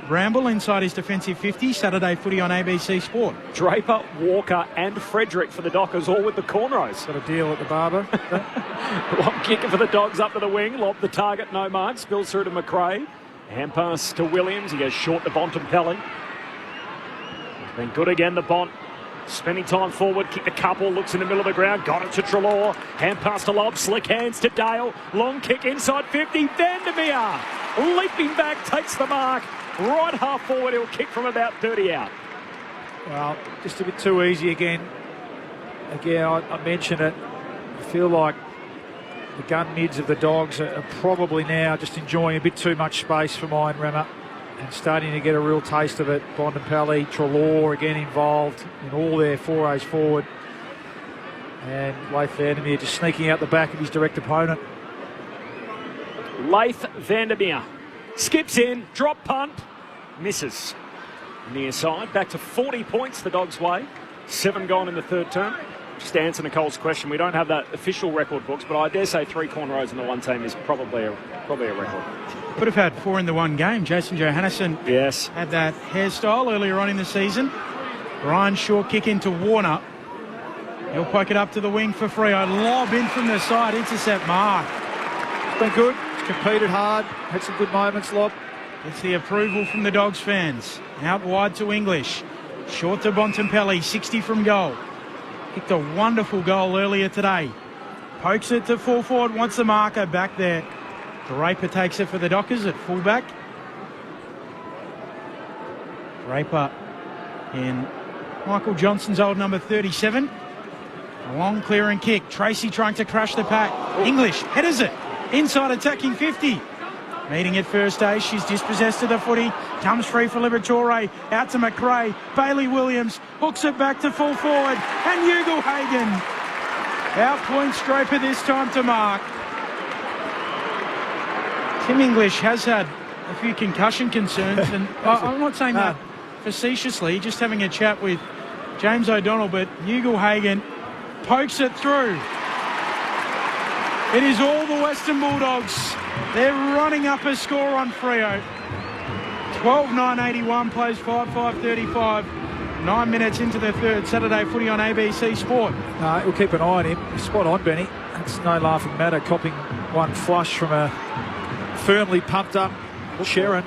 Bramble inside his defensive 50. Saturday footy on ABC Sport. Draper, Walker and Frederick for the Dockers, all with the cornrows. Got a deal at the barber. Long kicker for the Dogs up to the wing. Lob the target, no mark. Spills through to McRae. Hand pass to Williams. He goes short to Bontempelli. Then good again, the Bont. Spending time forward, kicked a couple, looks in the middle of the ground, got it to Treloar. Hand pass to Lobb, slick hands to Dale. Long kick inside 50, Vandermeer leaping back, takes the mark. Right half forward, he'll kick from about 30 out. Well, just a bit too easy again. Again, I mentioned it. I feel like the gun mids of the Dogs are probably now just enjoying a bit too much space for mine, Remmer. and starting to get a real taste of it. Bontempelli, Treloar again involved in all their forays forward. And Leif Vandermeer just sneaking out the back of his direct opponent. Leif Vandermeer skips in, drop punt, misses. Near side, back to 40 points the Dogs' way. 7 gone in the third term. Just to answer Nicole's question, we don't have that official record books, but I dare say 3 cornrows in the one team is probably a record. Could have had 4 in the one game. Jason Johannesson had that hairstyle earlier on in the season. Ryan Shaw kick into Warner. He'll poke it up to the wing for Freo. Lob in from the side, intercept mark. Been good, competed hard, had some good moments, Lob. It's the approval from the Dogs fans. Out wide to English. Short to Bontempelli, 60 from goal. Kicked a wonderful goal earlier today. Pokes it to full forward, wants the marker back there. Draper takes it for the Dockers at fullback. Draper in Michael Johnson's old number 37. A long clearing kick. Tracy trying to crush the pack. English headers it. Inside attacking 50. Meeting at first stage, she's dispossessed of the footy. Comes free for Liberatore. Out to McRae. Bailey Williams hooks it back to full forward. And Ugle-Hagen outpoints Draper this time to mark. Tim English has had a few concussion concerns. And I'm not saying that facetiously, just having a chat with James O'Donnell, but Ugle-Hagen pokes it through. It is all the Western Bulldogs. They're running up a score on Freo. 12-9-81 plays 5-5-35. 9 minutes into the third. Saturday footy on ABC Sport. We'll keep an eye on him. Spot on, Benny. That's no laughing matter. Copping one flush from a firmly pumped up Sharon.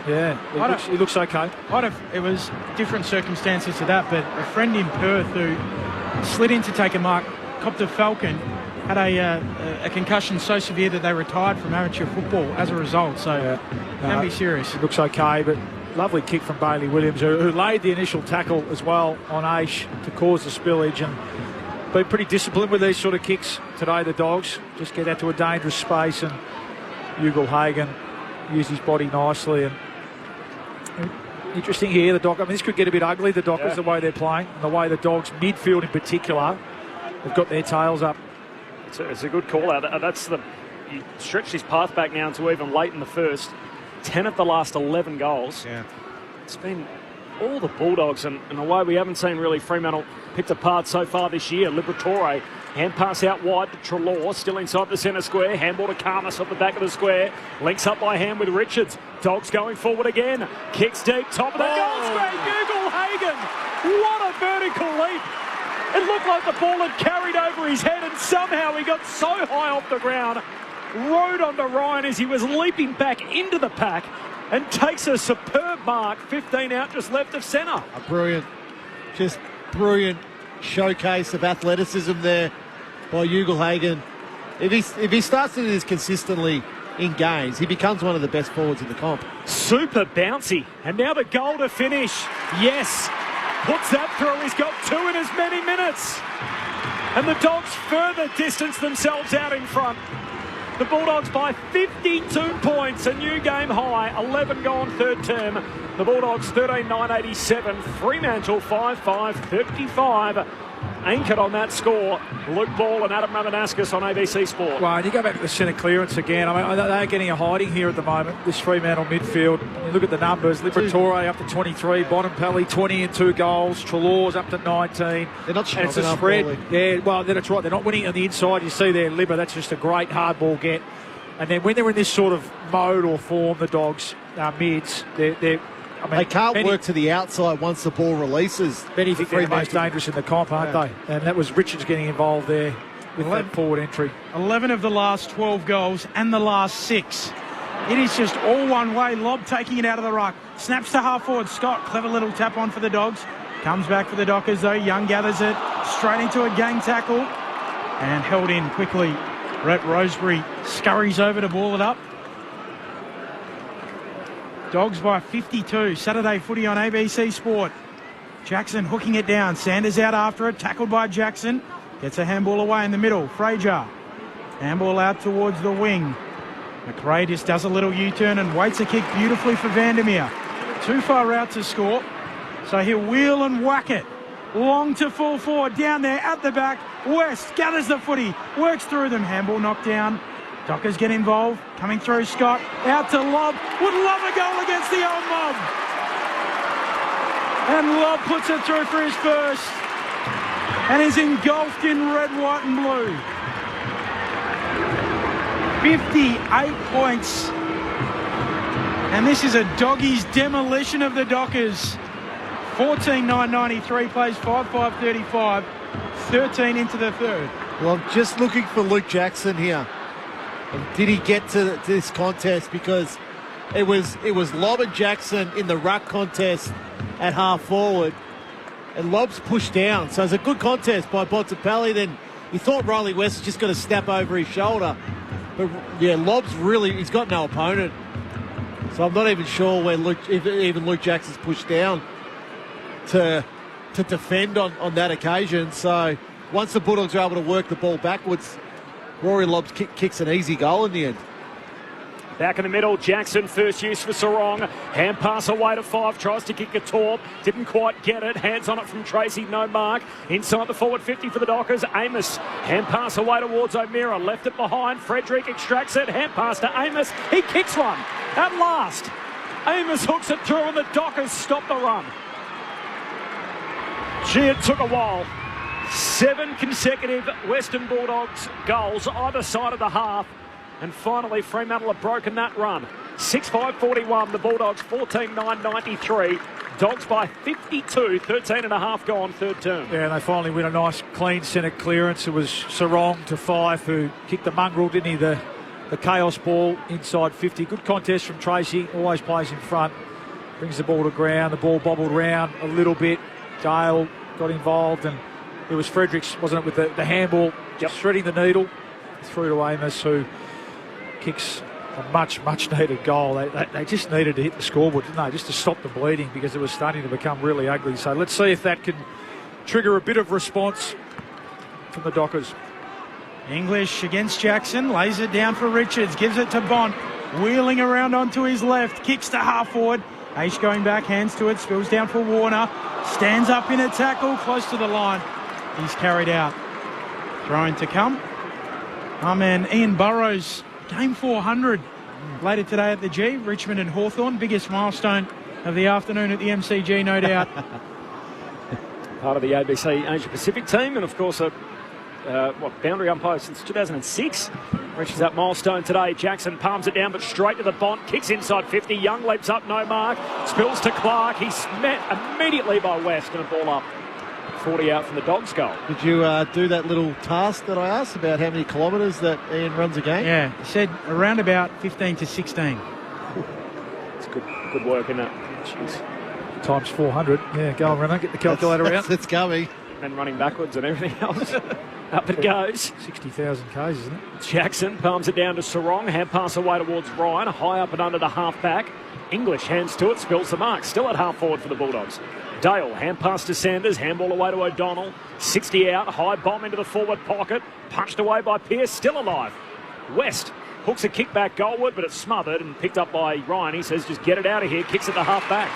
Yeah. He looks okay. It was different circumstances to that, but a friend in Perth who slid in to take a mark, copped a Falcon, had a concussion so severe that they retired from amateur football as a result. So can be serious. It looks okay, but lovely kick from Bailey Williams, who laid the initial tackle as well on Aish to cause the spillage, and been pretty disciplined with these sort of kicks today, the Dogs. Just get out to a dangerous space, and Ugle-Hagen used his body nicely. And interesting here, the Dockers. I mean, this could get a bit ugly, the Dockers, the way they're playing, and the way the Dogs, midfield in particular, have got their tails up. It's a good call out. He stretched his path back now to even late in the first. 10 of the last 11 goals. Yeah. It's been all the Bulldogs, and in a way we haven't seen really Fremantle picked apart so far this year. Liberatore, hand pass out wide to Treloar, still inside the centre square. Handball to Karmas off the back of the square. Links up by hand with Richards. Dogs going forward again. Kicks deep, top of the goal square. Ugle-Hagen. What a vertical leap. It looked like the ball had carried over his head, and somehow he got so high off the ground, rode onto Ryan as he was leaping back into the pack, and takes a superb mark, 15 out, just left of centre. A brilliant showcase of athleticism there by Ugle-Hagen. If he starts to do this consistently in games, he becomes one of the best forwards in the comp. Super bouncy, and now the goal to finish. Yes. Puts that through. He's got 2 in as many minutes. And the Dogs further distance themselves out in front. The Bulldogs by 52 points, a new game high, 11 gone third term. The Bulldogs 13-9-87, Fremantle 5-5-35. Anchored on that score, Luke Ball and Adam Ramanauskas on ABC Sport. Well, and you go back to the centre clearance again. I mean, they're getting a hiding here at the moment, this Fremantle midfield. You look at the numbers, Liberatore up to 23, Bontempelli 20 and 2 goals, Treloar's up to 19. They're not strong enough. It's a spread. Yeah, well, that's right. They're not winning on the inside. You see there, Libba, that's just a great hard ball get. And then when they're in this sort of mode or form, the Dogs, mids, they can't work to the outside once the ball releases. Many think they're the most dangerous in the comp, aren't they? And that was Richards getting involved there with that forward entry. 11 of the last 12 goals and the last 6. It is just all one way. Lob taking it out of the ruck. Snaps to half forward. Scott, clever little tap on for the Dogs. Comes back for the Dockers though. Young gathers it. Straight into a gang tackle. And held in quickly. Rhett Roseberry scurries over to ball it up. Dogs by 52. Saturday footy on ABC Sport. Jackson hooking it down. Sanders out after it. Tackled by Jackson. Gets a handball away in the middle. Fraser. Handball out towards the wing. McRae just does a little U-turn and waits a kick beautifully for Vandermeer. Too far out to score. So he'll wheel and whack it. Long to full forward. Down there at the back. West gathers the footy. Works through them. Handball knocked down. Dockers get involved. Coming through Scott. Out to Lobb. Would love a goal against the old mob. And Lobb puts it through for his first. And is engulfed in red, white and blue. 58 points. And this is a doggies demolition of the Dockers. 14-9-93, plays 5-5-35, 13 into the third. Well, I'm just looking for Luke Jackson here. And did he get to this contest? Because it was Lobb and Jackson in the ruck contest at half forward. And Lobb's pushed down. So it's a good contest by Bontempelli. Then you thought Riley West was just going to snap over his shoulder. But yeah, Lobb's really, he's got no opponent. So I'm not even sure where even Luke Jackson's pushed down to defend on that occasion. So once the Bulldogs are able to work the ball backwards, Rory Lobb kicks an easy goal in the end. Back in the middle, Jackson, first use for Sarong. Hand pass away to 5, tries to kick a torp. Didn't quite get it. Hands on it from Tracy, no mark. Inside the forward 50 for the Dockers, Amos. Hand pass away towards O'Meara. Left it behind. Frederick extracts it. Hand pass to Amos. He kicks one. At last, Amos hooks it through and the Dockers stop the run. Gee, it took a while. 7 consecutive Western Bulldogs goals either side of the half. And finally, Fremantle have broken that run. 6-5-41, the Bulldogs 14-9-93. Dogs by 52, 13 and a half gone, third term. Yeah, and they finally win a nice clean centre clearance. It was Sarong to 5 who kicked the mongrel, didn't he? The chaos ball inside 50. Good contest from Tracy, always plays in front. Brings the ball to ground, the ball bobbled round a little bit. Dale got involved and it was Fredericks, wasn't it, with the handball, just threading the needle through to Amos, who kicks a much needed goal. They just needed to hit the scoreboard, didn't they, just to stop the bleeding because it was starting to become really ugly. So let's see if that can trigger a bit of response from the Dockers. English against Jackson, lays it down for Richards, gives it to Bont, wheeling around onto his left, kicks to half forward. H going back, hands to it, spills down for Warner, stands up in a tackle, close to the line. He's carried out. Throwing to come. Our man Ian Burrows, game 400 later today at the G. Richmond and Hawthorn, biggest milestone of the afternoon at the MCG, no doubt. Part of the ABC Asia Pacific team, and of course a boundary umpire since 2006. Reaches that milestone today. Jackson palms it down, but straight to the Bont. Kicks inside 50. Young leaps up, no mark. Spills to Clark. He's met immediately by West and a ball up. 40 out from the Dogs' goal. Did you do that little task that I asked about how many kilometres that Ian runs a game? Yeah, he said around about 15 to 16. It's good work in that. Jeez. Times 400. Yeah, go on, Renner, get the calculator out. It's coming. And running backwards and everything else. Up it goes. 60,000 Ks, isn't it? Jackson palms it down to Sarong. Hand pass away towards Ryan. High up and under the half back. English hands to it, spills the mark. Still at half forward for the Bulldogs. Dale, hand pass to Sanders. Handball away to O'Donnell. 60 out. High bomb into the forward pocket. Punched away by Pearce. Still alive. West hooks a kick back goalward, but it's smothered and picked up by Ryan. He says, just get it out of here. Kicks at the half back.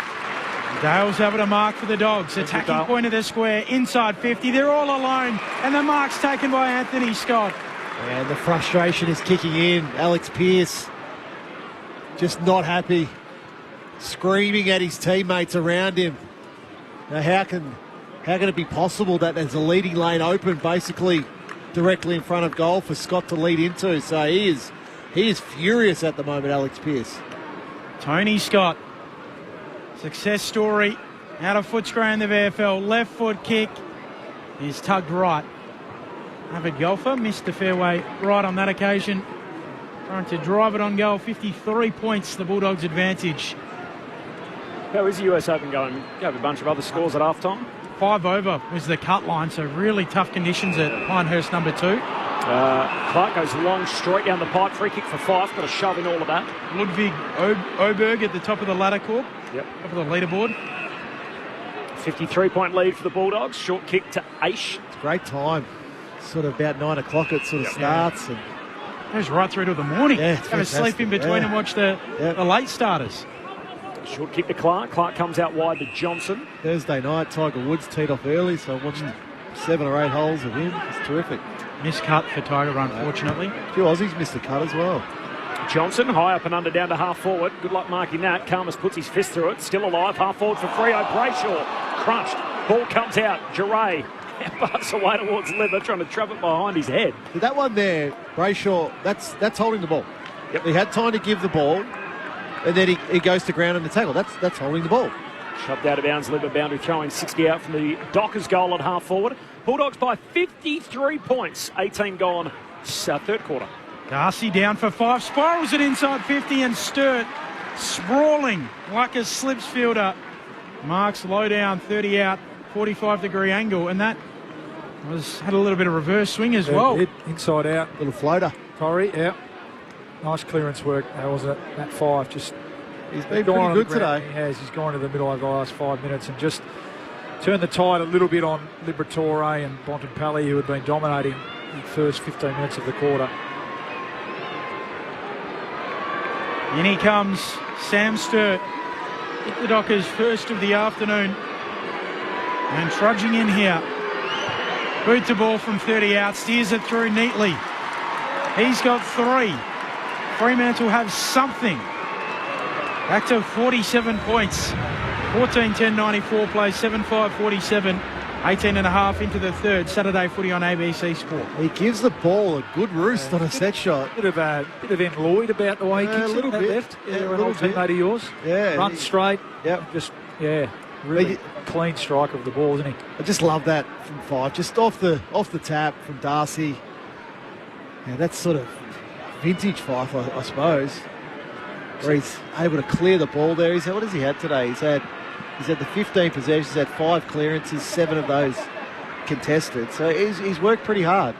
Dale's able to mark for the Dogs. Attacking point of the square, inside 50. They're all alone, and the mark's taken by Anthony Scott. And the frustration is kicking in. Alex Pearce just not happy, screaming at his teammates around him. Now, how can it be possible that there's a leading lane open basically directly in front of goal for Scott to lead into? So he is furious at the moment, Alex Pearce. Tony Scott. Success story out of Footscray in the VFL. Left foot kick is tugged right. Avid golfer missed the fairway right on that occasion. Trying to drive it on goal. 53 points, the Bulldogs' advantage. How is the US Open going? You have a bunch of other scores at halftime. 5 over was the cut line, so really tough conditions at Pinehurst number 2. Clark goes long, straight down the pipe. Free kick for Fife. Got a shove in all of that. Ludwig Oberg at the top of the ladder corp. Yep. Top of the leaderboard. 53-point lead for the Bulldogs. Short kick to Aish. It's a great time. Sort of about 9 o'clock it sort of starts. And goes right through to the morning. Yeah, have a sleep in between and watch the late starters. Short kick to Clark. Clark comes out wide to Johnson. Thursday night, Tiger Woods teed off early, so I watched 7 or 8 holes of him. It's terrific. Miscut for Tiger, unfortunately. A few Aussies missed the cut as well. Johnson, high up and under, down to half forward. Good luck marking that. Karmas puts his fist through it. Still alive. Half forward for Freo. Brayshaw. Crunched. Ball comes out. Giray passes away towards Leather, trying to trap it behind his head. That one there, Brayshaw, that's holding the ball. Yep. He had time to give the ball, and then he goes to ground and the tackle. That's holding the ball. Shoved out of bounds, Leather boundary throwing 60 out from the Dockers goal at half forward. Bulldogs by 53 points. 18 gone, third quarter. Darcy down for 5, spirals it inside 50, and Sturt sprawling like a slips fielder. Marks low down, 30 out, 45-degree angle, and that had a little bit of reverse swing as well. Inside out. Little floater. Torrey, yeah. Nice clearance work, wasn't it? That 5 just... He's been pretty good today. He has. He's gone to the middle over the last 5 minutes and just turned the tide a little bit on Liberatore and Bontempelli, who had been dominating the first 15 minutes of the quarter. In he comes, Sam Sturt, the Dockers' first of the afternoon. And trudging in here. Boot the ball from 30 out, steers it through neatly. He's got 3. Fremantle have something. Back to 47 points. 14-10-94 plays, 7-5-47. 18.5 into the third. Saturday footy on ABC Sport. He gives the ball a good roost on a set shot. Bit of N. Lloyd about the way he kicks it left. Yeah, an old teammate of yours. Yeah. Runs straight. Yep. Just, really clean strike of the ball, isn't he? I just love that from 5. Just off the tap from Darcy. Yeah, that's sort of vintage Fife, I suppose. Where he's able to clear the ball there. What has he had today? He's had the 15 possessions, he's had 5 clearances, 7 of those contested. So he's worked pretty hard.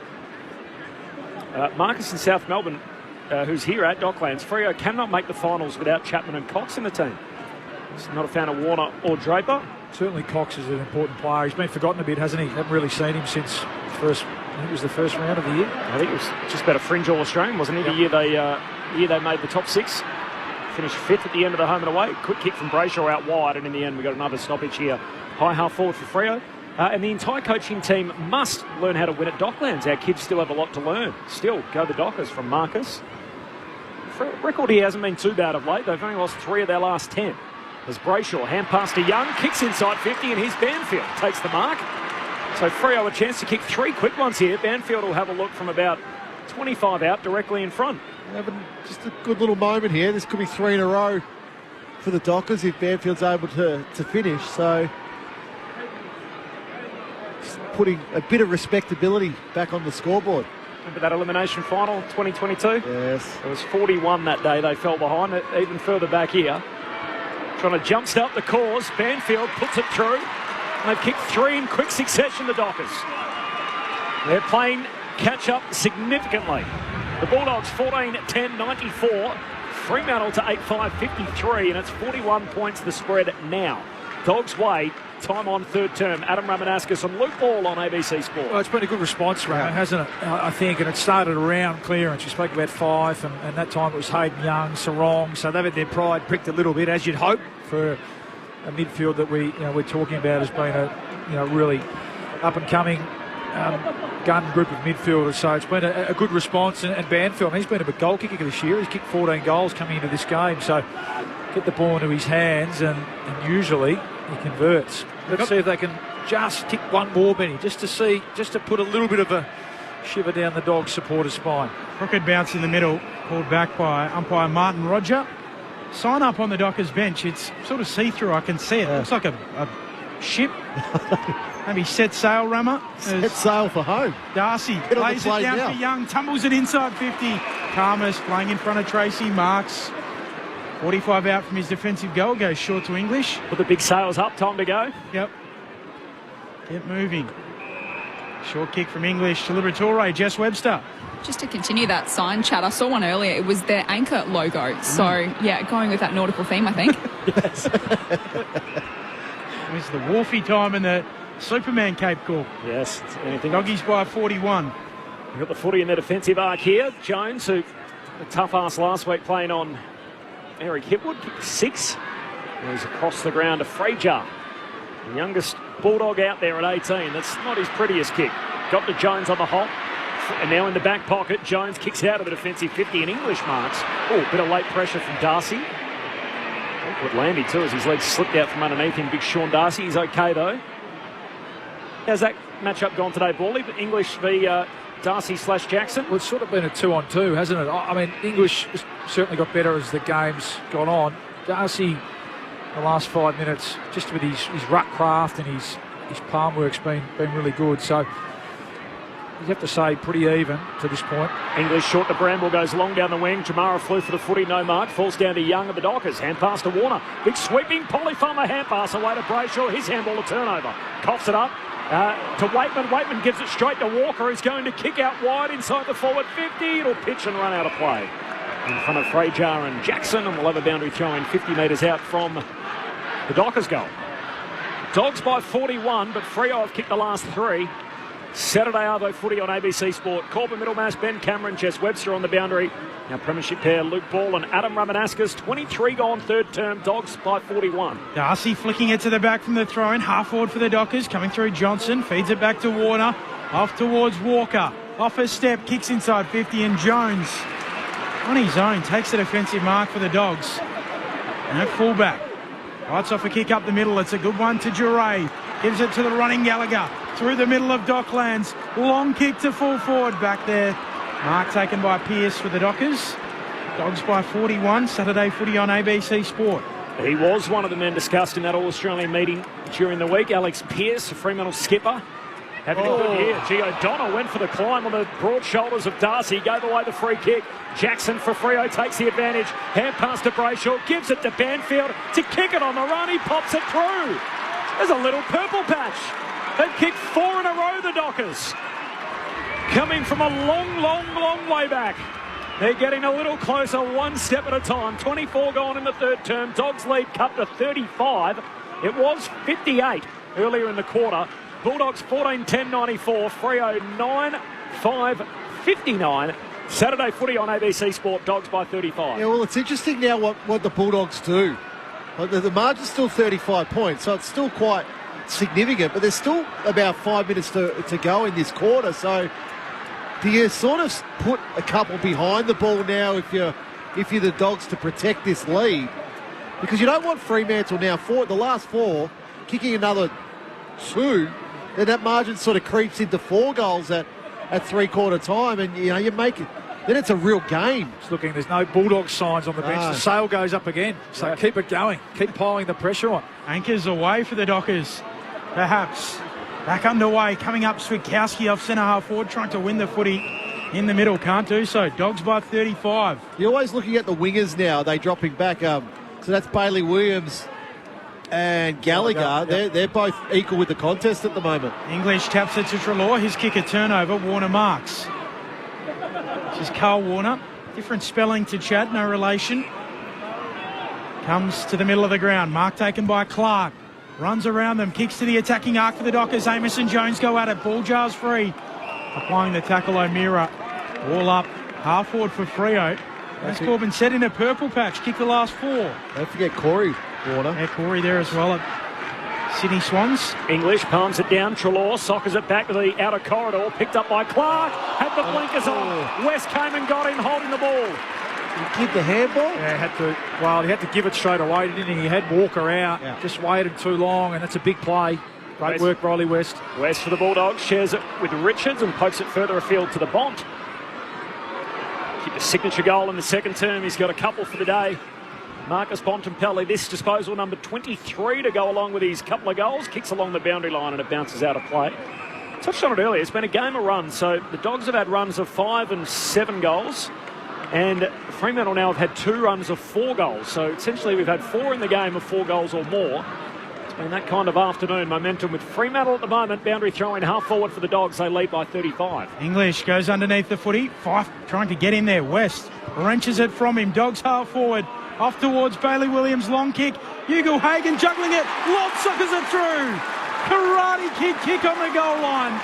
Marcus in South Melbourne, who's here at Docklands. Freo cannot make the finals without Chapman and Cox in the team. He's not a fan of Warner or Draper. Certainly Cox is an important player. He's been forgotten a bit, hasn't he? Haven't really seen him since I think it was the first round of the year. I think it was just about a fringe All-Australian, wasn't he? Yep. The year they made the top 6. Finished 5th at the end of the home and away. Quick kick from Brayshaw out wide, and in the end we got another stoppage here. High half forward for Freo. And the entire coaching team must learn how to win at Docklands. Our kids still have a lot to learn. Still, go the Dockers from Marcus. Record here hasn't been too bad of late. They've only lost 3 of their last 10. As Brayshaw, hand pass to Young, kicks inside 50, and here's Banfield. Takes the mark. So Freo a chance to kick 3 quick ones here. Banfield will have a look from about 25 out directly in front. Having just a good little moment here. This could be 3 in a row for the Dockers if Banfield's able to finish. So just putting a bit of respectability back on the scoreboard. Remember that elimination final 2022? Yes. It was 41 that day. They fell behind it even further back here. Trying to jumpstart the cause. Banfield puts it through. And they've kicked 3 in quick succession, the Dockers. They're playing catch up significantly. The Bulldogs 14-10-94. Fremantle to 8-5-53, and it's 41 points the spread now. Dogs Way, time on third term. Adam Ramanauskas and Luke Ball on ABC Sport. Well, it's been a good response, Ram, hasn't it? I think, and it started around clearance. You spoke about 5, and that time it was Hayden Young, Sarong, so they've had their pride pricked a little bit, as you'd hope, for a midfield that we're talking about as being a really up-and-coming gun group of midfielders. So it's been a good response, and Banfield, he's been a big goal kicker this year. He's kicked 14 goals coming into this game, so get the ball into his hands, and usually he converts. Let's see if they can just tick one more, Benny, just to put a little bit of a shiver down the Dogs' supporters' spine. Crooked bounce in the middle, called back by umpire Martin Roger. Sign up on the Dockers bench. It's sort of see-through. I can see it. Looks like a ship. Maybe set sail, Rammer. Set sail for home. Darcy lays it down for Young, tumbles it inside 50. Karmas playing in front of Tracy. Marks 45 out from his defensive goal. Goes short to English. Put the big sails up. Time to go. Yep. Get moving. Short kick from English to Liberatore. Jess Webster. Just to continue that sign chat, I saw one earlier. It was their anchor logo. So, yeah, going with that nautical theme, I think. Yes. It was the Wharfie time and the Superman cape call. Yes. Anything. Doggies by 41. We've got the footy in their defensive arc here. Jones, who a tough ass last week playing on Eric Hipwood, kicked 6. Goes across the ground to Frazier, the youngest Bulldog out there at 18. That's not his prettiest kick. Got to Jones on the hop. And now in the back pocket, Jones kicks out of the defensive 50 and English marks. Oh, bit of late pressure from Darcy. Awkward landing too as his legs slipped out from underneath him. Big Sean Darcy. He's okay though. How's that matchup gone today, Bally? English v Darcy/Jackson? Well, it's sort of been a 2-on-2, hasn't it? I mean, English has certainly got better as the game's gone on. Darcy, the last 5 minutes, just with his ruck craft and his palm work's been really good. So you have to say pretty even to this point. English short to Bramble, goes long down the wing. Jamara flew for the footy, no mark. Falls down to Young of the Dockers. Hand pass to Warner. Big sweeping Polyfarmer hand pass away to Brayshaw. His handball a turnover. Coughs it up to Waitman. Waitman gives it straight to Walker. He's going to kick out wide inside the forward 50. It'll pitch and run out of play. In front of Frazier and Jackson, and we'll have a boundary throw in 50 metres out from the Dockers goal. Dogs by 41, but Freo have kicked the last 3. Saturday Arvo footy on ABC Sport. Corbin Middlemass, Ben Cameron, Jess Webster on the boundary. Now premiership pair Luke Ball and Adam Ramanaskas. 23 gone third term. Dogs by 41. Darcy flicking it to the back from the throw-in. Half forward for the Dockers. Coming through Johnson. Feeds it back to Warner. Off towards Walker. Off a step. Kicks inside 50 and Jones on his own takes the defensive mark for the Dogs. And at fullback. Rights off a kick up the middle. It's a good one to Duray. Gives it to the running Gallagher. Through the middle of Docklands. Long kick to full forward back there. Mark taken by Pearce for the Dockers. Dogs by 41. Saturday footy on ABC Sport. He was one of the men discussed in that All-Australian meeting during the week. Alex Pearce, a Fremantle skipper. Having a good year. G. O'Donnell went for the climb on the broad shoulders of Darcy. Gave away the free kick. Jackson for Freo takes the advantage. Hand pass to Brayshaw. Gives it to Banfield to kick it on the run. He pops it through. There's a little purple patch. They've kicked 4 in a row, the Dockers. Coming from a long way back. They're getting a little closer, one step at a time. 24 gone in the third term. Dogs lead cut to 35. It was 58 earlier in the quarter. Bulldogs 14-10-94. Freo 9-5-59. Saturday footy on ABC Sport. Dogs by 35. Yeah, well, it's interesting now what the Bulldogs do. The margin's still 35 points, so it's still quite significant, but there's still about 5 minutes to go in this quarter. So do you sort of put a couple behind the ball now if you're the Dogs to protect this lead? Because you don't want Fremantle now, the last 4, kicking another 2, then that margin sort of creeps into 4 goals at three-quarter time, and you make it. Then it's a real game. Just looking, there's no Bulldog signs on the bench. The sail goes up again. So keep it going. Keep piling the pressure on. Anchors away for the Dockers. Perhaps. Back underway. Coming up, Switkowski off centre half forward, trying to win the footy in the middle. Can't do so. Dogs by 35. You're always looking at the wingers now. They dropping back. So that's Bailey Williams and Gallagher. They're both equal with the contest at the moment. English taps it to Treloar. His kick a turnover. Warner marks. This is Carl Warner. Different spelling to Chad, no relation. Comes to the middle of the ground. Mark taken by Clark. Runs around them. Kicks to the attacking arc for the Dockers. Amos and Jones go at it. Ball jars free. Applying the tackle O'Meara. Wall up. Half forward for Freo. As Corbin said, in a purple patch. Kick the last 4. Don't forget Corey Warner. Yeah, Corey there as well at Sydney Swans. English palms it down. Treloar soccers it back to the outer corridor. Picked up by Clark. Had the blinkers on. West came and got him holding the ball. Did he give the handball? Yeah, he had to give it straight away, didn't he? He had Walker out. Yeah. Just waited too long, and that's a big play. Great work, Riley West. West for the Bulldogs. Shares it with Richards and pokes it further afield to the Bont. Keep the signature goal in the second term. He's got a couple for the day. Marcus Bontempelli, this disposal number 23 to go along with his couple of goals. Kicks along the boundary line and it bounces out of play. Touched on it earlier. It's been a game of runs. So the Dogs have had runs of 5 and 7 goals. And Fremantle now have had 2 runs of 4 goals. So essentially we've had 4 in the game of 4 goals or more. It's been that kind of afternoon momentum with Fremantle at the moment. Boundary throw in half forward for the Dogs. They lead by 35. English goes underneath the footy. Fife trying to get in there. West wrenches it from him. Dogs half forward. Off towards Bailey Williams. Long kick. Hugo Hagan juggling it. Lob suckers it through. Karate kick on the goal line.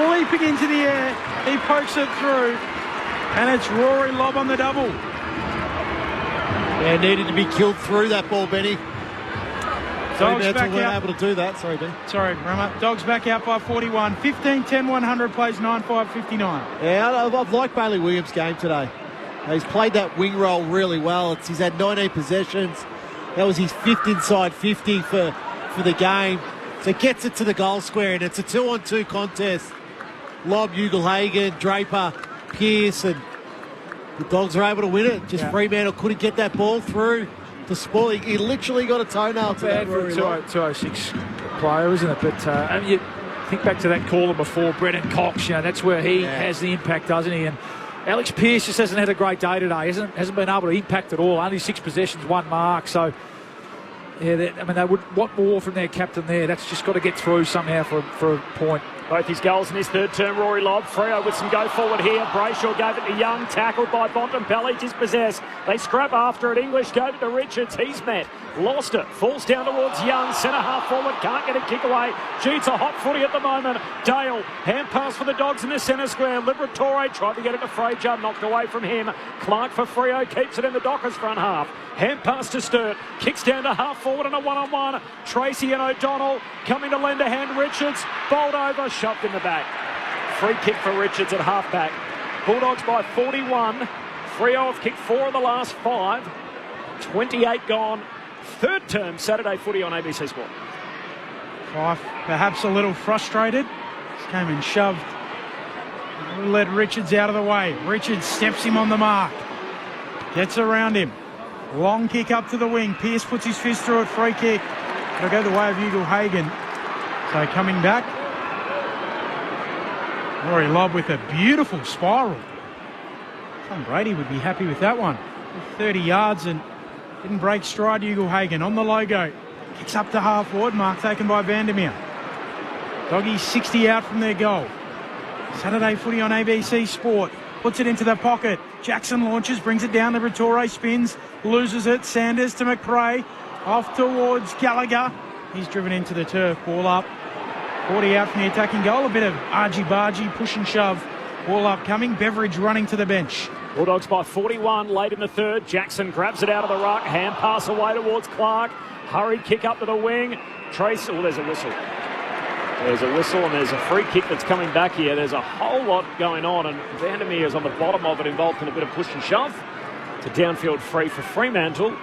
Leaping into the air. He pokes it through. And it's Rory Lobb on the double. Yeah, needed to be killed through that ball, Benny. Dogs back weren't out. able to do that. Sorry, Ben. Sorry, Rama. Dogs back out by 41. 15, 10, 100 plays 9-5, 59. Yeah, I've liked Bailey Williams' game today. He's played that wing role really well. He's had 19 possessions. That was his 5th inside 50 for the game. So gets it to the goal square, and it's a 2-on-2 contest. Lob, Ugle-Hagan, Draper, Pearce, and the Dogs are able to win it. Just Fremantle couldn't get that ball through to spoil. He literally got a toenail to that. For a 206 player, isn't it? But you think back to that caller before, Brennan Cox. That's where he has the impact, doesn't he? And Alex Pearce just hasn't had a great day today. Hasn't been able to impact at all. Only 6 possessions, 1 mark. So, yeah, they would want more from their captain there. That's just got to get through somehow for a point. Both his goals in his 3rd term, Rory Lobb. Freo with some go forward here. Brayshaw gave it to Young, tackled by Bontempelli, dispossessed. They scrap after it. English gave it to Richards. He's met. Lost it. Falls down towards Young. Centre half forward. Can't get a kick away. Jeet's a hot footy at the moment. Dale. Hand pass for the Dogs in the centre square. Liberatore tried to get it to Frazier. Knocked away from him. Clark for Freo. Keeps it in the Dockers front half. Hand pass to Sturt. Kicks down to half forward and a 1-on-1. Tracy and O'Donnell coming to lend a hand. Richards bowled over. Shoved in the back. Free kick for Richards at half back. Bulldogs by 41. Freo have kicked 4 of the last 5. 28 gone. 3rd term Saturday footy on ABC Sport. Fife perhaps a little frustrated. Just came and shoved. Led Richards out of the way. Richards steps him on the mark. Gets around him. Long kick up to the wing. Pearce puts his fist through it. Free kick. It'll go the way of Ugle-Hagan. So coming back. Rory Lobb with a beautiful spiral. Tom Brady would be happy with that one. 30 yards and didn't break stride. Ugle-Hagan on the logo. Kicks up to half forward. Mark taken by Vandermeer. Doggies 60 out from their goal. Saturday footy on ABC Sport. Puts it into the pocket. Jackson launches, brings it down. Liberatore spins, loses it. Sanders to McRae. Off towards Gallagher. He's driven into the turf. Ball up. 40 out from the attacking goal. A bit of argy-bargy, push and shove. Ball up coming. Beveridge running to the bench. Bulldogs by 41 late in the 3rd. Jackson grabs it out of the ruck. Hand pass away towards Clark. Hurried kick up to the wing. Trace. Oh, there's a whistle. There's a whistle and there's a free kick that's coming back here. There's a whole lot going on and Vandermeer is on the bottom of it, involved in a bit of push and shove. It's a downfield free for Fremantle.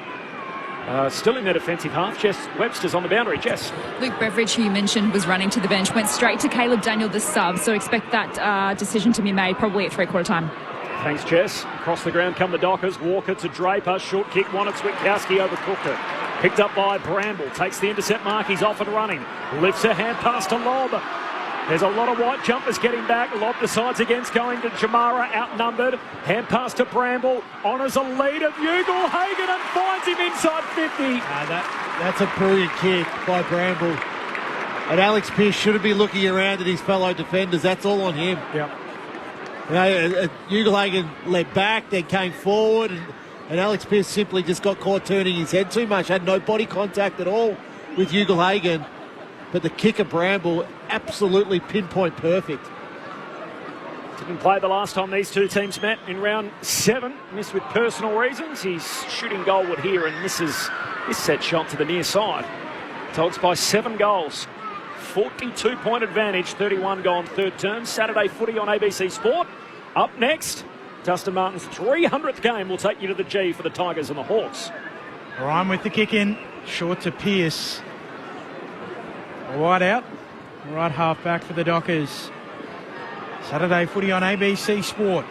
Still in their defensive half. Jess Webster's on the boundary. Jess. Luke Beveridge, who you mentioned, was running to the bench, went straight to Caleb Daniel, the sub, so expect that decision to be made probably at 3/4 time. Thanks, Jess. Across the ground come the Dockers. Walker to Draper. Short kick, wanted Switkowski, overcooked it. Picked up by Bramble. Takes the intercept mark. He's off and running. Lifts a hand pass to Lobb. There's a lot of white jumpers getting back. Lobb decides against going to Jamara, outnumbered. Hand pass to Bramble. Honours a lead of Ugle-Hagan and finds him inside 50. That's a brilliant kick by Bramble. And Alex Pearce shouldn't be looking around at his fellow defenders. That's all on him. Yep. Ugle-Hagan led back, then came forward, and Alex Pearce simply just got caught turning his head too much. Had no body contact at all with Ugle-Hagan. But the kick of Bramble, absolutely pinpoint perfect. Didn't play the last time these two teams met in round 7. Missed with personal reasons. He's shooting goalward here and misses this set shot to the near side. Dogs by 7 goals. 42-point advantage, 31 gone 3rd term. Saturday footy on ABC Sport. Up next, Dustin Martin's 300th game will take you to the G for the Tigers and the Hawks. Ryan with the kick in. Short to Pearce. Wide out. Right half back for the Dockers. Saturday footy on ABC Sport.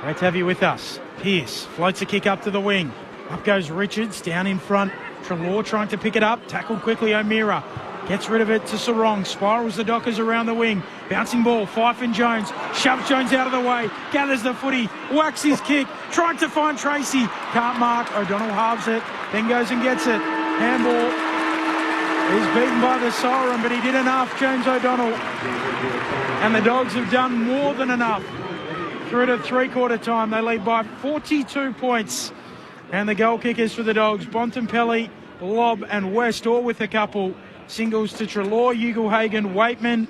Great to have you with us. Pearce floats a kick up to the wing. Up goes Richards, down in front. Treloar trying to pick it up. Tackled quickly, O'Meara. Gets rid of it to Sarong. Spirals the Dockers around the wing. Bouncing ball, Fife and Jones. Shoves Jones out of the way. Gathers the footy. Whacks his kick. Trying to find Tracy. Can't mark. O'Donnell halves it. Then goes and gets it. Handball. He's beaten by the siren, but he did enough, James O'Donnell. And the Dogs have done more than enough. Through to 3/4 time, they lead by 42 points. And the goal kickers for the Dogs, Bontempelli, Lobb and West, all with a couple. Singles to Treloar, Ugle-Hagan, Waitman,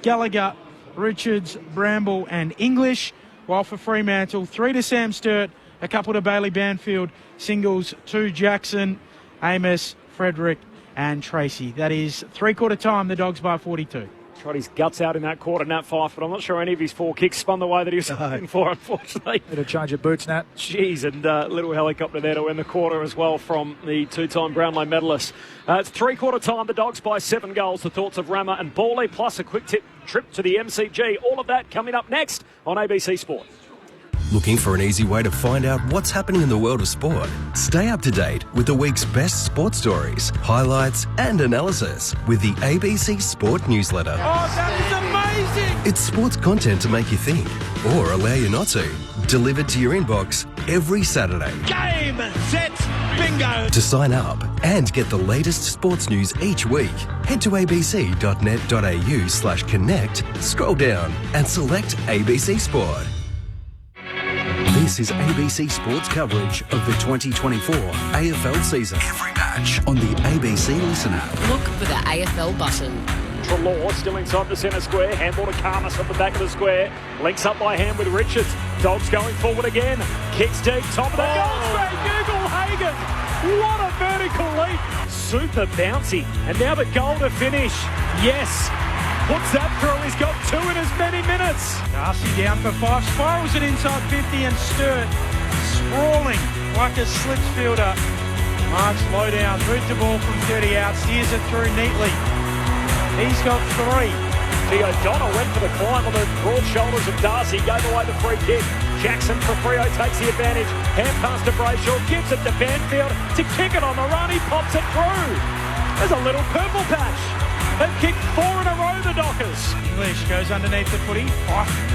Gallagher, Richards, Bramble and English. While for Fremantle, 3 to Sam Sturt, a couple to Bailey Banfield, singles to Jackson, Amos, Frederick and Tracy. That is three-quarter time, the Dogs by 42. Tried his guts out in that quarter, Nat Fyfe, but I'm not sure any of his 4 kicks spun the way that he was hoping for, unfortunately. Better change your boots, Nat. Jeez, and little helicopter there to win the quarter as well from the 2-time Brownlow medalist. It's three-quarter time, the Dogs by 7 goals. The thoughts of Rama and Bawley, plus a quick trip to the MCG. All of that coming up next on ABC Sport. Looking for an easy way to find out what's happening in the world of sport? Stay up to date with the week's best sports stories, highlights and analysis with the ABC Sport newsletter. Oh, that is amazing! It's sports content to make you think or allow you not to. Delivered to your inbox every Saturday. Game, set, bingo. To sign up and get the latest sports news each week, head to abc.net.au/connect, scroll down and select ABC Sport. This is ABC Sports coverage of the 2024 AFL season. Every match on the ABC Listen app. Look for the AFL button. Trelaw still inside the centre square. Handball to Karmas at the back of the square. Links up by hand with Richards. Dogs going forward again. Kicks deep. Top of the goal straight. Google Hagen. What a vertical leap. Super bouncy. And now the goal to finish. Yes. Puts that through. He's got 2 in as many minutes. Darcy down for 5. Spirals it inside 50 and Sturt sprawling like a slips fielder. Marks low down. Moves the ball from 30 out. Steers it through neatly. He's got 3. O'Donnell went for the climb on the broad shoulders of Darcy. Gave away the free kick. Jackson for Freo takes the advantage. Hand pass to Brayshaw. Gives it to Banfield to kick it on the run. He pops it through. There's a little purple patch. They've kicked 4 in a row, the Dockers. English goes underneath the footy.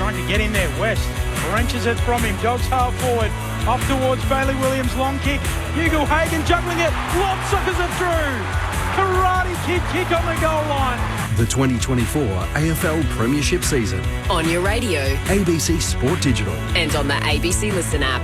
Trying to get in there. West wrenches it from him. Dogs half forward. Off towards Bailey Williams. Long kick. Hugo Hagen juggling it. Lob suckers it through. Karate kick on the goal line. The 2024 AFL Premiership season. On your radio. ABC Sport Digital. And on the ABC Listen app.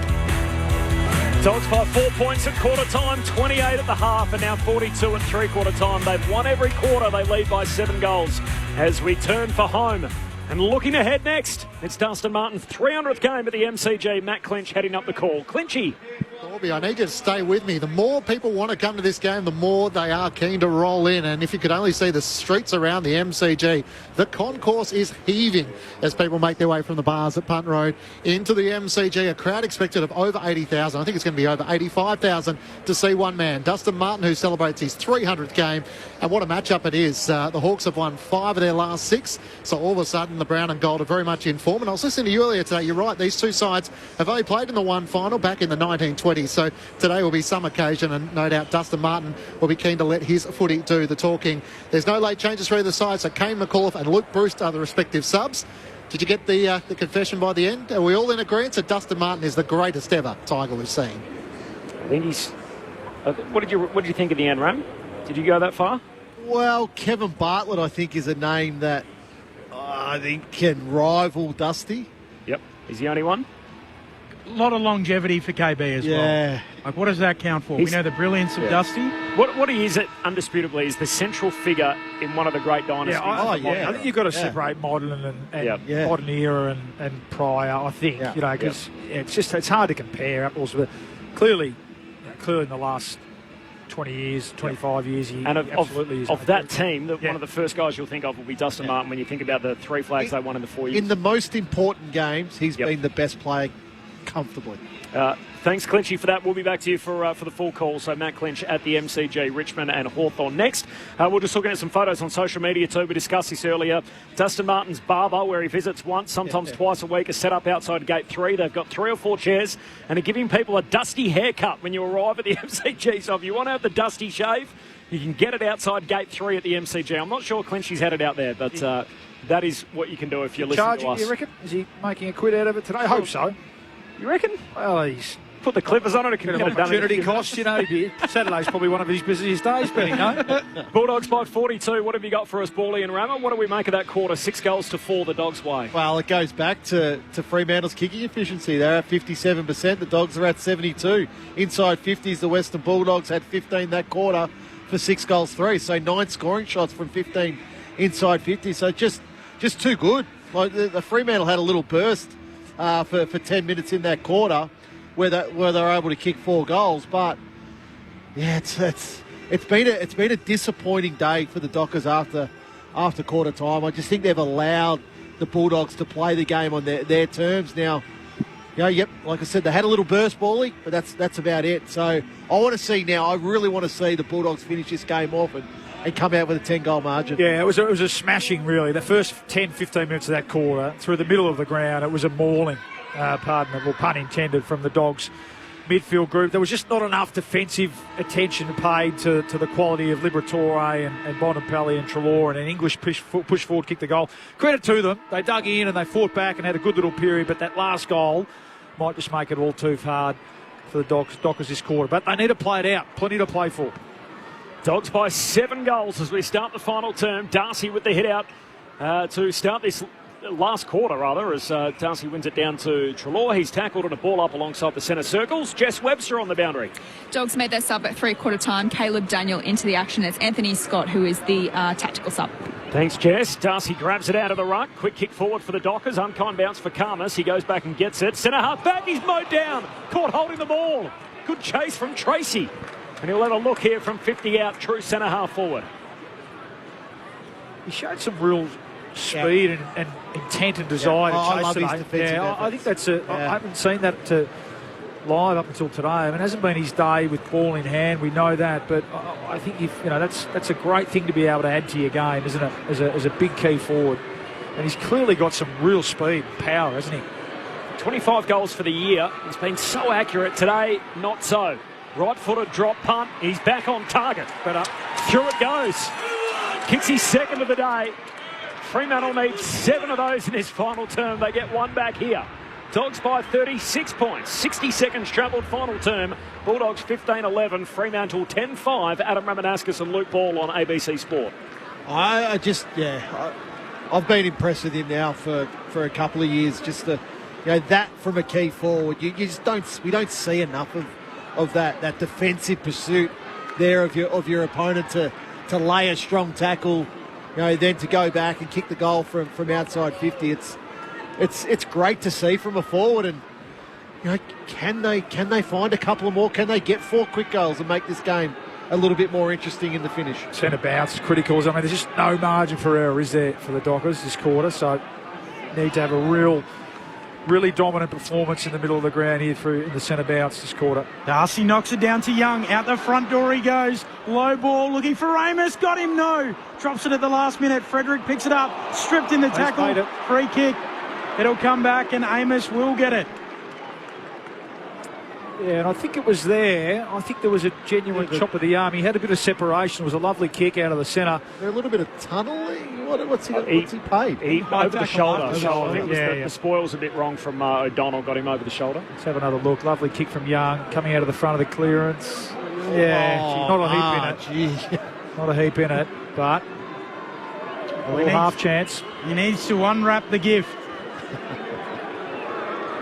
Dogs by 4 points at quarter time, 28 at the half, and now 42 at three-quarter time. They've won every quarter. They lead by 7 goals as we turn for home. And looking ahead next, it's Dustin Martin's 300th game at the MCG. Matt Clinch heading up the call. Clinchy. Corby, I need you to stay with me. The more people want to come to this game, the more they are keen to roll in. And if you could only see the streets around the MCG, the concourse is heaving as people make their way from the bars at Punt Road into the MCG. A crowd expected of over 80,000. I think it's going to be over 85,000 to see one man, Dustin Martin, who celebrates his 300th game. And what a matchup it is. The Hawks have won 5 of their last 6. So all of a sudden, the brown and gold are very much in form. And I was listening to you earlier today. You're right. These two sides have only played in the one final back in the 1920s. So today will be some occasion, and no doubt Dustin Martin will be keen to let his footy do the talking. There's no late changes for either side, so Kane McAuliffe and Luke Bruce are the respective subs. Did you get the confession by the end? Are we all in agreement that Dustin Martin is the greatest ever Tiger we've seen? I think he's... What did you think of the end, Ram? Did you go that far? Well, Kevin Bartlett, I think, is a name that I think can rival Dusty. Yep. He's the only one? A lot of longevity for KB as well. Like, what does that count for? We know the brilliance of Dusty. What he is, undisputably, is the central figure in one of the great dynasties. I think you've got to separate modern and modern era and prior, I think. You know, because it's hard to compare apples. But clearly in the last 20 years, 25 years, he absolutely is. Of that team, one of the first guys you'll think of will be Dustin Martin when you think about the 3 flags they won in the 4 years. In the most important games, he's been the best player comfortably. Thanks, Clinchy, for that. We'll be back to you for the full call. So Matt Clinch at the MCG, Richmond and Hawthorn next. We're just looking at some photos on social media too. We discussed this earlier. Dustin Martin's barber, where he visits once, sometimes twice a week, is set up outside Gate 3. They've got 3 or 4 chairs and are giving people a dusty haircut when you arrive at the MCG. So if you want to have the dusty shave, you can get it outside Gate 3 at the MCG. I'm not sure Clinchy's had it out there, but that is what you can do if you're listening to us. You reckon? Is he making a quid out of it today? I hope so. You reckon? Well, he's put the clippers on it. It can get it done. Opportunity cost, you know. Saturday's probably one of his busiest days, but you know. Bulldogs by 42. What have you got for us, Bawley and Rama? What do we make of that quarter? 6 goals to 4 the Dogs' way. Well, it goes back to Fremantle's kicking efficiency. They're at 57%. The Dogs are at 72. Inside 50s, the Western Bulldogs had 15 that quarter for 6 goals 3. So 9 scoring shots from 15 inside 50. So just too good. Like the Fremantle had a little burst for 10 minutes in that quarter where they're able to kick 4 goals. But yeah, it's been a disappointing day for the Dockers after quarter time. I just think they've allowed the Bulldogs to play the game on their terms. Now, like I said, they had a little burst bally, but that's about it. So I really want to see the Bulldogs finish this game off and come out with a 10-goal margin. Yeah, it was a smashing, really. The first 10, 15 minutes of that quarter, through the middle of the ground, it was a mauling, pun intended, from the Dogs' midfield group. There was just not enough defensive attention paid to the quality of Liberatore and Bontempelli and Treloar, and an English push forward, kicked the goal. Credit to them. They dug in and they fought back and had a good little period, but that last goal might just make it all too hard for the Dockers this quarter. But they need to play it out. Plenty to play for. Dogs by 7 goals as we start the final term. Darcy with the hit out to start this last quarter, rather, as Darcy wins it down to Treloar. He's tackled and a ball up alongside the centre circles. Jess Webster on the boundary. Dogs made their sub at 3/4 time. Caleb Daniel into the action. It's Anthony Scott who is the tactical sub. Thanks, Jess. Darcy grabs it out of the ruck. Quick kick forward for the Dockers. Unkind bounce for Karmas. He goes back and gets it. Centre half back. He's mowed down. Caught holding the ball. Good chase from Tracy. And he'll have a look here from 50 out. True centre half forward. He showed some real speed and intent and desire to chase I love today. his defensive efforts. I think that's I haven't seen that live up until today. I mean, it hasn't been his day with ball in hand. We know that, but I think that's a great thing to be able to add to your game, isn't it? As a big key forward, and he's clearly got some real speed and power, hasn't he? 25 goals for the year. He's been so accurate today. Not so. Right-footed drop punt. He's back on target, but through it goes. Kicks his second of the day. Fremantle needs 7 of those in his final term. They get 1 back here. Dogs by 36 points. 60 seconds travelled final term. Bulldogs 15-11. Fremantle 10-5. Adam Ramanauskas and Luke Ball on ABC Sport. I've been impressed with him now for a couple of years. Just that from a key forward. We don't see enough of that defensive pursuit there of your opponent to lay a strong tackle. Then to go back and kick the goal from outside 50, it's great to see from a forward. And can they find a couple of more? Can they get 4 quick goals and make this game a little bit more interesting in the finish? Centre bounce, critical. I mean, there's just no margin for error, is there, for the Dockers this quarter? So need to have a really dominant performance in the middle of the ground here in the centre bounce this quarter. Darcy knocks it down to Young. Out the front door he goes. Low ball looking for Amos. Got him, no. Drops it at the last minute. Frederick picks it up. Stripped in the tackle. Free kick. It'll come back and Amos will get it. Yeah, and I think it was there. I think there was a genuine chop of the arm. He had a bit of separation. It was a lovely kick out of the centre. A little bit of tunnelling. What's he paid? He over the shoulder. I think the spoil was a bit wrong from O'Donnell. Got him over the shoulder. Let's have another look. Lovely kick from Young. Coming out of the front of the clearance. Yeah, not a heap in it. Not a heap in it, but a little half chance. He needs to unwrap the gift.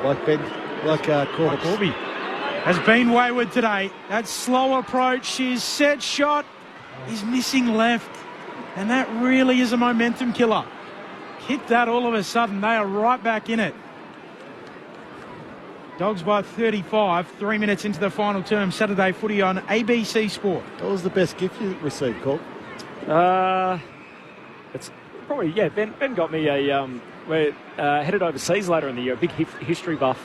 Corby has been wayward today. That slow approach, his set shot, he's missing left. And that really is a momentum killer. Hit that all of a sudden, they are right back in it. Dogs by 35, 3 minutes into the final term. Saturday footy on ABC Sport. What was the best gift you received, Colt? It's probably, Ben got me we're headed overseas later in the year, a big history buff,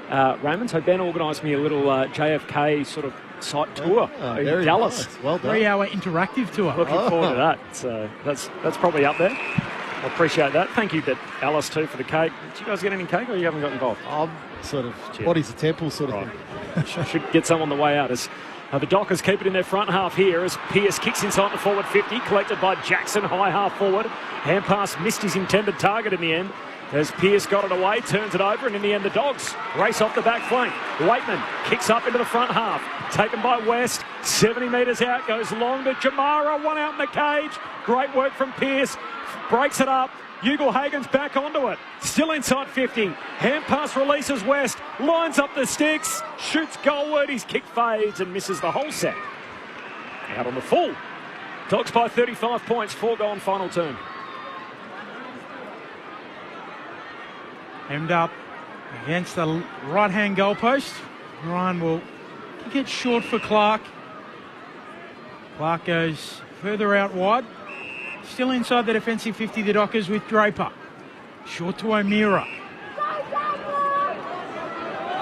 Raymond. So Ben organised me a little JFK sort of site tour in Dallas. Nice. Well done. 3-hour interactive tour. Looking forward to that. So that's probably up there. I appreciate that. Thank you, Alice, too, for the cake. Did you guys get any cake or you haven't got involved? I'm sort of body's a temple sort of thing. Should get some on the way out. As the Dockers keep it in their front half here as Pearce kicks inside the forward 50, collected by Jackson, high half forward. Hand pass missed his intended target in the end. As Pearce got it away, turns it over, and in the end the Dogs race off the back flank. Waitman kicks up into the front half, taken by West, 70 metres out, goes long to Jamara, one out in the cage. Great work from Pearce, breaks it up. Ugle-Hagen's back onto it, still inside 50. Hand pass releases West, lines up the sticks, shoots goalward, his kick fades and misses the whole set. Out on the full. Dogs by 35 points, 4 gone final term. Hemmed up against the right-hand goalpost. Ryan will get short for Clark. Clark goes further out wide. Still inside the defensive 50, the Dockers with Draper. Short to O'Meara.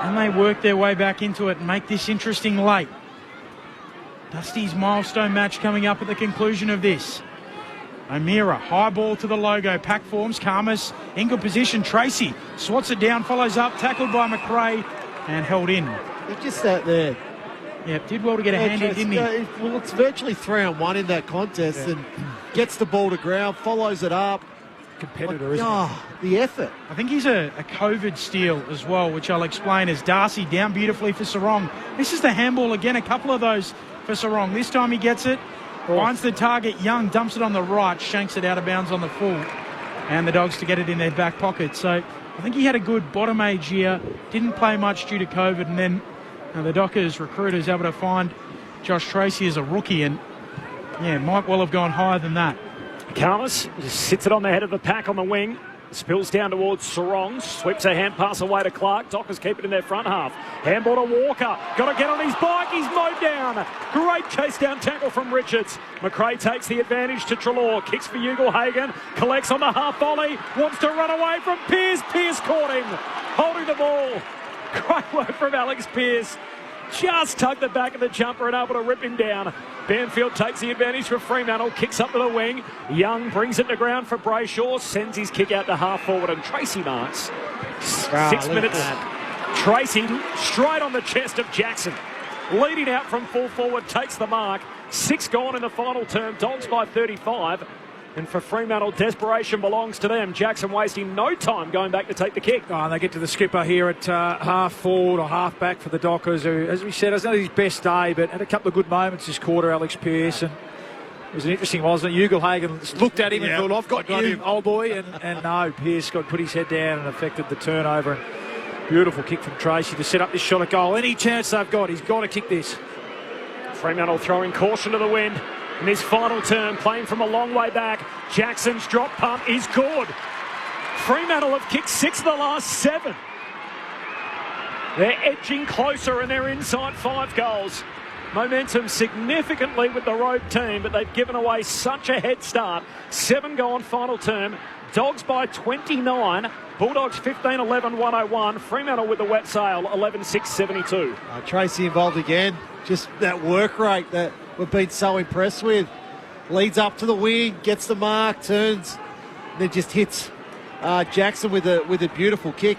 And they work their way back into it and make this interesting late. Dusty's milestone match coming up at the conclusion of this. O'Meara, high ball to the logo, pack forms, Karmas in good position, Tracy swats it down, follows up, tackled by McRae and held in. He just sat there. Yeah, did well to get a hand in, didn't he? Well, it's virtually 3-on-1 in that contest, and gets the ball to ground, follows it up. Competitor, isn't he? The effort. I think he's a COVID steal as well, which I'll explain as Darcy down beautifully for Sarong. This is the handball again, a couple of those for Sarong. This time he gets it, finds the target, Young dumps it on the right, shanks it out of bounds on the full, and the Dogs to get it in their back pocket. So I think he had a good bottom age year, didn't play much due to COVID, and then the Dockers recruiters able to find Josh Tracy as a rookie, and might well have gone higher than that. Karmas just sits it on the head of the pack on the wing. Spills down towards Sarong. Sweeps a hand pass away to Clark. Dockers keep it in their front half. Handball to Walker. Got to get on his bike. He's mowed down. Great chase down tackle from Richards. McRae takes the advantage to Treloar. Kicks for Ugle-Hagan. Collects on the half volley. Wants to run away from Pearce. Pearce caught him. Holding the ball. Great work from Alex Pearce. Just tugged the back of the jumper and able to rip him down. Banfield takes the advantage for Fremantle, kicks up to the wing. Young brings it to ground for Brayshaw, sends his kick out to half forward, and Tracy marks. 6 minutes. Tracy straight on the chest of Jackson. Leading out from full forward, takes the mark. 6 gone in the final term, Dogs by 35. And for Fremantle, desperation belongs to them. Jackson wasting no time going back to take the kick. And they get to the skipper here at half forward or half back for the Dockers, who, as we said, it's not his best day, but had a couple of good moments this quarter, Alex Pearce. And it was an interesting, wasn't it? Ugle-Hagan looked at him and thought, I've got you, old boy. And no, Pearce put his head down and affected the turnover. And beautiful kick from Tracy to set up this shot at goal. Any chance they've got, he's got to kick this. Fremantle throwing caution to the wind. In his final term, playing from a long way back. Jackson's drop punt is good. Fremantle have kicked 6 of the last 7. They're edging closer and they're inside 5 goals. Momentum significantly with the road team, but they've given away such a head start. 7 gone final term. Dogs by 29. Bulldogs 15-11-101. Fremantle with the wet sail 11-6-72. Tracy involved again. Just that work rate that we've been so impressed with. Leads up to the wing, gets the mark, turns, then just hits Jackson with a beautiful kick.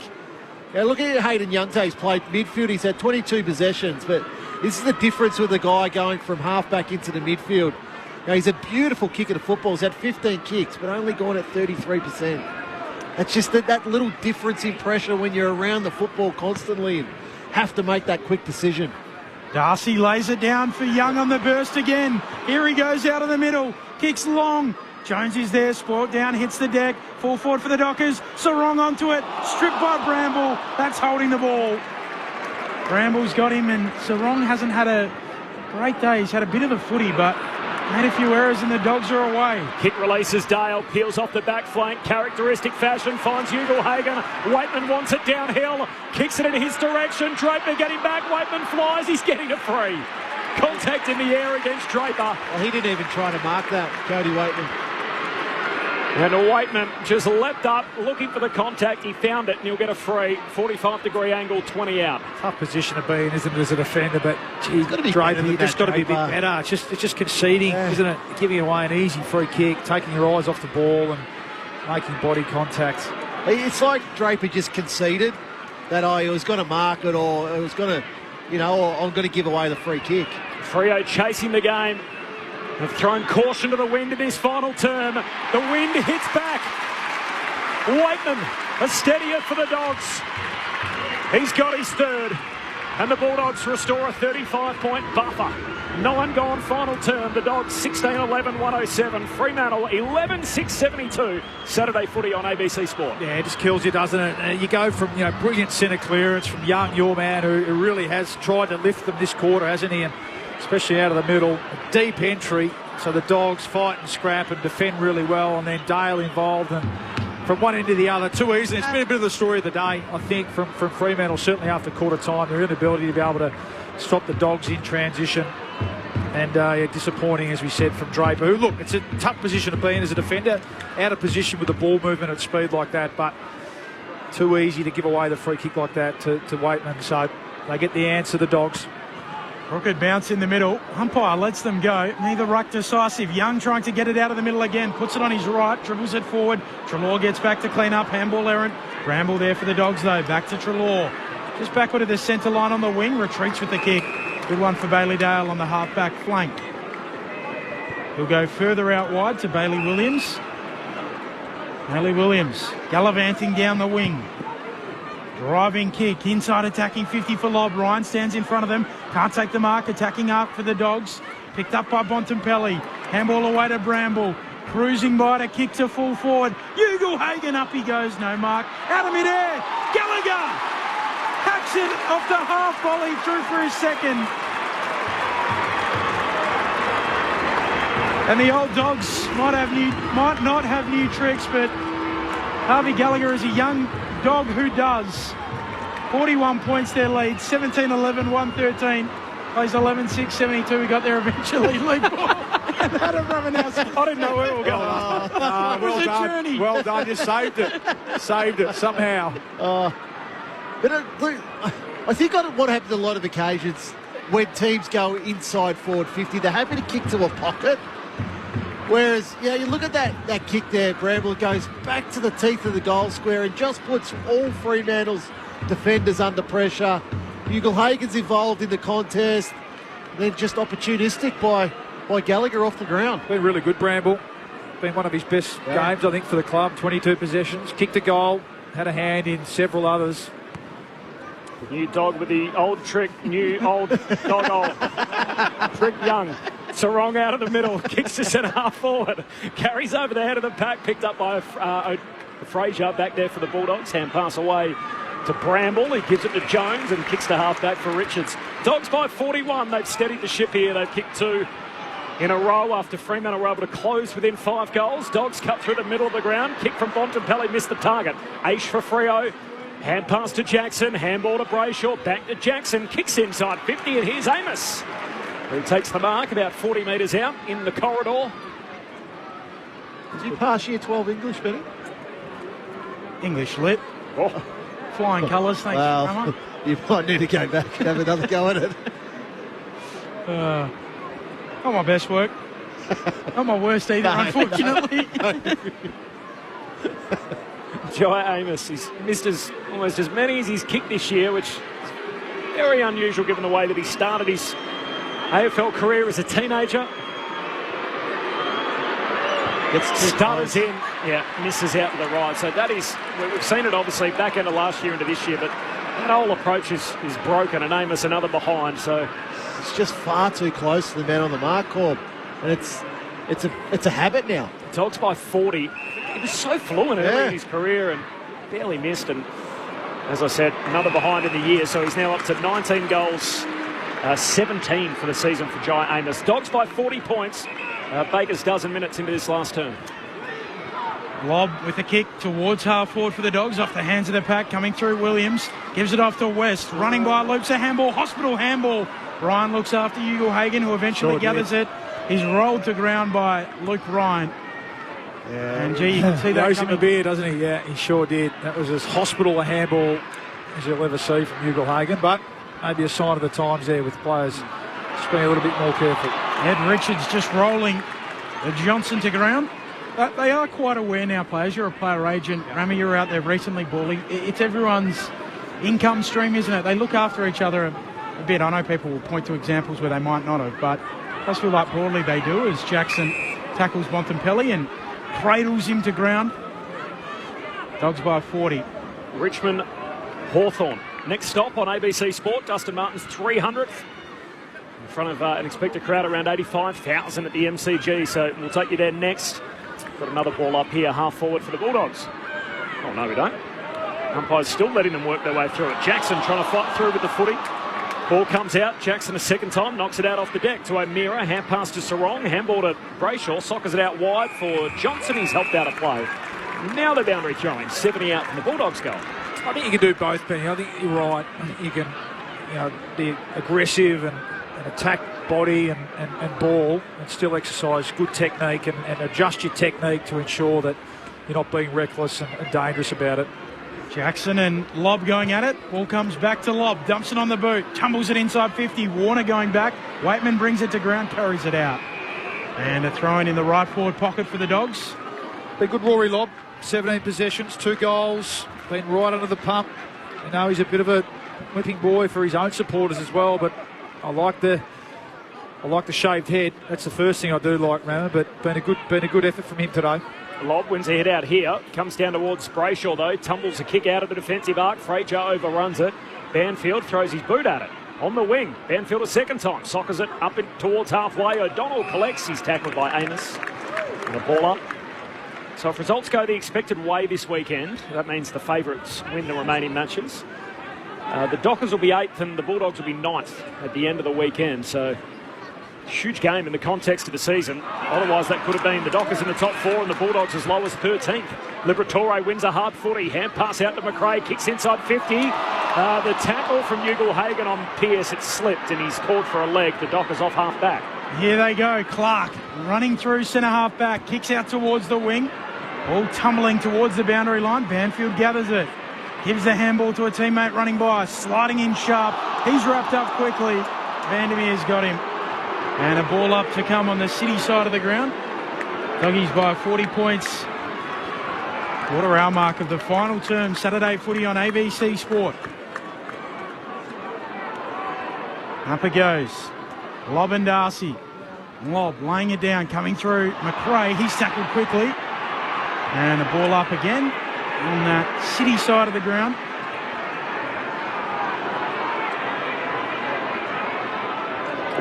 Now look at Hayden Youngte. He's played midfield. He's had 22 possessions, but this is the difference with the guy going from half-back into the midfield. Now, he's a beautiful kicker to football. He's had 15 kicks, but only gone at 33%. That's just that little difference in pressure when you're around the football constantly and have to make that quick decision. Darcy lays it down for Young on the burst again. Here he goes out of the middle. Kicks long. Jones is there. Spoilt down. Hits the deck. Full forward for the Dockers. Sarong onto it. Stripped by Bramble. That's holding the ball. Bramble's got him, and Sarong hasn't had a great day. He's had a bit of the footy, but made a few errors and the Dogs are away. Kick releases Dale, peels off the back flank, characteristic fashion, finds Ugle-Hagan. Waitman wants it downhill, kicks it in his direction. Draper getting back, Waitman flies, he's getting a free. Contact in the air against Draper. Well, he didn't even try to mark that, Cody Waitman. And Waitman just leapt up, looking for the contact. He found it, and he'll get a free. 45-degree angle, 20 out. Tough position to be in, isn't it, as a defender? But he's got to be Draper, you just got to be a bit better. It's just conceding, isn't it? Giving away an easy free kick, taking your eyes off the ball, and making body contact. It's like Draper just conceded that he was going to mark it, or it was going to, or I'm going to give away the free kick. Freo chasing the game. They've thrown caution to the wind in this final term. The wind hits back. Waitman, a steadier for the Dogs. He's got his third. And the Bulldogs restore a 35-point buffer. 9 gone final term. The Dogs 16-11-107. Fremantle 11-6-72. Saturday footy on ABC Sport. Yeah, it just kills you, doesn't it? You go from brilliant centre clearance from Young, your man, who really has tried to lift them this quarter, hasn't he? And especially out of the middle, a deep entry, so the Dogs fight and scrap and defend really well, and then Dale involved and from one end to the other too easy. It's been a bit of the story of the day, I think, from Fremantle, certainly after quarter time. Their inability to be able to stop the Dogs in transition. And disappointing, as we said, from Draper, who, look, it's a tough position to be in as a defender, out of position with the ball movement at speed like that, but too easy to give away the free kick like that to Waitman. So they get the answer, the Dogs. Crooked bounce in the middle. Umpire lets them go. Neither ruck decisive. Young trying to get it out of the middle again. Puts it on his right. Dribbles it forward. Treloar gets back to clean up. Handball errant. Bramble there for the Dogs, though. Back to Treloar. Just backward to the centre line on the wing. Retreats with the kick. Good one for Bailey Dale on the half-back flank. He'll go further out wide to Bailey Williams. Bailey Williams gallivanting down the wing. Driving kick. Inside attacking 50 for lob. Ryan stands in front of them. Can't take the mark. Attacking up for the Dogs. Picked up by Bontempelli. Handball away to Bramble. Cruising by to kick to full forward. Ugle-Hagan up he goes. No mark. Out of midair. Gallagher hacks it off the half volley through for his second. And the old Dogs might not have new tricks, but Harvey Gallagher is a young dog who does. 41 points their lead, 17-11, 113. Plays 11-6, 72. We got there eventually. Lead ball. And Adam Ramanowski. I didn't know where we were going. Well done. Journey. Well done. You saved it. Saved it somehow. But look, I think what happens on a lot of occasions when teams go inside forward 50, they're happy to kick to a pocket. Whereas, you look at that kick there, Bramble goes back to the teeth of the goal square and just puts all Fremantle's defenders under pressure. Ugle-Hagan's involved in the contest, then just opportunistic by Gallagher off the ground. Been really good, Bramble. Been one of his best games, I think, for the club. 22 possessions, kicked a goal, had a hand in several others. New dog with the old trick, new old dog old. Trick Young. Sarong out of the middle, kicks to centre half forward. Carries over the head of the pack, picked up by Frazier back there for the Bulldogs. Hand pass away to Bramble. He gives it to Jones and kicks to half back for Richards. Dogs by 41. They've steadied the ship here. They've kicked 2 in a row after Fremantle were able to close within 5 goals. Dogs cut through the middle of the ground. Kick from Bontempelli, missed the target. Aish for Freo. Hand pass to Jackson, handball to Brayshaw, back to Jackson, kicks inside 50, and here's Amos, who takes the mark about 40 metres out in the corridor. Did you pass year 12 English, Benny? English lit. Oh. Flying colours, thanks. Well, you might need to go back and have another go at it. Not my best work. Not my worst either, unfortunately. Jai Amos, he's missed almost as many as he's kicked this year, which is very unusual given the way that he started his AFL career as a teenager. Stutters in, misses out to the right. So that is, we've seen it obviously back end of last year into this year, but that whole approach is broken, and Amos another behind. So it's just far too close to the man on the mark, Corb, and it's a habit now. Dogs by 40. He was so fluent early in his career and barely missed. And as I said, another behind in the year. So he's now up to 19 goals, 17 for the season for Jai Amos. Dogs by 40 points. Baker's dozen minutes into this last term. Lob with a kick towards half forward for the Dogs, off the hands of the pack, coming through Williams. Gives it off to West. Running by, loops a handball. Hospital handball. Ryan looks after Ugle-Hagan, who eventually gathers it. He's rolled to ground by Luke Ryan. Yeah, and gee, you can see that knows him coming. a bit, doesn't he? Yeah, he sure did. That was as hospital a handball as you'll ever see from Ugle-Hagan, but maybe a sign of the times there with players just being a little bit more careful. Ed Richards just rolling Johnson to ground. They are quite aware now, players. You're a player agent. Rami, you're out there recently balling. It's everyone's income stream, isn't it? They look after each other a bit. I know people will point to examples where they might not have, but it does feel like broadly they do, as Jackson tackles Bontempelli and cradles him to ground. Dogs by 40. Richmond Hawthorn. Next stop on ABC Sport, Dustin Martin's 300th. In front of an expected crowd around 85,000 at the MCG, so we'll take you there next. Got another ball up here, half forward for the Bulldogs. Oh, no, we don't. Umpire's still letting them work their way through it. Jackson trying to fight through with the footy. Ball comes out. Jackson a second time, knocks it out off the deck to O'Meara. Hand pass to Sarong. Handball to Brayshaw. Sockers it out wide for Johnson. He's helped out a play Now the boundary throwing, 70 out from the Bulldogs goal. I think you can do both, Benny. I think you're right. I think you can, be aggressive and attack body and ball and still exercise good technique and adjust your technique to ensure that you're not being reckless and dangerous about it. Jackson and Lobb going at it. Ball comes back to Lobb. Dumps it on the boot. Tumbles it inside 50. Warner going back. Waitman brings it to ground. Carries it out. And a throw in the right forward pocket for the Dogs. Be good Rory Lobb. 17 possessions, 2 goals. Been right under the pump. He's a bit of a whipping boy for his own supporters as well, but I like the shaved head. That's the first thing I do like, Rammer, but been a good effort from him today. Lobb wins a head out here. Comes down towards Brayshaw, though. Tumbles a kick out of the defensive arc. Frazier overruns it. Banfield throws his boot at it. On the wing. Banfield a second time. Sockers it up towards halfway. O'Donnell collects. He's tackled by Amos. And a ball up. So if results go the expected way this weekend, that means the favourites win the remaining matches. The Dockers will be 8th and the Bulldogs will be 9th at the end of the weekend. So huge game in the context of the season. Otherwise, that could have been the Dockers in the top 4 and the Bulldogs as low as 13th. Liberatore wins a hard footy. Hand pass out to McRae. Kicks inside 50. The tackle from Ugle-Hagan on Pearce. It slipped and he's called for a leg. The Dockers off half back. Here they go. Clark running through centre half back. Kicks out towards the wing. All tumbling towards the boundary line. Banfield gathers it. Gives the handball to a teammate running by. Sliding in sharp. He's wrapped up quickly. Vandermeer's got him. And a ball up to come on the City side of the ground. Doggies by 40 points. Quarter hour mark of the final term. Saturday footy on ABC Sport. Up it goes. Lobb and Darcy. Lobb laying it down. Coming through. McRae. He's tackled quickly. And a ball up again on that City side of the ground.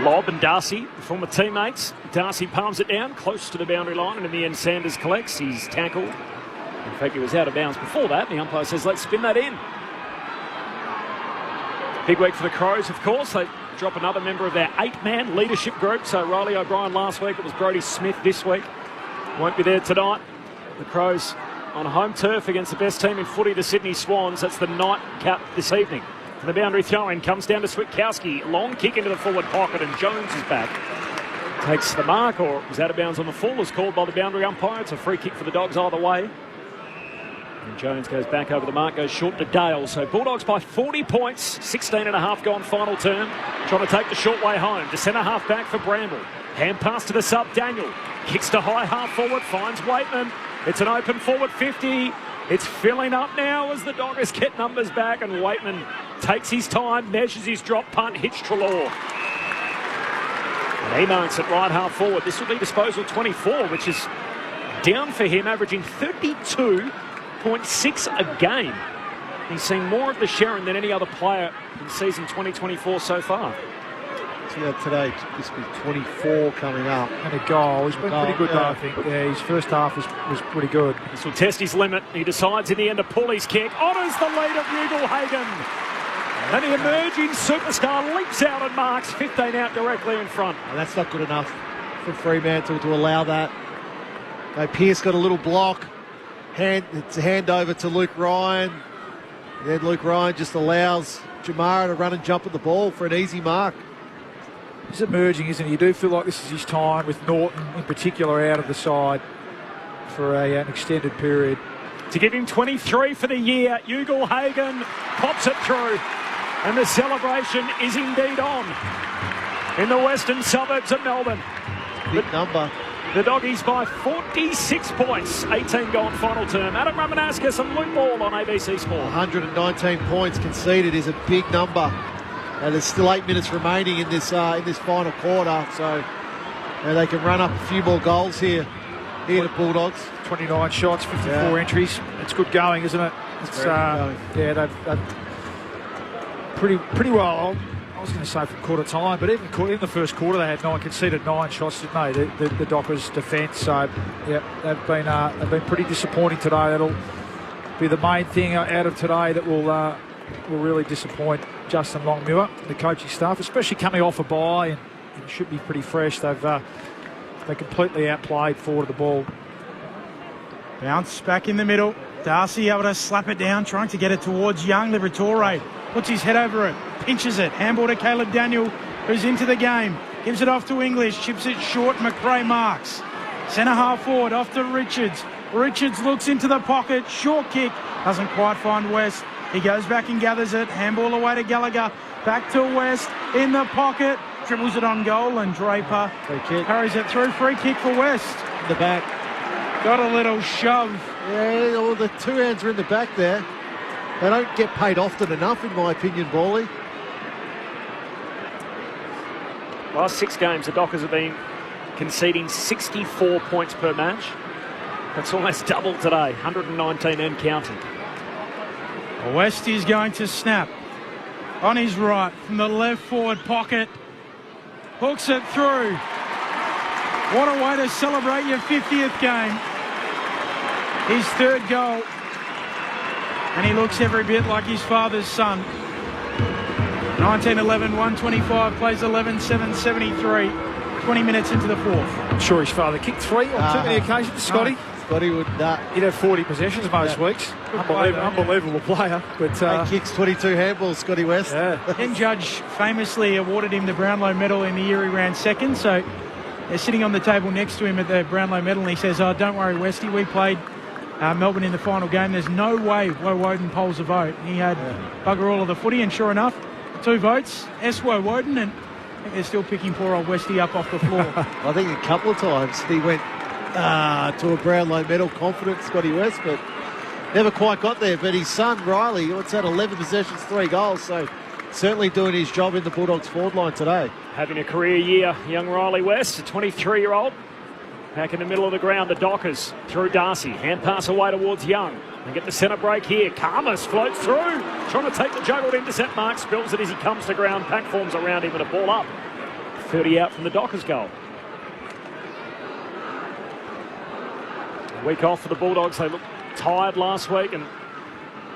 Lobb and Darcy, former teammates. Darcy palms it down close to the boundary line, and in the end Sanders collects. He's tackled. In fact, he was out of bounds before that. The umpire says, let's spin that in. Big week for the Crows, of course. They drop another member of their 8-man leadership group. So Riley O'Brien last week. It was Brodie Smith this week. Won't be there tonight. The Crows on home turf against the best team in footy, the Sydney Swans. That's the nightcap this evening. The boundary throw-in comes down to Switkowski. Long kick into the forward pocket and Jones is back. Takes the mark, or was out of bounds on the full, as called by the boundary umpire. It's a free kick for the Dogs either way. And Jones goes back over the mark, goes short to Dale. So Bulldogs by 40 points, 16 and a half gone final term. Trying to take the short way home. To centre half back for Bramble. Hand pass to the sub, Daniel. Kicks to high half forward, finds Waitman. It's an open forward 50. It's filling up now as the Doggers get numbers back, and Waitman takes his time, measures his drop punt, hits Treloar. And he marks it right half forward. This will be disposal 24, which is down for him, averaging 32.6 a game. He's seen more of the Sherrin than any other player in season 2024 so far. Today, this will be 24 coming up. And a goal. He's been pretty good, though, I think. Yeah, his first half was pretty good. This will test his limit. He decides in the end to pull his kick. Honours the lead of Ugle-Hagan. And the emerging superstar leaps out and marks 15 out directly in front. Well, that's not good enough for Fremantle to allow that. Pearce got a little block. It's a handover to Luke Ryan. And then Luke Ryan just allows Jamara to run and jump at the ball for an easy mark. He's emerging, isn't he? You do feel like this is his time, with Norton in particular out of the side for an extended period. To give him 23 for the year, Ugle-Hagan pops it through. And the celebration is indeed on in the western suburbs of Melbourne. Big number. The Doggies by 46 points. 18 gone final term. Adam Ramanauskas and Luke Ball on ABC Sport. 119 points conceded is a big number. And there's still 8 minutes remaining in this final quarter, so they can run up a few more goals here the Bulldogs. 29 shots, 54 entries. It's good going, isn't it? It's they've pretty well. I was going to say from quarter time, but even in the first quarter they had conceded 9 shots, didn't they? The Dockers' defence. So yeah, they've been pretty disappointing today. That'll be the main thing out of today that will really disappoint Justin Longmuir, the coaching staff, especially coming off a bye, and should be pretty fresh. They completely outplayed forward of the ball. Bounce back in the middle. Darcy able to slap it down, trying to get it towards Young. Liberatore puts his head over it, pinches it. Handball to Caleb Daniel, who's into the game. Gives it off to English, chips it short. McRae marks. Centre half forward, off to Richards. Richards looks into the pocket. Short kick. Doesn't quite find West. He goes back and gathers it. Handball away to Gallagher. Back to West. In the pocket. Dribbles it on goal, and Draper carries it through. Free kick for West. In the back. Got a little shove. Yeah, all the two hands are in the back there. They don't get paid often enough, in my opinion, Bally. Last 6 games, the Dockers have been conceding 64 points per match. That's almost double today, 119 and counting. West is going to snap on his right from the left forward pocket. Hooks it through. What a way to celebrate your 50th game. His 3rd goal. And he looks every bit like his father's son. 19-11, 125, plays 11-7, 20 minutes into the 4th. I'm sure his father kicked 3 on too many occasions, Scotty. Scotty would... He'd have 40 possessions most weeks. Unbelievable player. But 8 kicks, 22 handballs, Scotty West. Ken Judge famously awarded him the Brownlow Medal in the year he ran 2nd. So they're sitting on the table next to him at the Brownlow Medal, and he says, "Oh, don't worry, Westy, we played Melbourne in the final game. There's no way Woden polls a vote." He had bugger all of the footy, and sure enough, 2 votes. Woden, and I think they're still picking poor old Westy up off the floor. I think a couple of times he went to a Brownlow medal confident, Scotty West, but never quite got there. But his son, Riley, what's that, 11 possessions, 3 goals, so certainly doing his job in the Bulldogs forward line today. Having a career year, young Riley West, a 23-year-old. Back in the middle of the ground, the Dockers through Darcy. Hand pass away towards Young. They get the centre break here. Karmas floats through. Trying to take the juggled intercept mark. Spills it as he comes to ground. Pack forms around him and a ball up. 30 out from the Dockers goal. A week off for the Bulldogs. They looked tired last week and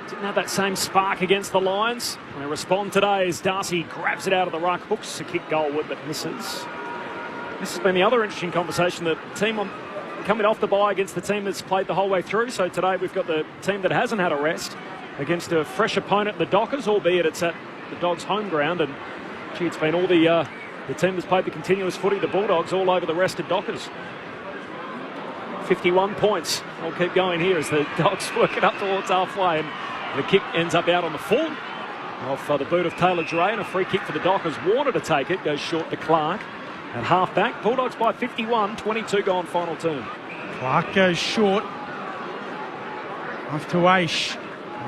didn't have that same spark against the Lions. They respond today as Darcy grabs it out of the ruck. Hooks a kick goalward but misses. This has been the other interesting conversation. The team coming off the bye against the team that's played the whole way through. So today we've got the team that hasn't had a rest against a fresh opponent, the Dockers, albeit it's at the Dogs' home ground. And gee, it's been all the team that's played the continuous footy, the Bulldogs, all over the rested Dockers. 51 points. I'll keep going here as the Dogs work it up towards halfway, and the kick ends up out on the full off the boot of Taylor Dre, and a free kick for the Dockers. Warner to take it, goes short to Clark. At half-back, Bulldogs by 51, 22 gone final term. Clark goes short. Off to Aish.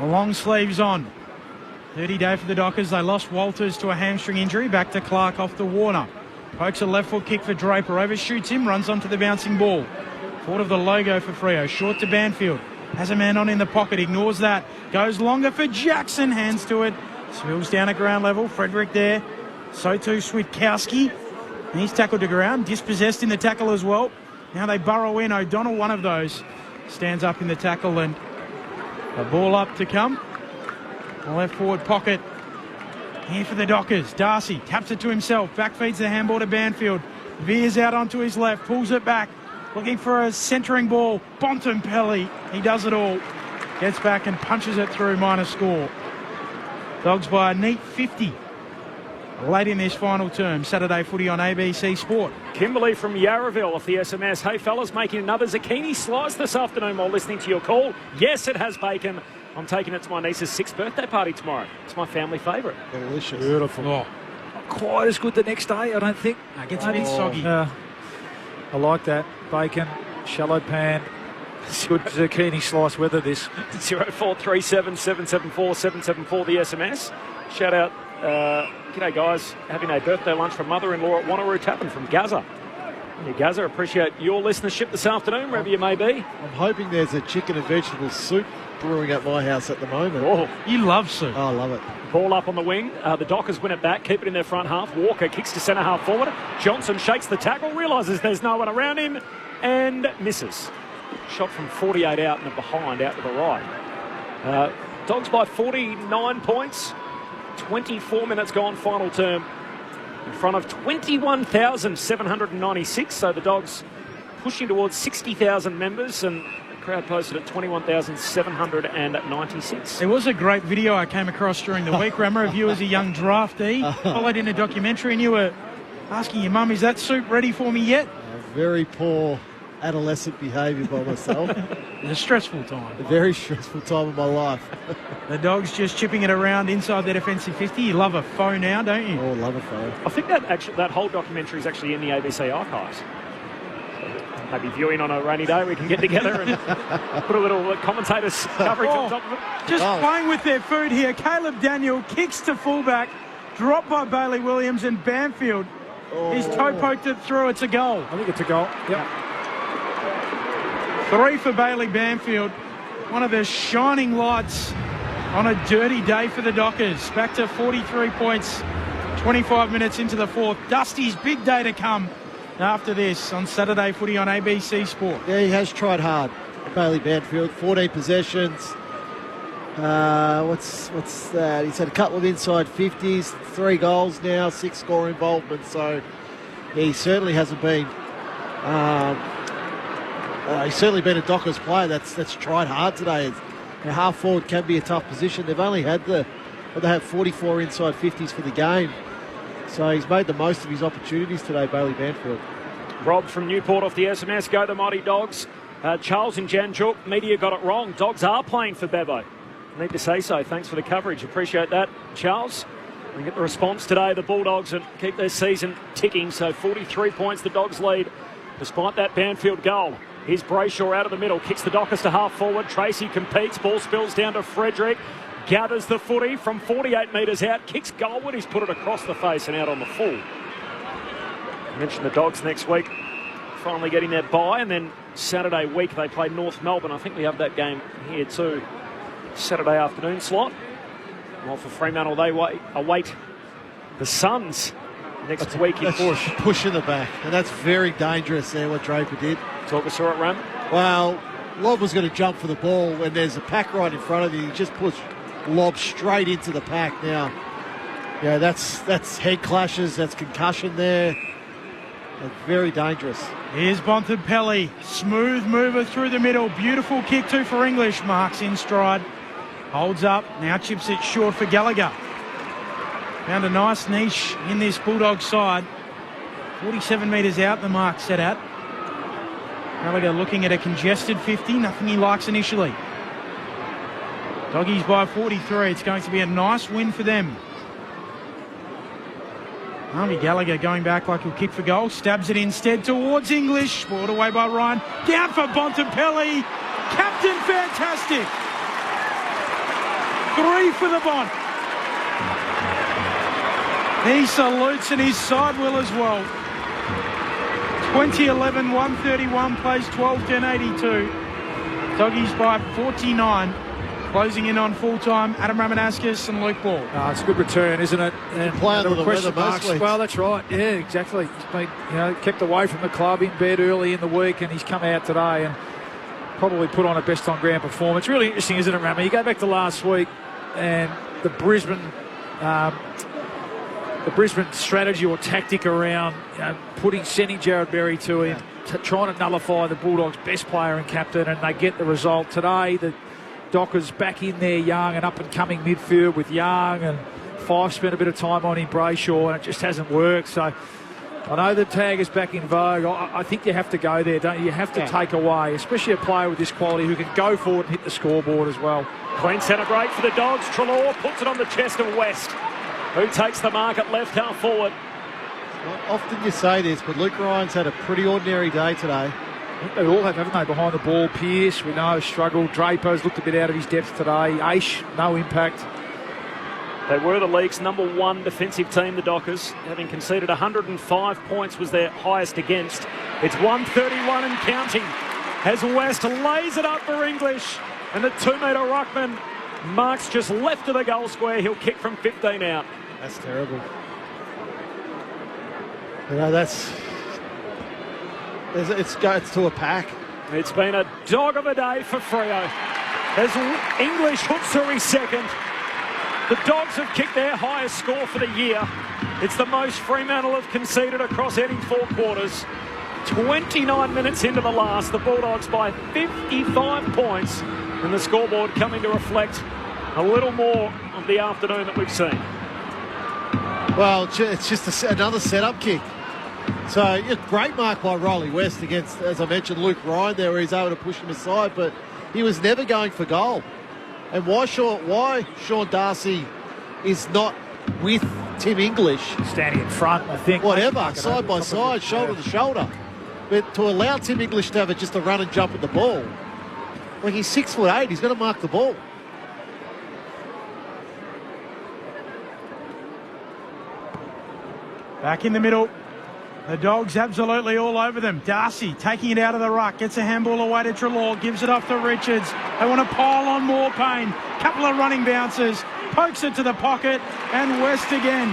The long sleeves on. 30 day for the Dockers. They lost Walters to a hamstring injury. Back to Clark off to Warner. Pokes a left foot kick for Draper. Overshoots him, runs onto the bouncing ball. Forward of the logo for Freo. Short to Banfield. Has a man on in the pocket. Ignores that. Goes longer for Jackson. Hands to it. Spills down at ground level. Frederick there. So too Switkowski. He's tackled to ground, dispossessed in the tackle as well. Now they burrow in. O'Donnell, one of those, stands up in the tackle, and a ball up to come. The left forward pocket here for the Dockers. Darcy taps it to himself, back feeds the handball to Banfield. Veers out onto his left, pulls it back, looking for a centering ball. Bontempelli, he does it all. Gets back and punches it through, minor score. Dogs by a neat 50. Late in this final term, Saturday footy on ABC Sport. Kimberley from Yarraville off the SMS. Hey fellas, making another zucchini slice this afternoon while listening to your call. Yes, it has bacon. I'm taking it to my niece's 6th birthday party tomorrow. It's my family favourite. Delicious. Beautiful. Oh. Not quite as good the next day, I don't think. It gets a bit soggy. I like that. Bacon, shallow pan. Good zucchini slice weather this. 0437 774 774 the SMS. Shout out. G'day guys, having a birthday lunch for mother-in-law at Wanneroo Tavern from Gaza. Yeah, Gaza, appreciate your listenership this afternoon, wherever you may be. I'm hoping there's a chicken and vegetable soup brewing at my house at the moment. Oh, you love soup. Oh, I love it. Ball up on the wing. The Dockers win it back, keep it in their front half. Walker kicks to centre half forward. Johnson shakes the tackle, realises there's no one around him, and misses. Shot from 48 out and behind, out to the right. Dogs by 49 points. 24 minutes gone final term in front of 21,796. So the Dogs pushing towards 60,000 members, and Crowd posted at 21,796. There was a great video I came across during the week. Remember, of you as a young draftee, followed in a documentary, and you were asking your mum, is that soup ready for me yet? Very poor adolescent behaviour by myself. It was a stressful time. A very stressful time of my life. The Dogs just chipping it around inside their defensive 50. You love a foe now, don't you? Oh, love a foe. I think that whole documentary is actually in the ABC archives. Maybe viewing on a rainy day, we can get together and put a little commentator's coverage on top of it. Just playing with their food here. Caleb Daniel kicks to fullback, dropped by Bailey Williams, and Banfield. His toe poked it through. It's a goal. I think it's a goal. Yep. 3 for Bailey Banfield. One of the shining lights on a dirty day for the Dockers. Back to 43 points, 25 minutes into the fourth. Dusty's big day to come after this on Saturday footy on ABC Sport. Yeah, he has tried hard. Bailey Banfield, 14 possessions. What's that? He's had a couple of inside 50s, 3 goals now, 6 score involvements. So yeah, he certainly hasn't been. He's certainly been a Dockers player that's tried hard today. Half forward can be a tough position. They've only had they have 44 inside 50s for the game. So he's made the most of his opportunities today, Bailey Banfield. Rob from Newport off the SMS. Go the Mighty Dogs. Charles in Janjuk. Media got it wrong. Dogs are playing for Bevo. Need to say so. Thanks for the coverage. Appreciate that, Charles. We get the response today. The Bulldogs and keep their season ticking. So 43 points the Dogs lead despite that Banfield goal. Here's Brayshaw out of the middle. Kicks the Dockers to half forward. Tracy competes. Ball spills down to Frederick. Gathers the footy from 48 metres out. Kicks goalward. He's put it across the face and out on the full. I mentioned the Dogs next week finally getting their bye, and then Saturday week they play North Melbourne. I think we have that game here too. Saturday afternoon slot. Well, for Fremantle, they await the Suns next week in Bush. Push in the back, and that's very dangerous there, what Draper did. Talk us through it, Ram. Well, Lob was going to jump for the ball when there's a pack right in front of you. He just pushed Lob straight into the pack. Now, yeah, that's head clashes, that's concussion there. That's very dangerous. Here's Bontempelli, smooth mover through the middle. Beautiful kick too for English. Marks in stride. Holds up, now chips it short for Gallagher. Found a nice niche in this Bulldog side. 47 metres out, the mark set at. Gallagher looking at a congested 50, nothing he likes initially. Doggies by 43, it's going to be a nice win for them. Harvey Gallagher going back like he'll kick for goal, stabs it instead towards English, brought away by Ryan. Down for Bontempelli, captain fantastic. 3 for the Bont. He salutes and his side will as well. 2011, 131, plays 12-10-82. Doggies by 49. Closing in on full-time, Adam Ramanauskas and Luke Ball. It's a good return, isn't it? And playing under the weather most weeks. Well, that's right. Yeah, exactly. He's been, kept away from the club, in bed early in the week, and he's come out today and probably put on a best-on-ground performance. Really interesting, isn't it, Rama? You go back to last week and the Brisbane strategy or tactic around sending Jared Berry to him, trying to nullify the Bulldogs' best player and captain, and they get the result today. The Dockers back in there, Young and up-and-coming midfield with Young, and Fife spent a bit of time on him, Brayshaw, and it just hasn't worked. So I know the tag is back in vogue. I think you have to go there, don't you? You have to take away, especially a player with this quality who can go forward and hit the scoreboard as well. Clean centre break for the Dogs. Treloar puts it on the chest of West, who takes the mark at left half forward. Not often you say this, but Luke Ryan's had a pretty ordinary day today. I think they all have, haven't they, behind the ball. Pearce, we know, struggled. Draper's looked a bit out of his depth today. Aish, no impact. They were the league's #1 defensive team, the Dockers. Having conceded 105 points was their highest against. It's 131 and counting as West lays it up for English. And the 2-metre ruckman marks just left of the goal square. He'll kick from 15 out. That's terrible. It's to a pack. It's been a dog of a day for Freo. As English hooks to his second. The Dogs have kicked their highest score for the year. It's the most Fremantle have conceded across any 4 quarters. 29 minutes into the last, the Bulldogs by 55 points, and the scoreboard coming to reflect a little more of the afternoon that we've seen. Well, it's just another setup kick. So, great mark by Riley West against, as I mentioned, Luke Ryan there, where he's able to push him aside, but he was never going for goal. And why Sean Darcy is not with Tim English. Standing in front, I think. Whatever, side by side, shoulder to shoulder. But to allow Tim English to have just a run and jump at the ball, like he's 6'8", he's going to mark the ball. Back in the middle. The Dogs absolutely all over them. Darcy taking it out of the ruck. Gets a handball away to Treloar. Gives it off to Richards. They want to pile on more pain. Couple of running bounces. Pokes it to the pocket. And West again.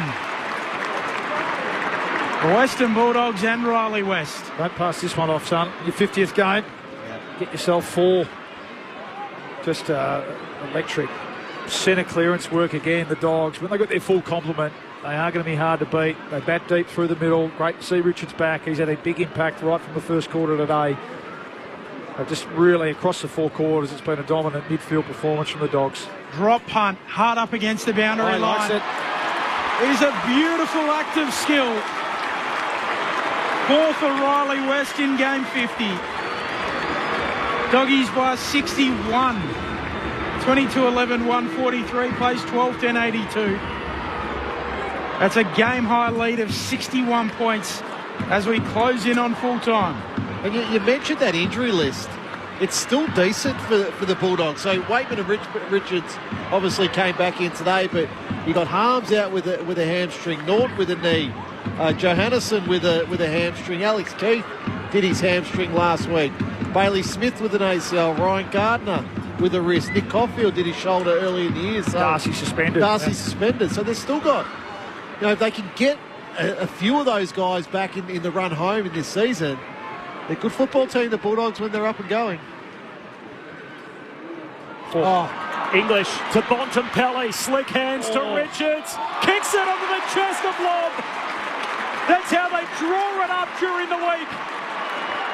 Western Bulldogs and Riley West. Don't pass this one off, son. Your 50th game. Get yourself 4. Just electric. Centre clearance work again, the Dogs. When they got their full complement, they are going to be hard to beat. They bat deep through the middle. Great to see Richards back. He's had a big impact right from the first quarter today. Just really across the 4 quarters, it's been a dominant midfield performance from the Dogs. Drop punt, hard up against the boundary line. It is a beautiful act of skill. 4 for Riley West in game 50. Doggies by 61. 22-11, 143, plays 12-10-82. That's a game-high lead of 61 points as we close in on full-time. And you mentioned that injury list. It's still decent for the Bulldogs. So Waitman and Richards obviously came back in today, but you got Harms out with a hamstring, Norton with a knee, Johannesson with a hamstring, Alex Keith did his hamstring last week, Bailey Smith with an ACL, Ryan Gardner with a wrist, Nick Caulfield did his shoulder early in the year. So Darcy suspended. Suspended. So they've still got, if they can get a few of those guys back in the run home in this season, they're a good football team, the Bulldogs, when they're up and going. English to Bontempelli, slick hands to Richards, kicks it onto the chest of Lobb. That's how they draw it up during the week.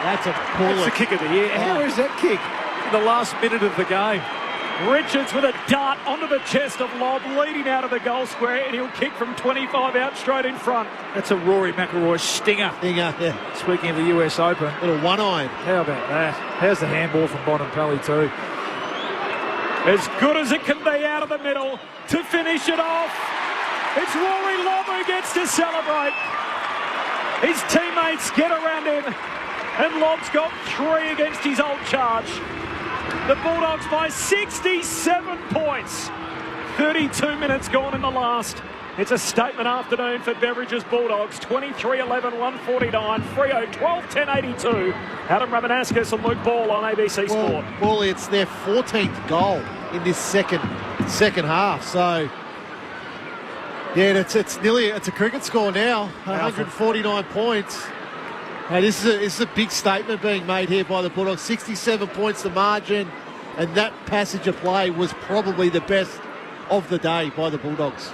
That's a bullet. That's the kick of the year. How is that kick? In the last minute of the game. Richards with a dart onto the chest of Lobb, leading out of the goal square, and he'll kick from 25 out straight in front. That's a Rory McIlroy stinger. Yeah. Speaking of the US Open. Little one-eyed. How about that? How's the handball from Bontempelli too? As good as it can be out of the middle to finish it off. It's Rory Lobb who gets to celebrate. His teammates get around him, and Lobb's got 3 against his old charge. The Bulldogs by 67 points. 32 minutes gone in the last. It's a statement afternoon for Beverages Bulldogs. 23-11, 149. Freo 12-10-82. Adam Ramanauskas and Luke Ball on ABC Sport. Well, it's their 14th goal in this second half. So, yeah, it's a cricket score now. 149 points. Now, this is a big statement being made here by the Bulldogs. 67 points the margin, and that passage of play was probably the best of the day by the Bulldogs.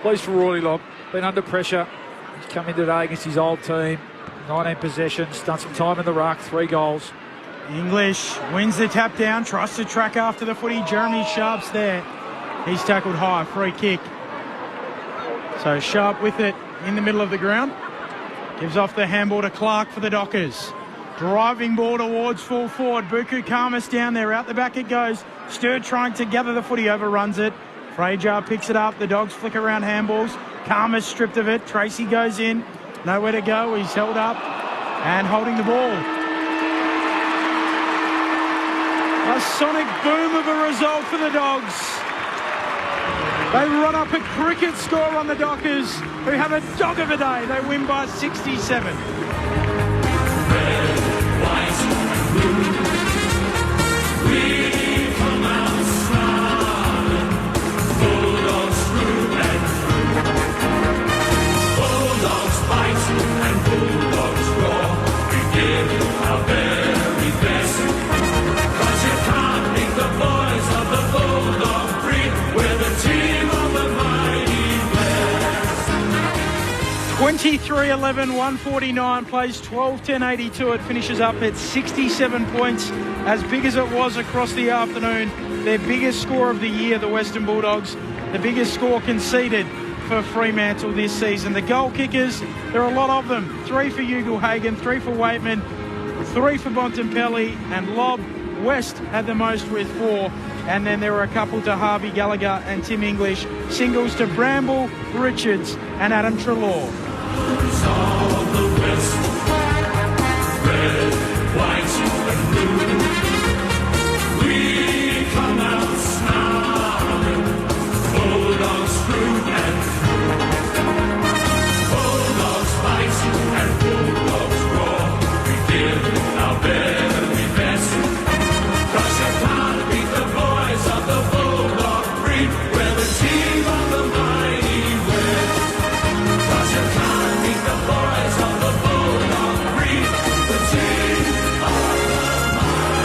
Pleased for Rory Lobb. Been under pressure. He's come in today against his old team. 19 possessions, done some time in the ruck, 3 goals. English wins the tap down, tries to track after the footy. Jeremy Sharp's there. He's tackled high, free kick. So Sharp with it in the middle of the ground. Gives off the handball to Clark for the Dockers. Driving ball towards full forward. Buku Karmas down there. Out the back it goes. Sturd trying to gather the footy, overruns it. Fraser picks it up. The Dogs flick around handballs. Karmas stripped of it. Tracy goes in. Nowhere to go. He's held up and holding the ball. A sonic boom of a result for the Dogs. They run up a cricket score on the Dockers, who have a dog of a day. They win by 67. 23-11, 149, plays 12-10-82. It finishes up at 67 points, as big as it was across the afternoon. Their biggest score of the year, the Western Bulldogs, the biggest score conceded for Fremantle this season. The goal kickers, there are a lot of them. 3 for Ugle-Hagan, 3 for Waitman, 3 for Bontempelli, and Lobb. West had the most with 4. And then there were a couple to Harvey Gallagher and Tim English. Singles to Bramble, Richards and Adam Treloar. Red, white and blue. We come out snarling, Bulldogs through and through. Bulldogs fight and Bulldogs roar. We give our very best. 'Cause you can't beat the boys of the Bulldog breed. We're the team of the mighty West. 'Cause you can't beat the boys of the Bulldog breed. The team of the mighty West.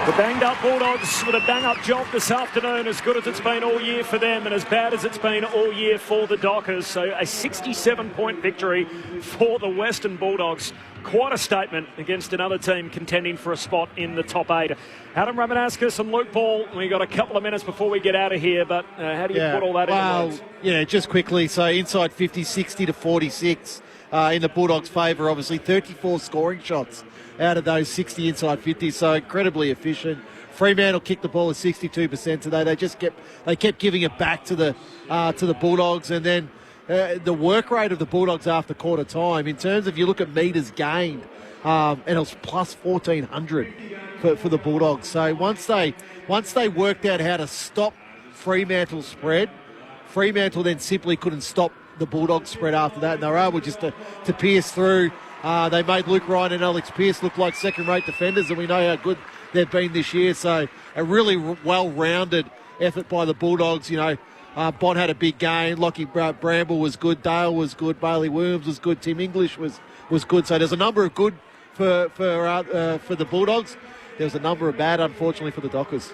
The banged-up Bulldogs with a bang-up job this afternoon, as good as it's been all year for them and as bad as it's been all year for the Dockers. So a 67-point victory for the Western Bulldogs. Quite a statement against another team contending for a spot in the top 8. Adam Ramanauskas and Luke Ball, we've got a couple of minutes before we get out of here, but how do you put all that into words? Yeah, just quickly, so inside 50, 60 to 46 in the Bulldogs' favour, obviously 34 scoring shots out of those 60 inside 50, so incredibly efficient. Fremantle kicked the ball at 62% today. They kept giving it back to the Bulldogs, and then the work rate of the Bulldogs after quarter time, in terms of you look at metres gained, and it was plus 1,400 for the Bulldogs. So once they worked out how to stop Fremantle's spread, Fremantle then simply couldn't stop the Bulldogs spread after that, and they were able just to pierce through. They made Luke Ryan and Alex Pearce look like second-rate defenders, and we know how good they've been this year. So a really well-rounded effort by the Bulldogs. You know, Bond had a big game. Lockie Bramble was good. Dale was good. Bailey Williams was good. Tim English was good. So there's a number of good for the Bulldogs. There's a number of bad, unfortunately, for the Dockers.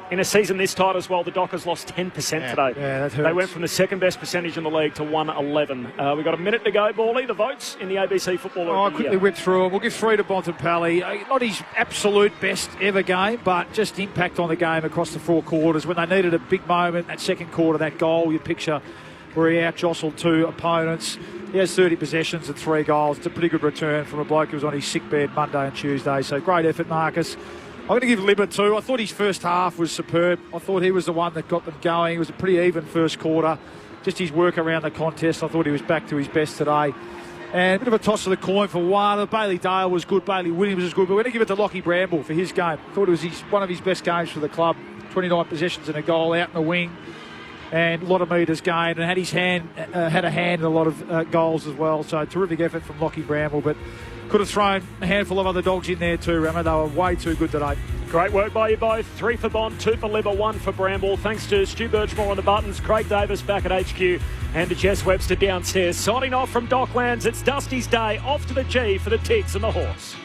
In a season this tight as well, the Dockers lost 10% today. Yeah, that hurts. They went from the second best percentage in the league to 111. We've got a minute to go, Bally. The votes in the ABC Footballer. I'll quickly whip through them. We'll give 3 to Bontempelli. Not his absolute best ever game, but just impact on the game across the 4 quarters. When they needed a big moment, that second quarter, that goal, you picture where he out-jostled 2 opponents. He has 30 possessions and 3 goals. It's a pretty good return from a bloke who was on his sick bed Monday and Tuesday. So great effort, Marcus. I'm going to give Libba 2. I thought his first half was superb. I thought he was the one that got them going. It was a pretty even first quarter. Just his work around the contest, I thought he was back to his best today. And a bit of a toss of the coin for one. Bailey Dale was good. Bailey Williams was good. But we're going to give it to Lockie Bramble for his game. I thought it was one of his best games for the club. 29 possessions and a goal out in the wing. And a lot of metres gained. And had a hand in a lot of goals as well. So terrific effort from Lockie Bramble. But could have thrown a handful of other dogs in there too, Rama. They were way too good today. Great work by you both. 3 for Bond, 2 for Libba, 1 for Bramble. Thanks to Stu Birchmore on the buttons, Craig Davis back at HQ, and to Jess Webster downstairs. Signing off from Docklands, it's Dusty's day. Off to the G for the Tigs and the Horse.